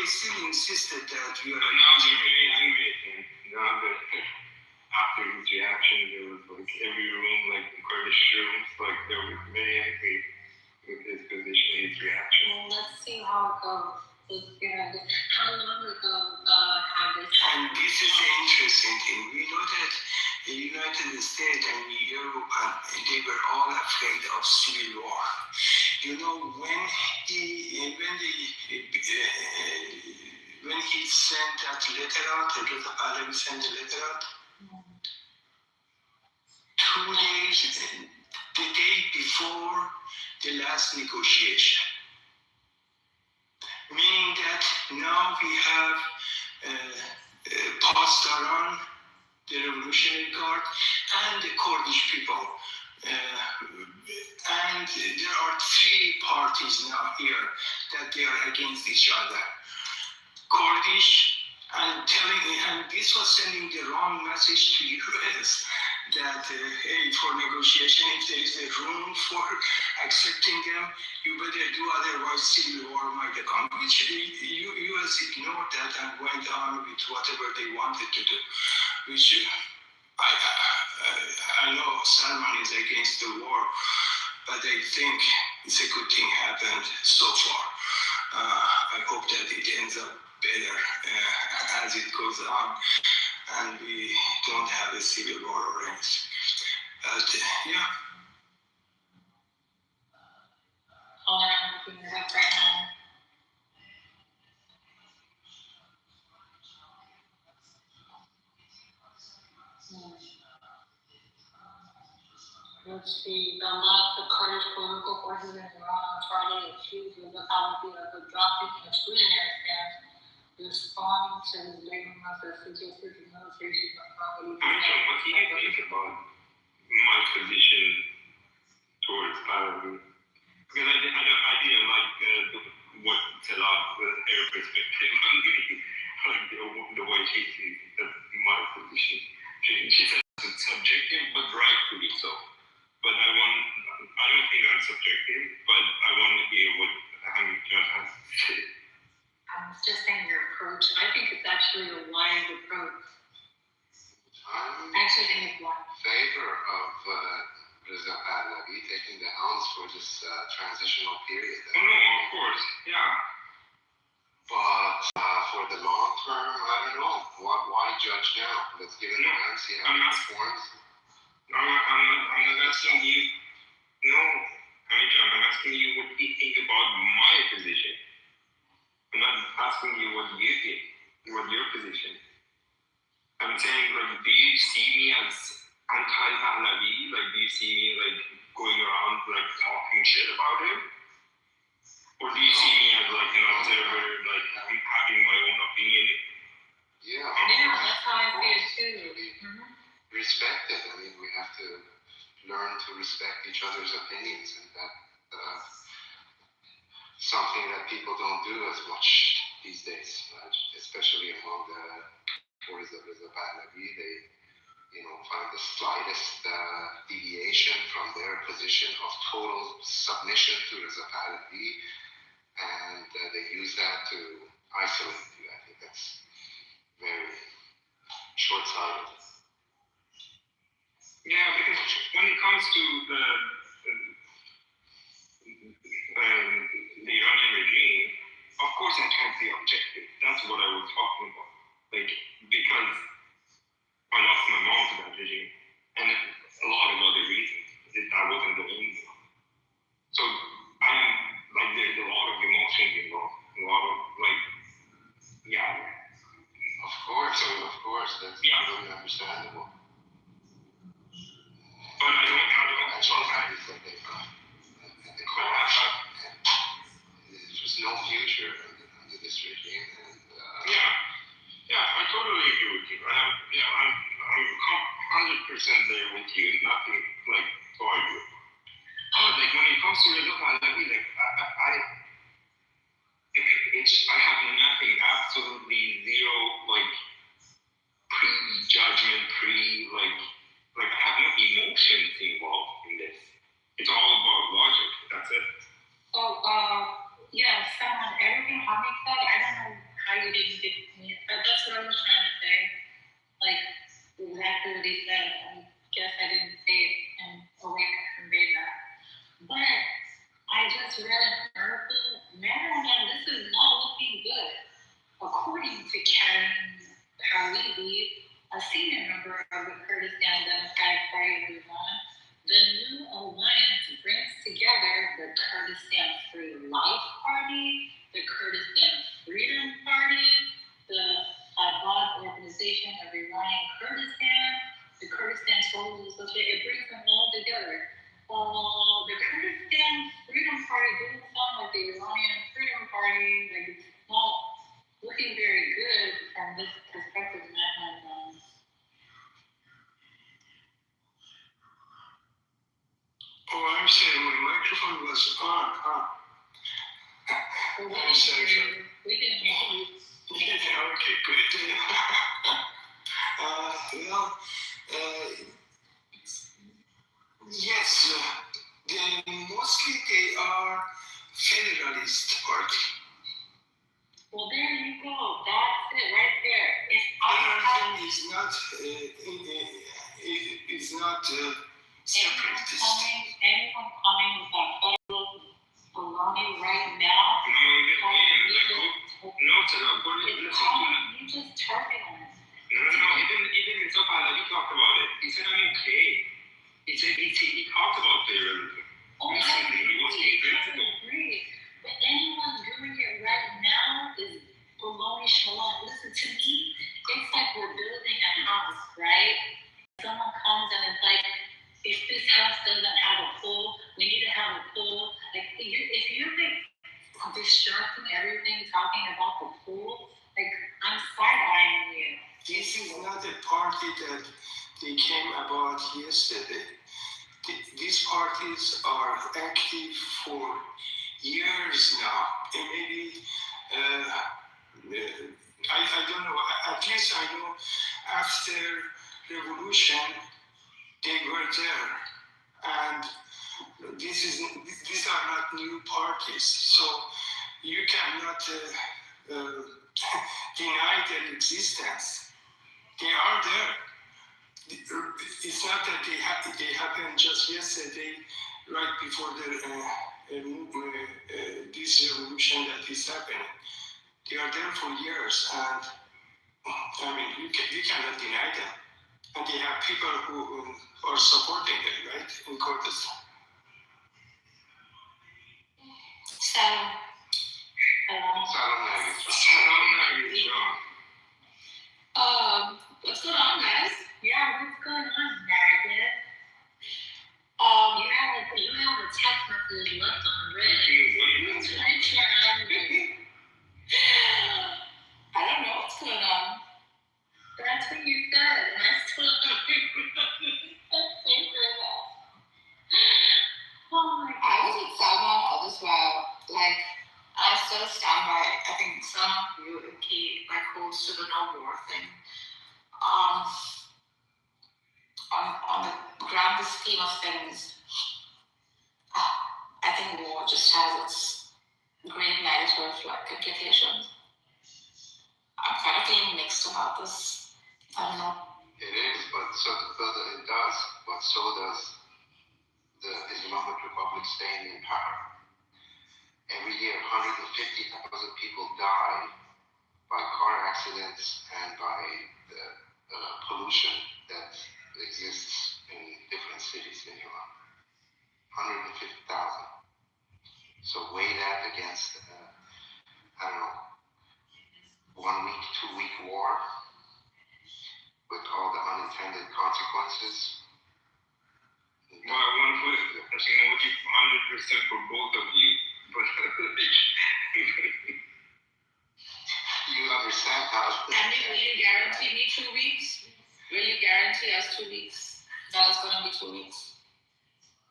still insisted that we are after his reaction, there was like every room, like the Kurdish rooms, like they were very angry with his position, his reaction. Well, let's see how it goes. How long ago have this happened? And this is the interesting thing. We know that the United States and Europe, they were all afraid of civil war. You know, when he sent that letter out, Dr. Pahlavi sent the letter out, 2 days, the day before the last negotiation. Meaning that now we have Pastaran, the Revolutionary Guard, and the Kurdish people. And there are 3 parties now here that they are against each other. Kurdish, and this was sending the wrong message to US that, hey, for negotiation, if there is a room for accepting them, you better do, otherwise civil war might come, which US ignored that and went on with whatever they wanted to do, which I know Salman is against the war, but I think it's a good thing happened so far. I hope that it ends up better as it goes on and we don't have a civil war or anything. But yeah. Hold on, I'm looking it up right now. Let's see. The month the Kurdish political forces in Iran on Friday accused the Pahlavi of adopting a exclusionary stance, responding to his labor month that suggested the military should not I'm sorry, what he did? about my position towards Paladin. Because I didn't like what Salah, her perspective on me, like the way she sees my position. She says it's subjective, but rightfully so. But I don't think I'm subjective, but I want to hear what John has to say. I was just saying your approach. I think it's actually a wise approach. I'm I actually think it's wise. in favor of Reza Pahlavi taking the helms for this transitional period. Oh, no, of course, yeah. But for the long term, I don't know. Why judge now? Let's give it a chance, see how it performs. I'm not asking you. No, John, I'm asking you what you think about my position. I'm not asking you what you think, what your position. I'm saying, like, do you see me as anti-Pahlavi? Like, do you see me, like, going around, like, talking shit about him? Or do you see me as, like, an observer, like, having my own opinion? Yeah, that's how I see it too. Respect it. I mean, we have to learn to respect each other's opinions, and that's something that people don't do as much these days, especially among the Reza Pahlavi. They, find the slightest deviation from their position of total submission to Reza Pahlavi, and they use that to isolate you. I think that's very short-sighted. Yeah, because when it comes to the Iranian regime, of course I can't be objective. That's what I was talking about. Like, because I lost my mom to that regime, and a lot of other reasons. That wasn't the only one. So there's a lot of emotions involved. A lot of, yeah. Of course, that's totally understandable. But I don't have a control. There's just no future under this regime. And, yeah, I totally agree with you. I'm 100% there with you. Nothing like to argue. But like when it comes to Reza Pahlavi, like I have nothing, absolutely zero, like prejudgment, like I have no emotions involved in this. It's all about logic. That's it. So, yeah, someone, everything Hamid said, I don't know how you didn't get me, but that's what I was trying to say. Like, exactly what he said. I guess I didn't say it in a way to convey that. But I just read an article, man, this is not looking good. According to Karen Halibi, a senior member of the Kurdistan Democratic Party of Iran, the new alliance brings together the Kurdistan Free Life Party, the Kurdistan Freedom Party, the Abad Organization of Iranian Kurdistan, the Kurdistan Soldiers Association. It brings them all together. The Kurdistan Freedom Party doesn't sound like the Iranian Freedom Party. Like, it's not looking very good from this perspective, man. I'm saying my microphone was on. I'm sorry. We didn't hear you. Yeah, okay, good. Yes, mostly they are federalist party. Well, there you go. That's it right there. Federalism is not separatist. Anyone coming with that federal baloney right now? You just turbulent. No. Even Mr. Pahlavi talked about it. He said, I'm okay. He said he talked about federalism. I agree. But anyone doing it right now is baloney shalom. Listen to me. It's like we're building a house, right? Someone comes and is like, if this house doesn't have a pool, we need to have a pool. Like, if you're like distracting everything talking about the pool, like, I'm side-eyeing you. This is not a party that they came about yesterday. These parties are active for years now. And maybe, I don't know, at least I know after revolution, they were there. And these are not new parties. So you cannot deny their existence. They are there. It's not that they happened just yesterday, right before this revolution that is happening. They are there for years, and I mean, you cannot deny them. And they have people who are supporting them, right, in Kurdistan. What's going on, guys? Yeah, what's going on, Meredith? You have a text message left on red. I don't know what's going on. That's what you said, and I still don't remember that. Oh my God. I was with Salman all this while. Like, I still stand by, I think some of you and Kate, like, holds to the no war thing. On the grand scheme of things, I think war just has its great negative implications. I'm kind of feeling mixed about this. I don't know. It is, but it does. But so does the Islamic Republic staying in power. Every year, 150,000 people die by car accidents and by the pollution that exists in different cities in Iran. 150,000. So weigh that against, 1 week, 2 week war with all the unintended consequences. Well, I want to put technology 100% for both of you, but you understand how. And will you guarantee me 2 weeks? Will you guarantee us 2 weeks? That it's going to be 2 weeks.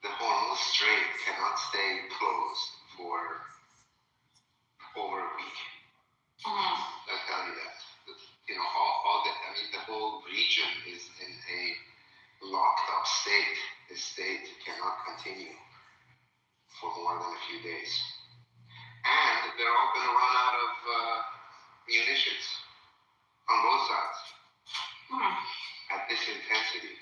The Hormuz Strait cannot stay closed for over a week. I'll tell you that. The whole region is in a locked up state. The state cannot continue for more than a few days. And they're all going to run out of munitions on both sides at this intensity.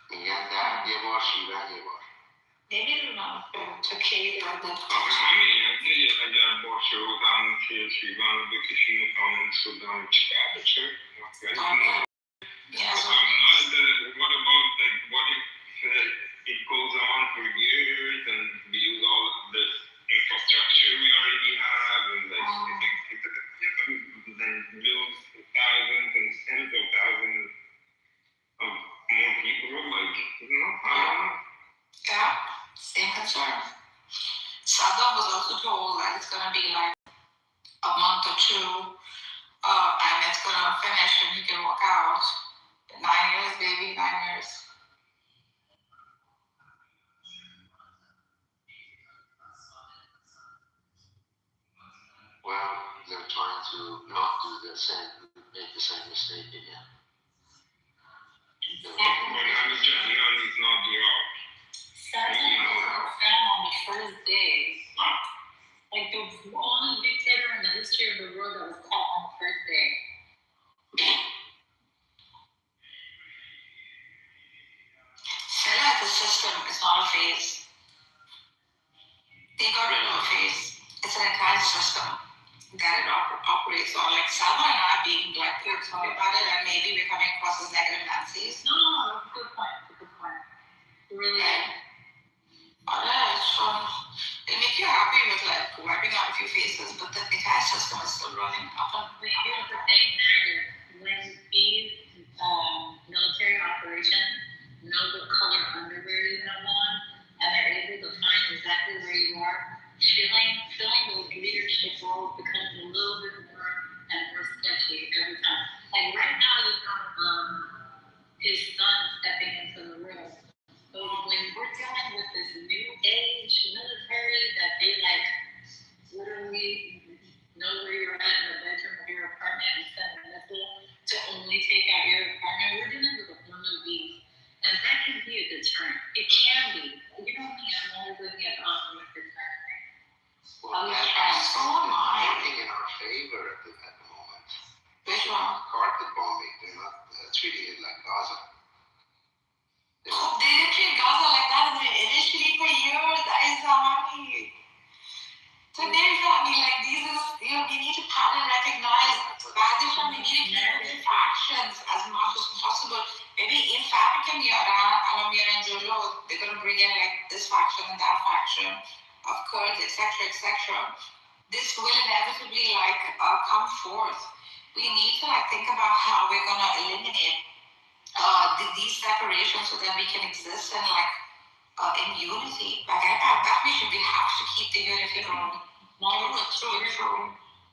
میگن درد یه بار شیون یه بار. نمیدونم تو کی دردت همین اگر باشه و همون که شیون رو بکشیم و تمام شدن چیکار بشه؟ What about what if it goes on for years and we use all the infrastructure we already have and then lose thousands and tens of thousands of more people? Yeah, same concern. Saddam was also told that it's going to be like a month or two, and it's going to finish and he can walk out. 9 years, baby, 9 years. Well, they're trying to not make the same mistake again. Jahan is not Iraq. Saddam was found on the first day. Like the only dictator in the history of the world that was caught on the first day. The system is not a phase. They got rid of a phase. It's an entire system that it operates on. Like Salma and I being black people talk about it and maybe we're coming across as negative Nazis. No, that's a good point. Really? It's fun. They make you happy with like wiping out a few faces, but the entire system is still running up and here's the thing, narrative. When these military operations know what color underwear you have on, and they're able to find exactly where you are, filling those leadership roles becomes a little bit more and more sketchy every time. Like right now, his son stepping into the room. But when we're dealing with this new age military that they like literally know where you're at in the bedroom of your apartment and send a missile to only take out your apartment, we're dealing with one of these. And that can be a deterrent. It can be. You know me, I'm always looking at the optimistic side of things. Well, that's working in our favor at the moment. Which one? Carpet bombing. They're not treating it like Gaza. They didn't treat Gaza like that initially for years. So there's like these is, we need to pattern recognize Bangladesh, we need to keep moving factions as much as possible. Maybe in fabric and they're gonna bring in like this faction and that faction of Kurds, etc. This will inevitably come forth. We need to think about how we're gonna eliminate these separations so that we can exist in unity. We have to keep the unity going.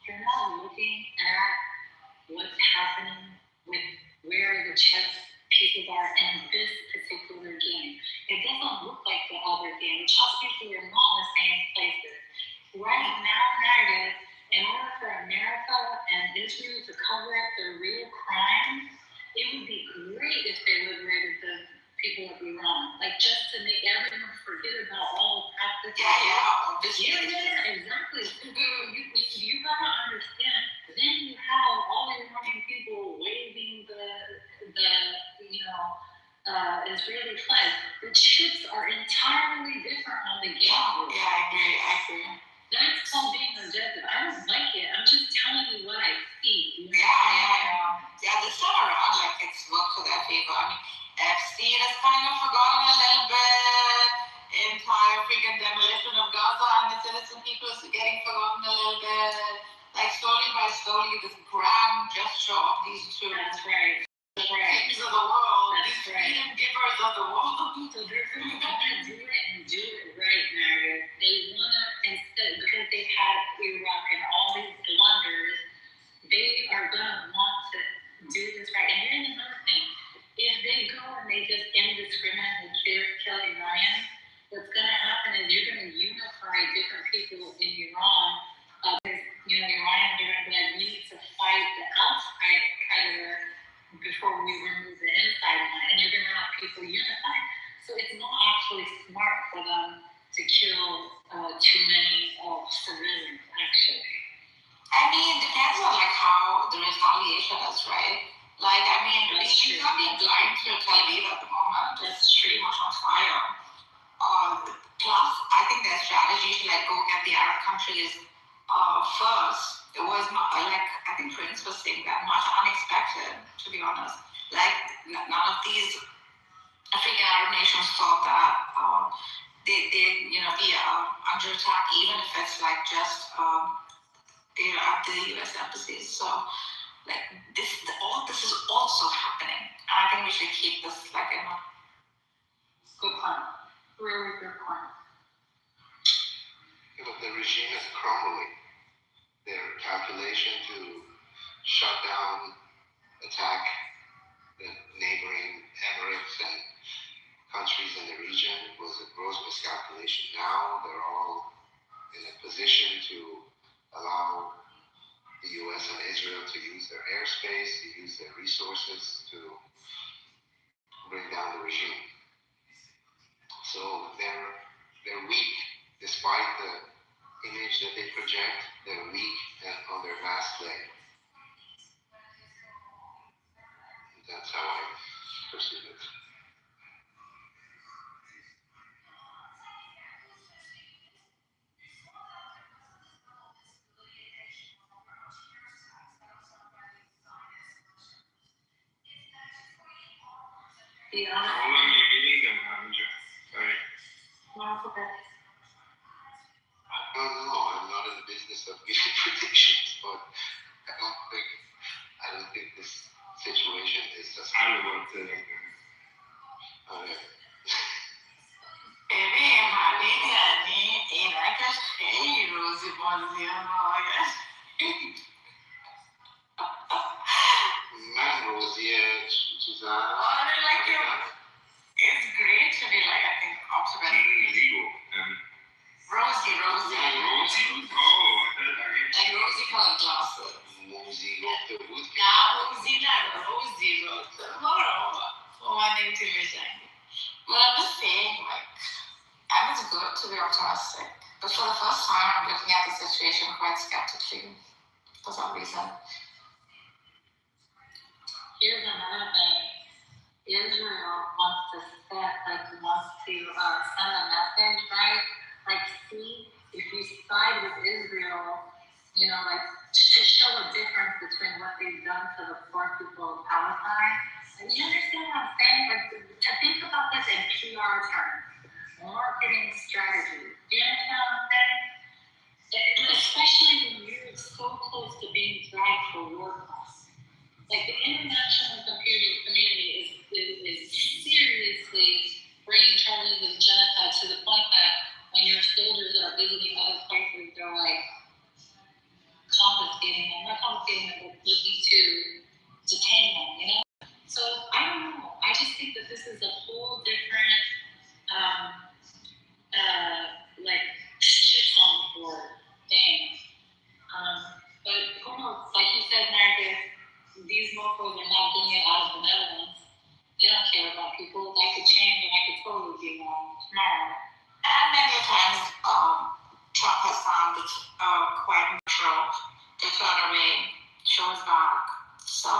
You're not looking at what's happening with where the chess pieces are in this particular game. It doesn't look like the other game. The chess pieces are not in the same places. Right now, narrative, in order for America and Israel to cover up their real crimes, it would be great if they liberated the people of Iran. Just to make everyone forget about all the practices. Yeah, exactly. You gotta understand. Then you have all the Iranian people waving the Israeli flag. The chips are entirely different on the game. Yeah, I agree. That's called being objective. I don't like it. I'm just telling you what I see. Yeah, this time around, it's worked to their favor. Epstein has kind of forgotten a little bit. Entire freaking demolition of Gaza and its innocent people is getting forgotten a little bit. Slowly by slowly, this grand gesture of these two. That's right. Kings of the world, these freedom givers of the world. So they're going to do it and do it right, Marius. They want to, instead, because they've had Iraq and all these blunders, they are going to want to do this right. And here's another thing. If they go and they just indiscriminately kill Iranians, what's going to happen is you're going to unify different people in Iran. Because, Iranians are going to be like, we need to fight the outside predator before we remove the inside one. And you're going to have people unifying. So it's not actually smart for them to kill too many civilians, actually. Depends on how the retaliation is, right? We can't be blind to Tel Aviv at the moment. It's pretty much on fire. Plus, I think their strategy to go get the Arab countries first. It was not I think Prince was saying that much unexpected, to be honest. None of these African Arab nations thought that they'd be under attack, even if it's just at the U.S. embassies. So all this is also happening, and I think we should keep this in a good point. Really good point. But the regime is crumbling. Their calculation to shut down, attack the neighboring Emirates and countries in the region was a gross miscalculation. Now they're all in a position to allow the U.S. and Israel to use their airspace, to use their resources to bring down the regime. So they're weak, despite the image that they project. They're weak and on their last leg. That's how I perceive it. How long are you giving them, Hamja? Sorry. No, it's okay. I don't know. I'm not in the business of giving predictions, but I don't think this situation is just. I don't know what to do. ببین حمید یعنی اینکش خیلی Mangoes, yeah, she's Oh, I like it. It's great to be like, I think, optimistic. Rosy. Like rosy colored glasses. Mosey rock the wood. Rosy. Oh, I need to be saying. But I'm just saying, like, and it's good to be optimistic. But for the first time, I'm looking at the situation quite skeptically for some reason. Here's another thing. Israel wants to send a message, right? Like, see, if you side with Israel, you know, like, to show a difference between what they've done to the poor people of Palestine. And you understand what I'm saying? Like, to think about this in PR terms, marketing strategy. Do you understand what I'm saying? Especially when you're so close to being dragged for war crimes. Like, the international community is seriously bringing charges of genocide to the point that when your soldiers are visiting other places, they're like confiscating them, not confiscating them, but looking to detain them, you know? So, I don't know. I just think that this is a whole different, like, chips on the board thing. But who knows? Like you said, Marcus, these mofos are not doing it out of benevolence. They don't care about people. That could change, and I could totally be wrong tomorrow. And many times, Trump has found it quite neutral to turn away, shows back. So,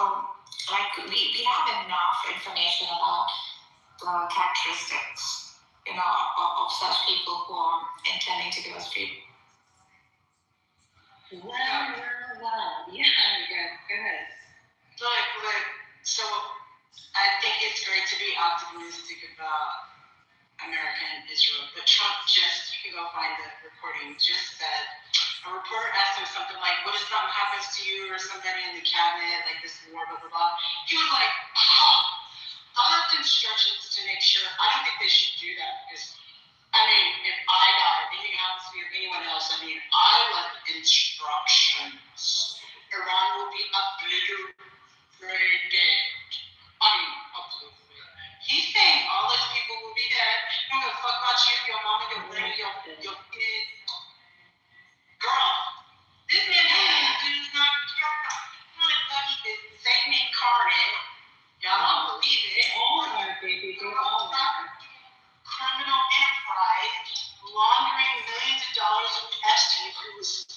like, we have enough information about the characteristics, you know, of such people who are intending to give us treatment. Well. Yeah, go ahead. Look, so I think it's great to be optimistic about America and Israel, but Trump just, you can go find the recording, just said, a reporter asked him something like, what if something happens to you or somebody in the cabinet, like this war, blah, blah, blah. He was like, I left instructions to make sure, I don't think they should do that, because, I mean, if I die, if anything happens to me or anyone else, I mean, I left instructions. Iran will be obliterated. He's saying all those people will be dead. I don't give a fuck about you, your mama, your granny, your kid. Girl, this man does not care. Not a buddy is Satan incarnate. Y'all don't believe it. All are, baby. They're all are. Criminal enterprise laundering millions of dollars of Epstein, who was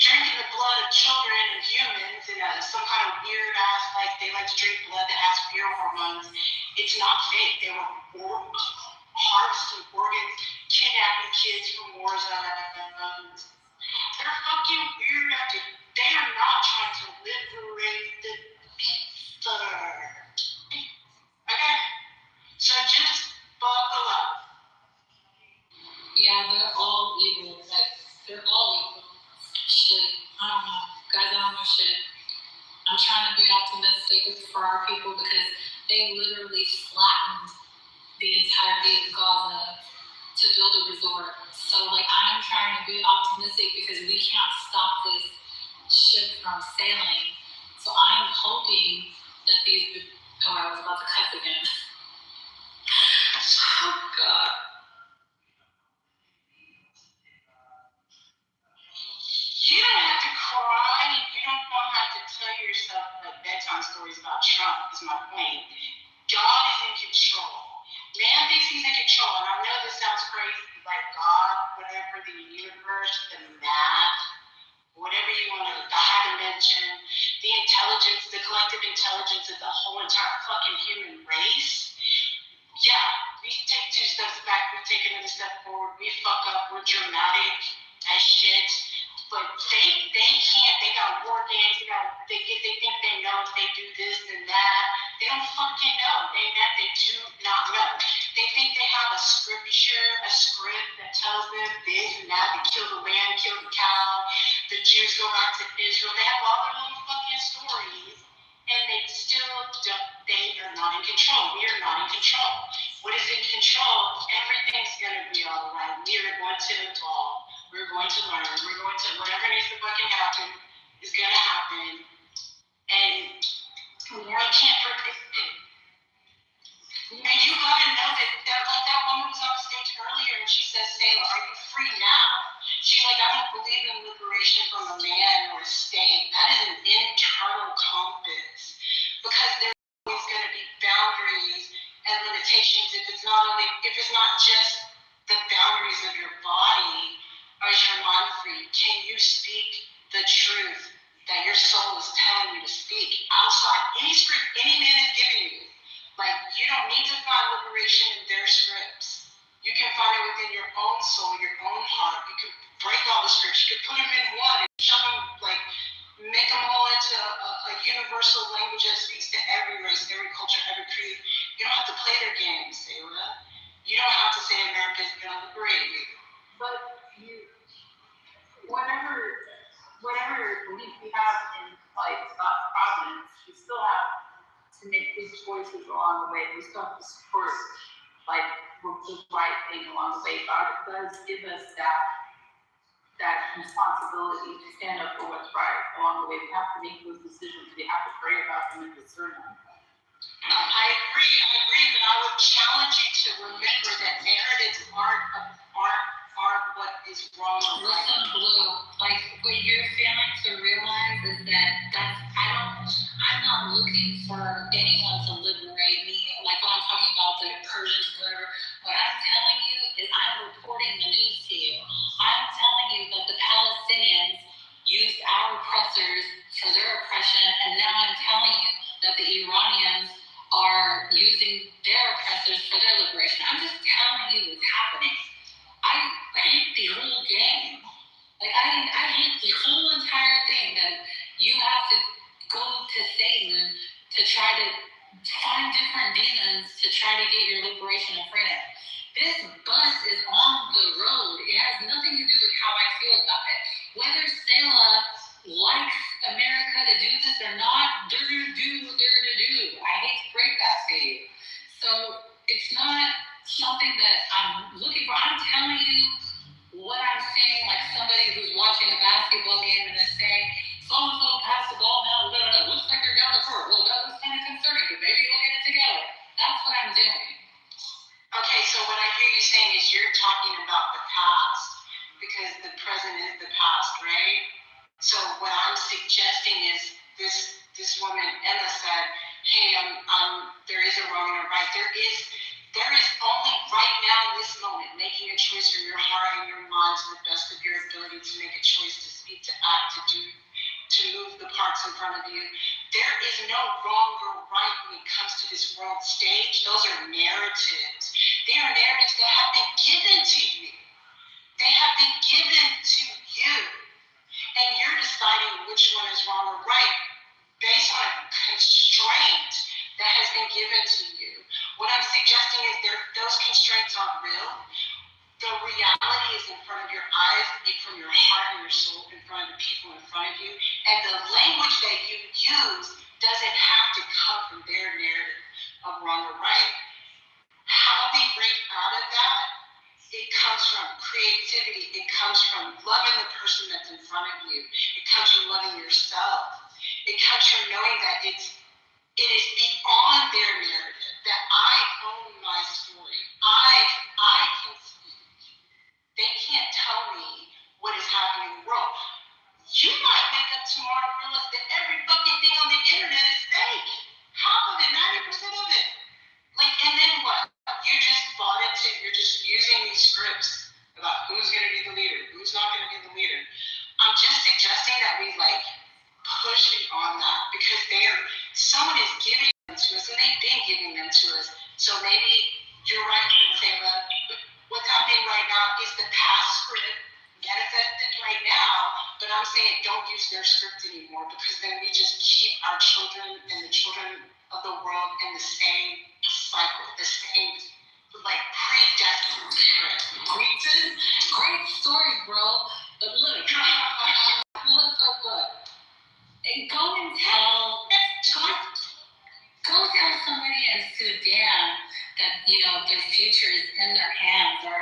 drinking the blood of children and humans in some kind of weird ass, like they like to drink blood that has fear hormones. It's not fake. They were harvesting organs, kidnapping kids from war zones. They're fucking weird. They are not trying to liberate the people. Okay? So just buckle up. Yeah, they're all evil. Like, they're all evil. Shit. I don't know. Guys, I don't know shit. I'm trying to be optimistic for our people because they literally flattened the entirety of Gaza to build a resort. So, like, I'm trying to be optimistic because we can't stop this ship from sailing. So I'm hoping that these... Oh, I was about to cuss again. Oh, God. You don't have to cry. You don't have to tell yourself like bedtime stories about Trump, is my point. God is in control. Man thinks he's in control. And I know this sounds crazy, like God, whatever, the universe, the math, whatever you want to, the higher dimension, the intelligence, the collective intelligence of the whole entire fucking human race. Yeah, we take 2 steps back, we take another step forward, we fuck up, we're dramatic as shit. But they can't, they got war games, they think they know if they do this and that. They don't fucking know. They do not know. They think they have a scripture, a script that tells them this and that. They kill the lamb, kill the cow. The Jews go back to Israel. They have all their little fucking stories. And they still don't, they are not in control. We are not in control. What is in control? Everything's going to be all right. We are going to evolve. We're going to learn. We're going to, whatever needs to fucking happen is going to happen. And we can't predict it. And you gotta know that like that woman was on the stage earlier and she says, Sailor, are you free now? She's like, I don't believe in liberation from a man or a state. That is an internal compass. Because there's always gonna be boundaries and limitations if it's not just the boundaries of your body or is your mind free. Can you speak the truth that your soul is telling you to speak outside any script any man is giving you? Like, you don't need to find liberation in their scripts. You can find it within your own soul, your own heart. You can break all the scripts. You can put them in one and shove them, like, make them all into a universal language that speaks to every race, every culture, every creed. You don't have to play their games, Sayla. You don't have to say America is going to liberate you. But whatever belief we have in, like, God's providence, we still have to make good choices along the way. We still have to support, like, the right thing along the way. God does give us that responsibility to stand up for what's right along the way. We have to make those decisions. We have to pray about them and discern them. I agree, but I would challenge you to remember that narratives aren't what is wrong. Listen, Blue, like what you're failing to realize is that I'm not looking for anyone to liberate me, like when I'm talking about the Persians, whatever. What I'm telling you is I'm reporting the news to you. I'm telling you that the Palestinians used our oppressors for their oppression, and now I'm telling you that the Iranians are using their oppressors for their liberation. I'm just telling you what's happening. I hate the whole game. Like, I hate the whole entire thing that you have to go to Satan to try to find different demons to try to get your liberation and freedom. This bus is on the road. It has nothing to do with how I feel about it. Whether Selah likes America to do this or not, they're going to do what they're going to do. I hate to break that to you. So it's not something that I'm looking for. I'm telling you what I'm seeing, like somebody who's watching a basketball game and is saying, so-and-so passed the ball now, looks like they're down the court. Well, that was kind of concerning, but maybe we'll get it together. That's what I'm doing. Okay, so what I hear you saying is you're talking about the past because the present is the past, right? So what I'm suggesting is this woman, Emma, said, hey, there is a wrong and a right. There is only right now in this moment making a choice from your heart and your mind to the best of your ability to make a choice, to speak, to act, to do, to move the parts in front of you. There is no wrong or right when it comes to this world stage. Those are narratives. They are narratives that have been given to you. They have been given to you. And you're deciding which one is wrong or right based on a constraint that has been given to you. What I'm suggesting is those constraints aren't real. The reality is in front of your eyes, from your heart and your soul, in front of the people in front of you. And the language that you use doesn't have to come from their narrative of wrong or right. How we break out of that, it comes from creativity. It comes from loving the person that's in front of you. It comes from loving yourself. It comes from knowing that it is beyond their narrative, that I own my story. I can speak. They can't tell me what is happening in the world. You might wake up tomorrow and realize that every fucking thing on the internet is fake. Half of it, 90% of it. Like, and then what? You're just using these scripts about who's going to be the leader, who's not going to be the leader. I'm just suggesting that we, like, push beyond that because someone is giving them to us and they've been giving them to us. So maybe you're right, Taylor. What's happening right now is the past script manifested right now, but I'm saying don't use their script anymore because then we just keep our children and the children of the world in the same cycle, the same, like, predestined script. Great story, bro. But look. And go tell somebody in Sudan that, their future is in their hands, or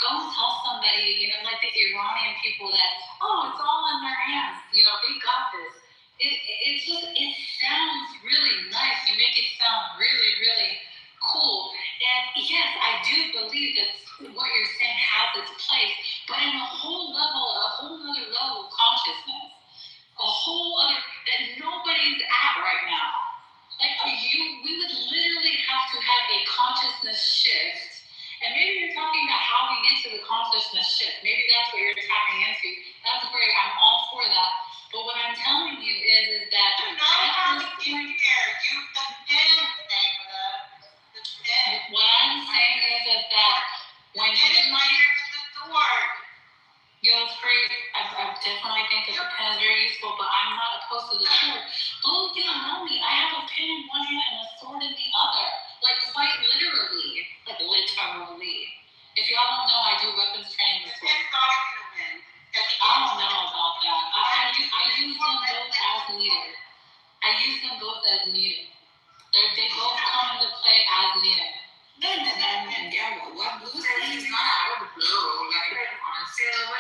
go tell somebody, you know, like the Iranian people that, oh, it's all in their hands, you know, they got this. It sounds really nice. You make it sound really, really cool. And yes, I do believe that what you're saying has its place, but in a whole other level of consciousness, a whole other that nobody's at right now. Like, we would literally have to have a consciousness shift. And maybe you're talking about how we get to the consciousness shift. Maybe that's what you're tapping into. That's great. I'm all for that. But what I'm telling you is that you know how to get here. You depend, Angela. What I'm saying is that when you might hear the word. Yo, it's great. I definitely think that the pen is very useful, but I'm not opposed to the sword. Those you don't know me. I have a pen in one hand and a sword in the other. Like, quite literally. Like, literally. If y'all don't know, I do weapons training with swords. I don't know about that. I use them both as needed. They both come into play as needed. What Blue says is not out of the blue. What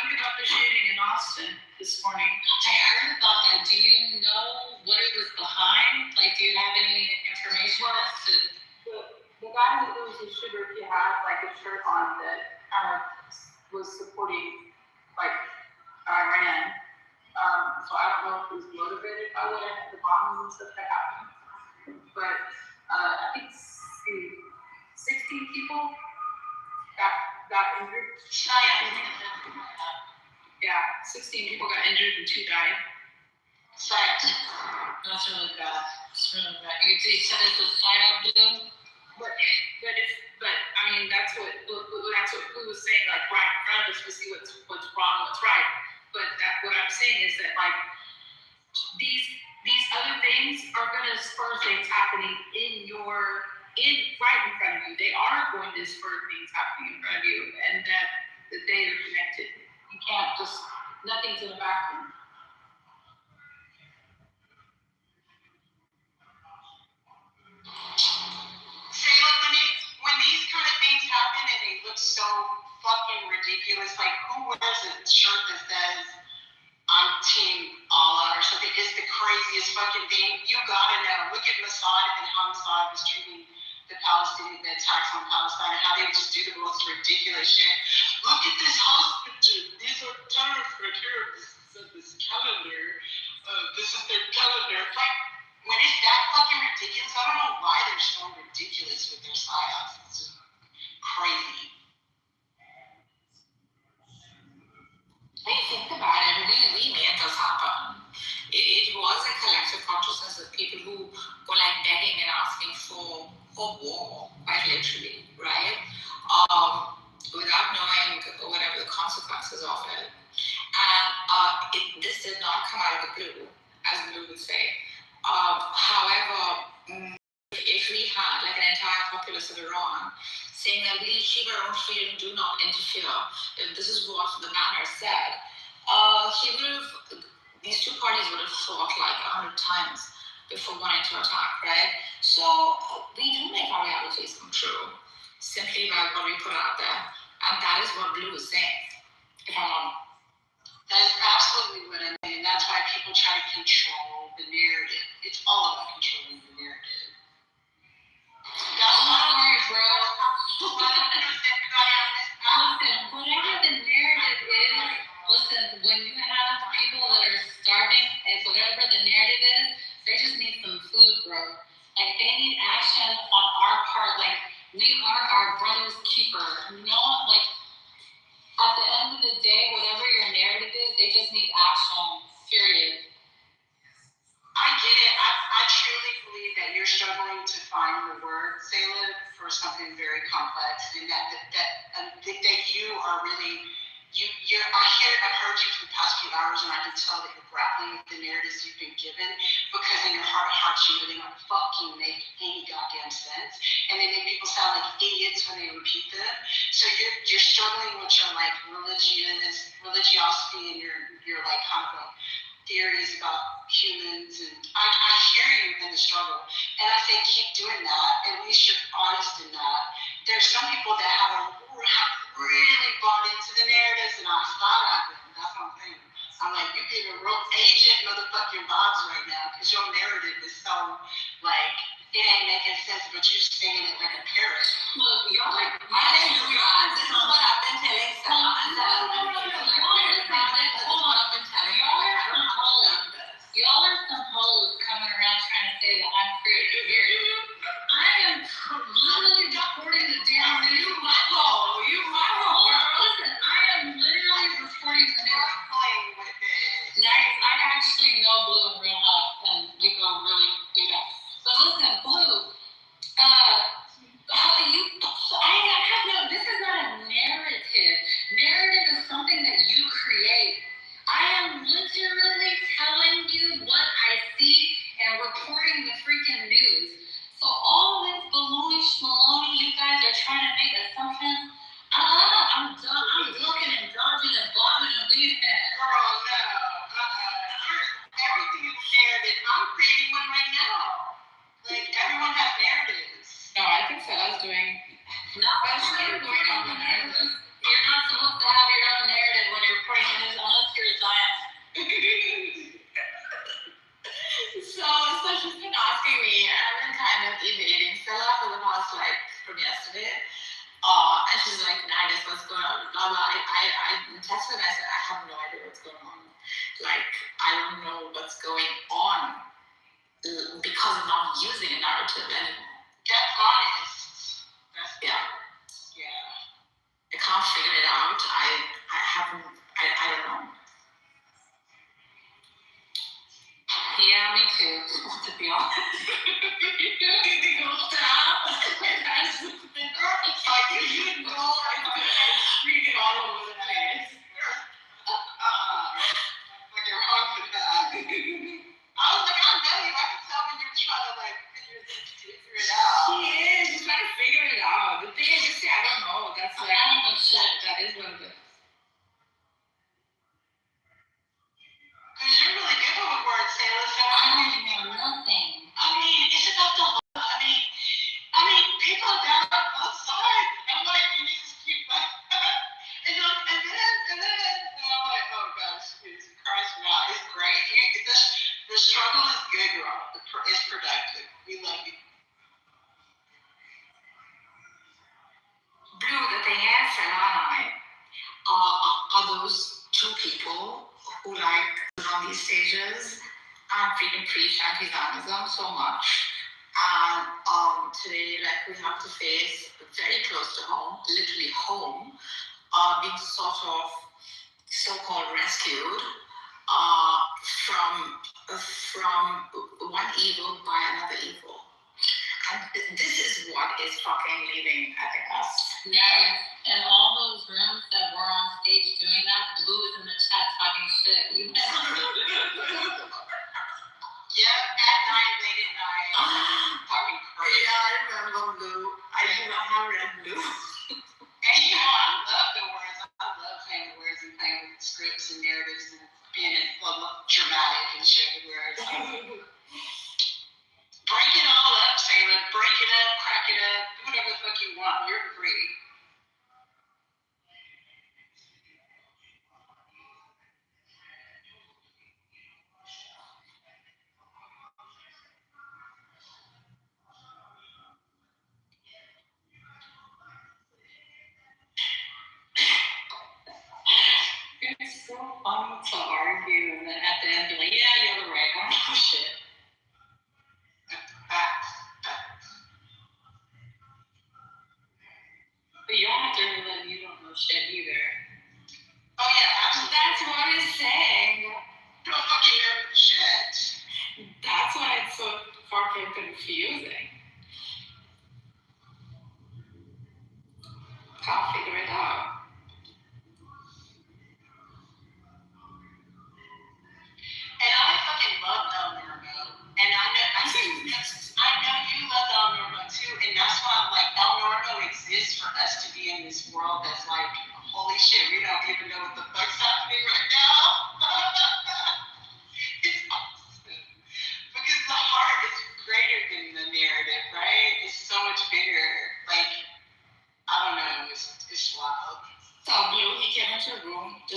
about the shooting in Austin this morning? I heard about that. Do you know what it was behind? Like, do you have any information as to the guy that was the shooter? He had like a shirt on that was supporting like Iran. So I don't know if he was motivated by what the bombs and stuff that happened. But I think 16 people got injured. Yeah, 16 people got injured and 2 died. That's really bad. It's really bad. You said it's a sign-up Blue? But I mean that's what Blue was saying, like right in front of us to see what's wrong, what's right. But what I'm saying is that like these other things are gonna spur things happening right in front of you. They are going to spur things happening in front of you, and that they are connected. You can't just nothing's in a vacuum. When these kind of things happen and they look so fucking ridiculous, like who wears a shirt that says I'm Team Allah or something? It's the craziest fucking thing. You gotta know. Look at Mossad and how Mossad was treating the attacks on Palestine, and how they just do the most ridiculous shit. Look at this hospital. These are terrorists right here. This calendar. This is their calendar. Like, when it's that fucking ridiculous, I don't know why they're so ridiculous with their psyops. It's just crazy. When you think about it, we made this happen. It was a collective consciousness of people who were like begging and asking for war, quite literally, right? Without knowing whatever the consequences of it. And this did not come out of the blue, as Blue would say. However, if we had like an entire populace of Iran saying that we achieve our own freedom, do not interfere, if this is what the banner said, these two parties would have fought like 100 times before wanting to attack, right? So we do make our realities come true simply by what we put out there, and that is what Blue is saying, if I'm wrong. That is absolutely what I mean. That's why people try to control the narrative. It's all about controlling the narrative. That's my story, bro. Listen, whatever the narrative is, when you have people that are starving, and whatever the narrative is, they just need some food, bro. Like, they need action on our part. Like, we are our brother's keeper. No one, like, at the end of the day, whatever your narrative is, they just need action, period. I get it. I truly believe that you're struggling to find the word, Salem, for something very complex, and that you are really, I've heard you for the past few hours, and I can tell that you're grappling with the narratives you've been given, because in your heart of hearts, you know they don't fucking make any goddamn sense, and they make people sound like idiots when they repeat them. So you're struggling with your like religiosity and your like kind of like theories about humans, and I hear you in the struggle, and I say keep doing that. At least you're honest in that. There's some people that have really bought into the narratives, and I shot at them. That's what I'm saying. I'm like, you get a real agent motherfucking vibes right now, because your narrative is so, like, it ain't making sense, but you singing it like a parrot. Look, y'all like, hallelujah. This is what I've been telling Stella. Y'all are some hoes coming around trying to say that I'm creative here. I am literally reporting the damn news. You my hoe. Listen, I am literally reporting the news. Playing with it. Nice. I actually know Blue in real life, and we go really big up. But listen, Blue, this is not a narrative. Narrative is something that you create. I am literally telling you what I see and reporting the freaking news. So all this baloney schmaloney, you guys are trying to make assumptions. I'm done. I'm looking and dodging and bobbing and leaving. Girl, no. Everything is narrative. I'm creating one right now. Like, everyone has narratives. No, I think Stella's doing. Going on the narrative. You're not supposed to have your own narrative when you're reporting the news unless you're a giant. So she's been asking me, and I've been kind of evading Stella for the past, like, from yesterday. And she's like, Nagis, what's going on? Blah, blah. I texted her and I said, I have no idea what's going on. Like, I don't know what's going on because I'm not using a narrative anymore. Get honest. Yeah. I can't figure it out. I don't know. Yeah, me too, to be honest. It goes down. It's like, you should know, I'm reading all over the place. Like you're hung for that. I was like, I know you. I can tell when you're trying to, like, figure it out. She is. She's trying to figure it out. The thing is, just say, I don't know. That's like, I don't know shit. That is what it is. Because you're really good with words, Taylor. So I don't know nothing. I mean, it's about the whole, I mean, people are down on both sides. I'm like, you need to keep like and then I'm like, oh gosh, Jesus Christ, wow, it's great. The struggle is good, girl. It's productive. We love you. Blue, the thing is, Stella and I are those two people who like on these stages and freaking preach anti-Zionism so much. And today, like, we have to face very close to home, literally home, being sort of so-called rescued from one evil by another evil. And this is what is fucking leaving, I think, us. Yeah, and all those rooms that were on stage doing that, Blue is in the chat talking shit. Yeah, at night, late at night, talking crazy. Yeah, I remember Blue. I do not have read Blue. And you know, I love the words. I love playing with words and playing with scripts and narratives and being dramatic and shit with words. Break it all up, Sailor. Break it up, crack it up, do whatever the fuck you want. You're free. It's so fun to argue, and then at the end, be like, yeah, you're right. I don't know shit. But you don't have to realize you don't know shit either. Oh, yeah, absolutely. That's what it's saying. You don't fucking know shit. That's why it's so fucking confusing. Can't figure it out. And I fucking love down there, man.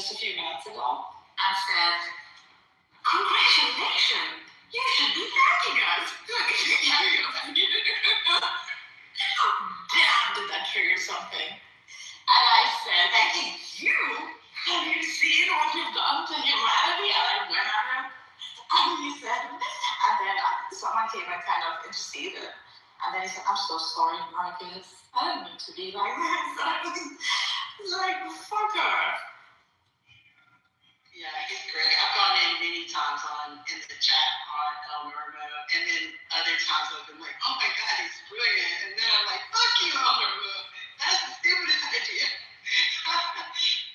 just a few minutes ago and said, "Congratulations! You should be thanking us." Damn, did that trigger something? And I said, "Thanking you? Have you seen what you've done to humanity?" And I went at him. And he said, and then someone came and kind of interceded. And then he said, "I'm so sorry, Marcus. I didn't mean to be like this." It's like, fuck her. Yeah, he's great. I've gone in many times in the chat on Elmermo, and then other times I've been like, "Oh my God, he's brilliant," and then I'm like, "Fuck you, Elmermo. That's the stupidest idea."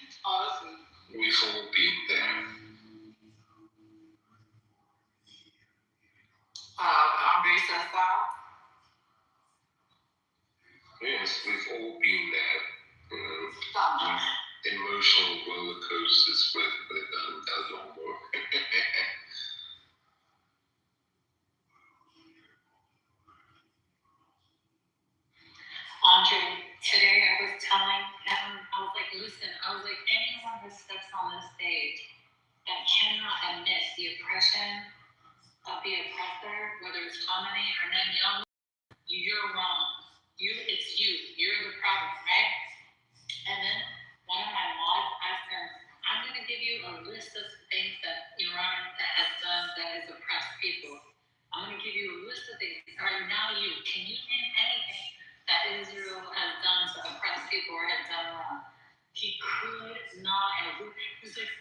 It's awesome. We've all been there. Andre says that. Yes, we've all been there. Emotional roller coasters with Elmo. Andre, today I was telling him, I was like, listen, anyone who steps on this stage that cannot admit the oppression of the oppressor, whether it's Tomini or Netanyahu, you're wrong. It's you. You're the problem, right? And then one of my mods asked him, "I'm going to give you a list of things that Iran has done that has oppressed people. I'm going to give you a list of things. All right, now can you name anything that Israel has done to oppress people or has done wrong?" He could not. And he was like,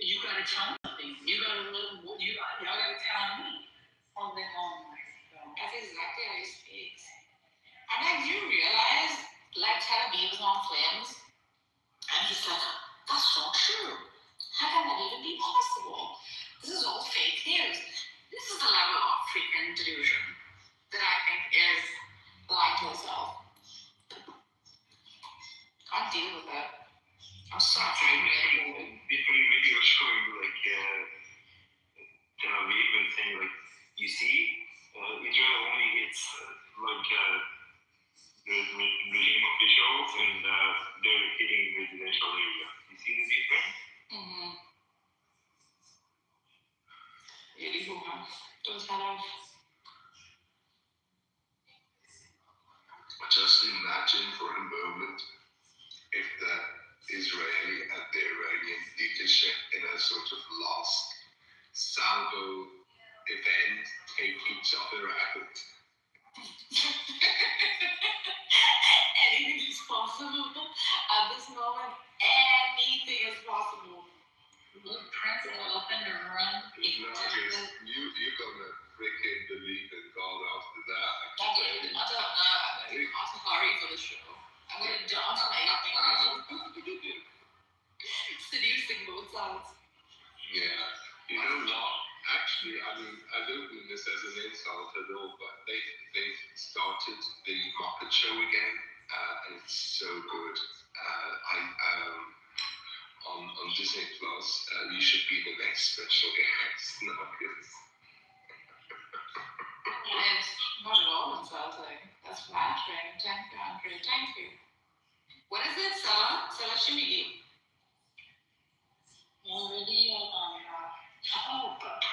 "You got to tell me something. Y'all got to tell me." I was like, "Oh my God." That's exactly how he speaks. And I do realize, like, Tel Aviv is on flames. And he's like, "That's not true. How can that even be possible? This is all fake news." This is the level of freaking delusion that I think is blind to itself. Can't deal with it. I'm so angry. Different videos showing like Tel Aviv and saying like, "You see, Israel only hits the regime officials and they're hitting residential areas. You see the difference?" Mm-hmm. Those kind of. Just imagine for a moment if the Israeli and the Iranian leadership in a sort of lost salvo event take each other out. Anything is possible. At this moment, anything is possible. Look, Prince will open the room. You're gonna freaking believe in God after that. I'm going to hurry for the show. I'm going to dance on anything. Seducing both sides. Yeah. You know what? Actually, I mean, I don't mean this as an insult at all, but they've started the Muppet Show again, and it's so good. On Disney Plus, you should be the next special guest. It's not at all insulting. That's flattering. Thank you, Andre. Thank you. What is it, Sela? Sela Shimigi.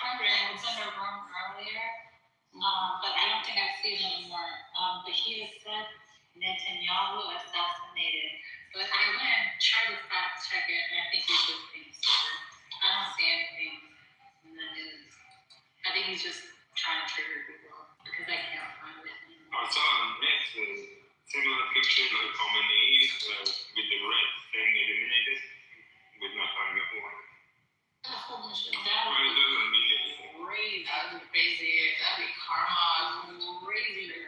Program was in the room earlier, but I don't think I see it anymore. But he has said Netanyahu assassinated. But I went and tried to fact check it, and I think he's just being stupid. I don't see anything in the news. I think he's just trying to trigger people because I can't find it anymore. I saw a similar picture like Khamenei with the red thing eliminated with Netanyahu on it. That But it doesn't mean anything. crazy. That would be crazy. That'd be karma. Crazy to hear.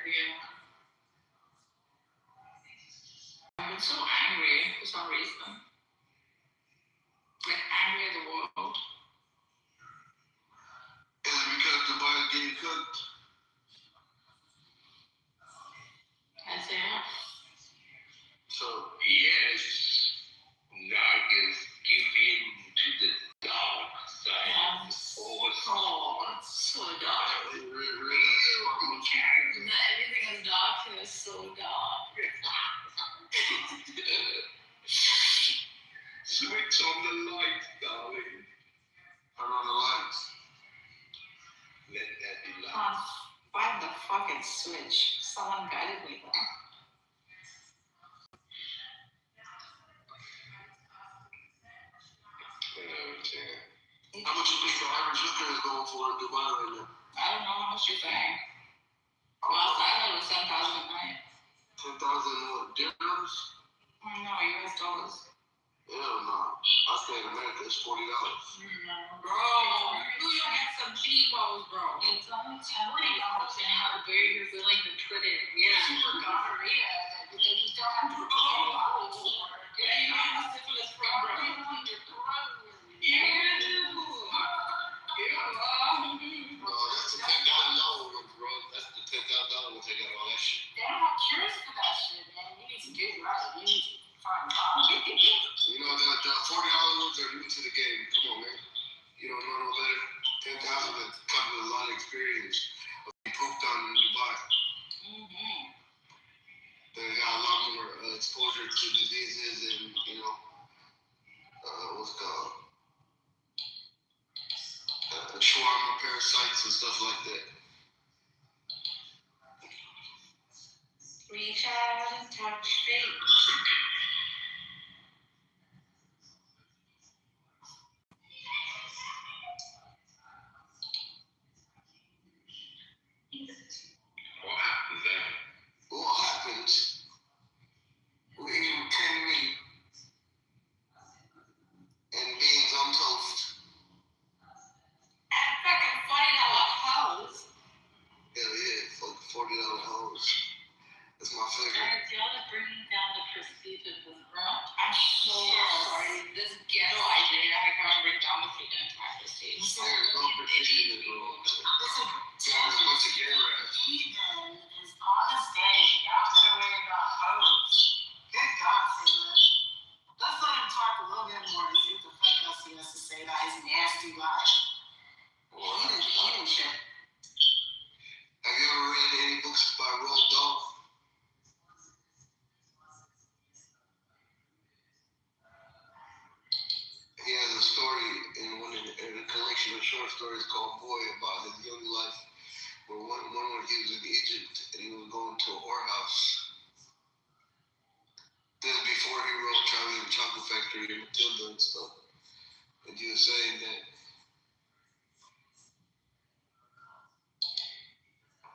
I'm so angry for some reason. Like, angry at the world. Is it because the boy's getting cooked? I say, yeah. So, yes, God is giving to the dark side. It's so dark. Everything is dark here is so dark. Switch on the switch. Someone guided me though. How much you think the average hooker is going for in Dubai right now? I don't know how much you're saying. Last I heard was 10,000 a night. 10,000 what, dirhams? No, US dollars. Hell no. I stay in America, it's $40. Bro, you get some cheapos, bro. It's only $10 and how very resilient and Twitter. Yeah. Super gonorrhea that they just don't have to go. Yeah, you have the syphilis from, bro. Yeah, you do. No, that's the $10 one, bro. That's the $10,000 one. They got all that shit. They don't have cures for that shit, man. You need to get right. You need to find out. You know, the $40 ones are new to the game. Come on, man. You don't know no better. 10,000 that comes with a lot of experience. They pooped on in Dubai. They got a lot more exposure to diseases and, you know, what's it called? Shawarma parasites and stuff like that. Reach out and touch fate. What happens then? What happens? We eat 10 meat and beans on toast. And fucking $40 hoes. Hell yeah, fuck $40 hoes. That's my favorite. Guys, y'all are bringing down the prestige of this room. I'm so sorry. This ghetto idea, I can't bring down the freaking entire prestige. There's no prestige in the room. Listen, There's a bunch of gay rats. Steven is on the stage. Y'all gonna worry about hoes. Good God, Taylor. Let's let him talk a little bit more and see what the fuck else he has to say about his nasty life. He didn't shit. Have you ever read any books by Roald Dahl? He has a story in a collection of short stories called Boy about his young life, where one when he was in Egypt and he was going to a whorehouse. This is before he wrote Charlie and the Chocolate Factory and Matilda and stuff. And he was saying that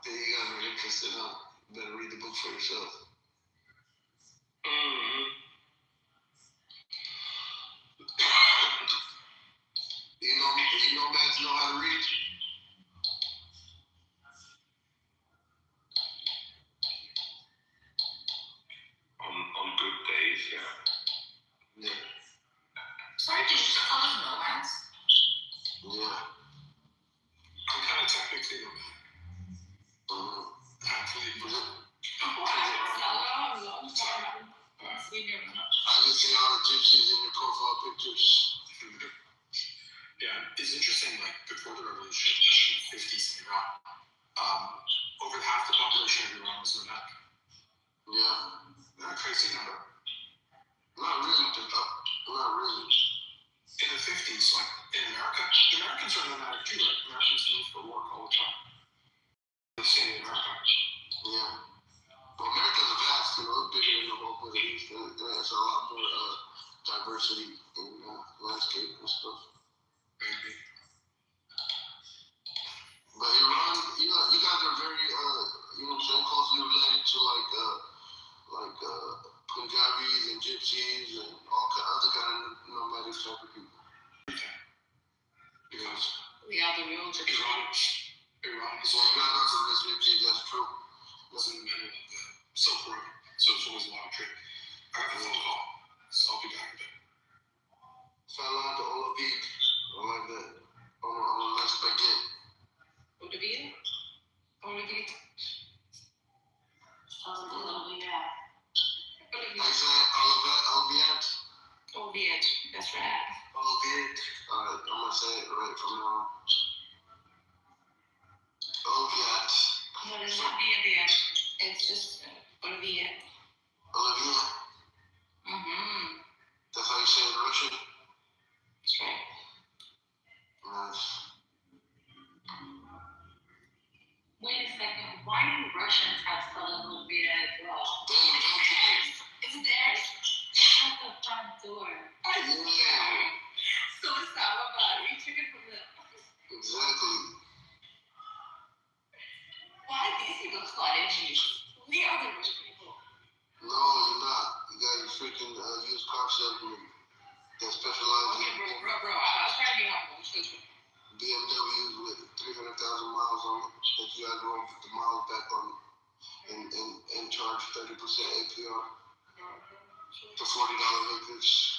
you guys are interested, huh? You better read the book for yourself. You know mans know how to read? On good days, yeah. Yeah. Sorry, did you call us nomads? Yeah. I'm kind of technically a man. Actually, but I can see all the gypsies in your profile pictures. yeah, it's interesting, like, before the revolution, 1950s in Iran, over half the population of Iran was nomadic. Yeah. Crazy number. Not really. In the 50s, like, in America, Americans are nomadic too, right? Americans move for work all the time. The same in America. Yeah. Well, America's vast, you know, bigger than the whole Middle East. There's a lot more diversity in landscape and stuff. Maybe. But Iran, you guys are very, you know what I'm saying, closely related to like Punjabis and Gypsies and all other kind of nomadic type of people. Because We are the real gypsies. Iran is Well, you guys are the best Gypsies, that's true. was in the middle of the Silk Road, so it's always a lot of trade. I got a phone call, so I'll be back in a bit. Salah to all of you. I like that. On a nice baguette. Olivia? I said Olivier. Albeit, that's right. Alright, I'm gonna say it right from now on. Olivier. No, it's not Albeit. It's just Olivia. Olivier. That's how you say it in Russian? That's right. Nice. Russians have Salamovia as well. It's theirs. At the front door. Yeah. So it's Islamabad. We took it from them. Exactly. Why these people flooded you? We are the rich people. No, you're not. You got a freaking used car salesman that specializes in bro, I was trying to be humble. BMWs with 300,000 miles on it that you got to go and put the miles back on it and charge 30% APR to $40 acres.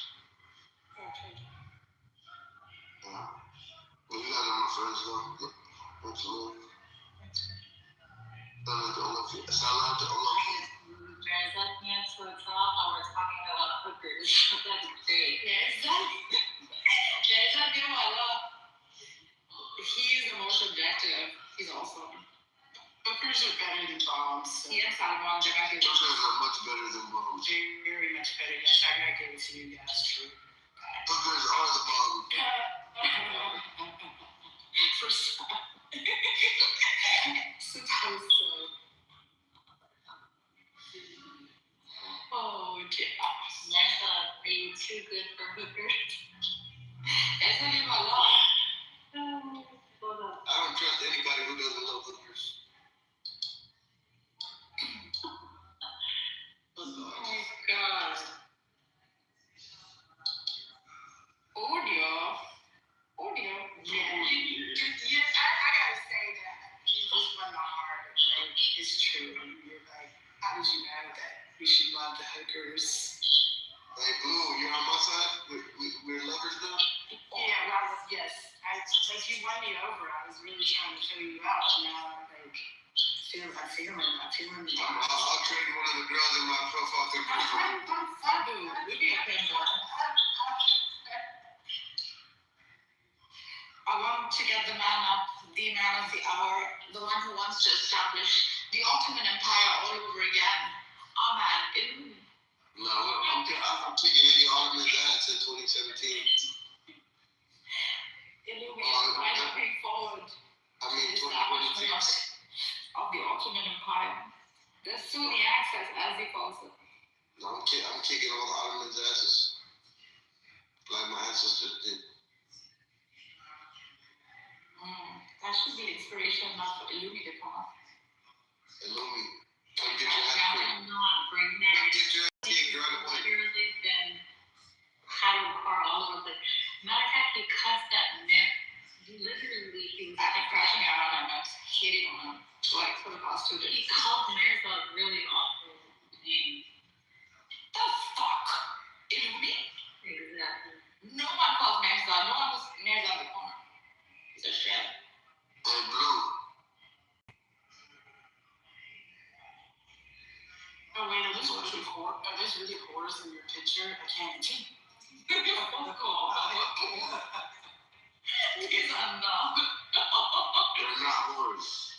Yeah. Well, you guys are my friends though. Absolutely. Shout out to all of you. There's that dance with Tom, and we're talking about hookers. That's great. There's that new I love. He is the most objective. He's awesome. Hookers are better than bombs. Yes, Hookers are much better than bombs. Very much better. Yes, I gotta give it to you guys. True. Hookers are the bomb. For some. Suppose so. Oh, gosh. Nessa, are you too good for hookers? That's not even my law. I don't trust anybody who doesn't love hookers. Oh my God. Audio. Yeah. I gotta say that you just won my heart. Like, it's true. You're like, how did you know that we should love the hookers? Hey, Blue, you're on my side? We're lovers now? Yeah, well, yes. Like you won me over. I was really trying to show you out, and now I'm like, I'm feeling the I'll trade one of the girls in my profile picture. We get a pinball. I want to get the man of the hour, the one who wants to establish the Ottoman Empire all over again. Oh man, No, I'm taking any Ottoman's ass in 2017. Looking forward. I mean, 2022. Of the Ottoman Empire. The Sunni access, as he calls it. No, I'm kicking all the Ottoman's asses. Like my ancestors did. That should be inspiration enough for Illumi to come up. Illumi. Come get your ass kicked. Not bring that. Come get your ass kicked right away. Literally been having car all over the. Matter of fact, he cussed that man. Literally, he was crashing out on him, hitting on him, like for the past 2 days. He called Mirza a really awful name. The fuck? Illumi? Exactly. No one calls Mirza. No one was Mirza on the corner. He's a shit. Hey, Blue. Oh wait, are those really whores in your picture? I can't. These are not. They're not whores.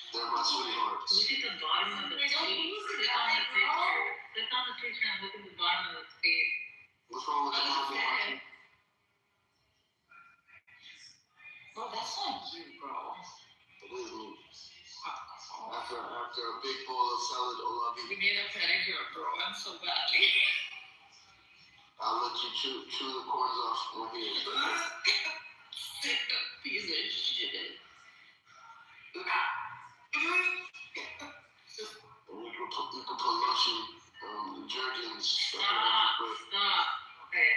They're my sweethearts. Look at the bottom of the page. Click on the picture. Click on the picture and look at the bottom of the page. What's wrong with the bottom of the page? Bro, that's not you, bro. It is me. After a big bowl of salad, olavi. We need a pedicure, bro. I'm so badly. I'll let you chew the corns off from here. Piece of shit. We could put lotion, Jergens. Stop. Okay.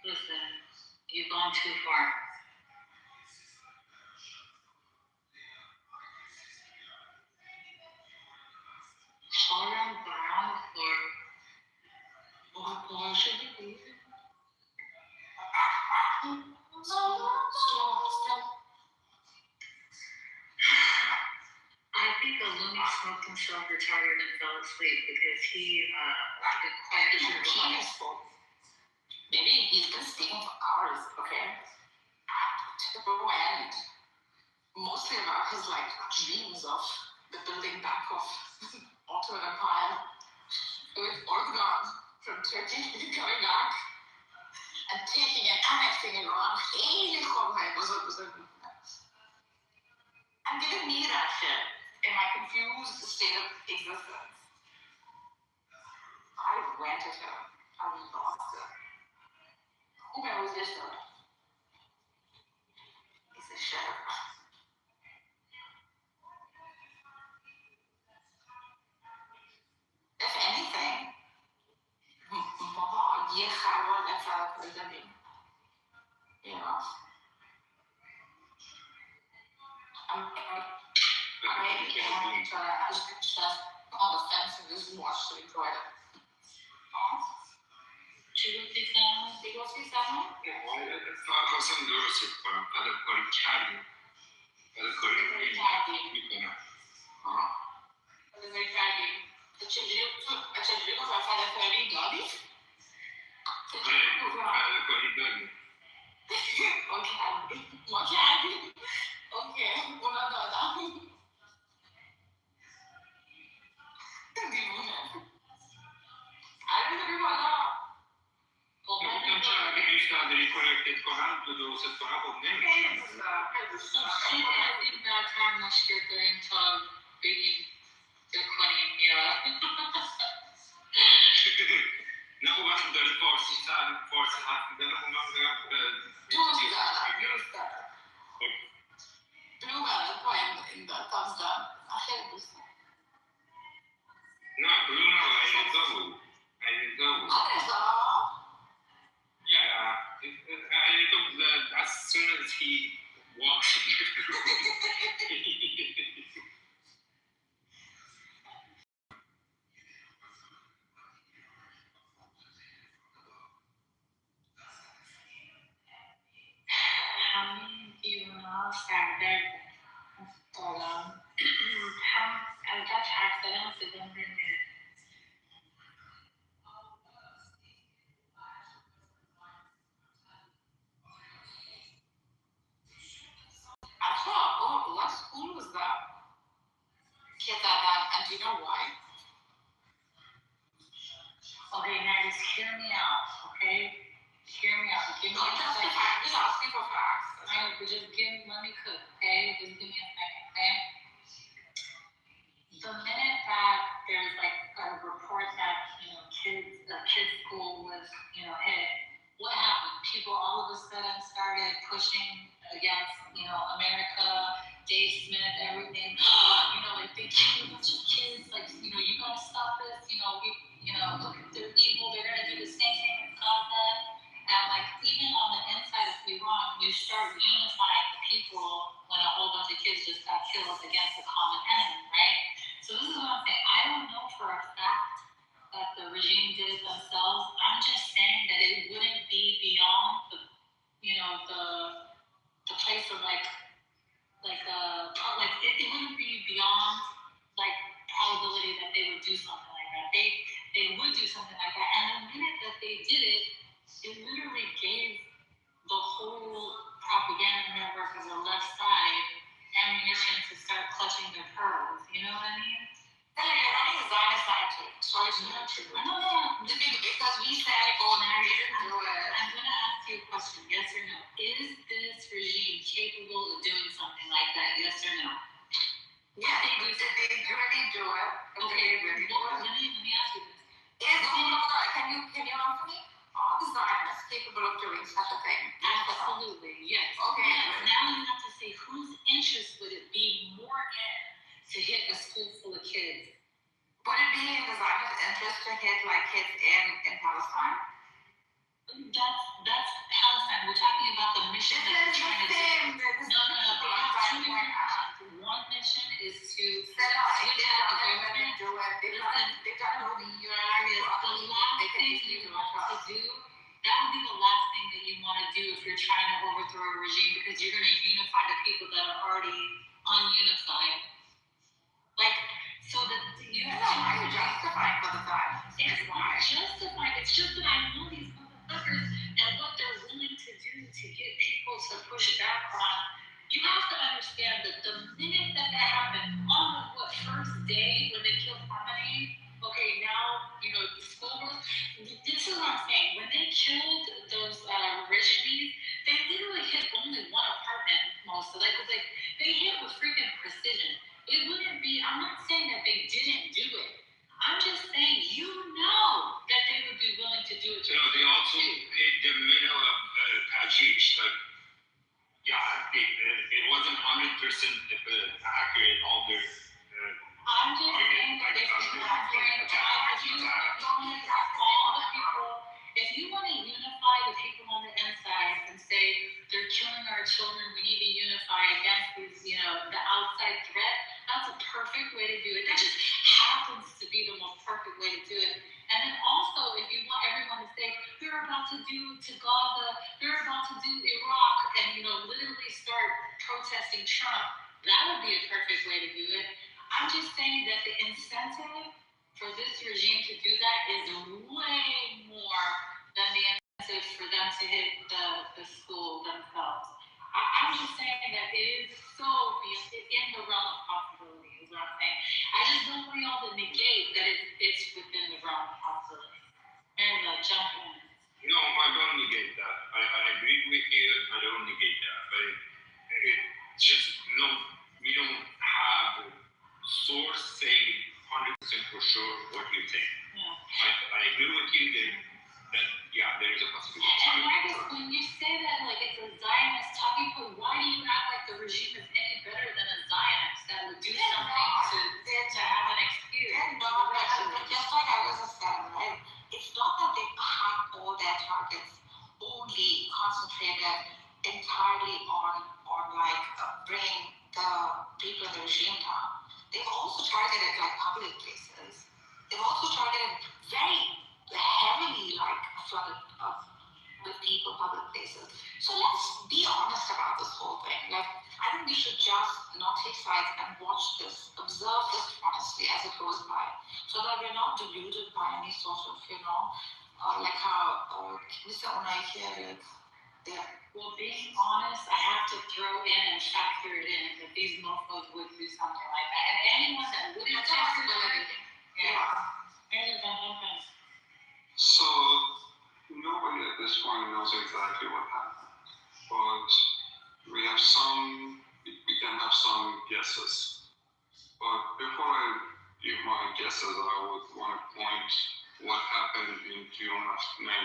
Listen, you've gone too far. Fall around the floor. Why should you be? Stop. I think Illumi smoked himself retarded and fell asleep because he been quiet for Maybe he's been speaking for hours, okay? And mostly about his like dreams of the building back of Ottoman Empire with Organ from Turkey coming back and taking and annexing Iran. And giving my confused state of existence. I rented her. I lost her. Who was this though? It's a sheriff. If anything, Mama, you know, I just on the fence and just watched it enjoy it. Did you see someone? خواستم درستش کنم فداکاری کردیم فداکاری میکنم فداکاری کردیم چجوری گفتم فداکاری دادی؟ فداکاری داریم ما کردیم اوکی اونا دادم دیوونه علی بالا گفتم چرا اگه هیچ نداری کانکتت کنم درستت کنم خب نمیشه خیلی از این بدتر مشکل داریم تا بگیم بکنیم یا نه خب وقتی داری فارسی حرف میزنه خب من میگم دوست دارم بلو پایین این thumbs down خیلی دوست دارم نه بلو نه اینجا بود Yeah, as soon as he walks in the room. همین دیونا سردرد دارم هم البته حرف زدن صدام رو میره what school was that? Kids at that, and do you know why? Okay, now just hear me out, okay? Hear me out. Give me just asking for facts. I know, but just let me cook, okay? Just give me a second, okay? The minute that there's like a report that, kids' school was, hit, what happened? People all of a sudden started pushing against, America, Dave Smith, everything. Like they killed a bunch of kids. Like, you gotta stop this. Look, they're evil. They're gonna do the same thing in Gaza. And like even on the inside of Iran, you start unifying the people when a whole bunch of kids just got killed against a common enemy, right? So this is what I'm saying. I don't know for a fact that the regime did it themselves. I'm just saying that it wouldn't be beyond the place of it wouldn't be beyond like probability that they would do something like that. They would do something like that, and the minute that they did it, it literally gave the whole propaganda network of the left side ammunition to start clutching their pearls. You know what I mean? You're running a Zionist narrative. Sorry to interrupt you. No. Because we said, now you didn't do it. I'm going to ask you a question, yes or no. Is this regime capable of doing something like that, yes or no? Yeah, did they really do it? Okay, let me ask you this. Can you answer me? Are the Zionists capable of doing such a thing? Absolutely, yes. Okay. Yes. Now you have to say whose interest would it be more in to hit a school full of kids? Would it be in the Zionist interest to hit like kids in Palestine? That's Palestine. We're talking about the mission that they're trying to do. No. They have two different missions. One mission is to set up a government. The last thing you want to do, that would be the last thing that you want to do if you're trying to overthrow a regime, because you're going to unify the people that are already ununified. So that you have why are you justifying for the Zionists? It's not justifying. It's just that I know these motherfuckers and what they're willing to do to get people to push back on. You have to understand that the minute that happened, on the first day when they killed Harmony, okay, now, the school was, this is what I'm saying, when they killed those regimes, they literally hit only one apartment most of it, because they hit with freaking precision. It wouldn't be, I'm accurate all their. I'm just saying that if you want to bring all the people, if you want to unify the people on the inside and say they're killing our children, we need to unify against these, the outside threat, that's a perfect way to do it. That just happens to be the most perfect way to do it. And then also, if you want everyone to say, they're about to do to Gaza, they're about to do Iraq, and, literally start protesting Trump, that would be a perfect way to do it. I'm just saying that the incentive for this regime to do that is way more than the incentive for them to hit the school themselves. I'm just saying that it is so in the realm of possibility, is what I'm saying. I just don't want y'all to negate that it's within the realm of possibility. And jump in. No, I don't negate that. I agree with you. I don't negate that. But it's just, we don't have a source saying 100% for sure what you think. Yeah. I agree with you that there is a possibility. And Marcus, when you say that like it's a Zionist talking point, why do you act like the regime is any better than a Zionist that would do something to have an excuse? They're not, just like I was saying, right? It's not that they have all their targets only concentrated entirely on like bringing the people in the regime down. They've also targeted like public places. They've also targeted very heavily like flooded with people, public places. So let's be honest about this whole thing. Like, I think we should just not take sides and watch this, observe this honestly as it goes by, so that we're not deluded by any sort of, like how Mr. Unai here, well, being honest, I have to throw in and factor it in that these mofos would do something like that. And anyone that wouldn't factor it in, So, nobody at this point knows exactly what happened. But we can have some guesses. But before I give my guesses, I would want to point what happened in June of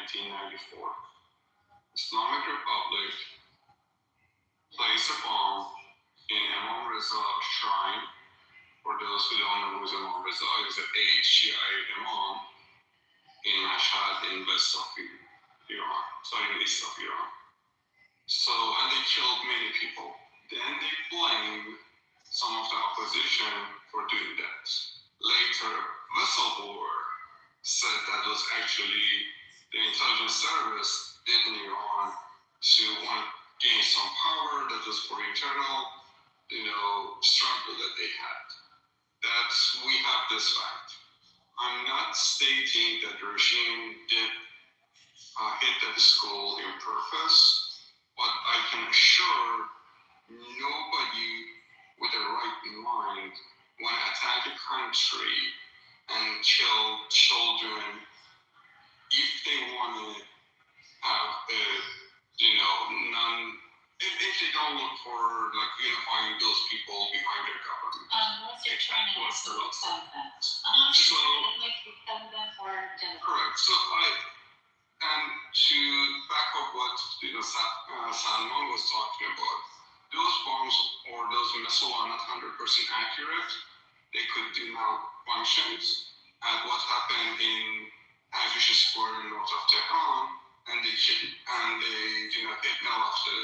1994. Islamic Republic placed a bomb in Imam Rizal shrine. For those who don't know who Imam Rizal is, an 8 Shiite Imam in Mashhad in west of Iran, in east of Iran. So, and they killed many people. Then they blamed some of the opposition for doing that. Later, whistleblower said that was actually the intelligence service did in Iran to want to gain some power that was for internal, struggle that they had. We have this fact. I'm not stating that the regime did hit that school in purpose, but I can assure nobody with a right mind want to attack a country and kill children if they want to have if they don't look for like unifying those people behind their government. Unless you're trying to what's the loss? Correct. So and to back up what Salman was talking about, those bombs or those missiles are not 100% accurate. They could do malfunctions. And what happened in Avish Square in north of Tehran, and they hit none of the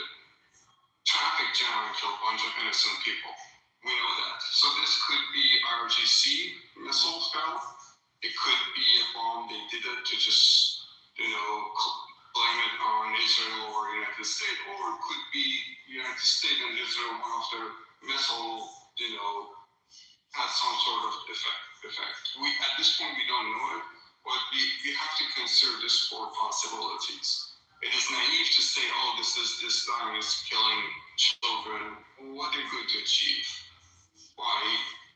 traffic jam and kill a bunch of innocent people. We know that. So this could be RGC missile fell. It could be a bomb they did it to just, blame it on Israel or United States, or it could be United States and Israel, one of their missile, had some sort of effect. At this point we don't know it, but we have to consider this four possibilities. It is naive to say, this guy is killing children. What are they going to achieve by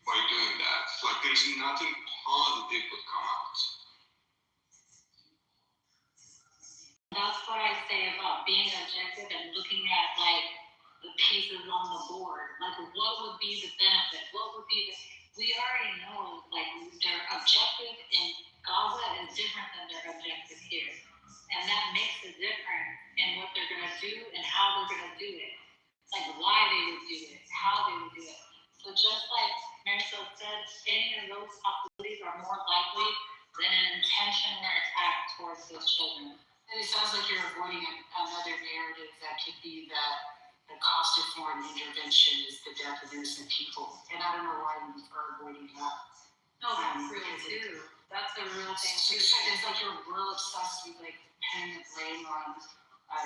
doing that? Like, there's nothing positive would come out. That's what I say about being objective and looking at like the pieces on the board. Like, what would be the benefit? We already know like their objective in Gaza is different than their objective here. And that makes a difference in what they're going to do and how they're going to do it. Like, why they would do it, how they But just like Marisol said, any of those possibilities are more likely than an intentional attack towards those children. And it sounds like you're avoiding another narrative that could be that the cost of foreign intervention is the death of innocent people. And I don't know why you are avoiding that. No, that's real too. That's a real thing too. It's like you're real obsessed with like pinning the blame on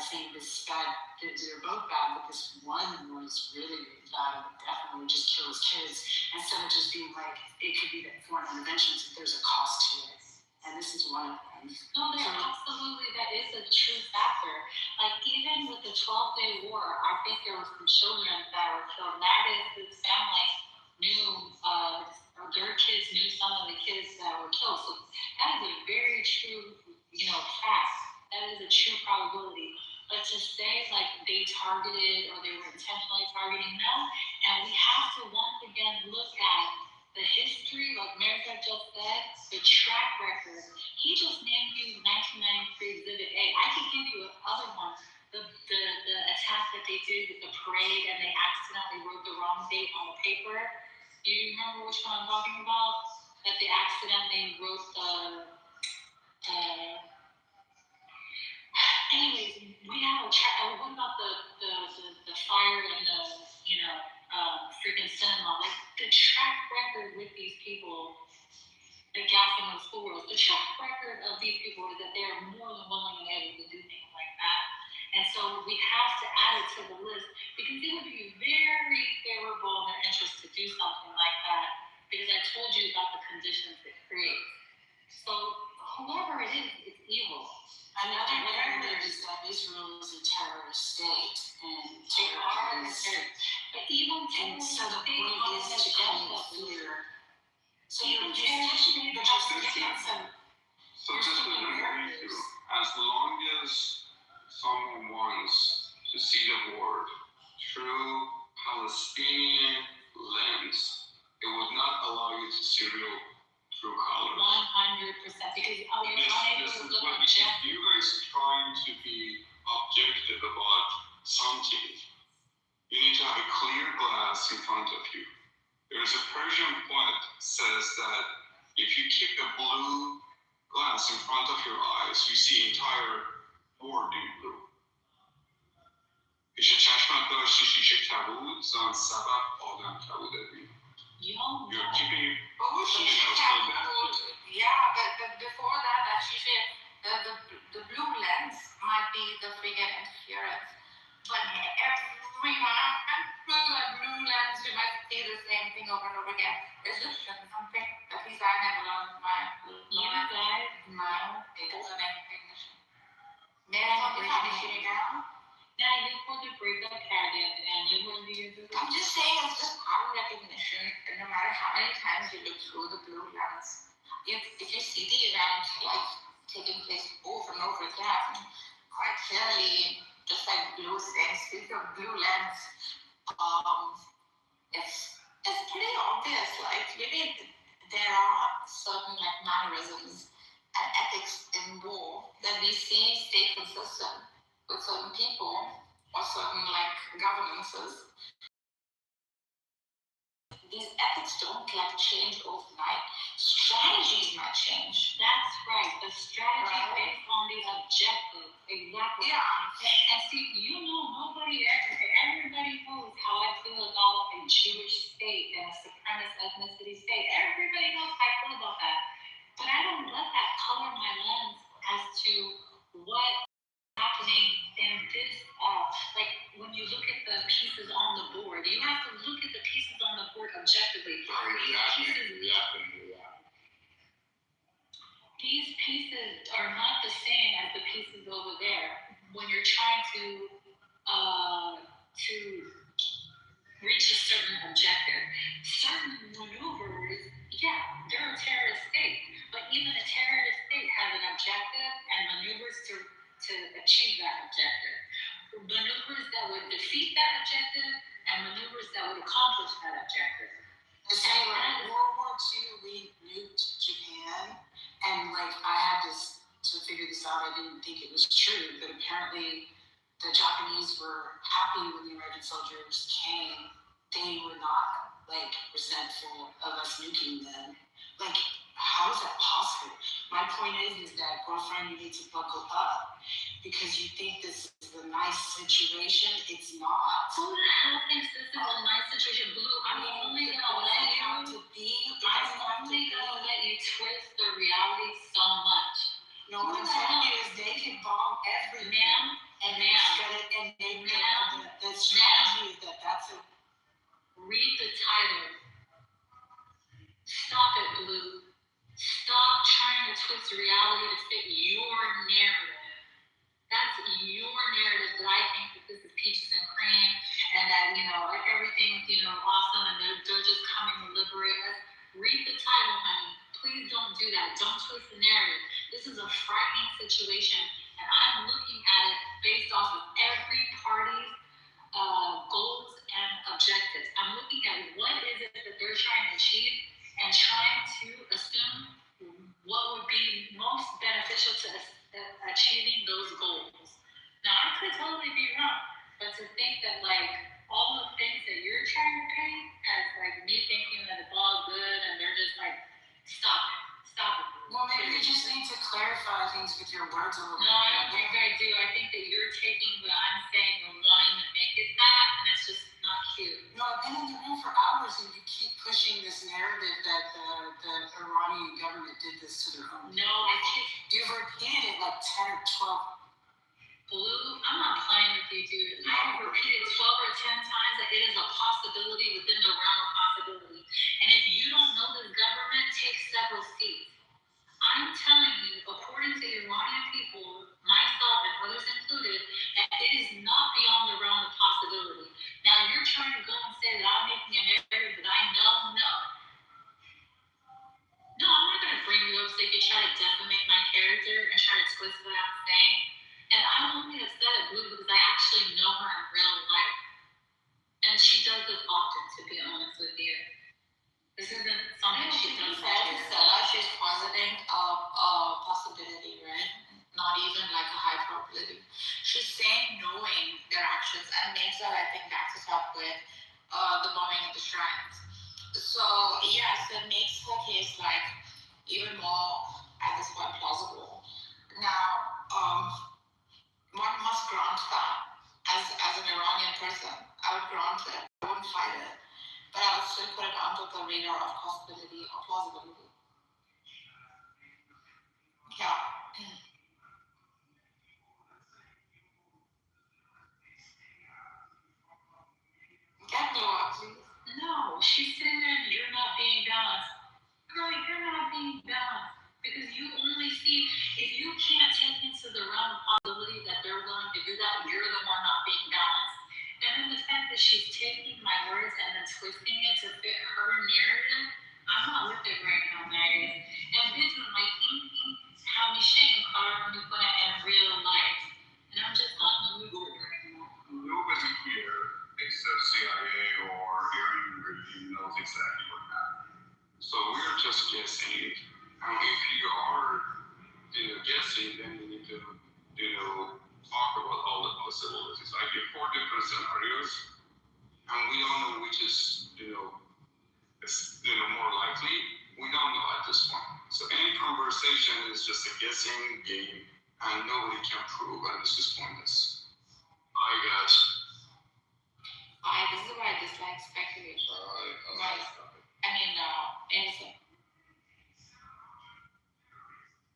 saying this bad, they're both bad, but this one was really, really bad and would definitely just kill his kids, instead of just being like, it could be that foreign interventions, if there's a cost to it. And this is one of them. No, there absolutely, that is a true factor. Like even with the 12-day war, I think there were some children that were killed. Nowadays, families knew, their kids knew some of the kids that were killed. So that is a very true, fact. That is a true probability. But to say like they targeted or they were intentionally targeting, no. And we have to once again look at the history, like America just said, the track record. He just named you 1993 Exhibit A. I could give you another one. The attack that they did with the parade and they accidentally wrote the wrong date on the paper. Do you remember which one I'm talking about? That they accidentally wrote anyways, we have what about the fire and the, freaking cinema? Like, the track record with these people, the gas in the schools, the track record of these people is that they are more than willing and able to do things like that. And so we have to add it to the list because it would be very favorable in their interest to do something like that because I told you about the conditions it creates. So whoever it is, it's evil. Another narrative is that Israel is a terrorist state, and but even and so the point is to create fear. So you're just So just to remind you, as long as someone wants to see the world through Palestinian lens, it would not allow you to see real through colors. 100%, because you're unable to look objective. You guys trying to be objective about something, you need to have a clear glass in front of you. There is a Persian poet says that if you keep a blue glass in front of your eyes, you see entire world in blue. پیش چشمت داشتی شیشه کبود زان سبب آدم کبود ببین. You're keeping yeah, but before that shisha, the blue lens might be the friggin' interference. But every man through that blue lens, you might see the same thing over and over again. It's just something, at least I never learned my recognition. Now you put the breakup target and you will be able to. I'm just saying it's just pattern recognition, and no matter how many times you look through the blue lens, if you see the event like taking place over and over again, quite clearly, just like blue things, with the blue lens, it's pretty obvious. Like maybe there are certain like mannerisms and ethics in war that we see stay consistent with certain people or certain like governances. These ethics don't like change overnight. Strategies might change. That's right. The strategy based on the objective. Exactly. Yeah. And see, everybody knows how I feel about a Jewish state and a supremacist ethnicity state. Everybody knows how I feel about that. But I don't let that color my lens as to what happening in this, like when you look at the pieces on the board, you have to look at the pieces on the board objectively. These pieces are not the same as the pieces over there. When you're trying to reach a certain objective, certain maneuvers, yeah, they're a terrorist state, but even a terrorist state has an objective and maneuvers to achieve that objective. Maneuvers that would defeat that objective and maneuvers that would accomplish that objective. So in World War II, we nuked Japan, and like I had to figure this out. I didn't think it was true, but apparently the Japanese were happy when the American soldiers came. They were not. Like like resentful of us nuking them. Like, how is that possible? My point is that girlfriend, you need to buckle up because you think this is a nice situation. It's not. Who the hell thinks this is a nice situation, Blue? I'm only gonna let you twist the reality so much. No, what I'm telling you is they can bomb every ma'am, and the strategy is that's a. Read the title. Stop it, Blue. Stop trying to twist reality to fit your narrative. That's your narrative that I think that this is peaches and cream and that, like everything's, awesome and they're just coming to liberate us. Read the title, honey. Please don't do that. Don't twist the narrative. This is a frightening situation and I'm looking at it based off of every party's goals and objectives. I'm looking at what is it that they're trying to achieve and trying to assume what would be most beneficial to achieving those goals. Now, I could totally be wrong, but to think that, all the things that you're trying to paint as, me thinking that it's all good and they're just stop it. Well, maybe you just need to clarify things with your words a little bit. No, I don't think I do. I think that you're taking what I'm saying and wanting to make it that, and it's just not cute. No, I've been in the room for hours and you keep pushing this narrative that the Iranian government did this to their own. No, I can't. You've repeated it 10 or 12. Blue, I'm not playing with you, dude. I have repeated 12 or 10 times that it is a possibility within the realm of possibility. And if you don't know this government takes several seats, I'm telling you, according to Iranian people, myself and others included, that it is not beyond the realm of possibility. Now, you're trying to go and say that I'm making a narrative that I know. No, I'm not going to bring you up so you can try to defamate my character and try to twist what I'm saying. And I only have said it, Blue, because I actually know her in real life. And she does this often, to be honest with you. This isn't something she does. She's positing a possibility, right? Not even like a high probability. She's saying knowing their actions and makes that, I think, backs us up with the bombing of the shrines. So, yes, it makes her case even more at this point plausible. Now, one must grant that as an Iranian person, I would grant it. I wouldn't fight it. But I would still put it under the radar of possibility or plausibility. Yeah. Get me one, please. No, she's sitting there and you're not being balanced. Girl, you're not being balanced. Because you only see, if you can't take into the realm of possibility that they're willing to do that, you're the one not being balanced. And in the fact that she's taking my words and then twisting it to fit her narrative, I'm not with it right now, Maggie. And this is like how we shouldn't call when we put it in real life. And I'm just not in the mood for it right now. Nobody here, except CIA or Iranian regime, knows exactly what happened. So we're just guessing. And if you are, guessing, then you need to, talk about all the possibilities. I give 4 different scenarios, and we don't know which is, more likely. We don't know at this point. So any conversation is just a guessing game, and nobody can prove, and it's just pointless. I got you. This is why I dislike speculation. Anything.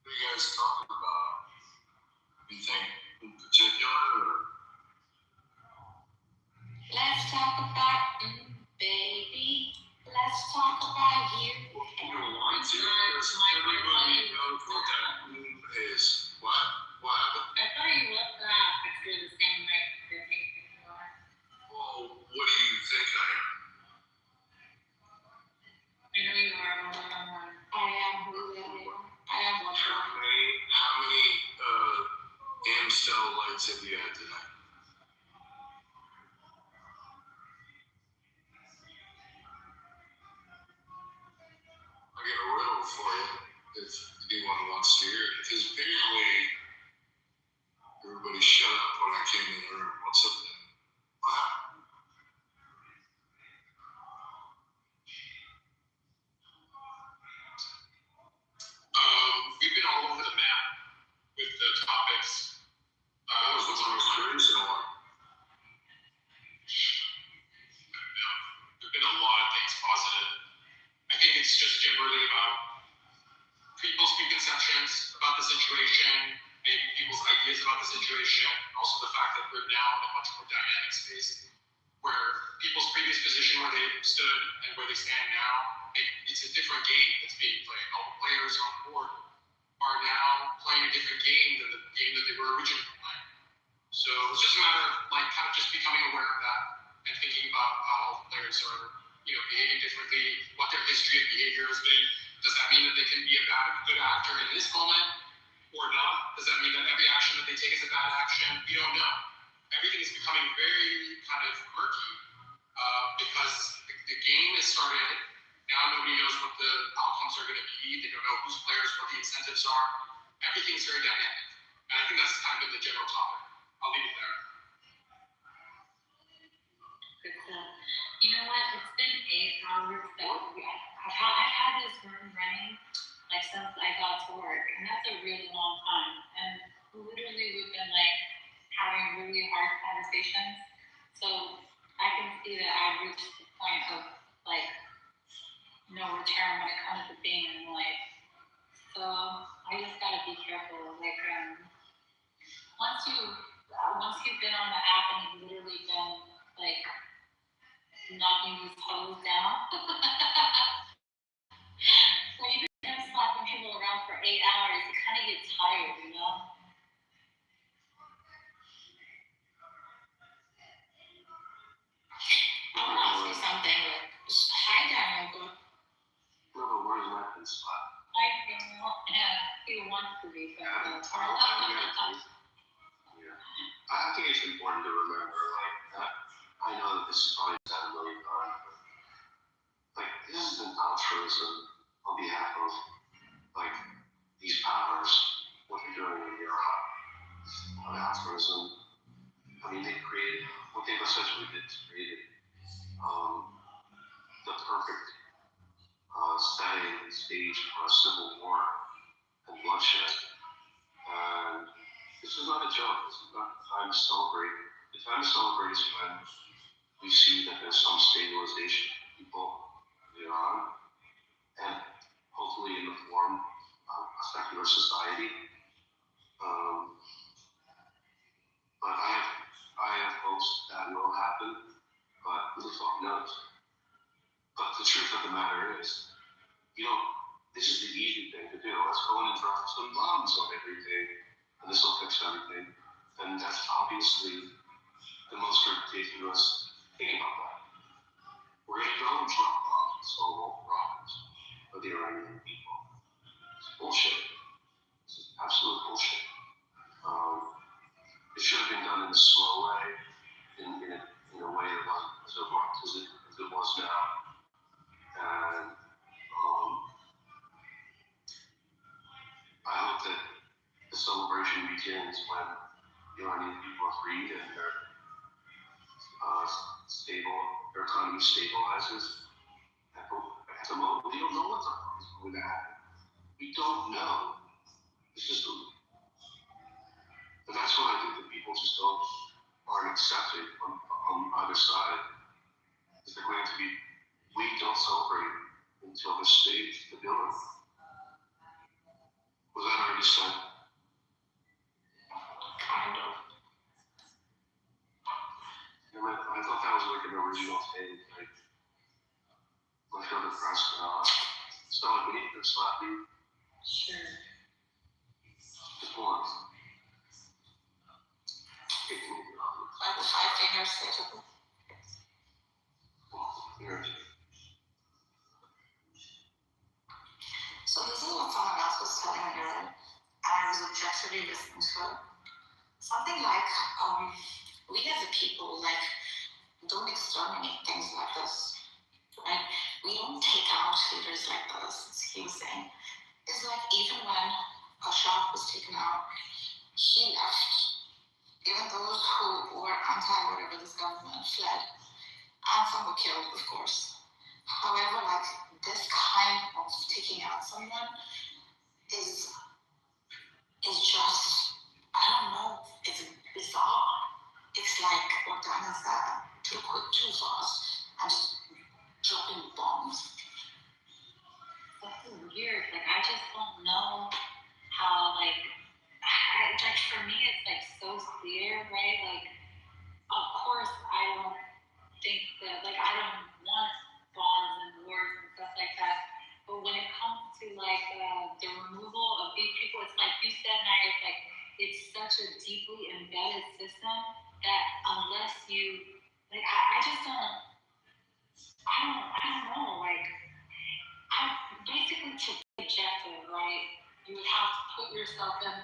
What are you guys talking about? Anything in particular? Let's talk about baby. Let's talk about you. Everybody knows what that is. What? What happened? I thought you left that after the same night that you were. Well, what do you think I am? I know you are. I am who I am. How many Amstel lights have you had tonight? where people's previous position where they stood and where they stand now, it's a different game that's being played. All the players on board are now playing a different game than the game that they were originally playing. So it's just a matter of like kind of just becoming aware of that and thinking about how players are, behaving differently, what their history of behavior has been. Does that mean that they can be a good actor in this moment or not? Does that mean that every action that they take is a bad action? We don't know. Everything is becoming very kind of murky because the game is started. Now nobody knows what the outcomes are going to be. They don't know whose players, what the incentives are. Everything's very dynamic. And I think that's kind of the general topic. I'll leave it there. Good stuff. You know what? It's been 8 hours that I've had this room running like since I got to work, and that's a really long time. And literally, we've been like having really hard conversations. So I can see that I've reached the point of like no return when it comes to being in life. So I just gotta be careful. Like once you've been on the app and you've literally been like knocking these toes down. So you've been slapping people around for 8 hours, you kind of get tired, you know? I want to ask you something. Hi, Daniel. Where's my pin slap? Hi, Daniel. Yeah, he wants to be. Yeah, I think it's important to remember, I know that this is probably said a million times, but this is an altruism on behalf of these powers, what they're doing in Europe, altruism. I mean, what they've essentially did is created the perfect setting and stage for a civil war and bloodshed. And this is not a joke. This is not the time to celebrate. The time to celebrate is when we see that there's some stabilization for people in Iran, and hopefully in the form of a secular society. But I have hopes that will happen, but who the fuck knows? But the truth of the matter is, this is the easy thing to do. Let's go in and drop some bombs on everything, and this will fix everything. And that's obviously the most ridiculous thing about that. We're going to go and drop bombs on Solo province of the Iranian people. It's bullshit. This is absolute bullshit. It should have been done in a slow way, in a way that wasn't as abrupt as it was now. And I hope that the celebration begins when the Iranian people are freed and their economy stabilizes. At the moment, we don't know what's going to happen. We don't know. It's just and that's what I think that people just aren't accepting on either side. Is they're going to be, we don't celebrate until this stage, the building. Was that already said? Kind of. I thought that was like an original thing, like other press. So we need to slap you. Sure. Just once. Like the 5 fingers statement. So this is what someone else was telling me, and I was objectively listening to it. Something like, we as a people, don't exterminate things like this. Right? We don't take out leaders like this, he was saying. It's like even when Ashaf was taken out, he left. Even those who were anti-whatever this government fled, and some were killed, of course. However, this kind of taking out someone is just, I don't know, it's bizarre. It's like what Dana said, too quick, too fast, and just dropping bombs. That's weird. I just don't know how, for me, it's so clear, right? Of course, I don't don't know, like, basically to be objective, right, you would have to put yourself in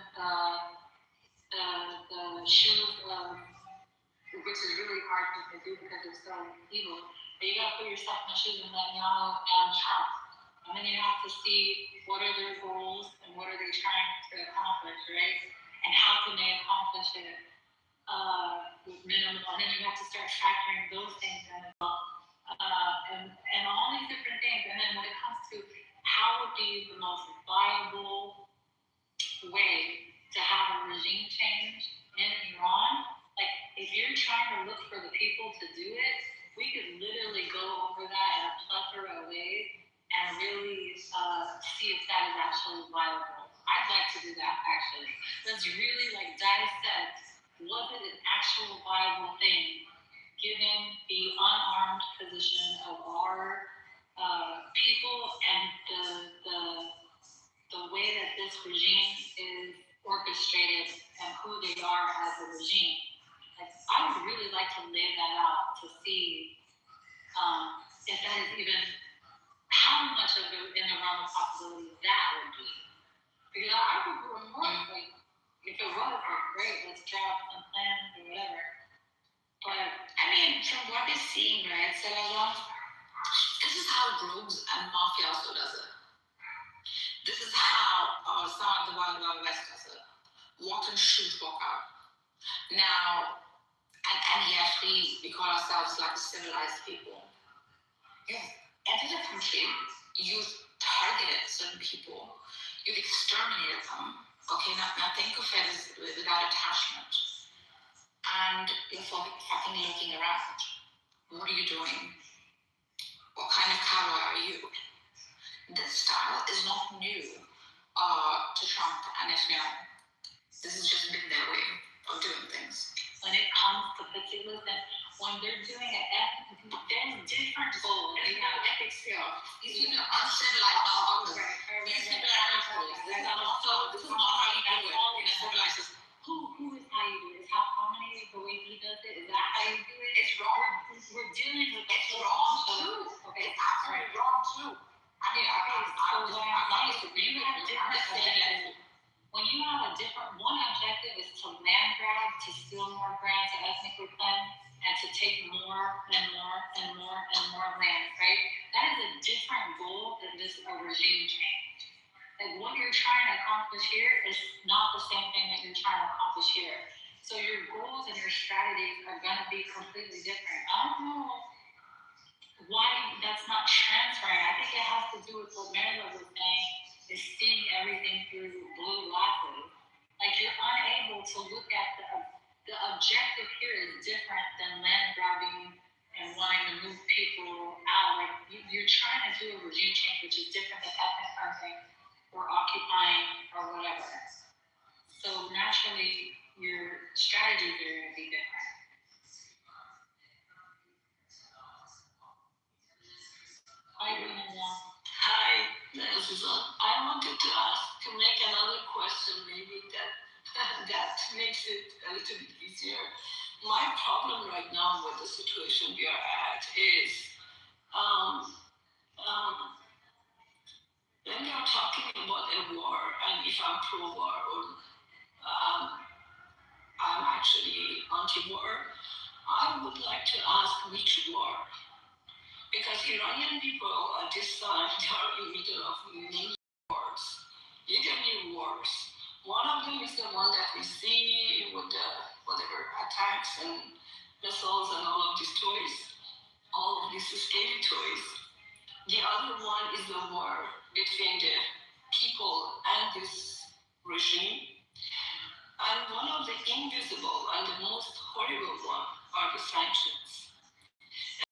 the shoes of, which is really hard to do because it's so evil, but you gotta put yourself in the shoes of Netanyahu and Trump. And then you have to see what are their goals and what are they trying to accomplish, right? And how can they accomplish it with minimum, and then you have to start factoring those things in as well. And all these different things. And then when it comes to how would be the most viable way to have a regime change in Iran, like if you're trying to look for the people to do it, we could literally go over that in a plethora of ways and really see if that is actually viable. I'd like to do that actually. Let's really like dissect, was it an actual viable thing given the unarmed position of our people and the way that this regime is orchestrated and who they are as a regime. Like, I would really like to lay that out to see if that is even how much of it in the realm of possibility that would be. Because I would go more like if it was like great, let's draw up some plans or whatever. But I mean, from what we're seeing, right, Sarah, this is how rogues and mafia also does it. This is how some of the Wild Wild West does it. Walk and shoot, walk out. Now, and yes, we call ourselves like civilized people. You've entered a country, you've targeted certain people, you've exterminated them. Okay, now think of it as without attachment. And you're fucking looking around. What are you doing? What kind of cowboy are you? This style is not new to Trump and Netanyahu. This has just been their way of doing things. When it comes to particulars, and when they're doing it, there's different goals. You know, ethics here. These people are uncivilized, not others. These people are animals. This is not how you do it in a civilized system. Who is how you do it? Is how many the way he does it? Is that how you do it? It's wrong. We're dealing with it's wrong too. Okay, it's absolutely wrong too. I mean, so what I'm saying is you have different objectives. When you have a different, one objective is to land grab, to steal more land, to ethnically cleanse, and to take more and more and more and more land, right? That is a different goal than this a regime change. Like what you're trying to accomplish here is not the same thing that you're trying to accomplish here. So your goals and your strategies are going to be completely different. I don't know why that's not transferring. I think it has to do with what Marilyn was saying, is seeing everything through blue glasses. Like you're unable to look at the objective here is different than land grabbing and wanting to move people out. Like you're trying to do a regime change, which is different than ethnic cleansing or occupying or whatever. So naturally, your strategies are going to be different. Hi, Aziza. I wanted to make another question, maybe that makes it a little bit easier. My problem right now with the situation we are at is when we are talking about a war, and if I'm pro-war or I'm actually anti-war, I would like to ask which war. Because Iranian people at this time, they are in the middle of many wars, literally wars. One of them is the one that we see with the whatever attacks and missiles and all of these toys, all of these scary toys. The other one is the war between the people and this regime. And one of the invisible and the most horrible one are the sanctions.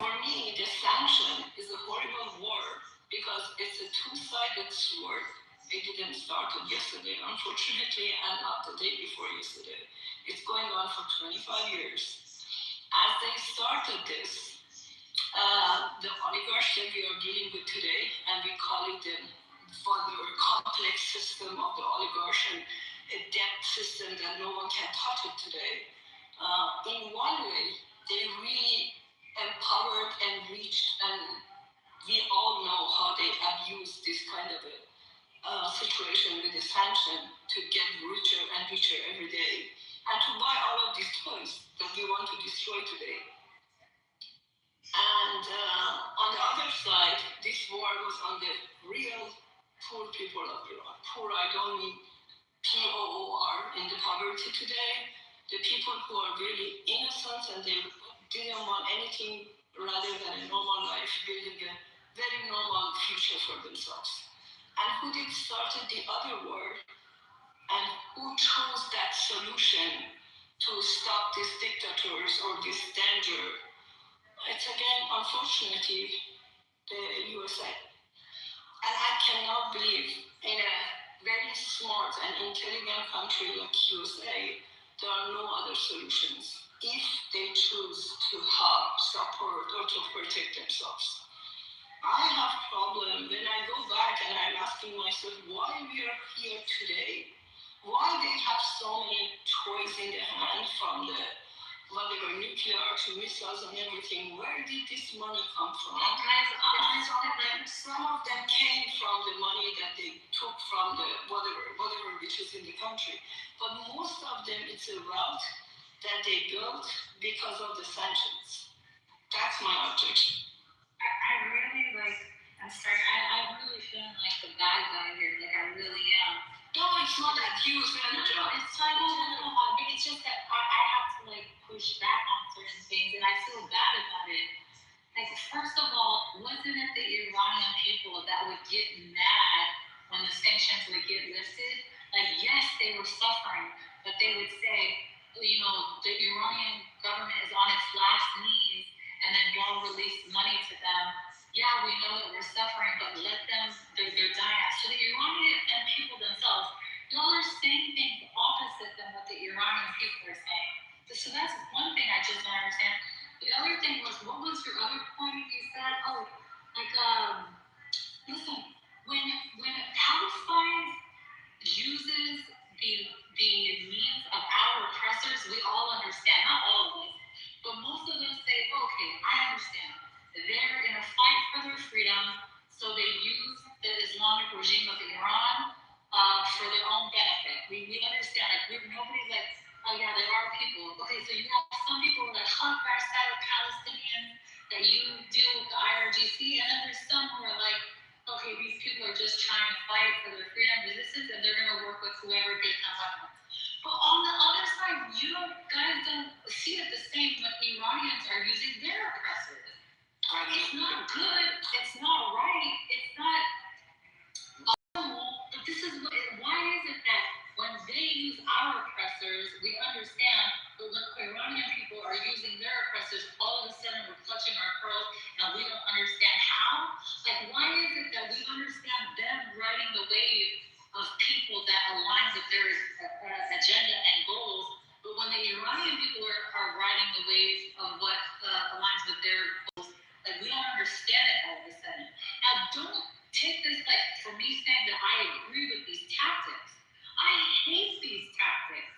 For me, the sanction is a horrible war because it's a two-sided sword. It didn't start yesterday, unfortunately, and not the day before yesterday. It's going on for 25 years. As they started this, the oligarchs that we are dealing with today, and we call it the further complex system of the oligarch and a debt system that no one can touch it today. In one way, they really empowered and reached, and we all know how they abuse this kind of a situation with the sanction to get richer and richer every day, and to buy all of these toys that we want to destroy today. And on the other side, this war was on the real poor people of Iran. Poor, I don't mean P-O-O-R, in the poverty today. The people who are really innocent and they didn't want anything rather than a normal life, building a very normal future for themselves. And who did started the other war, and who chose that solution to stop these dictators or this danger? It's again, unfortunately, the USA. And I cannot believe in a very smart and intelligent country like USA, there are no other solutions if they choose to have support or to protect themselves. I have problem when I go back and I'm asking myself why we are here today, why they have so many toys in the hand, from the whatever nuclear to missiles and everything. Where did this money come from? Some of them came from the money that they took from the whatever which is in the country, but most of them it's a route that they built because of the sanctions. That's my objection. I really I'm sorry, I really feel like the bad guy here, like I really am. No, it's not that you No, it's fine, no, but it's just that I have to like push back on certain things and I feel bad about it. Like, first of all, wasn't it the Iranian people that would get mad when the sanctions would get lifted? Like, yes, they were suffering, but they would say, you know, the Iranian government is on its last knees, and then y'all release money to them. Yeah, we know that we're suffering, but let them, they're dying out. So the Iranian people themselves, y'all are saying things opposite than what the Iranian people are saying. So that's one thing I just don't understand. The other thing was, what was your other point you said? Oh, like, listen, when Palestine uses the means of our oppressors, we all understand, not all of us, but most of us say, okay, I understand. They're in a fight for their freedom, so they use the Islamic regime of Iran for their own benefit. We understand, like, nobody's like, oh yeah, there are people. Okay, so you have some people like Palestinians that you deal with the IRGC, and then there's some who are like, okay, these people are just trying to fight for their freedom resistance, and they're going to work with whoever gives them weapons. But on the other side, you guys don't see it the same when Iranians are using their oppressors. It's not good. It's not right. It's not normal. But this is why is it that when they use our oppressors, we understand, but when Iranian people are using their oppressors, all of a sudden we're clutching our pearls and we don't understand how? Like, why is it that we understand them riding the wave of people that align with their agenda and goals, but when the Iranian people are riding the wave of what aligns with their goals, like, we don't understand it all of a sudden. Now, don't take this like for me saying that I agree with these tactics. I hate these tactics.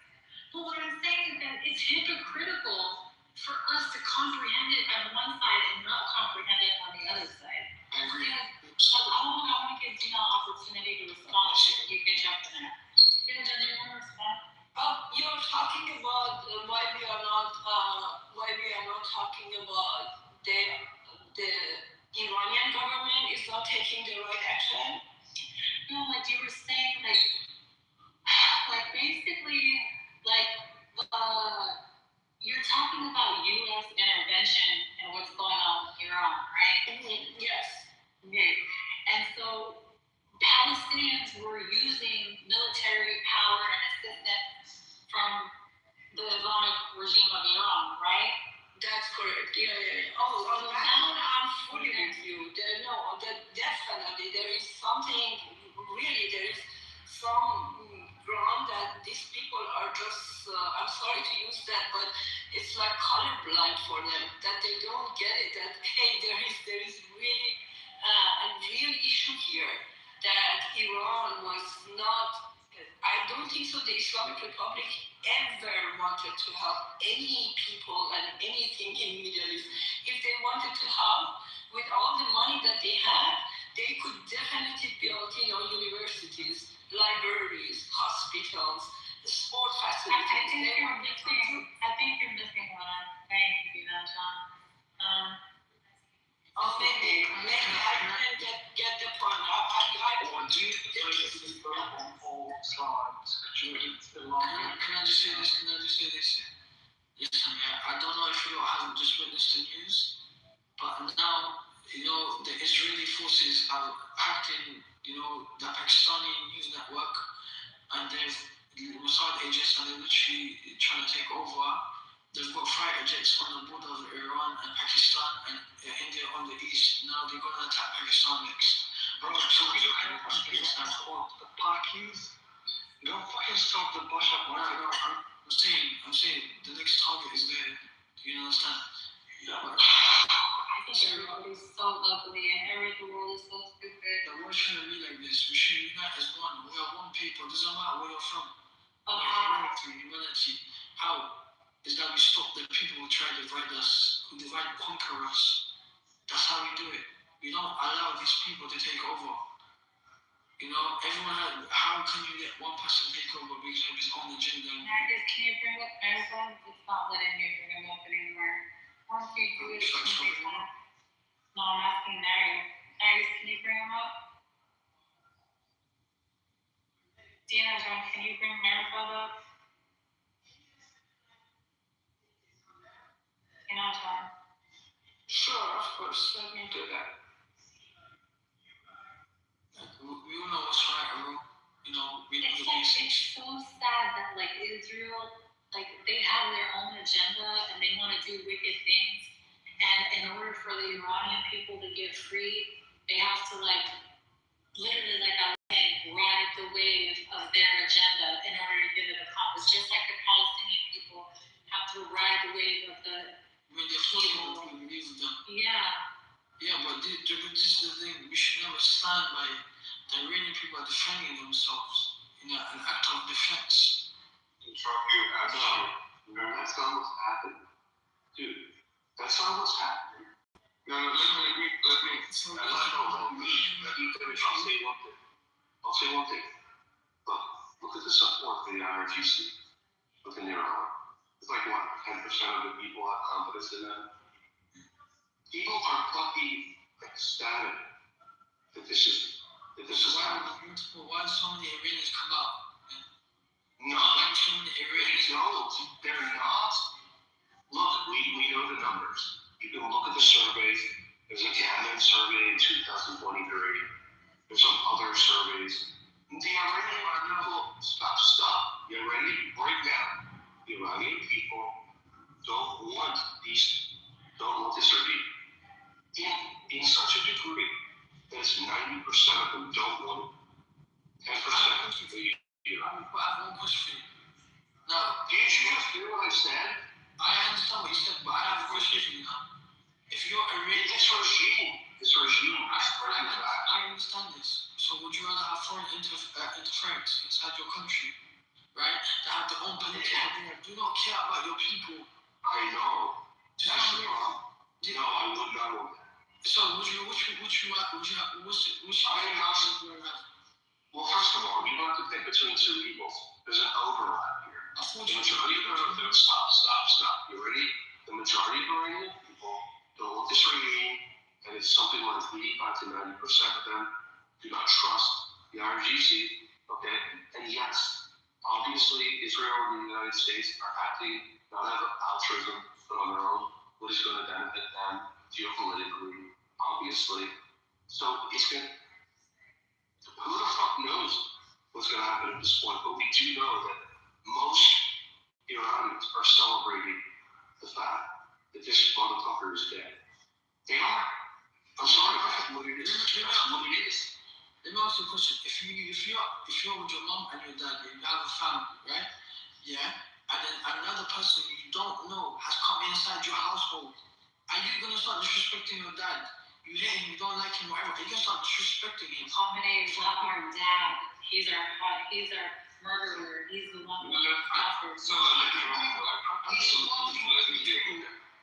But what I'm saying is that it's hypocritical for us to comprehend it on one side and not comprehend it on the other side. I agree. So I want to give Gina an opportunity to respond, and you can jump in there. Gina, do you want to respond? You're talking about why we are not talking about the Iranian government is not taking the right action. No, like you were saying, like basically, like you're talking about U.S. intervention and what's going on with Iran, right? Mm-hmm. Yes. Okay. And so Palestinians were using military power and assistance from the Islamic regime of Iran, right? That's correct. Yeah. Oh, on that one, I'm fully with you. Definitely, there is something, really, there is some ground that these people are just, I'm sorry to use that, but it's like colorblind for them, that they don't get it, that, hey, there is really a real issue here, that Iran was not, I don't think so, the Islamic Republic ever wanted to help any people and anything in Middle East. If if they wanted to have, with all the money that they had, they could definitely build, universities, libraries, hospitals, sport facilities. I think you're missing what I'm saying to you, John. Maybe I didn't get the point. Can I just say this? Listen, I don't know if you have just witnessed the news, but now, the Israeli forces are hacking, the Pakistani news network, and they've Mossad agents, and they're literally trying to take over. They've got fighter jets on the border of Iran and Pakistan and India on the east. Now they're going to attack Pakistan next. Bro, so we look at Pakistan, the Pakis, don't fucking stop the Bashar. I'm saying the next target is there. Do you understand? I think everybody's so ugly and the world is so stupid. The world shouldn't be like this. We should unite as one. We are one people. It doesn't matter where you're from. Humanity. How? Is that we stop the people who try to divide us, who divide and conquer us. That's how we do it. We don't allow these people to take over. How can you let one person take over because of his own agenda? Can you bring up Amazon? It's not letting me bring them up anymore. Once you do it, can you bring them up? No, I'm asking Marius. Marius, can you bring them up? Dina, John, can you bring Marius up? John. Sure, of course. Let me do that. We all know what's right or wrong. We know the basics. It's so sad that Israel, they have their own agenda and they want to do wicked things. And in order for the Iranian people to get free, they have to literally, I was saying, ride the wave of their agenda in order to get it accomplished. Just like the Palestinian people have to ride the wave of the. They're fully believe them. Yeah. Yeah, but this is the thing. We should never stand by the Iranian people are defending themselves in an act of defense. That's not what's happening. Dude, that's not what's happening. No, let me finish. I'll say one thing. Look at the support for the IRGC within Iran. It's 10% of the people have confidence in them. People are fucking ecstatic that this is happening. Why do so many Iranians come out? Why so many Iranians? No, they're not. Look, we know the numbers. You can look at the surveys. There's a Cabinet survey in 2023. There's some other surveys. The Iranian people, stop. The Iranian breakdown. The Iranian people don't want this survey in such a degree that 90% of them don't want it. 10% I have one question. Now, do you hear what I said? I understand what you said, but I have a question for you now. If you're Iranian, this regime, I understand this. So would you rather have foreign interference inside your country, right? That have their own political agenda, do not care about your people. I know. That's the problem. No, I would not want that. So which I am not. Well, first of all, you don't have to pick between two evils. There's an overlap here. The majority of them, stop. You ready? The majority of Iranian people don't want this regime, and it's something like 85 to 90% of them do not trust the IRGC. Okay, and yes, obviously Israel and the United States are acting not out of altruism, but on their own. What is going to benefit them geopolitically, obviously. So it's going to. Who the fuck knows what's going to happen at this point? But we do know that most Iranians are celebrating the fact that this motherfucker is dead. They are. I'm sorry, that's what it is. That's what it is. Let me ask you a question. If you're with your mom and your dad, and you have a family, right? Yeah. And then another person you don't know has come inside your household, are you gonna start disrespecting your dad? You hate him, you don't like him, whatever. You're gonna start disrespecting him. It's not our dad. He's our murderer. He's the one who offers. So let me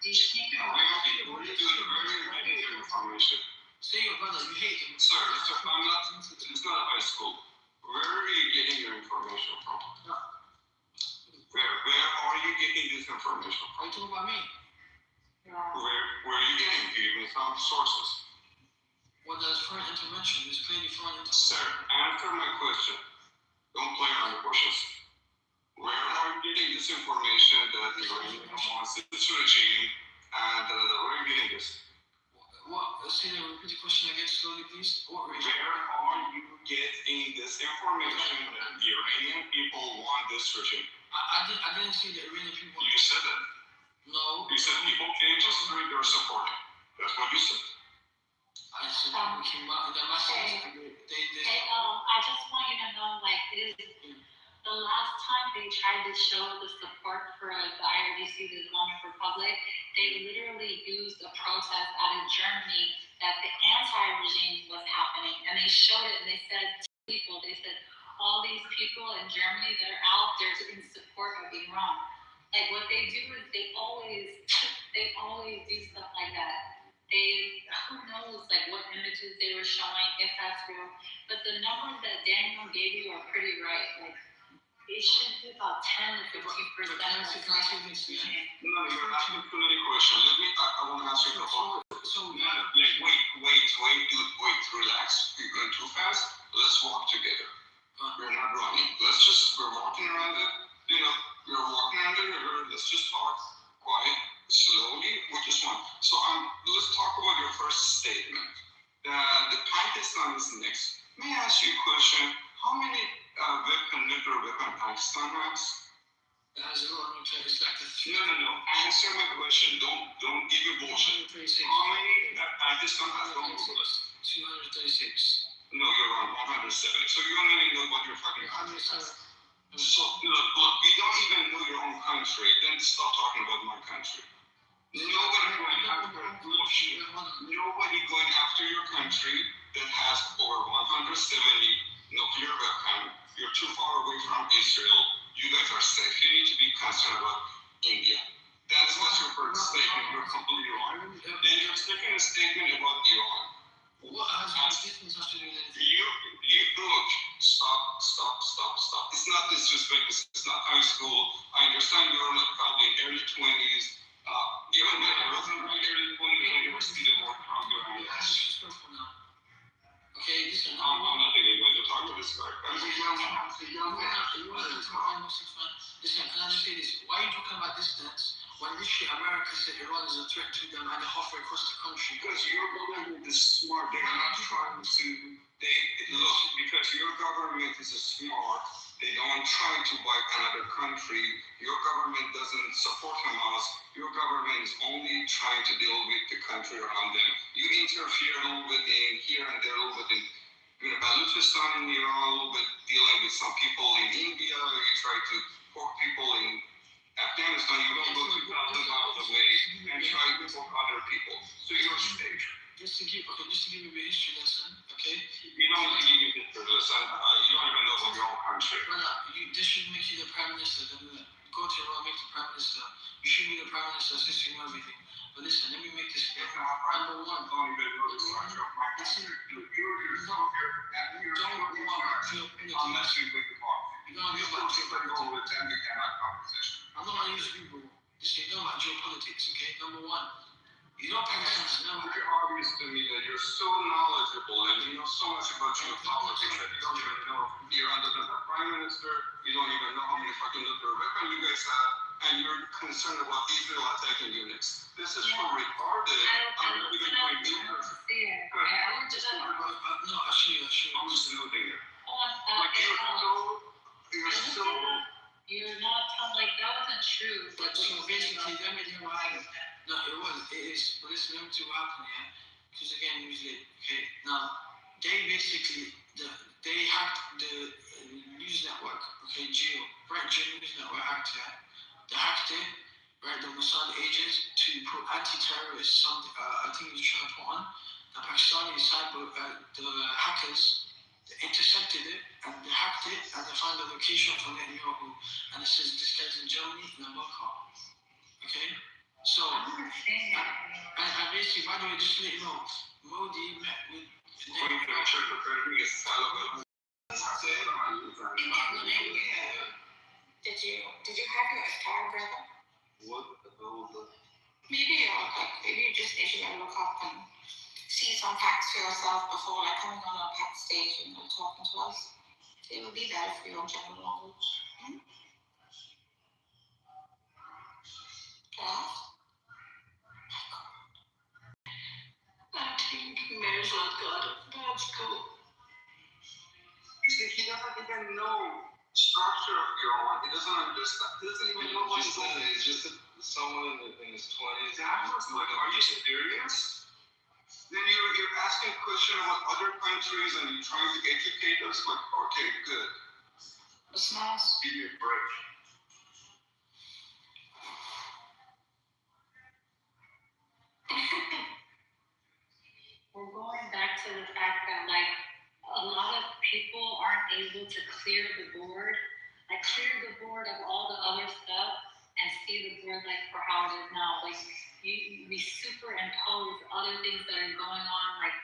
You can't do it. What do you do? Where are you getting your information? Say your brother, you hate him. Sir, I'm not, it's not a high school. Where are you getting your information from? Where are you getting this information from? Are you talking about me? Where are you getting it? Give me some sources. Well, there's foreign intervention. There's clearly foreign intervention. Sir, answer my question. Don't play on the questions. Where are you getting this information that the Iranian wants this regime and where are you getting this? What? Say repeat the question again slowly, please. What regime? Where are you getting this information that the Iranian people want this regime? I didn't say the Iranian people. You said that. No. You said people came to street, they're supporting. That's what you said. I said people came out and their message. I just want you to know, like, it is the last time they tried to show the support for the IRGC, the Islamic Republic, they literally used a protest out of Germany that the anti-regime was happening, and they showed it and they said to people, they said, all these people in Germany that are out there in support of Iran. Like what they do is they always do stuff like that. Who knows like what images they were showing, if that's real. But the numbers that Daniel gave you are pretty right. Like it should be about 10 to 15%. No, you're asking too many questions. I want to answer your question. Wait, relax. You're going too fast. Let's walk together. We're not running. We're walking around it. We're walking around the river. Let's just talk quiet, slowly. We just want. So let's talk about your first statement. The Pakistan is next. May I ask you a question? How many nuclear weapon Pakistan has? There's a lot of nuclear. It's like No. Answer my question. Don't give me bullshit. How many Pakistan has on the list? 236. No, you're wrong. 170. So you don't even know what you're talking about. So look, we don't even know your own country. Then stop talking about my country. Nobody going after your country that has over 170 nuclear weapons. You're too far away from Israel. You guys are safe. You need to be concerned about India. That's not your first statement. You're completely wrong. Then your second statement about Iran. What has this have to do with anything? Look, stop. It's not disrespect. It's not high school. I understand you're probably in early 20s. Even when I wasn't in early 20s, when you were still at work, Okay, listen. I'm not thinking going to talk to this guy. Listen, can I just say this? Why are you talking about distance when literally America said Iran is a threat to them and they're halfway across the country? Because your government is smart. They're not trying to. Look, because your government is smart. They don't try to wipe another country. Your government doesn't support Hamas. Your government is only trying to deal with the country around them. You interfere a little bit in here and there, a little bit in Balochistan in Iran, a little bit dealing with some people in India. You try to poke people in Afghanistan. You don't go 2,000 miles away and try to poke other people. So you're safe. Just to give you a history lesson, okay? You don't need to give me a history lesson. You don't even know about your own country. This should make you the prime minister. Go to Iran, make the prime minister. You should be the prime minister, assisting everything. But listen, let me make this clear. Number one, don't even know the structure of my country. You don't want geopolitics. Unless you make the part. You don't want geopolitics. I'm not going to use people. Listen, you don't want geopolitics, okay? Number one. You know, Pakistan is now very obvious to me that you're so knowledgeable and you know so much about geopolitics that you don't even know Iran doesn't have prime minister, you don't even know how many fucking nuclear weapons you guys have, and you're concerned about Israel attacking you next. This is so retarded. I'm not even going to do this. No, actually. I'm just noting it. Like you're not like that wasn't true. But so basically, let me tell you what happened. No, it is. But listen, let me tell you what happened, yeah? Because again, usually, okay, now, they basically, they hacked the news network, okay, Geo News Network hacked it. They hacked it, right, the Mossad agents to put anti-terrorists, I think they're trying to put on. The Pakistani the hackers, they intercepted it, and they hacked it, and they found the location for Netanyahu, and it says this guy's in Germany, in America, okay? So, I'm not saying that. and basically, by the way, just to let you know, Modi met with Did you have your iftar, brother? What the hell was that? Maybe you just need to look up and see some facts for yourself before like coming on a pet stage and talking to us. It would be better for your general knowledge. Yeah. I think Mayor's not God. That's cool. He doesn't even know structure of Iran. He doesn't understand. He doesn't even know what he's doing. He's just someone in his 20s. Like, are you serious? Then you're asking a question about other countries and you're trying to educate us. Like, okay, good. It's nice. Give me a break. We're going back to the fact that like a lot of people aren't able to clear the board of all the other stuff and see the board like for how it is now. Like we superimpose other things that are going on, like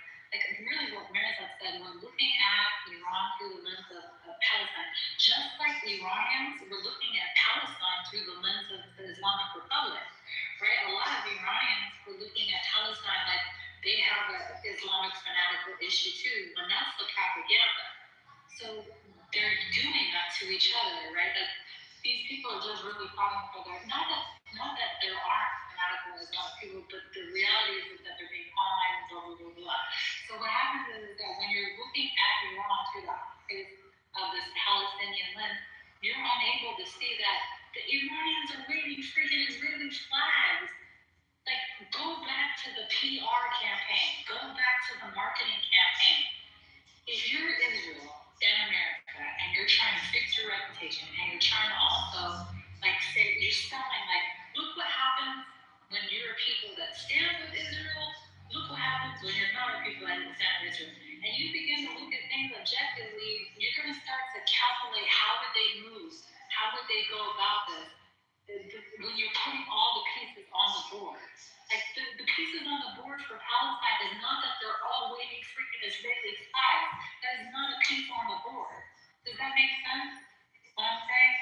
really what Mirzad said, we're looking at Iran through the lens of Palestine. Just like Iranians, we're looking at Palestine through the lens of the Islamic Republic, right? A lot of Iranians were looking at Palestine like they have an Islamic fanatical issue too, when that's the propaganda. So they're doing that to each other, right? Like these people are just really fighting for their, not that there aren't fanatical Islamic people, but the reality is that they're being colonized and blah, blah, blah, blah. So what happens is that when you're looking at Iran through the eyes of this Palestinian lens, you're unable to see that the Iranians are waving freaking Israeli flags. Like, go back to the PR campaign. Go back to the marketing campaign. If you're Israel and America and you're trying to fix your reputation and you're trying to also, like, say, you're selling, like, look what happens when you're a people that stand with Israel. Look what happens when you're not a people that stand with Israel. And you begin to look at things objectively, you're going to start to calculate how would they move? How would they go about this? When you're putting all the pieces on the board. Like the pieces on the board for Palestine is not that they're all waving freaking Israeli flags. That is not a piece on the board. Does that make sense? What I'm saying?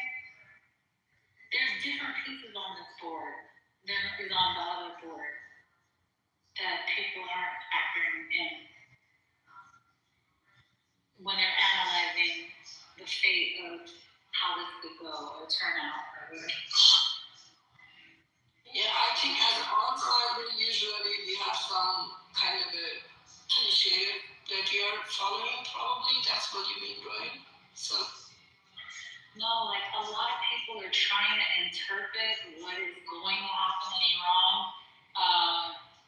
There's different pieces on this board than is on the other board that people aren't factoring in when they're analyzing the fate of how this could go or turn out or whatever. Yeah, I think as an outsider, usually we have some kind of a initiative that you're following, probably. That's what you mean, right? So. No, like a lot of people are trying to interpret what is going to happen in Iran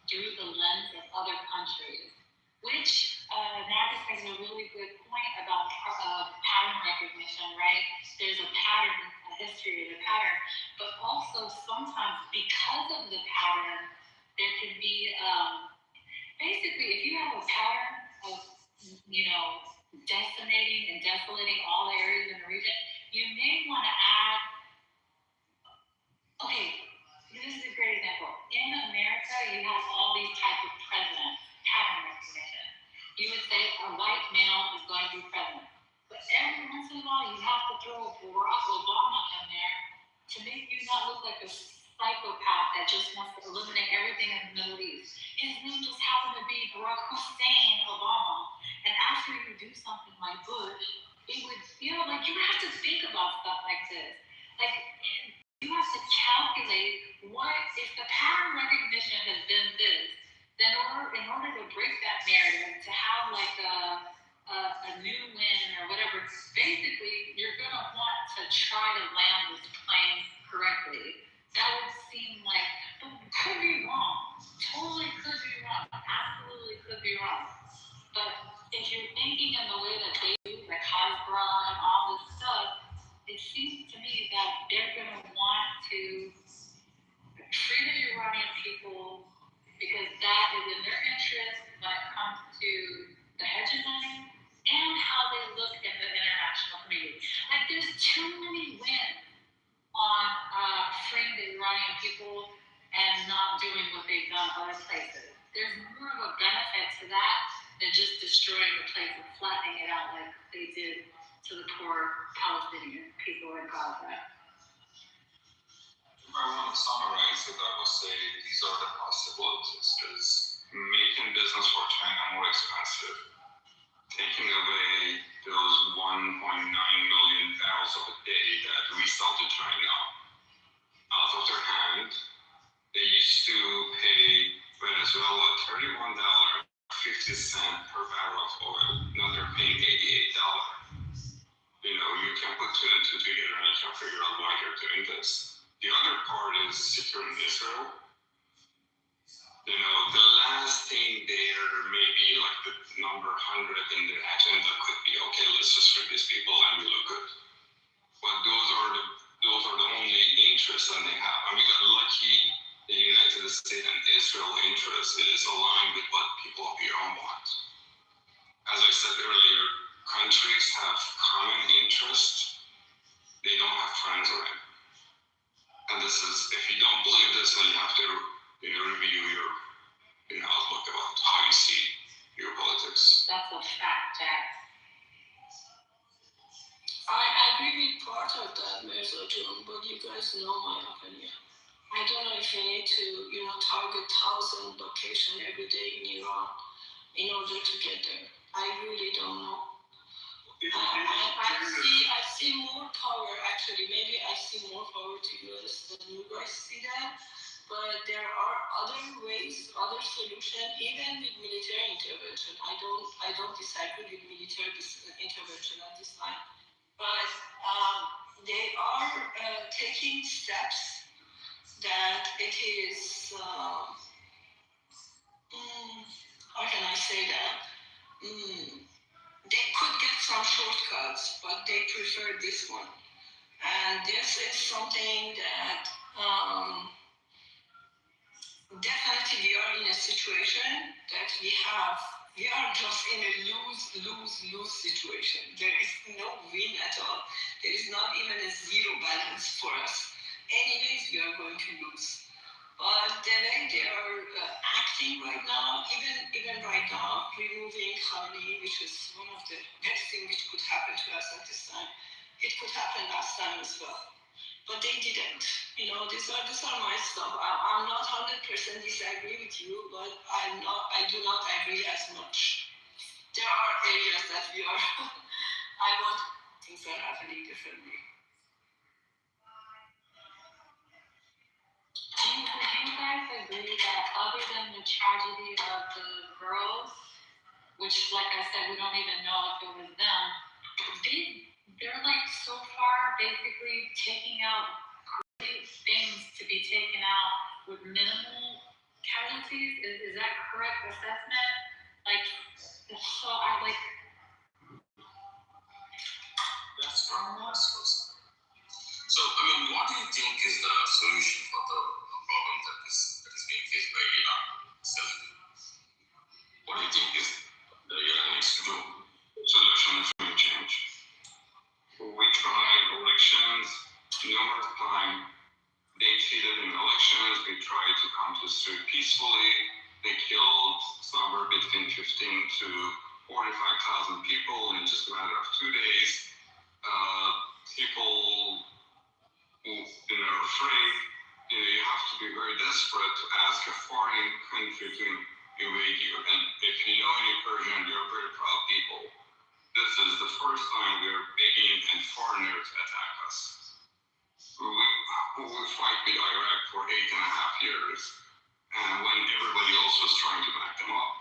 through the lens of other countries, which Nagus has a really good point about pattern recognition, right? There's a pattern, a history of a pattern, but also sometimes because of the pattern, there can be, basically, if you have a pattern of, decimating and desolating all the areas in the region, you may want to add, okay, this is a great example. In America, you have all these types of presidents, pattern recognition. You would say a white male is going to be president. But every once in a while, you have to throw Barack Obama in there to make you not look like a psychopath that just wants to eliminate everything in the Middle East. His name just happened to be Barack Hussein Obama. And after you do something like Bush, it would, you have to think about stuff like this. Like, you have to calculate what, if the pattern recognition has been this, then in order to break that narrative, to have like a new win or whatever, basically, you're going to want to try to land this plane correctly. That would seem like, but could be wrong. Totally could be wrong. Absolutely could be wrong. But if you're thinking in the way that they do, like Hasbro and all this stuff, it seems to me that they're going to want to treat the Iranian people because that is in their interest when it comes to the hegemony and how they look in the international community. Like, there's too many wins on freeing the Iranian people and and not doing what they've done other places. There's more of a benefit to that than just destroying the place and flattening it out like they did to the poor Palestinian people in Gaza. If I want to summarize it, I would say these are the possibilities, because making business for China more expensive, taking away those 1.9 million barrels of a day that we sell to China out of their hand. They used to pay Venezuela $31.50 per barrel of oil. Now they're paying $88. You know, you can put two and two together and you can figure out why they're doing this. The other part is securing Israel. You know, the last thing there, maybe like the number 100 in their agenda could be, okay, let's just free these people and we look good. But those are the only interests that they have. And we got lucky. The United States and Israel interest is aligned with what people of Iran want. As I said earlier, countries have common interest. They don't have friends around. And this is, if you don't believe this, then you have to review your outlook about how you see your politics. That's a fact, Jack. I agree with part of that, Mirza John, but you guys know my opinion. I don't know if you need to, target 1,000 locations every day in Iran in order to get there. I really don't know. I see more power, actually. Maybe I see more power to US than you guys see that. But there are other ways, other solutions, even with military intervention. I don't disagree with military intervention at this time. But they are taking steps that it is, how can I say that? They could get some shortcuts, but they prefer this one. And this is something that definitely we are in a situation that we are just in a lose situation. There is no win at all. There is not even a zero balance for us. Anyways, we are going to lose. But the way they are acting right now, even right now, removing Khamenei, which is one of the best things which could happen to us at this time. It could happen last time as well. But they didn't. These are my stuff. I'm not 100% disagree with you, but I do not agree as much. There are areas that we are, I want things are happening differently. Do you guys agree that other than the tragedy of the girls, which, like I said, we don't even know if it was them, they're like so far basically taking out great things to be taken out with minimal casualties? Is that correct assessment? That's awesome. So, what do you think is the solution for the problem that is being faced by Iran? What do you think is the Iran needs to do? Solution is going to change. We tried elections numerous times. They cheated in elections. They tried to come to the street peacefully. They killed somewhere between 15 to 45,000 people in just a matter of 2 days. People who are afraid, you have to be very desperate to ask a foreign country to invade you. And if you know any Persian, you're very proud people. This is the first time we're begging and foreigners attack us. We fight with Iraq for 8.5 years, and when everybody else was trying to back them up.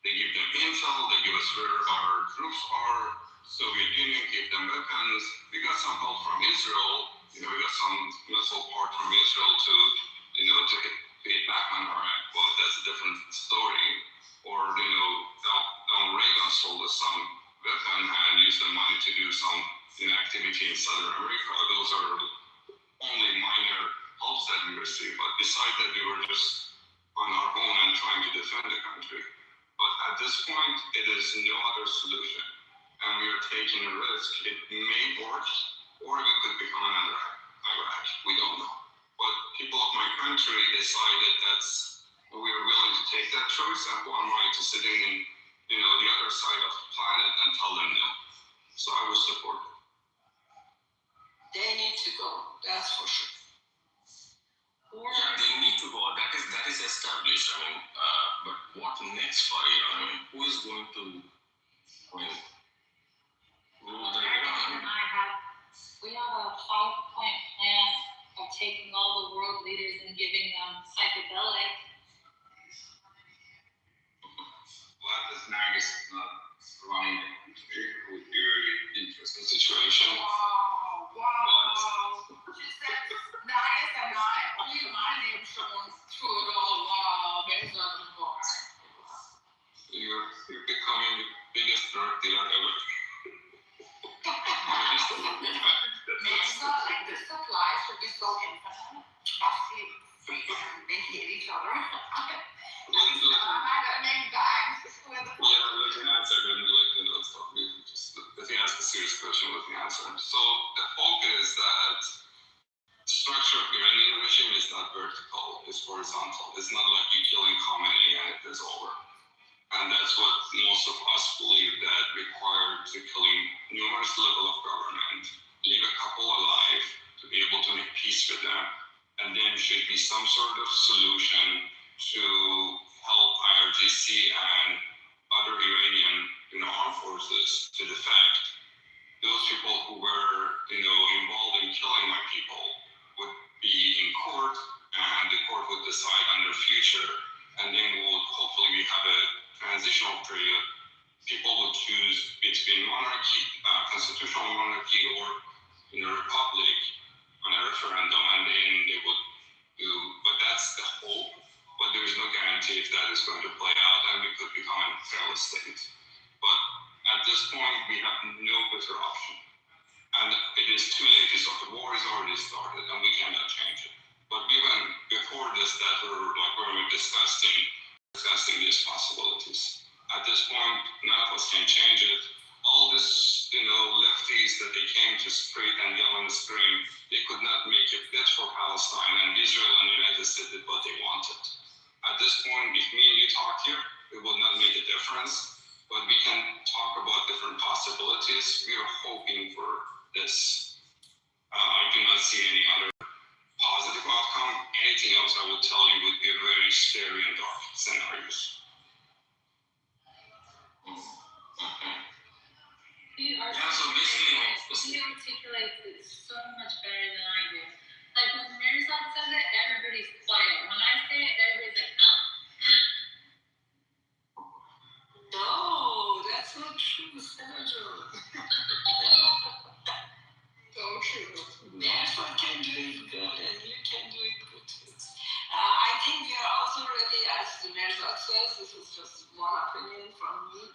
They give them intel, they give us where our troops are. Soviet Union gave them weapons. We got some help from Israel. We got some missile part from Israel to hit back on Iraq. Well, that's a different story. Or, Donald Reagan sold us some weapon and used the money to do some activity in Southern America. Those are only minor helps that we received. But besides that, we were just on our own and trying to defend the country. But at this point, it is no other solution. And we are taking a risk. It may work, or we could become another Iraq. We don't know. But people of my country decided we were willing to take that choice, and who am I to sit in, the other side of the planet and tell them no? So I would support it. They need to go, that's for sure. Yeah, they need to go. That is established. But what next for Iran? Who is going to rule the Iran? We have a 5-point plan of taking all the world leaders and giving them psychedelic. Glad this Nagus is not running the country. It would be a very interesting situation. Wow. She said, Nagus and I, only my name shown through it all. Wow, there's nothing more. You're becoming the biggest drug dealer ever. It's not like the supply should be so infinite. They hate each other. I'm not gonna make bags with the let me answer. Let's talk. Let me ask a serious question. Let me answer. So the hope is that the structure of the Iranian regime is not vertical, it's horizontal. It's not like you killing Khamenei and it is over. And that's what most of us believe, that required the killing numerous levels of government, leave a couple alive to be able to make peace with them, and then should be some sort of solution to help IRGC and other Iranian armed forces to defect. Those people who were involved in killing my people would be in court, and the court would decide on their future, and then hopefully we have a transitional period. People would choose between monarchy, constitutional monarchy, or republic on a referendum, and then they would do. But that's the hope. But there is no guarantee if that is going to play out, and we could become a failed state. But at this point, we have no better option, and it is too late. The war is already started, and we cannot change it. But even before this, that we were discussing these possibilities. At this point, none of us can change it. All this, lefties that they came to scream and yell and scream, they could not make a bit for Palestine, and Israel and the United States did what they wanted. At this point, if me and you talk here, it will not make a difference, but we can talk about different possibilities. We are hoping for this. I do not see any other positive outcome. Anything else I would tell you would be very scary and dark scenarios. He articulates it so much better than I do. Like when Mirzad says it, everybody's quiet. When I say it, everybody's like, No, that's not true, Senator. Don't true. National can do it good, and you can do it good too. I think we are also ready, as the Mirzad says, this is just one opinion from me.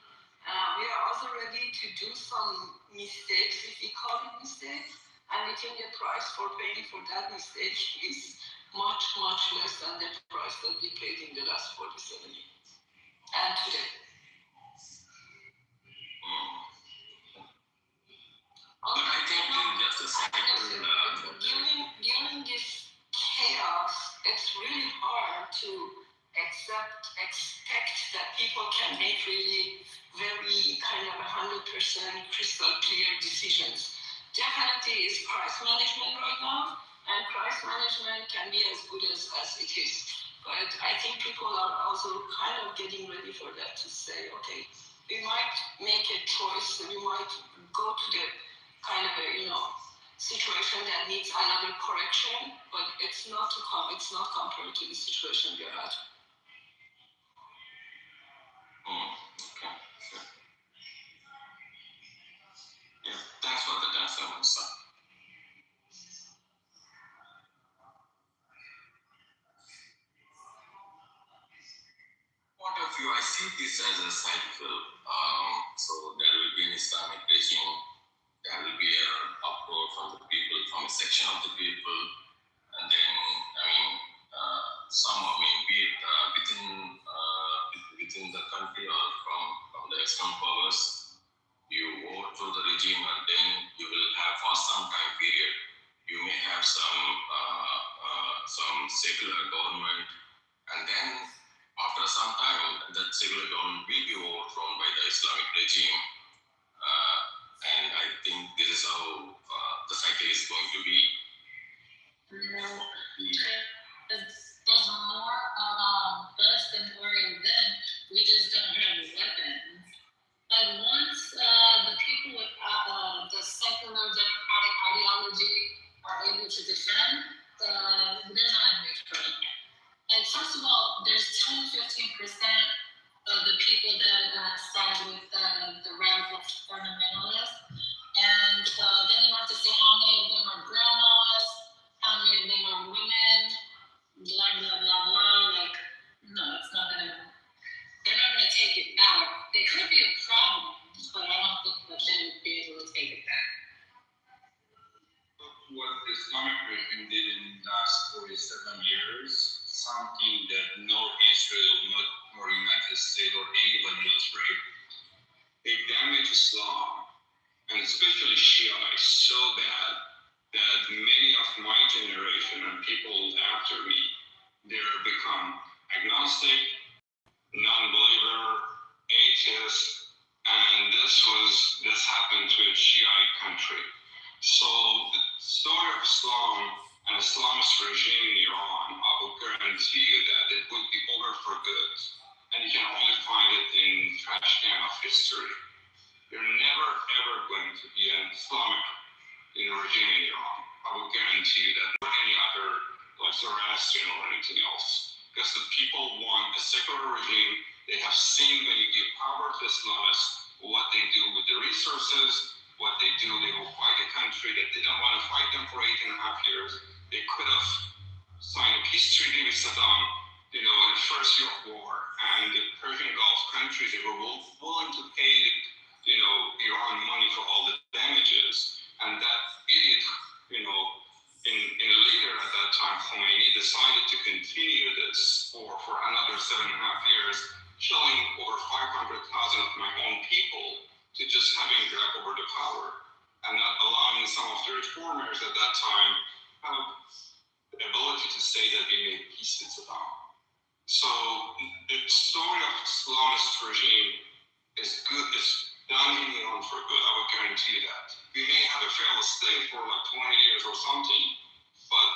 We are also ready to do some mistakes, if we call it mistakes, and we think the price for paying for that mistake is much, much less than the price that we paid in the last 47 years. And today. But I think just a second. During this chaos, it's really hard to expect that people can make really very kind of 100% crystal clear decisions. Definitely is crisis management right now, and crisis management can be as good as it is. But I think people are also kind of getting ready for that, to say, okay, we might make a choice, we might go to the kind of a, situation that needs another correction, but it's not compared to the situation we're at. Okay. Sure. Yeah, thanks for the answer, Musa. Point of view, I see this as a cycle. So there will be an Islamic regime, there will be an uproar from the people, from a section of the people, and then, some, be it within the country or from the external powers, you overthrow the regime, and then you will have, for some time period, you may have some people overthrown by the Islamic regime. And I think this is how the cycle is going to be. No, there's more us than we're them. We just don't have weapons. Like once the people with the secular democratic ideology are able to defend, there's not a big problem. And first of all, there's 10-15% of the people that side with the radical fundamentalists. And then you have to say how many of them are grandmas, how many of them are women, blah, blah, blah, blah. Like, no, it's not gonna, they're not gonna take it back. They could be a problem, but I don't think that they would be able to take it back. What the Islamic regime did in the last 47 years, something that no Israel, nor United States, or anybody else did. They damage Islam, and especially Shia, is so bad that many of my generation and people after me, they're become agnostic, non-believer, atheist, and this happened to a Shiite country. So the story of Islam and Islamist regime in Iran, I will guarantee you that it would be over for good. And you can only find it in trash can of history. You're never ever going to be an Islamic regime in Iran. I will guarantee you that, or any other like Zoroastrian or anything else. Because the people want a secular regime. They have seen when you give power to Islamists, what they do with the resources, what they do, they will fight a country that they don't want to fight them for 8.5 years. They could have signed a peace treaty with Saddam, in the first year of war. And the Persian Gulf countries, they were willing to pay Iran money for all the damages. And that idiot, in a leader at that time, Khomeini, decided to continue this for another 7.5 years, killing over 500,000 of my own people to just having grab over the power and not allowing some of the reformers at that time have the ability to say that we made peace with Saddam. So the story of Islamist regime is good, is done in Iran for good, I will guarantee that. We may have a failed state for like 20 years or something, but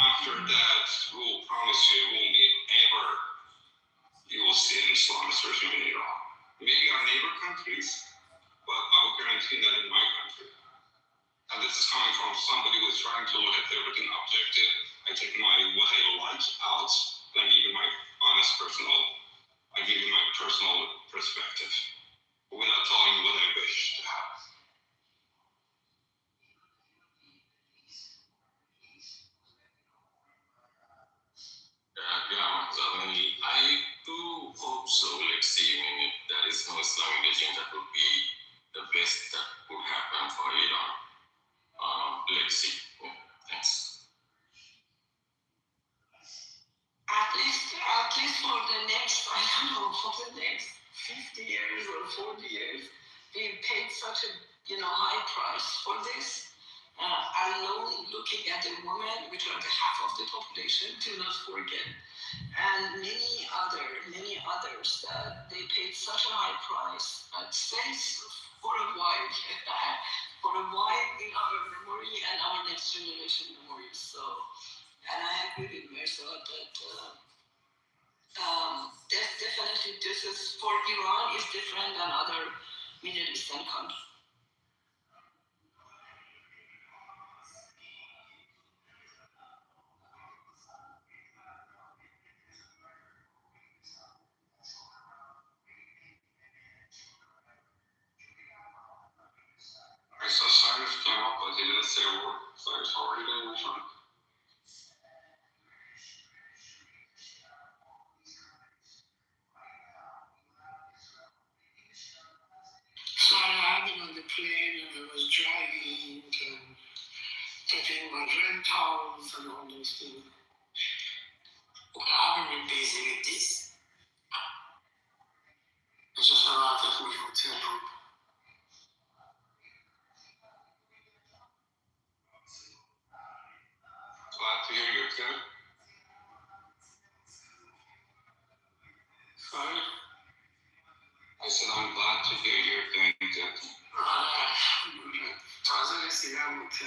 after that, we will promise you you will see an Islamist regime in Iran. Maybe our neighbor countries, but I will guarantee that in my country. And this is coming from somebody who is trying to look at everything objective. I take what I like out, and I give you my honest personal perspective, without telling you what I wish to have. I do hope so. Let's see. If there is no Islamic regime, that would be the best that would happen for Iran. Let's see. Thanks. At least for the next, I don't know, for the next 50 years or 40 years, we paid such a high price for this. Alone looking at the women, which are the half of the population, do not forget, and many others that they paid such a high price. It stays for a while in our memory and our next generation memory. So, and I agree with Mirza that definitely this is for Iran is different than other Middle Eastern countries. I saw Cyrus came up, but he didn't say a word. Cyrus, how are you doing, my friend? So I had been on the plane and I was driving and getting my rentals and all those things. Well, I've been busy with this. It's just a lot of my hotel room. Glad to hear you, too. Sorry? I said, I'm glad to hear your thing, that تازه رسیدم بود که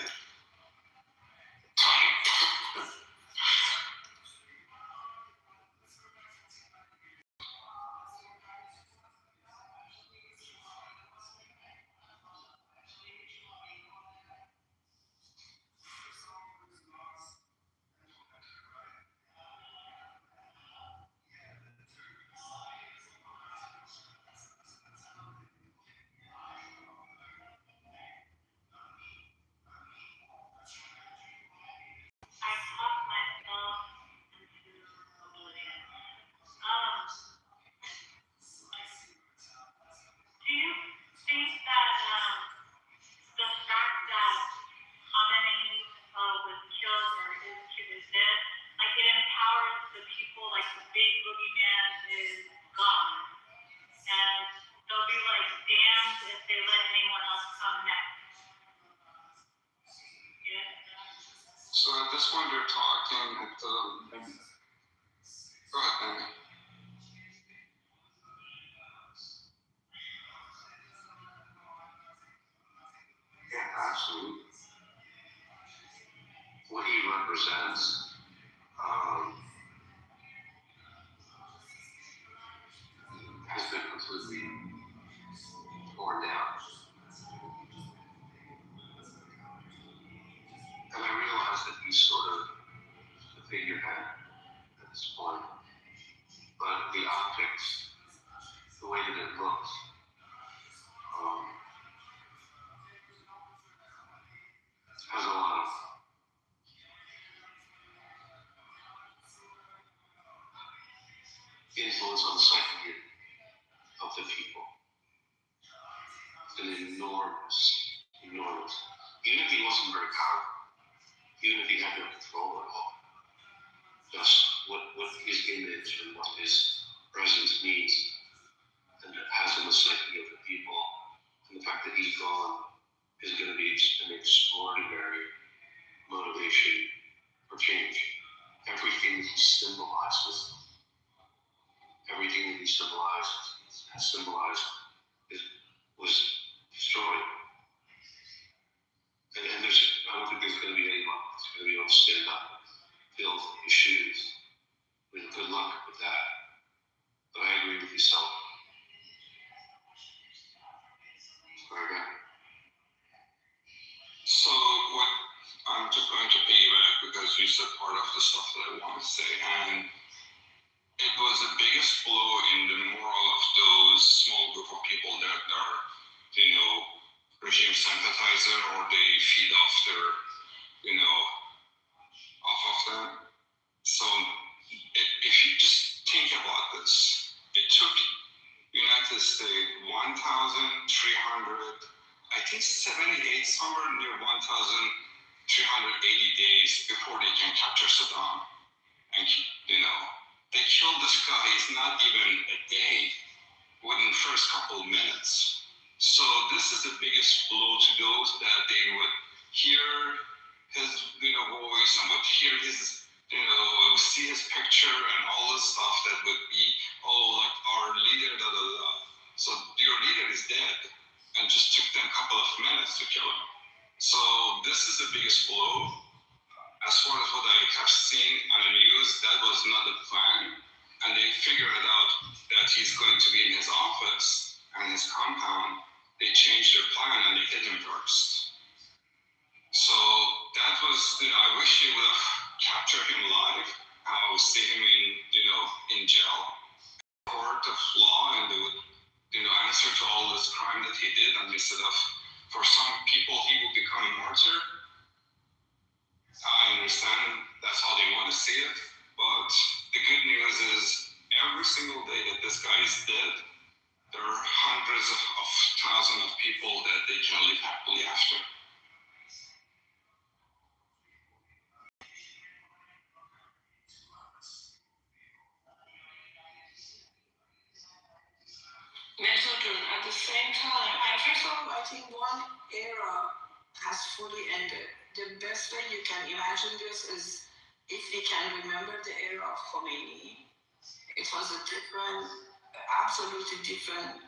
I talked myself into oblivion. Do you think that the fact that Khamenei was killed or is dead, like it empowers the people, like the big boogeyman is gone, and they'll be like damned if they let anyone else come next. Yeah. So at this point, you're talking at the. Go ahead, Danny. yeah, absolutely. What he represents, has been completely torn down. And I realize that he's sort of the figurehead at this point. But the optics, the way that it looks, has a lot of influence on the psyche of the people. An enormous. Even if he wasn't very powerful, even if he had no control at all, just what his image and what his presence means, and it has on the psyche of the people, and the fact that he's gone is going to be an extraordinary motivation for change. Everything that he symbolizes, was destroyed. And I don't think there's going to be anyone that's going to be able to stand up and fill his shoes. I mean, good luck with that. But I agree with you, Sal. Okay. So what I'm just going to piggyback because you said part of the stuff that I want to say, and it was the biggest blow in the moral of those small group of people that are, regime sympathizer, or they feed off their, off of them. So if you just think about this, it took United States 1,300, I think 78, somewhere near 1,380 days before they can capture Saddam. And, they killed this guy, it's not even a day, within the first couple of minutes. So this is the biggest blow to those that they would hear his, voice, and would hear his, see his picture and all this stuff that would be, like our leader, da da da. So your leader is dead, and just took them a couple of minutes to kill him. So this is the biggest blow. As far as what I have seen on the news, that was not the plan, and they figured out that he's going to be in his office and his compound. They changed their plan and they hit him first. So that was, I wish they would have captured him live. I would see him in jail, court of law, and they would, answer to all this crime that he did. And instead of, for some people, he would become a martyr. I understand that's how they want to see it, but the good news is every single day that this guy is dead, there are hundreds of thousands of people that they can live happily after. Children, at the same time, first of all, I think one era has fully ended. The best way you can imagine this is if we can remember the era of Khomeini. It was a different, absolutely different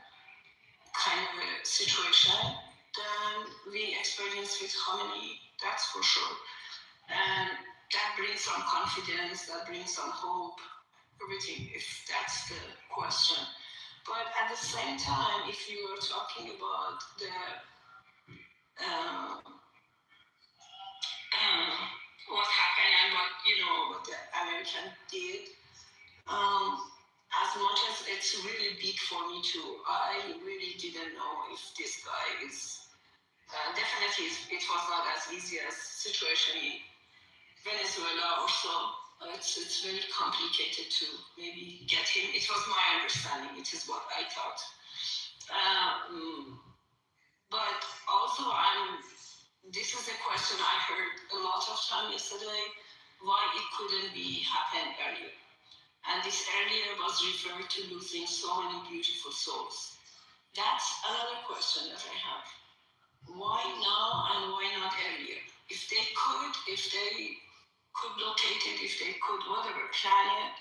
kind of a situation than we experienced with Khamenei, that's for sure. And that brings some confidence, that brings some hope, everything, if that's the question. But at the same time, if you are talking about the what happened and what the American did, as much as it's really big for me too, I really didn't know if this guy is, definitely it was not as easy as situation in Venezuela or so. It's very complicated to maybe get him. It was my understanding. It is what I thought. But also, this is a question I heard a lot of time yesterday, why it couldn't be happened earlier. And this earlier was referred to losing so many beautiful souls. That's another question that I have. Why now and why not earlier? If they could locate it, if they could whatever plan it,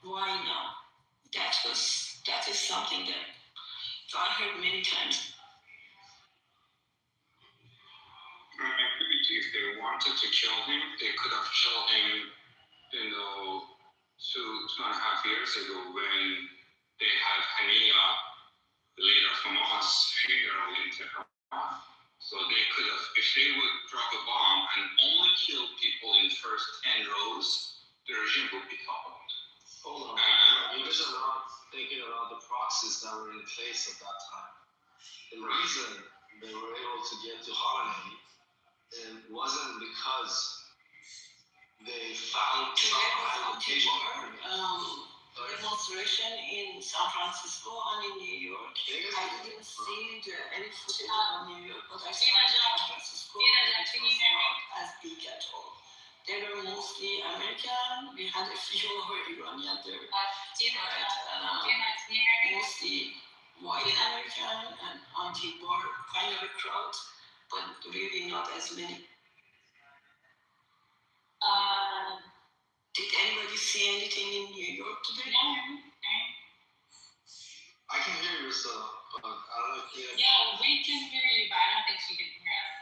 why now? That is something that I heard many times. I agree with you. If they wanted to kill him, they could have killed him, 2.5 years ago when they had Hania, the leader of Hamas, funeral in Tehran. So they could have, if they would drop a bomb and only kill people in the first 10 rows, the regime would be toppled. Hold on. You're just not thinking about the proxies that were in place at that time. The reason they were able to get to Khamenei, it wasn't because they found demonstration in San Francisco and in New York. I didn't see any footage of New York, but I saw San Francisco. It was not as big at all. They were mostly American. We had a few Iranian there, mostly white American and anti-war kind of a crowd, but really not as many. Did anybody see anything in New York today? I can hear you, so I don't know if you can. Yeah, we can hear you, but I don't think she can hear us.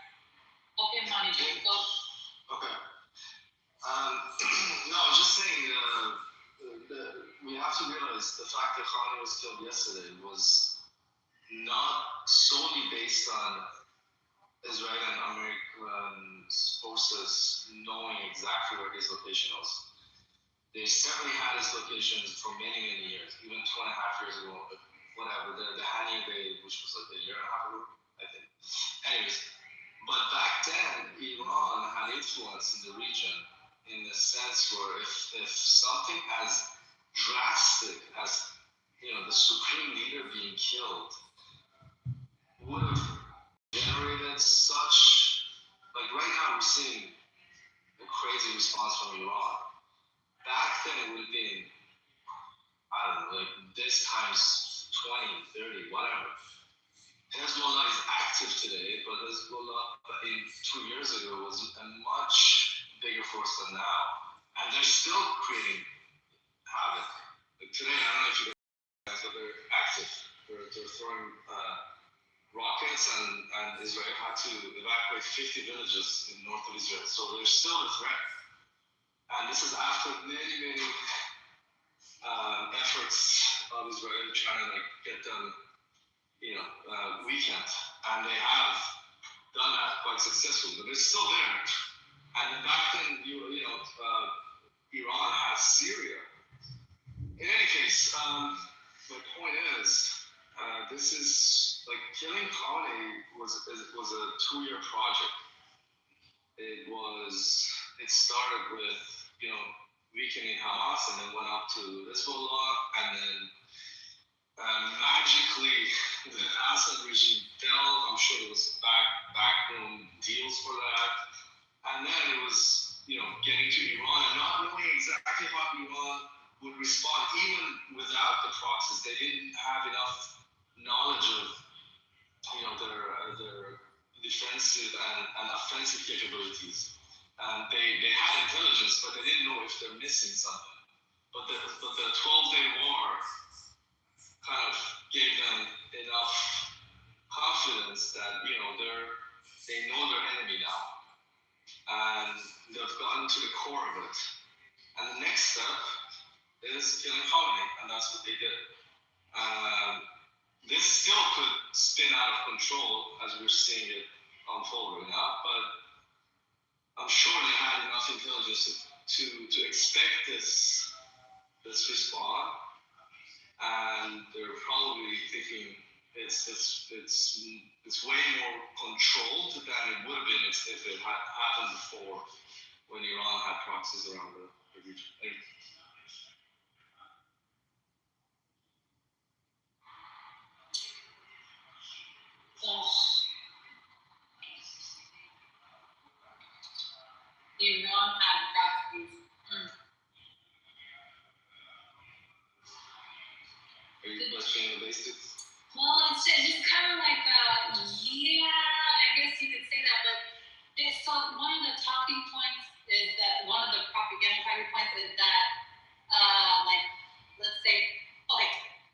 Okay, Money, just go. Okay. No, I was just saying, we have to realize the fact that Khamenei was killed yesterday was not solely based on Israeli and American forces knowing exactly where his location was. They certainly had his locations for many, many years, even 2.5 years ago, whatever, the Hania Day, which was like a year and a half ago, I think. Anyways, but back then, Iran had influence in the region in the sense where if something as drastic as, the supreme leader being killed would have generated such, like right now we're seeing a crazy response from Iran. Back then it would have been, I don't know, like this times 20, 30, whatever. Hezbollah is active today, but Hezbollah 2 years ago was a much bigger force than now. And they're still creating havoc. Like today, I don't know if you guys, but they're active. They're throwing rockets, and Israel had to evacuate 50 villages in north of Israel. So there's still a threat. And this is after many, many efforts of Israel trying to get them, weakened. And they have done that quite successfully, but it's still there. And back then, Iran has Syria. In any case, my point is, this is like killing Khamenei was a 2-year project. It started with, weakening Hamas, and then went up to Hezbollah, and then magically the Assad regime fell. I'm sure there was backroom deals for that, and then it was, getting to Iran and not knowing exactly how Iran would respond, even without the proxies. They didn't have enough knowledge of, their defensive and offensive capabilities. They had intelligence, but they didn't know if they're missing something. But the 12-day war kind of gave them enough core of it. And the next step is killing Khamenei, and that's what they did. This still could spin out of control as we're seeing it unfold right now, but I'm sure they had enough intelligence to expect this response, and they're probably thinking it's way more controlled than it would have been if it had happened before, when Iran had proxies around the region. Iran had proxies. Are you questioning the basics? Well, it's just kind of like, yeah, I guess you could say that, but so one of the talking points is that, one of the propaganda talking points is that, like, let's say, okay,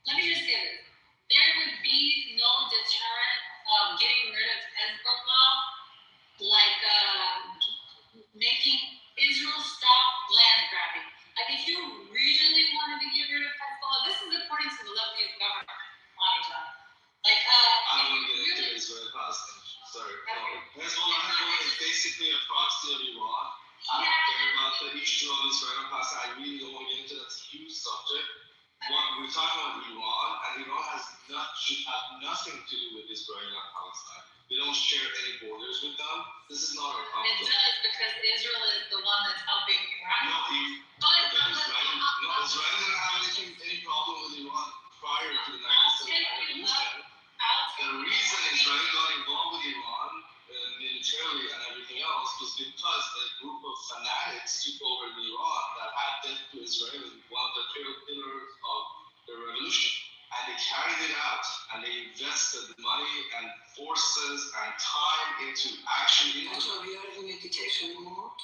let me just say this. There would be no deterrent of getting rid of Hezbollah, like, making Israel stop land grabbing. Like, if you really wanted to get rid of Hezbollah, this is according to the Lebanese government. Like, I don't want to get into Israel Palestine. Sorry. Hezbollah is basically a proxy of Iran. I don't care about the issue of Israel and Palestine. I really don't want to get into that. It's a huge subject. We're talking about Iran, and Iran should have nothing to do with Israel and Palestine. We don't share any borders with them. This is not our conflict. It does, because Israel is the one that's helping Iran. Israel didn't have any problem with Iran prior to the 1979 revolution. The reason Israel got involved with Iran militarily and everything else was because a group of fanatics took over in Iran that had death to Israel as one of the pillars of the revolution. And they carried it out, and they invested money and forces and time into actually. So we are in education mode.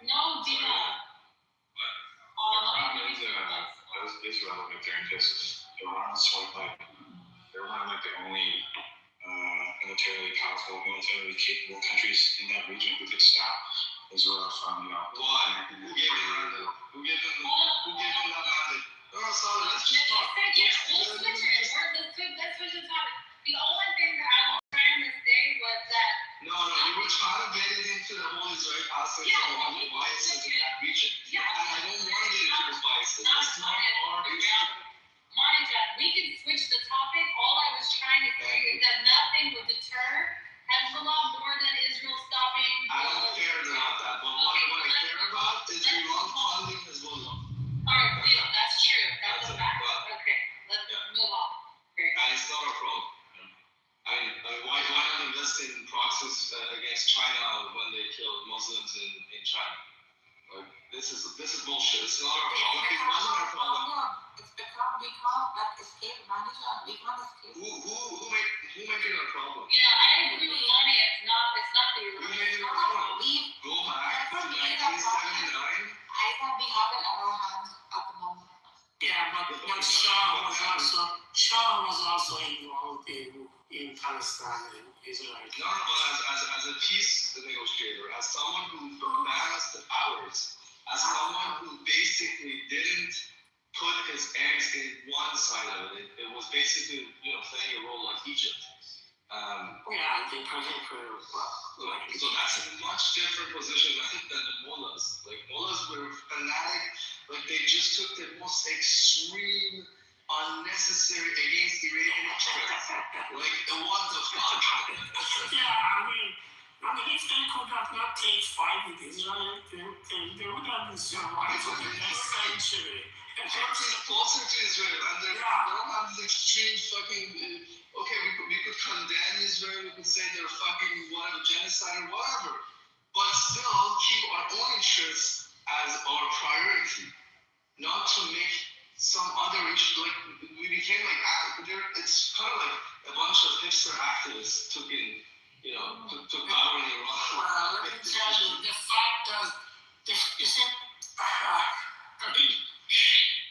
No, Dina. It's relevant there because Iran's sort of like, they're one of like the only militarily powerful, militarily capable countries in that region who could stop Israel from, Why? Who gave them that mandate? No, sorry, let's just talk. Let's switch the topic. The only thing that I was trying to say was that. No, you were trying to get it into the whole Israel-Palestine and the biases in that region. Yeah. And I don't want to get into those biases. It's not our issue. Monica, we can switch the topic. All I was trying to say is that nothing would deter Hezbollah more than Israel stopping. I don't care about that, but what I care about is Iran funding Hezbollah. Alright, that's true. That's a fact. Okay, let's move on. Okay. And it's not a problem. I mean, why not invest in proxies against China when they killed Muslims in China? Like, this is bullshit. It's not our problem. It wasn't our problem. It's become we can't escape management. We can't escape. Who made it a problem? Yeah, I agree with Lonnie. It's not the Who made it a problem? Go back to 1979. I think we have it in our hands at the moment. Yeah, but Shah was also involved in Palestine and Israel. No, but as a peace negotiator, as someone who balanced the powers, as someone who basically didn't put his eggs in one side of it. It was basically, playing a role like Egypt. They played for so that's a much different position than the mullahs. Like, mullahs were fanatic. Like, they just took the most extreme, unnecessary against Iranian interests. Like, what the fuck? I mean, if they could have not take fight with Israel, they would have been survived for the next century. Closer to Israel, and they don't have this extreme fucking. Okay, we could condemn Israel, we could say they're fucking whatever, genocide or whatever, but still keep our own interests as our priority, not to make some other issue. Like, we became like, it's kind of like a bunch of hipster activists took power in Iran. Well, let me tell you, the fact that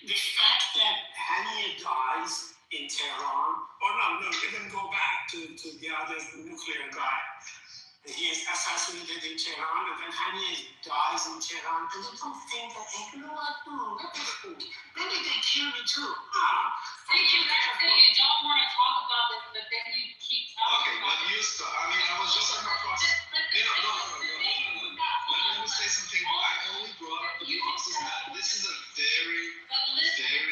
the fact that Haniyeh dies in Tehran, even go back to the other nuclear guy. he is assassinated in Tehran, and then Hani dies in Tehran, and people think that, hey, you know what, maybe they kill me too. See, you guys say you don't want to talk about this, but then you keep talking. Okay, but you start, I was just on my process. No. Let me say something. I only brought up the process that this is a very standard,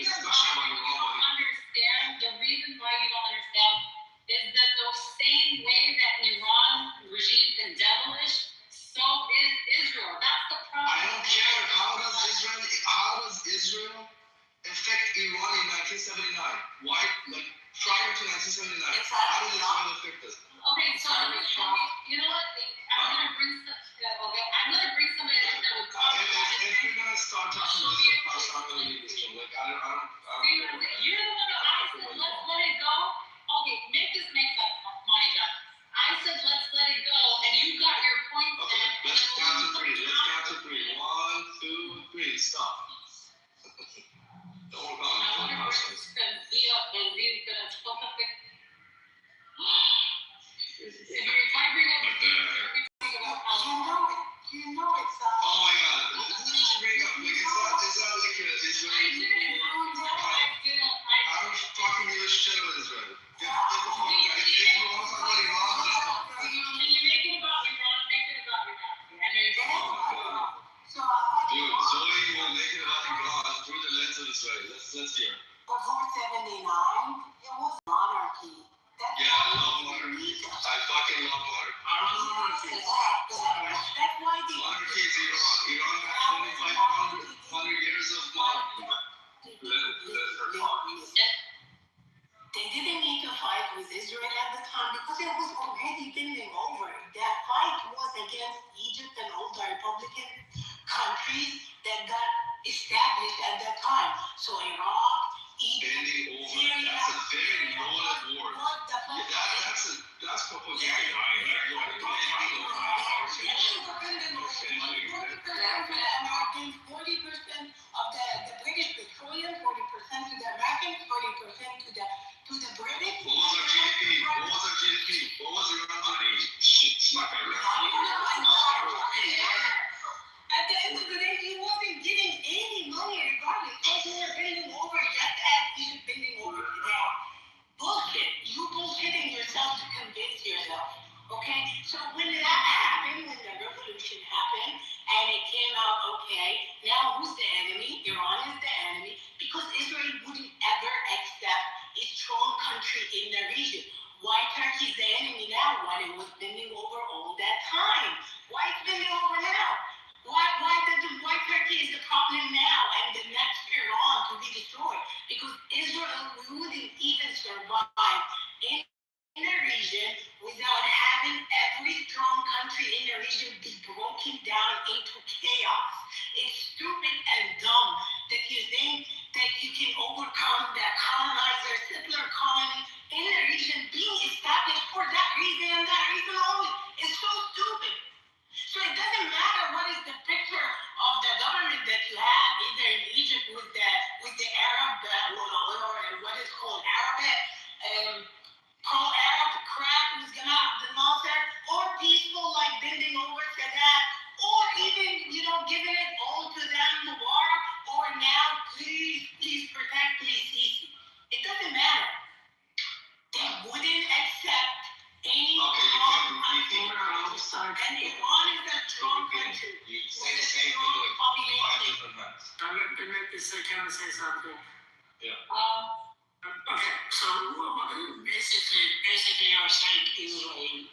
discussion about your law. The reason why you don't understand is that the same way that Iran regime is devilish, so is Israel. That's the problem. I don't care. How does Israel affect Iran in 1979? Why, prior to 1979? How did Israel affect us? Okay, so you know what? I'm gonna bring somebody else that would talk about it. If you're gonna start talking about this past, I'm gonna leave this thing. I don't. You're the one that I said let's let it go. Okay, make sense, Monty John. I said let's let it go, and you got your point. Okay, let's count to three. 1, 2, 3. Stop. Don't work on nonsense. If I bring up you know it's oh my God, who did you bring up? It's not like Israeli. I don't fucking give a shit about Israel. Get the fuck out. If you want to talk about Iran, let's talk. Can you make it about Iran? Make it about Iran. Dude, Zoe will make it about Iran through the lens of Israel. Let's hear. Before 79, it was monarchy. Yeah, I love monarchy. I fucking love monarchy. I love monarchy. That's why monarchy is Iran. Iran had 2,500 years of monarchy. They didn't need to fight with Israel at the time because it was already bending over. That fight was against Egypt and all the Republican countries that got established at that time. So Iraq, Egypt, Syria. That's a very loaded word. That's propaganda. Americans, 40% of the British petroleum, 40% to the Americans, 40% to the British. What was our GDP? What was your money? At the end of the day, he wasn't getting any money regardless. Because we were bending over just as he's bending over today. Bullshit. You bullshitting yourself to convince yourself. Okay? So when that happened, when the revolution happened, and it came out, okay, now who's the enemy? Iran is the enemy. Because Israel wouldn't ever accept a strong country in the region. Why Turkey's the enemy now when it was bending over all that time? Why it's bending over now? Why Turkey is the problem now and the next Iran to be destroyed? Because Israel wouldn't even survive in the region without having every strong country in the region be broken down into chaos. It's stupid and dumb that you think that you can overcome that colonizer, settler colony in the region being established for that reason and that reason only. It's so stupid. So it doesn't matter what is the picture of the government that you have, either in Egypt with the Arab, or what is called Arabic, pro-Arab crap who's gonna have the Nasser, or peaceful like bending over to that, or even, giving it all to them, Mubarak, or now, please protect me, Sisi. It doesn't matter. They wouldn't accept any strong country. And Iran is a strong country. You say the same thing like 5 different times. Can I say something? Yeah. Okay, so basically you're saying Israel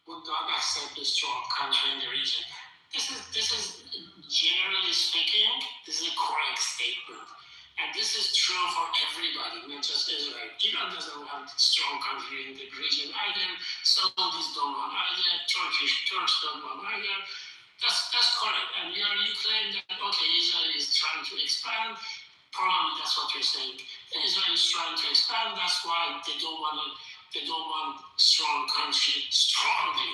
would not accept a strong country in the region. This is generally speaking, this is a correct statement. And this is true for everybody, not just Israel. Iran doesn't want a strong country in the region either. Saudis don't want either. Turks don't want either. That's correct. And you claim that, okay, Israel is trying to expand. Probably that's what you're saying. Israel is trying to expand. That's why they don't want a strong country strongly.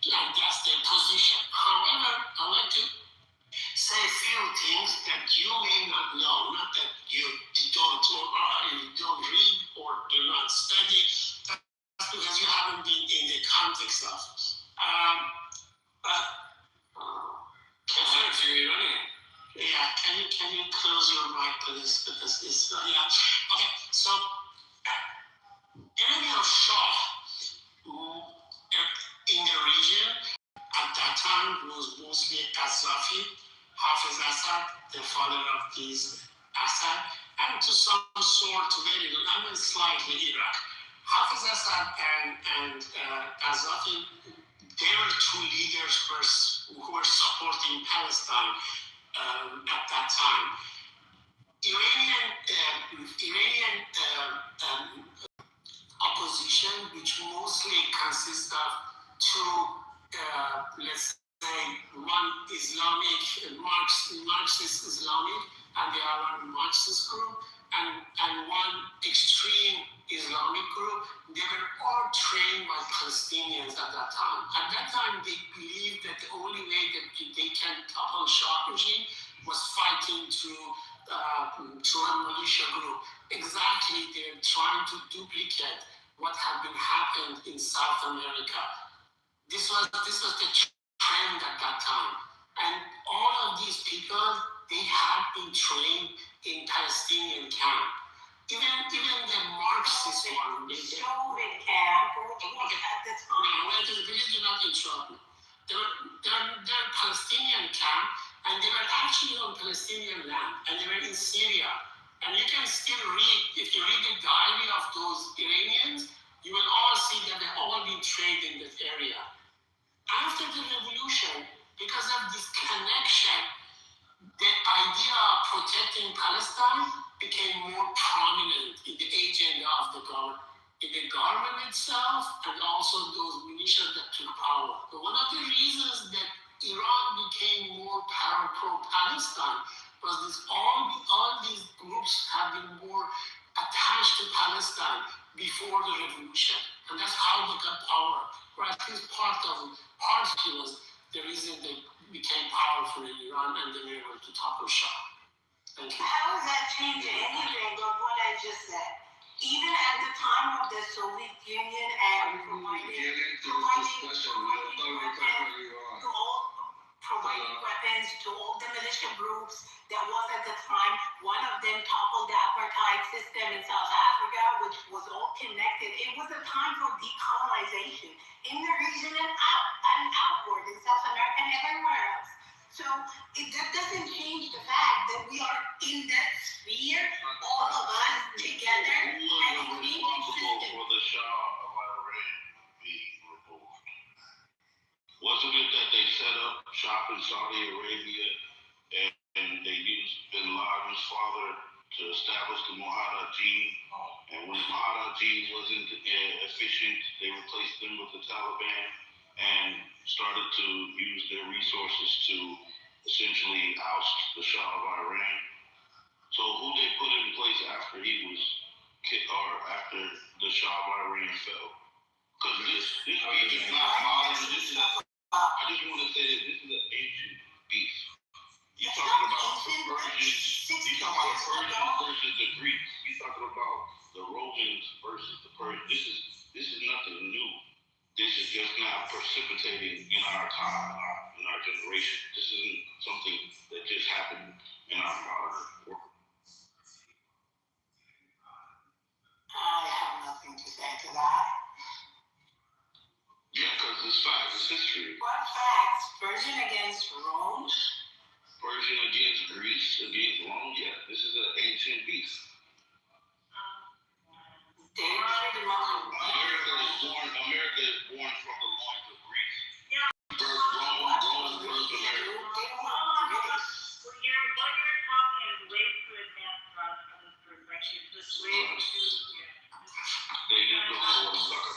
And that's their position. However, I'd like to say a few things that you may not know, not that you don't read or do not study. That's because you haven't So, Iranian Shah, who in the region at that time was mostly Qaddafi, Hafiz Assad, the father of these Assad, and to some sort, slightly Iraq. Hafiz Assad and Qaddafi, they were two leaders who were supporting Palestine at that time. Iranian opposition, which mostly consists of two, let's say, one Islamic, Marxist Islamic, and the other Marxist group, and one extreme Islamic group, they were all trained by Palestinians at that time. At that time, they believed that the only way that they can topple Shah regime was fighting through a militia group. Exactly, they're trying to duplicate what had been happened in South America. This was the trend at that time. And all of these people, they had been trained in Palestinian camp. Even the Marxist one. Showed in camp, at the time. Please do not interrupt me. They're Palestinian camp, and they were actually on Palestinian land, and they were in Syria. And you can still read, if you read the diary of those Iranians, you will all see that they've all been trained in that area. After the revolution, because of this connection, the idea of protecting Palestine became more prominent in the agenda of the government, in the government itself, and also those militias that took power. But one of the reasons that Iran became more pro-Palestine was all these groups have been more attached to Palestine before the revolution, and that's how they got power. Or at least partly was the reason they became powerful in Iran and they were able to topple Shah. Thank you. How does that change anything of what I just said? Even at the time of the Soviet Union and providing weapons to all the militia groups that was at the time. One of them toppled the apartheid system in South Africa, which was all connected. It was a time for decolonization in the region and outward in South America and everywhere else. So that doesn't change the fact that we are in that sphere, all of us together, and being consistent. For the Shah of Iran being removed, wasn't it that they set up shop in Saudi Arabia and they used Bin Laden's father to establish the Mujahideen? And when the Mujahideen wasn't efficient, they replaced them with the Taliban and started to use their resources to essentially oust the Shah of Iran. So who they put in place after he was after the Shah of Iran fell? Because this beef is not modern. I just want to say that this is an ancient beef. You're talking about the Persians. You're talking about the Persians versus the Greeks. You're talking about the Romans versus the Persians. This is nothing new. This is just not precipitating in our time, in our generation. This isn't something that just happened in our modern world. I have nothing to say to that. Yeah, because it's facts, it's history. What facts? Persian against Rome? Persian against Greece, against Rome, yeah. This is an ancient beast. America is born from the loins of Greece. Yeah. Rome birthed America. What you're talking is way too advanced for us for this direction. Just way too. They didn't know what I'm talking about.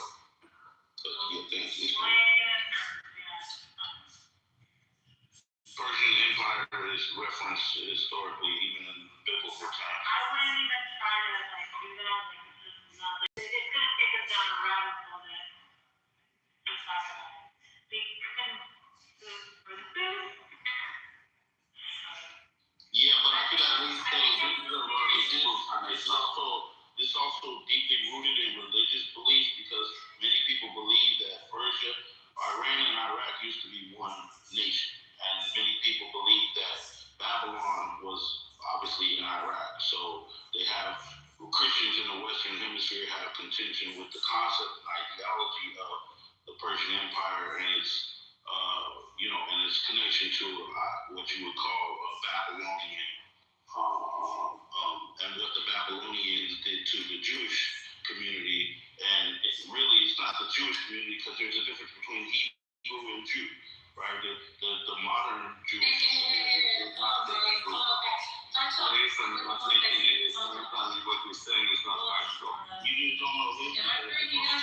Persian Empire is referenced historically, even in biblical times. I wouldn't even try to do that. It's gonna take us down a rabbit hole that it's not gonna. Yeah, but I could at least say this also deeply rooted in religious beliefs, because many people believe that Persia, Iran, and Iraq used to be one nation, and many people believe that Babylon was obviously in Iraq. So they have Christians in the African hemisphere have contention with the concept and ideology of the Persian Empire and its, and its connection to what you would call Babylonian, and what the Babylonians did to the Jewish community. And it's not the Jewish community, because there's a difference between Hebrew and Jew, right? The modern Jewish community is not the Hebrew. What you're saying is not factual. You just don't know this. Am I breaking up?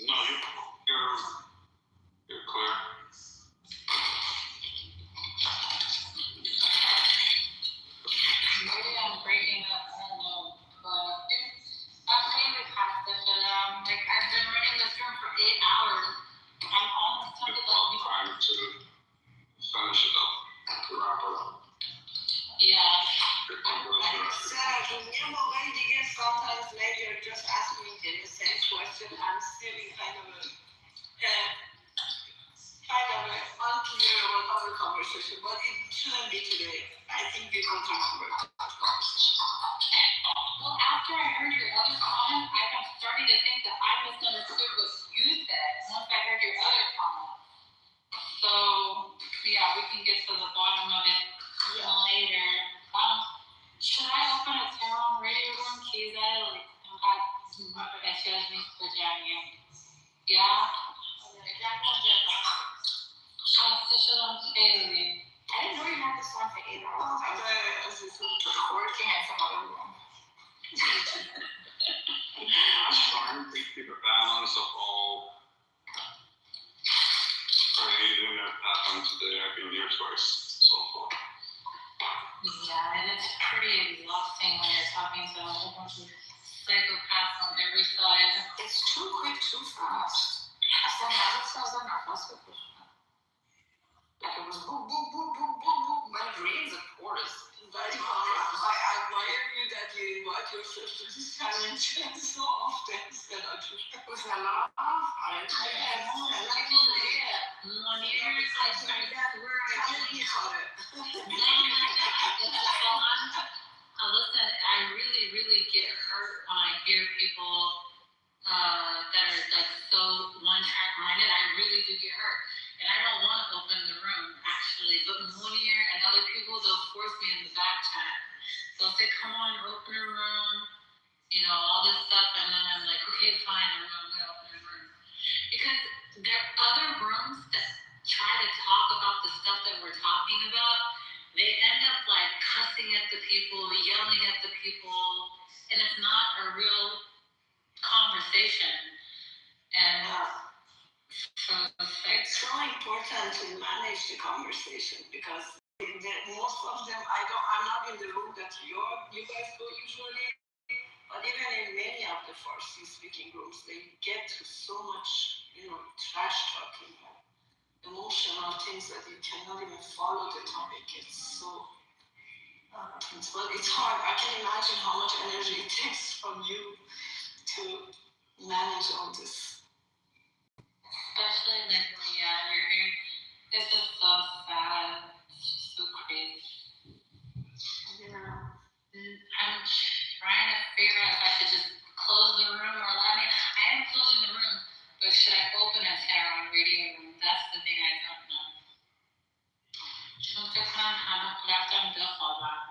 No, you're clear. Maybe I'm breaking up. I don't know. But my favorite concept, I've been running this room for 8 hours. I'm almost tempted time to finish it up, to wrap it up. Yeah. Sarah, موقعی دیگه sometimes maybe you're just asking me the same question. I'm still in kind of unclear about other conversation, but it shouldn't be today. I think we will remember that conversation. Well, after I heard your other comment, I'm starting to think that I misunderstood what you said once I heard your other comment. So, yeah, we can get to the bottom of it later. Should I open a Tehran radio room? Kiza, excuse me for jamming. Yeah? I didn't know you had this on for 8 hours. I was working at some other room. I'm trying to keep a balance of all anything that happened today. I've been here twice so far. Yeah, and it's pretty exhausting when you're talking to a whole bunch of psychopaths on every side. It's too quick, too fast. Like it was boom, boom, boom, boom, boom, boom. My brains are porous. I admire you that you invite yourself to this challenge so often. Listen, I really get hurt when I hear people that are so one-track minded. I really do get hurt. And I don't want to open the room, actually. But Munir and other people, they'll force me in the back chat. They'll say, come on, open a room, all this stuff. And then I'm like, okay, fine, I'm going to open a room. Because there are other rooms that try to talk about the stuff that we're talking about. They end up cussing at the people, yelling at the people. And it's not a real conversation. And it's so important to manage the conversation, because most of them, I'm not in the room that you guys go usually, but even in many of the Farsi speaking rooms, they get to so much, trash talking, emotional things that you cannot even follow the topic. It's so, but it's hard. I can imagine how much energy it takes from you to manage all this. Especially you're hearing, it's just so sad, it's so crazy. I'm trying to figure out if I should just close the room I am closing the room, but should I open a Tehran radio room? That's the thing I don't know.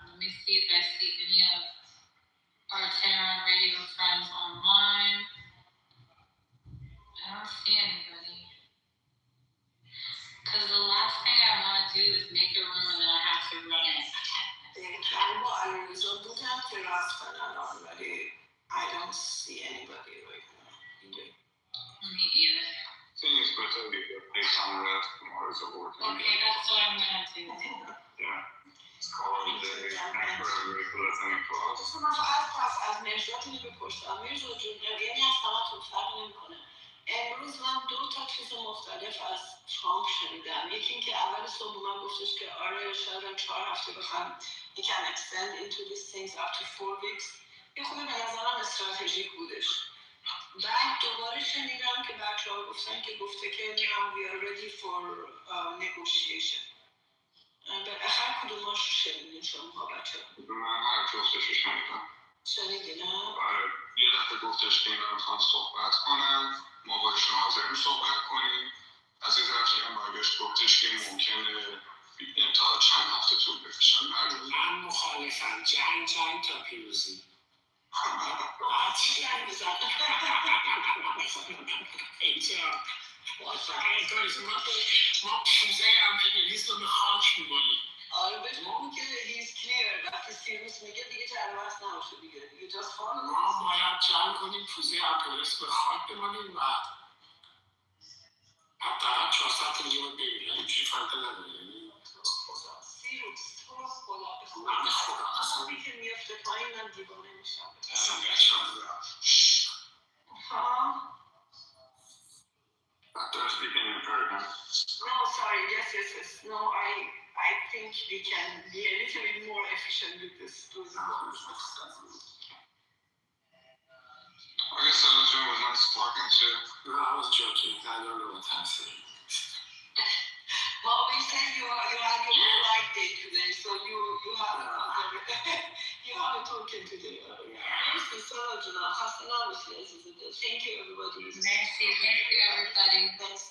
Let me see if I see any of our Tehran radio friends online. I don't see anybody. Because the last thing I want to do is make a room and then I have to run it. I don't see anybody right now. Me either. Thing is, but they come rest tomorrow's a work. Okay, that's what I'm going to do. Yeah. It's called the Thanks for everybody for listening to us. از مرزاتونی بپرسم. مرزا جون، یعنی از همتون فرق نمیکنه. امروز من 2 تا چیز مختلف از ترامپ شنیدم. یکی این که اول صبح من گفتش که آره شاید 4 هفته بخوام he can extend into these things up to 4 weeks. یه خود به نظرم استراتژیک بودش. بعد دوباره شنیدم که بچه‌ها گفتن که گفته که we are ready for negotiation. هر کدوماش شنیدین شما بچه؟ من هر جفتش رو شنیدم. شنیدین ها؟ آره، یه دفعه گفتش که اینا میخوان صحبت کنن، ما باشون حاضرین صحبت کنیم. از این طرف هم برگشت گفتش که ممکنه تا چند هفته طول بکشن. من مخالفم. جنگ تا پیروزی. ما پوزه انگلیس رو به خاک می‌بریم. آره بهش بگو که he's clear وقتی سیروس میگه دیگه جلوه هست نباشه دیگه just follow ما باید جمع کنیم پوزه انگلیس به خاک ببریم و حداقل 400 تا دیگه باید ببینیم. اینجوری فرقی نداره. سیروس تو رو خدا من خدا اصلا که میفته پایین من دیوانه میشم. اصلا بچه‌ها ها؟ They're speaking in Persian. No, sorry. Yes. No, I think we can be a little bit more efficient with this. I guess Senator was nice talking to. No, I was joking. I don't know what I'm saying. Well, we said you had your flight day today, so you have you have a token today. Merci, Senator. Thank you, everybody. Merci, everybody. Thanks,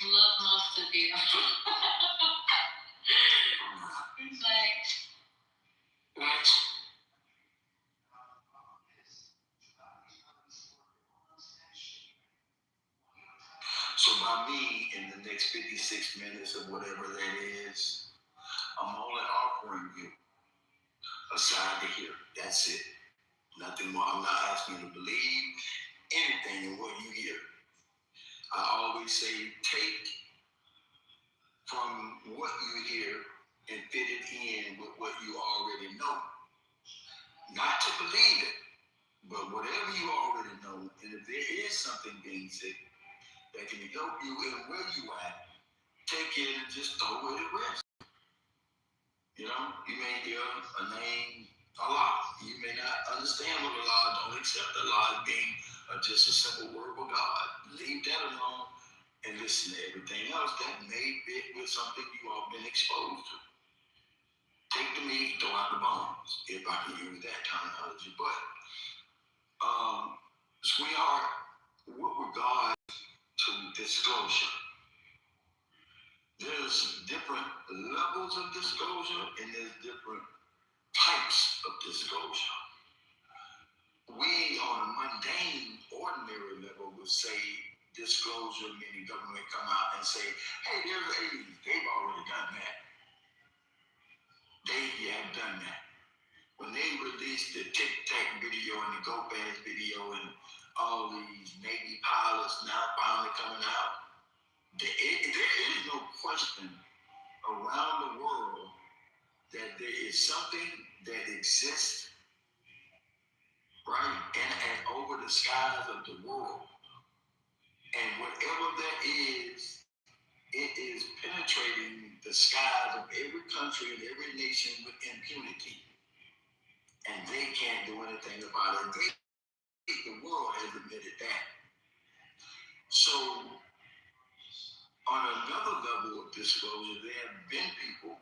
Love most of you. Bye. Right. So by me, in the next 56 minutes or whatever that is, I'm only offering you a side to hear. That's it. Nothing more. I'm not asking you to believe anything in what you hear. I always say, take from what you hear and fit it in with what you already know. Not to believe it, but whatever you already know, and if there is something being said that can help you in where you at, take it and just throw it at rest. You know, you may hear a name, Allah. You may not understand what Allah, don't accept Allah as being just a simple word of God. Leave that alone and listen to everything else that may fit with something you all been exposed to. Take the meat, throw out the bones, if I can use that terminology. But, sweetheart, with regard to disclosure, there's different levels of disclosure and there's different types of disclosure. We, on a mundane, ordinary level, would say disclosure, meaning government come out and say, hey, there's aliens. They've already done that. They have done that. When they released the Tic Tac video and the Go Fast video and all these Navy pilots now finally coming out, there is no question around the world that there is something that exists right and over the skies of the world. And whatever that is, it is penetrating the skies of every country and every nation with impunity. And they can't do anything about it. The world has admitted that. So, on another level of disclosure, there have been people,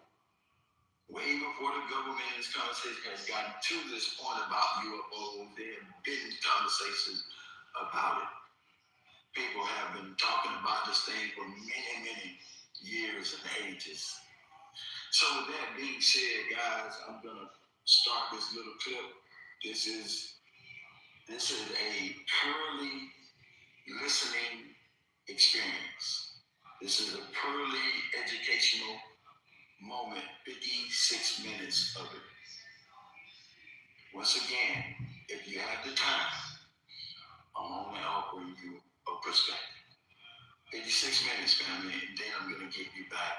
way before the government in this conversation has gotten to this point about UFOs, there have been conversations about it. People have been talking about this thing for many, many years and ages. So with that being said, guys, I'm gonna start this little clip. This is a purely listening experience. This is a purely educational moment, 56 minutes of it. Once again, if you have the time, I'm only offering you a perspective. 56 minutes, family, and then I'm going to give you back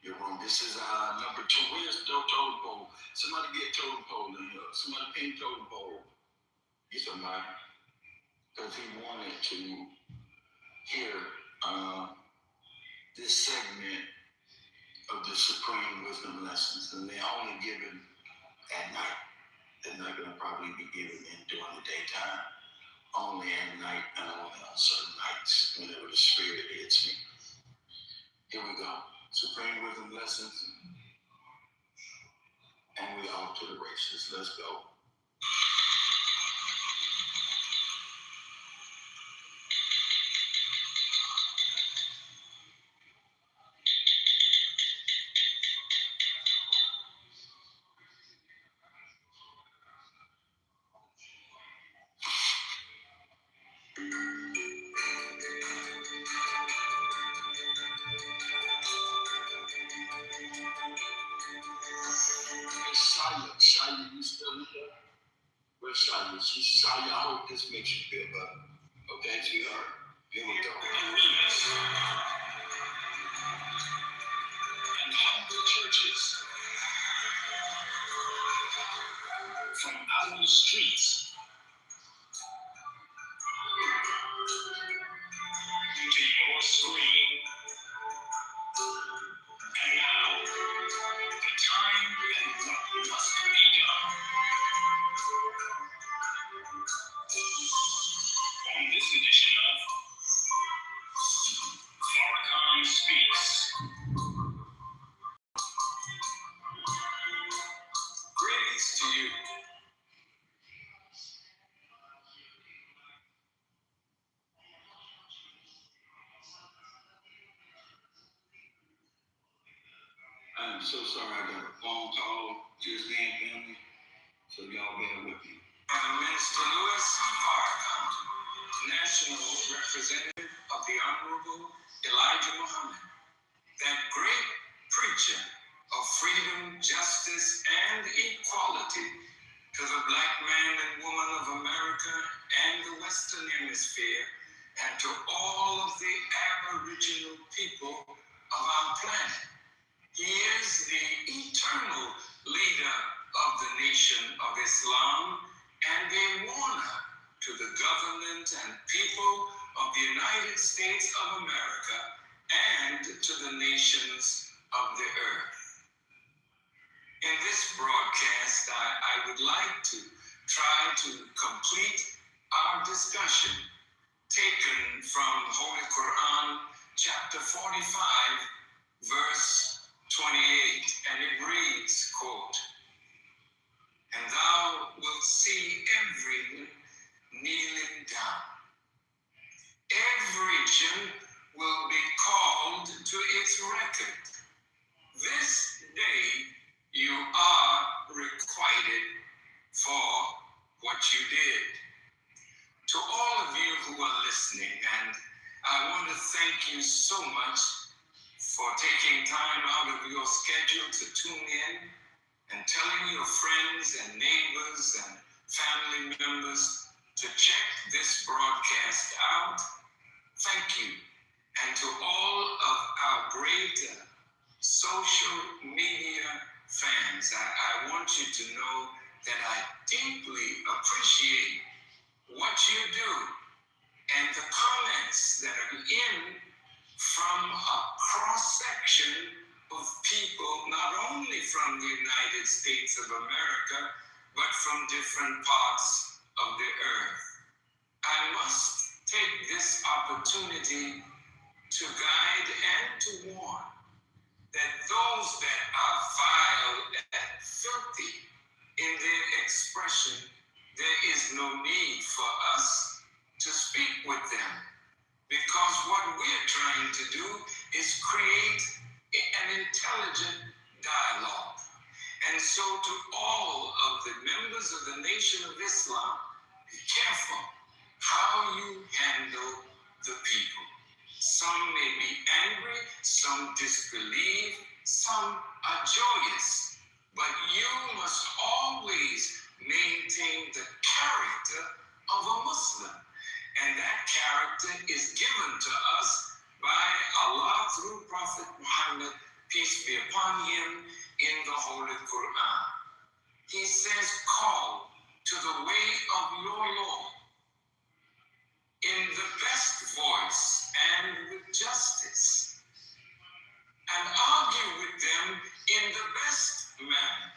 your room. This is number 2. Where's the totem pole? Somebody get totem pole in here. Somebody pin totem pole. Get somebody. Because he wanted to hear this segment of the Supreme Wisdom Lessons. And they're only given at night. They're not going to probably be given during the daytime. Only at night and only on certain nights whenever the spirit hits me. Here we go. Supreme Wisdom Lessons, and we off to the races. Let's go. Shia, you still here? Where's Shia? Shia, I hope this makes you feel better. Okay, sweetheart? Here we go. And humble churches from out on the streets to your screen. And now, the time and what must be done. On this edition of Farrakhan Speaks. Greetings to you. I'm so sorry I got a phone call just then, family. So y'all bear with me. Minister Louis Farrakhan, National Representative of the Honorable Elijah Muhammad, that great preacher of freedom, justice, and equality to the black man and woman of America and the Western Hemisphere, and to all of the Aboriginal people of our planet. He is the eternal leader of the Nation of Islam and a warner to the government and people of the United States of America and to the nations of the earth. In this broadcast, I would like to try to complete our discussion taken from Holy Quran, chapter 45, verse 28, and it reads, quote, "And thou wilt see everyone kneeling down. Every region will be called to its record. This day you are requited for what you did." To all of you who are listening, and I want to thank you so much for taking time out of your schedule to tune in and telling your friends and neighbors and family members to check this broadcast out. Thank you. And to all of our great social media fans, I want you to know that I deeply appreciate what you do and the comments that are in from a cross-section of people, not only from the United States of America, but from different parts of the earth. I must take this opportunity to guide and to warn that those that are vile and filthy in their expression, there is no need for us to speak with them, because what we're trying to do is create an intelligent dialogue. And so to all of the members of the Nation of Islam, be careful how you handle the people. Some may be angry, some disbelieve, some are joyous, but you must always maintain the character of a Muslim. And that character is given to us by Allah through Prophet Muhammad, peace be upon him, in the Holy Quran. He says, "Call to the way of your Lord in the best voice and with justice, and argue with them in the best manner.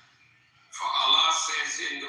For Allah says in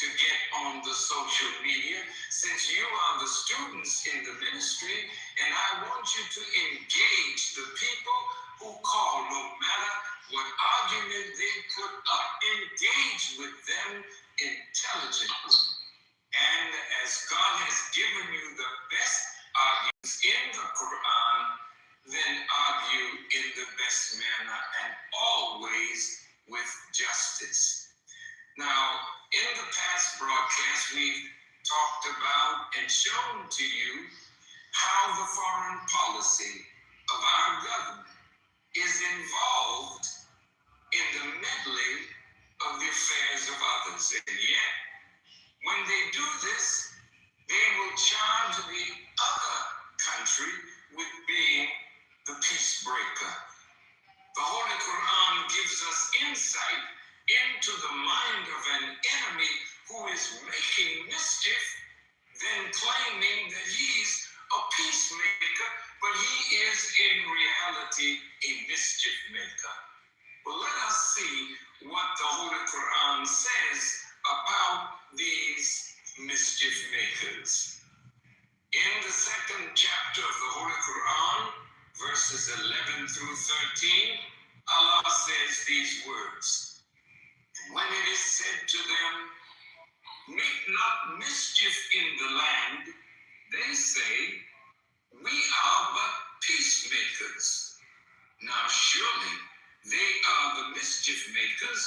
to get on the social media, since you are the students in the ministry, and I want you to engage the people who call, no matter what argument they put up. Engage with them intelligently. And as God has given you the best arguments in the Quran, then argue in the best manner and always with justice. Now, in the past broadcast, we've talked about and shown to you how the foreign policy of our government is involved in the meddling of the affairs of others. And yet, when they do this, they will charge the other country with being the peace breaker. The Holy Quran gives us insight into the mind of an enemy who is making mischief, then claiming that he's a peacemaker, but he is in reality a mischief maker. Well, let us see what the Holy Quran says about these mischief makers. In the second chapter of the Holy Quran, verses 11 through 13, Allah says these words. When it is said to them, make not mischief in the land, they say, we are but peacemakers. Now surely they are the mischief makers,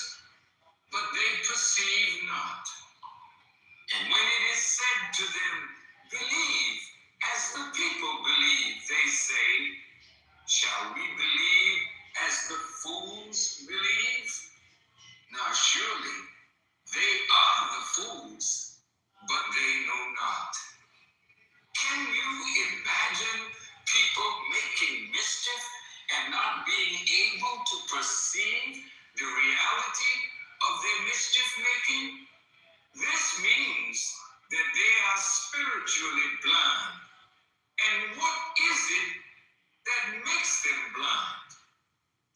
but they perceive not. And when it is said to them, believe as the people believe, they say, shall we believe as the fools believe? Now surely they are the fools, but they know not. Can you imagine people making mischief and not being able to perceive the reality of their mischief making? This means that they are spiritually blind. And what is it that makes them blind?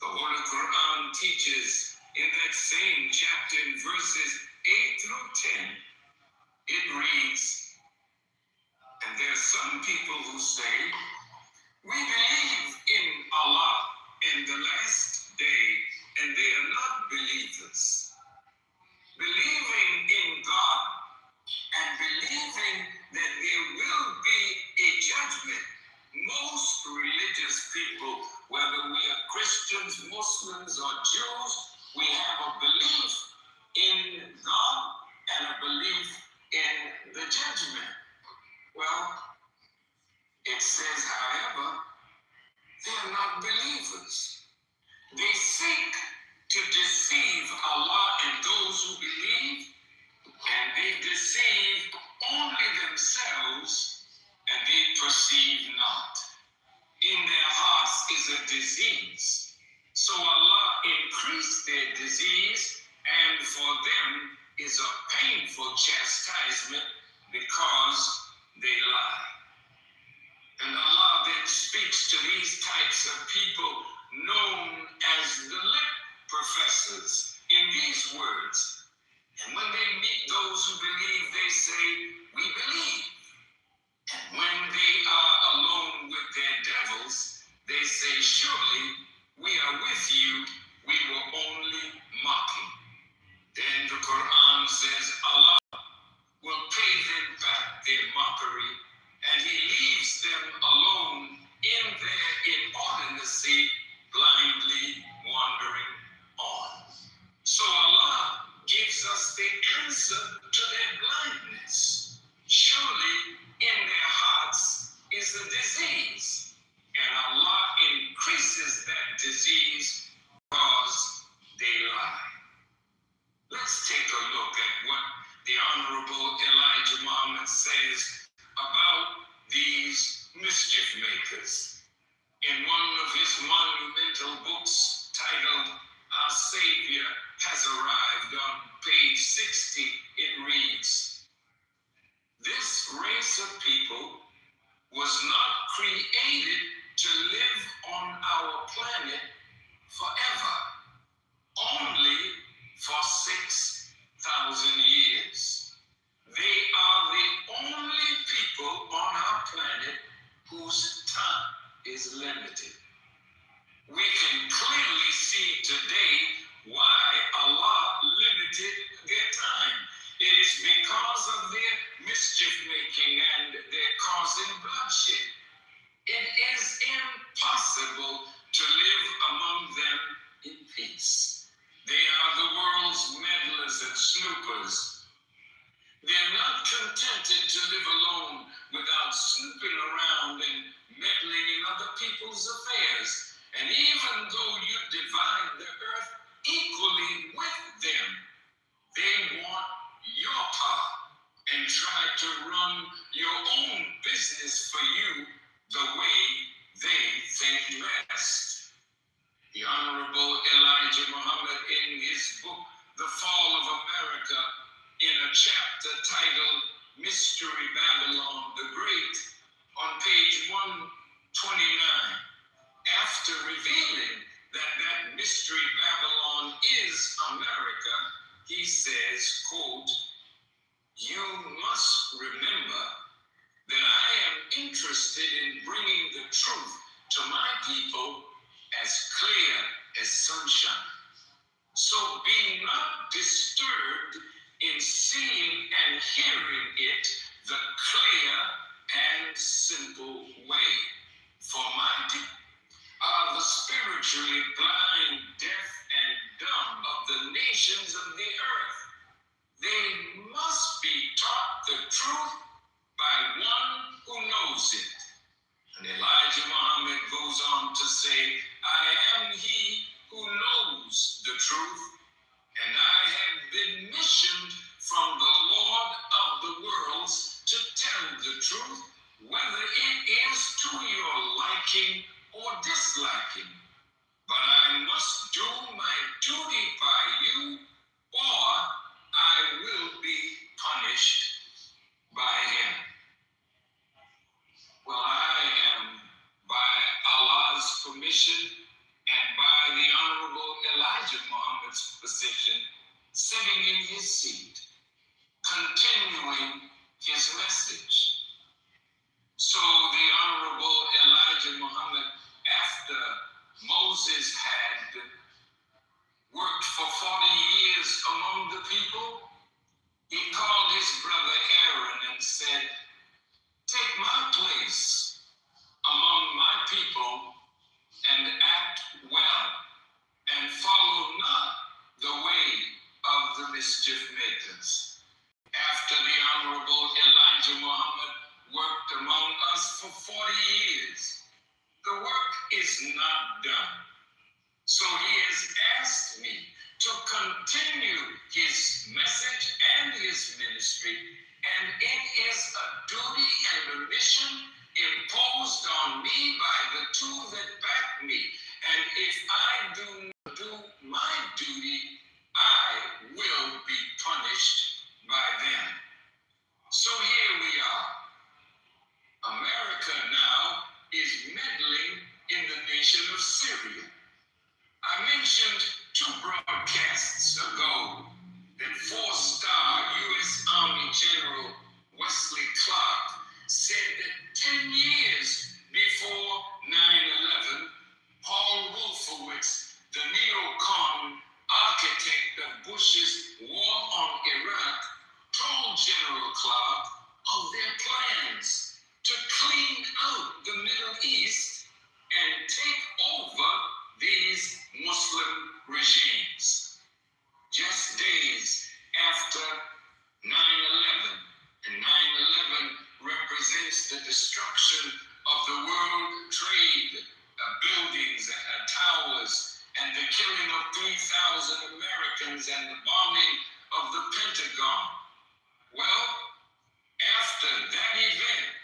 The Holy Quran teaches in that same chapter in verses 8 through 10, it reads, and there are some people who say, we believe in Allah and the last day, and they are not believers. Believing in God and believing that there will be a judgment, most religious people, whether we are Christians, Muslims, or Jews, we have a belief in God and a belief in the judgment. Well, it says, however, they are not believers. They seek to deceive Allah and those who believe, and they deceive only themselves, and they perceive not. In their hearts is a disease. So Allah increased their disease, and for them is a painful chastisement because they lie. And Allah then speaks to these types of people known as the lip professors in these words. And when they meet those who believe, they say, we believe. And when they are alone with their devils, they say, surely we are with you, we were only mocking. Then the Quran says, Allah will pay them back their mockery, and he leaves them alone in their inordinacy, blindly wandering on. So Allah gives us the answer to their blindness. Surely in their hearts is a disease, and Allah increases that disease because they lie. Let's take a look at what the Honorable Elijah Muhammad says about these mischief makers. In one of his monumental books titled Our Savior Has Arrived, on page 60, it reads, this race of people was not created to live on our planet forever, only for 6,000 years. It's because of their mischief making and their causing bloodshed. It is impossible to live among them in peace. They are the world's meddlers and snoopers. They're not contented to live alone without snooping around and meddling in other people's affairs. And even though you divide the earth equally with them, they want your part and try to run your own business for you the way they think best. The Honorable Elijah Muhammad, in his book, The Fall of America, in a chapter titled Mystery Babylon the Great, on page 129, after revealing that Mystery Babylon is America, he says, quote, "You must remember that I am interested in bringing the truth to my people as clear as sunshine. So be not disturbed in seeing and hearing it the clear and simple way. For my people are the spiritually blind, deaf, and dumb of the nations of the earth. They must be taught the truth by one who knows it." And Elijah Muhammad goes on to say, "I am he who knows the truth, and I have been missioned from the Lord of the worlds to tell the truth, whether it is to your liking or disliking. But I must do my duty by you, or I will be punished by him." Well, I am, by Allah's permission and by the Honorable Elijah Muhammad's position, sitting in his seat, continuing his message. So the Honorable Elijah Muhammad, after Moses had worked for 40 years among the people, he called his brother Aaron and said, "Take my place among my people and act well, and follow not the way of the mischief makers." After the Honorable Elijah Muhammad worked among us for 40 years, the work is not done. So he has asked me to continue his message and his ministry, and it is a duty and a mission imposed on me by the two that back me. And if I do not do my duty, I will be punished by them. So here we are. America now is meddling in the nation of Syria. I mentioned 2 broadcasts ago that 4-star U.S. Army General Wesley Clark said that 10 years before 9/11, Paul Wolfowitz, the neocon architect of Bush's war on Iraq, told General Clark of their plans to clean out the Middle East and take over these Muslim regimes. Just days after 9/11, and 9/11 represents the destruction of the World Trade buildings, towers, and the killing of 3,000 Americans and the bombing of the Pentagon. Well, after that event,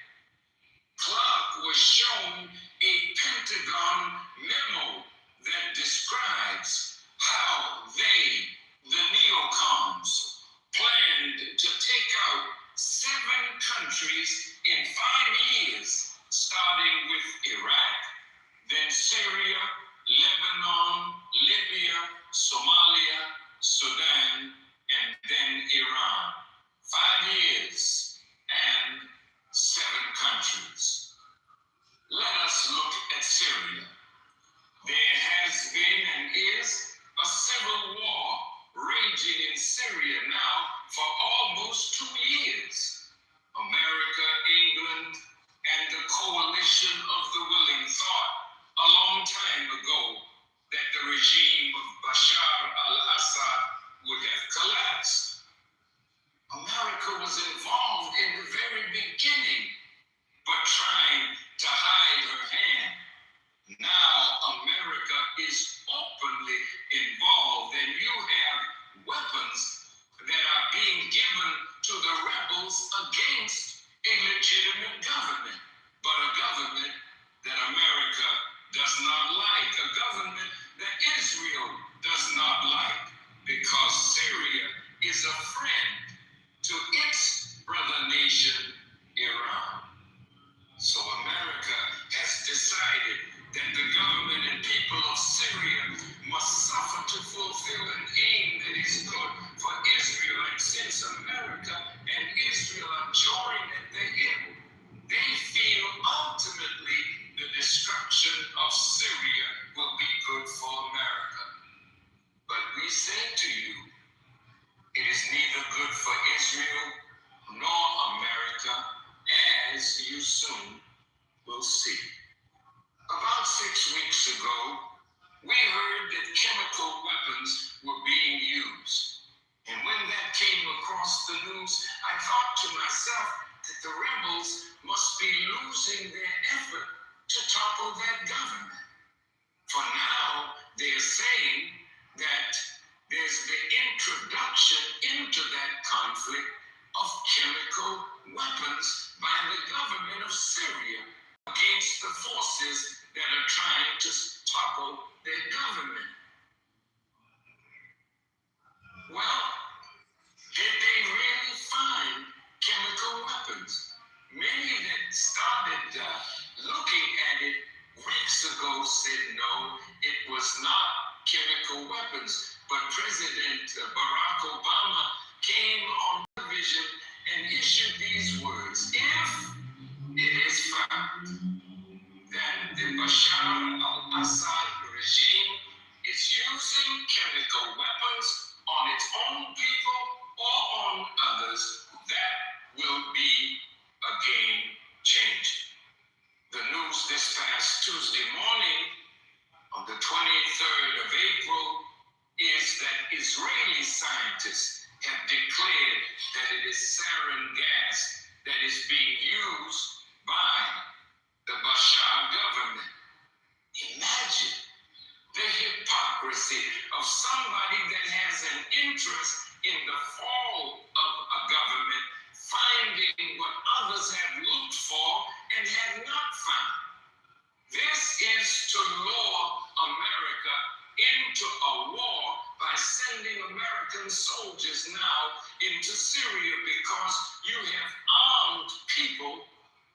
Clark was shown a Pentagon memo that describes how they, the neocons, planned to take out 7 countries in 5 years, starting with Iraq, then Syria, Lebanon, Libya, Somalia, Sudan, and then Iran. 5 years and 7 countries. Let us look at Syria. There has been and is a civil war raging in Syria now for almost America was involved in the very beginning, but trying to hide her hand. Now America is openly involved, and you have weapons that are being given to the rebels against a legitimate government, but a government that America does not like, a government that Israel does not like, because Syria is a friend to its brother nation, Iran. So America has decided that the government and people of Syria must suffer to fulfill an aim that is good for Israel. And since America and Israel are joined at the hip, they feel ultimately the destruction of Syria will be good for America. But we say to you, it is neither good for Israel nor America, as you soon will see. About 6 weeks ago, we heard that chemical weapons were being used. And when that came across the news, I thought to myself that the rebels must be losing their effort to topple that government. For now, they're saying that there's the introduction into that conflict of chemical weapons by the government of Syria against the forces that are trying to topple their government. Well, did they really find chemical weapons? Many that started looking at it weeks ago said no, it was not chemical weapons. But President Barack Obama came on television and issued these words: if it is found that the Bashar al-Assad regime is using chemical weapons on its own people or on others, that will be a game changer. The news this past Tuesday morning, on the 23rd of April, is that Israeli scientists have declared that it is sarin gas that is being used by the Bashar government. Imagine the hypocrisy of somebody that has an interest in the fall of a government finding what others have looked for and have not found. This is to lure America into a war by sending American soldiers now into Syria, because you have armed people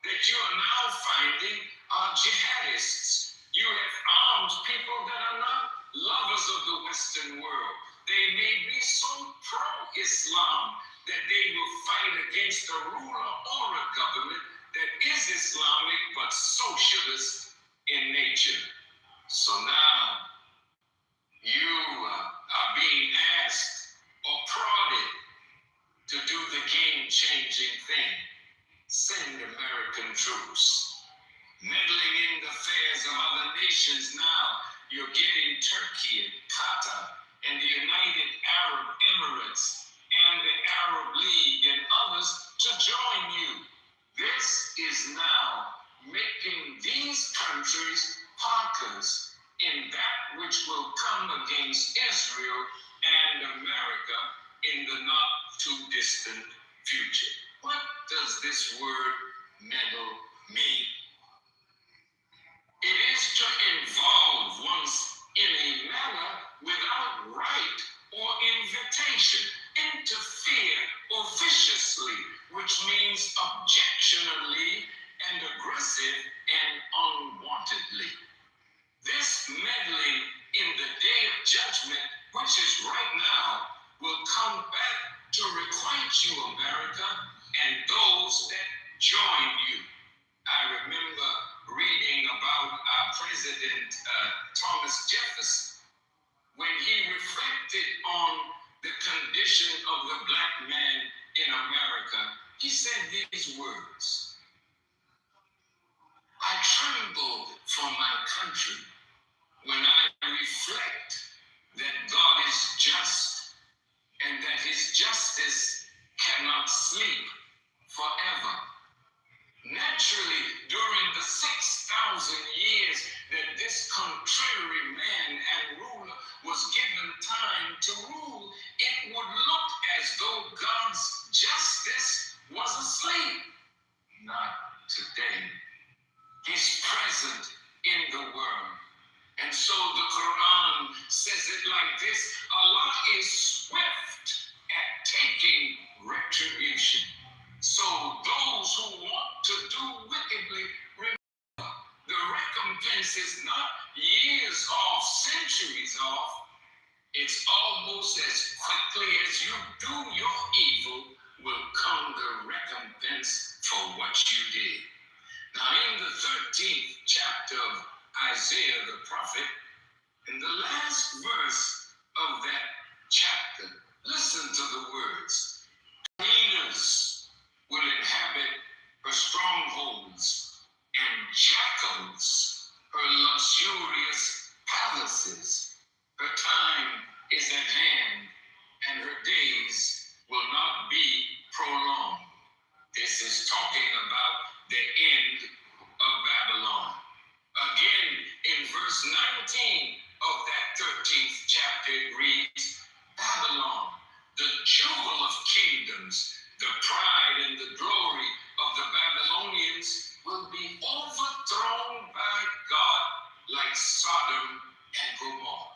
that you are now finding are jihadists. You have armed people that are not lovers of the Western world. They may be so pro-Islam that they will fight against a ruler or a government that is Islamic but socialist in nature. So now you are being asked or prodded to do the game-changing thing: send American troops. Meddling in the affairs of other nations now, you're getting Turkey and Qatar and the United Arab Emirates and the Arab League and others to join you. This is now making these countries partners in that which will come against Israel and America in the not too distant future. What does this word meddle mean? It is to involve one's in a manner without right or invitation, interfere officiously, which means objectionably and aggressive and unwantedly. This meddling in the day of judgment, which is right now, will come back to requite you, America, and those that join you. I remember reading about our President Thomas Jefferson when he reflected on the condition of the black man in America. He said these words: I tremble for my country when I reflect that God is just and that his justice cannot asleep forever. Naturally, during the 6,000 years that this contrary man and ruler was given time to rule, it would look as though God's justice was asleep. Not today. He's present in the world. And so the Quran says it like this: Allah is swift at taking retribution. So those who want to do wickedly, remember, the recompense is not years off, centuries off. It's almost as quickly as you do your evil will come the recompense for what you did. Now in the 13th chapter of Isaiah the prophet, in the last verse of that chapter, listen to the words: hyenas will inhabit her strongholds, and jackals her luxurious palaces. Her time is at hand, and her days will not be prolonged. This is talking about the end of Babylon. Again, in verse 19 of that 13th chapter, it reads, Babylon, the jewel of kingdoms, the pride and the glory of the Babylonians, will be overthrown by God like Sodom and Gomorrah.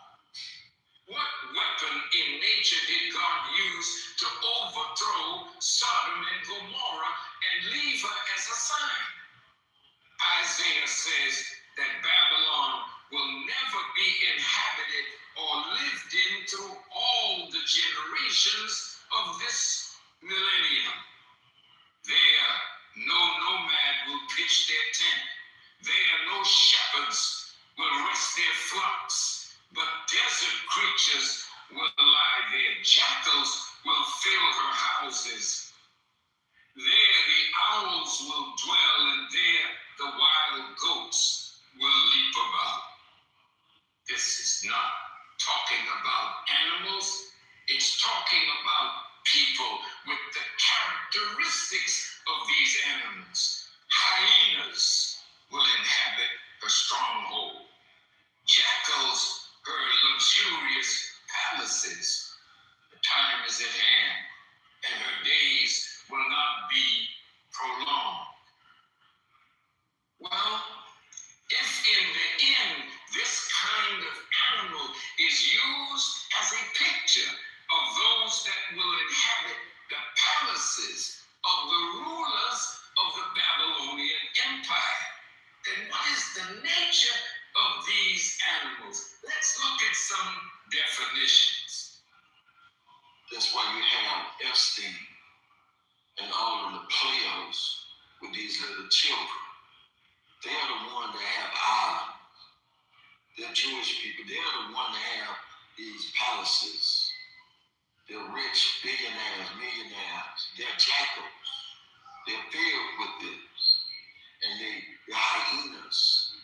What weapon in nature did God use to overthrow Sodom and Gomorrah and leave her as a sign? Isaiah says that Babylon will never be inhabited or lived in through all the generations of this millennium. There, no nomad will pitch their tent. There, no shepherds will rest their flocks, but desert creatures will lie there. Jackals will fill her houses. There, the owls will dwell, and there, the wild goats will leap about. This is not talking about animals. It's talking about people with the characteristics of these animals. Hyenas will inhabit her stronghold. Jackals, her luxurious palaces. The time is at hand, and her days will not be prolonged. Well, if in the end this kind of animal is used as a picture of those that will inhabit the palaces of the rulers of the Babylonian Empire, then what is the nature of these animals? Let's look at some definitions. That's why you have Epstein and all of the players with these little children. They are the ones that have islands. They're Jewish people. They are the ones that have these palaces. They're rich, billionaires, millionaires. They're jackals. They're filled with this. And they're hyenas.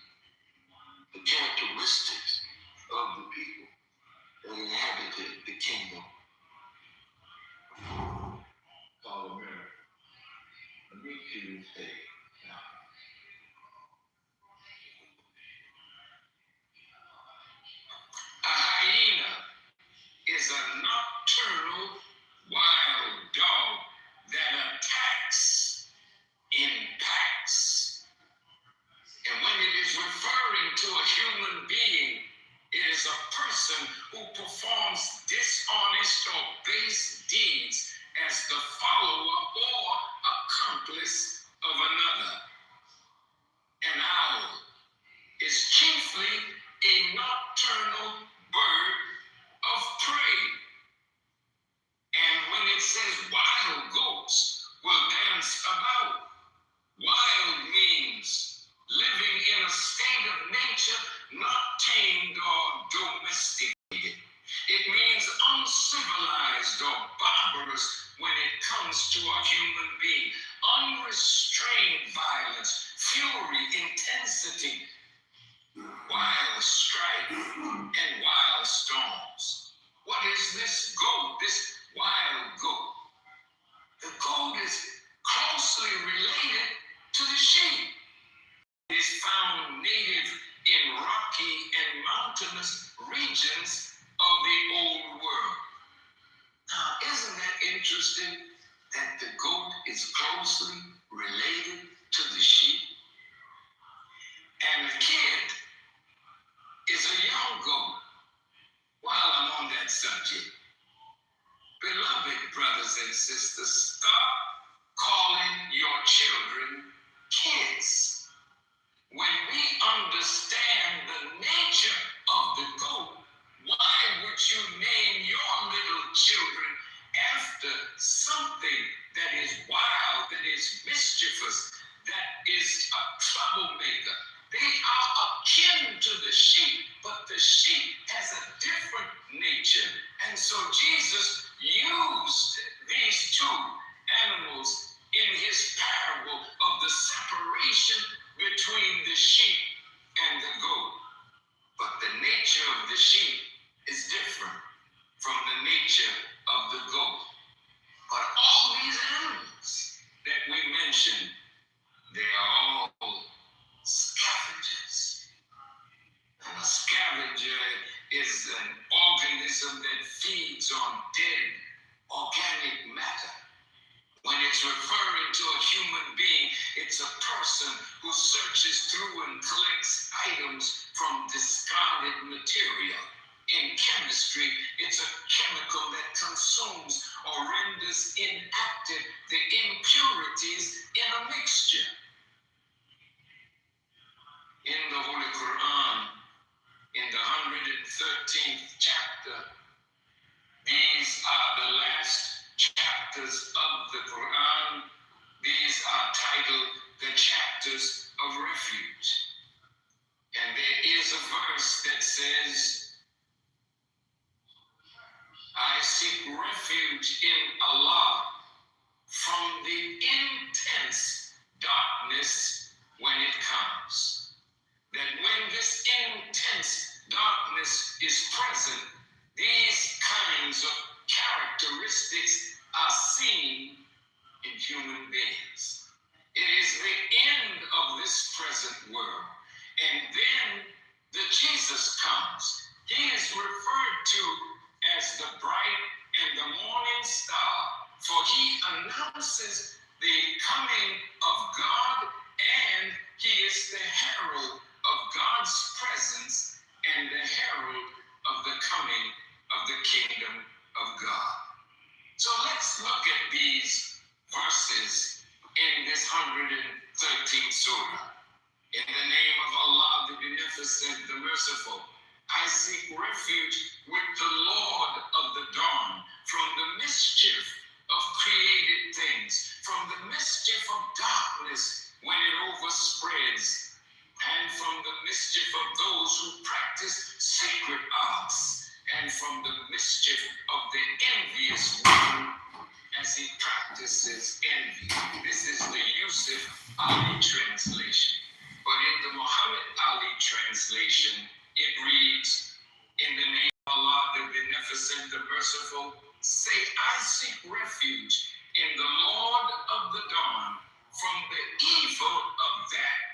The characteristics of the people that inhabited the kingdom. Call America. Let me hear you say now. A hyena is a nocturnal wild dog that attacks in packs. And when it is referring to a human being, it is a person who performs dishonest or base deeds as the follower or accomplice of another. An owl is chiefly a nocturnal bird of prey. And when it says wild goats will dance about, wild means living in a state of nature not tamed or domesticated. It means uncivilized or barbarous when it comes to a human being. Unrestrained violence, fury, intensity, wild strife, and wild storms. What is this goat, this wild goat? The goat is closely related to the sheep. It is found native in rocky and mountainous regions of the old world. Now, isn't that interesting that the goat is closely related to the sheep? And the kid is a young goat. While I'm on that subject, beloved brothers and sisters, stop calling your children kids. When we understand the nature of the goat, why would you name your little children after something that is wild, that is mischievous, that is a troublemaker? They are akin to the sheep, but the sheep has a different nature. And so Jesus used these two animals in his parable of the separation between the sheep and the goat. But the nature of the sheep is different from the nature of the goat. But all these animals that we mentioned, they are all scavengers. And a scavenger is an organism that feeds on dead organic matter. When it's referring to a human being, it's a person who searches through and collects items from discarded material. In chemistry, it's a chemical that consumes or renders inactive the impurities in a mixture. In the Holy Quran, in the 113th chapter, these are the last chapters of the Quran. These are titled the chapters of refuge. And there is a verse that says, I seek refuge in Allah from the intense darkness when it comes. That when this intense darkness is present, these kinds of characteristics are seen in human beings. It is the end of this present world. And then the Jesus comes. He is referred to as the bright and the morning star, for he announces the coming of God, and he is the herald of God's presence and the herald of the coming of the kingdom of God. So let's look at these verses in this 113th surah. In the name of Allah, the Beneficent, the Merciful, I seek refuge with the Lord of the dawn from the mischief of created things, from the mischief of darkness when it overspreads, and from the mischief of those who practice secret arts, and from the mischief of the envious one as he practices envy. This is the Yusuf Ali translation. But in the Muhammad Ali translation, it reads, in the name of Allah, the Beneficent, the Merciful, say, I seek refuge in the Lord of the dawn from the evil of that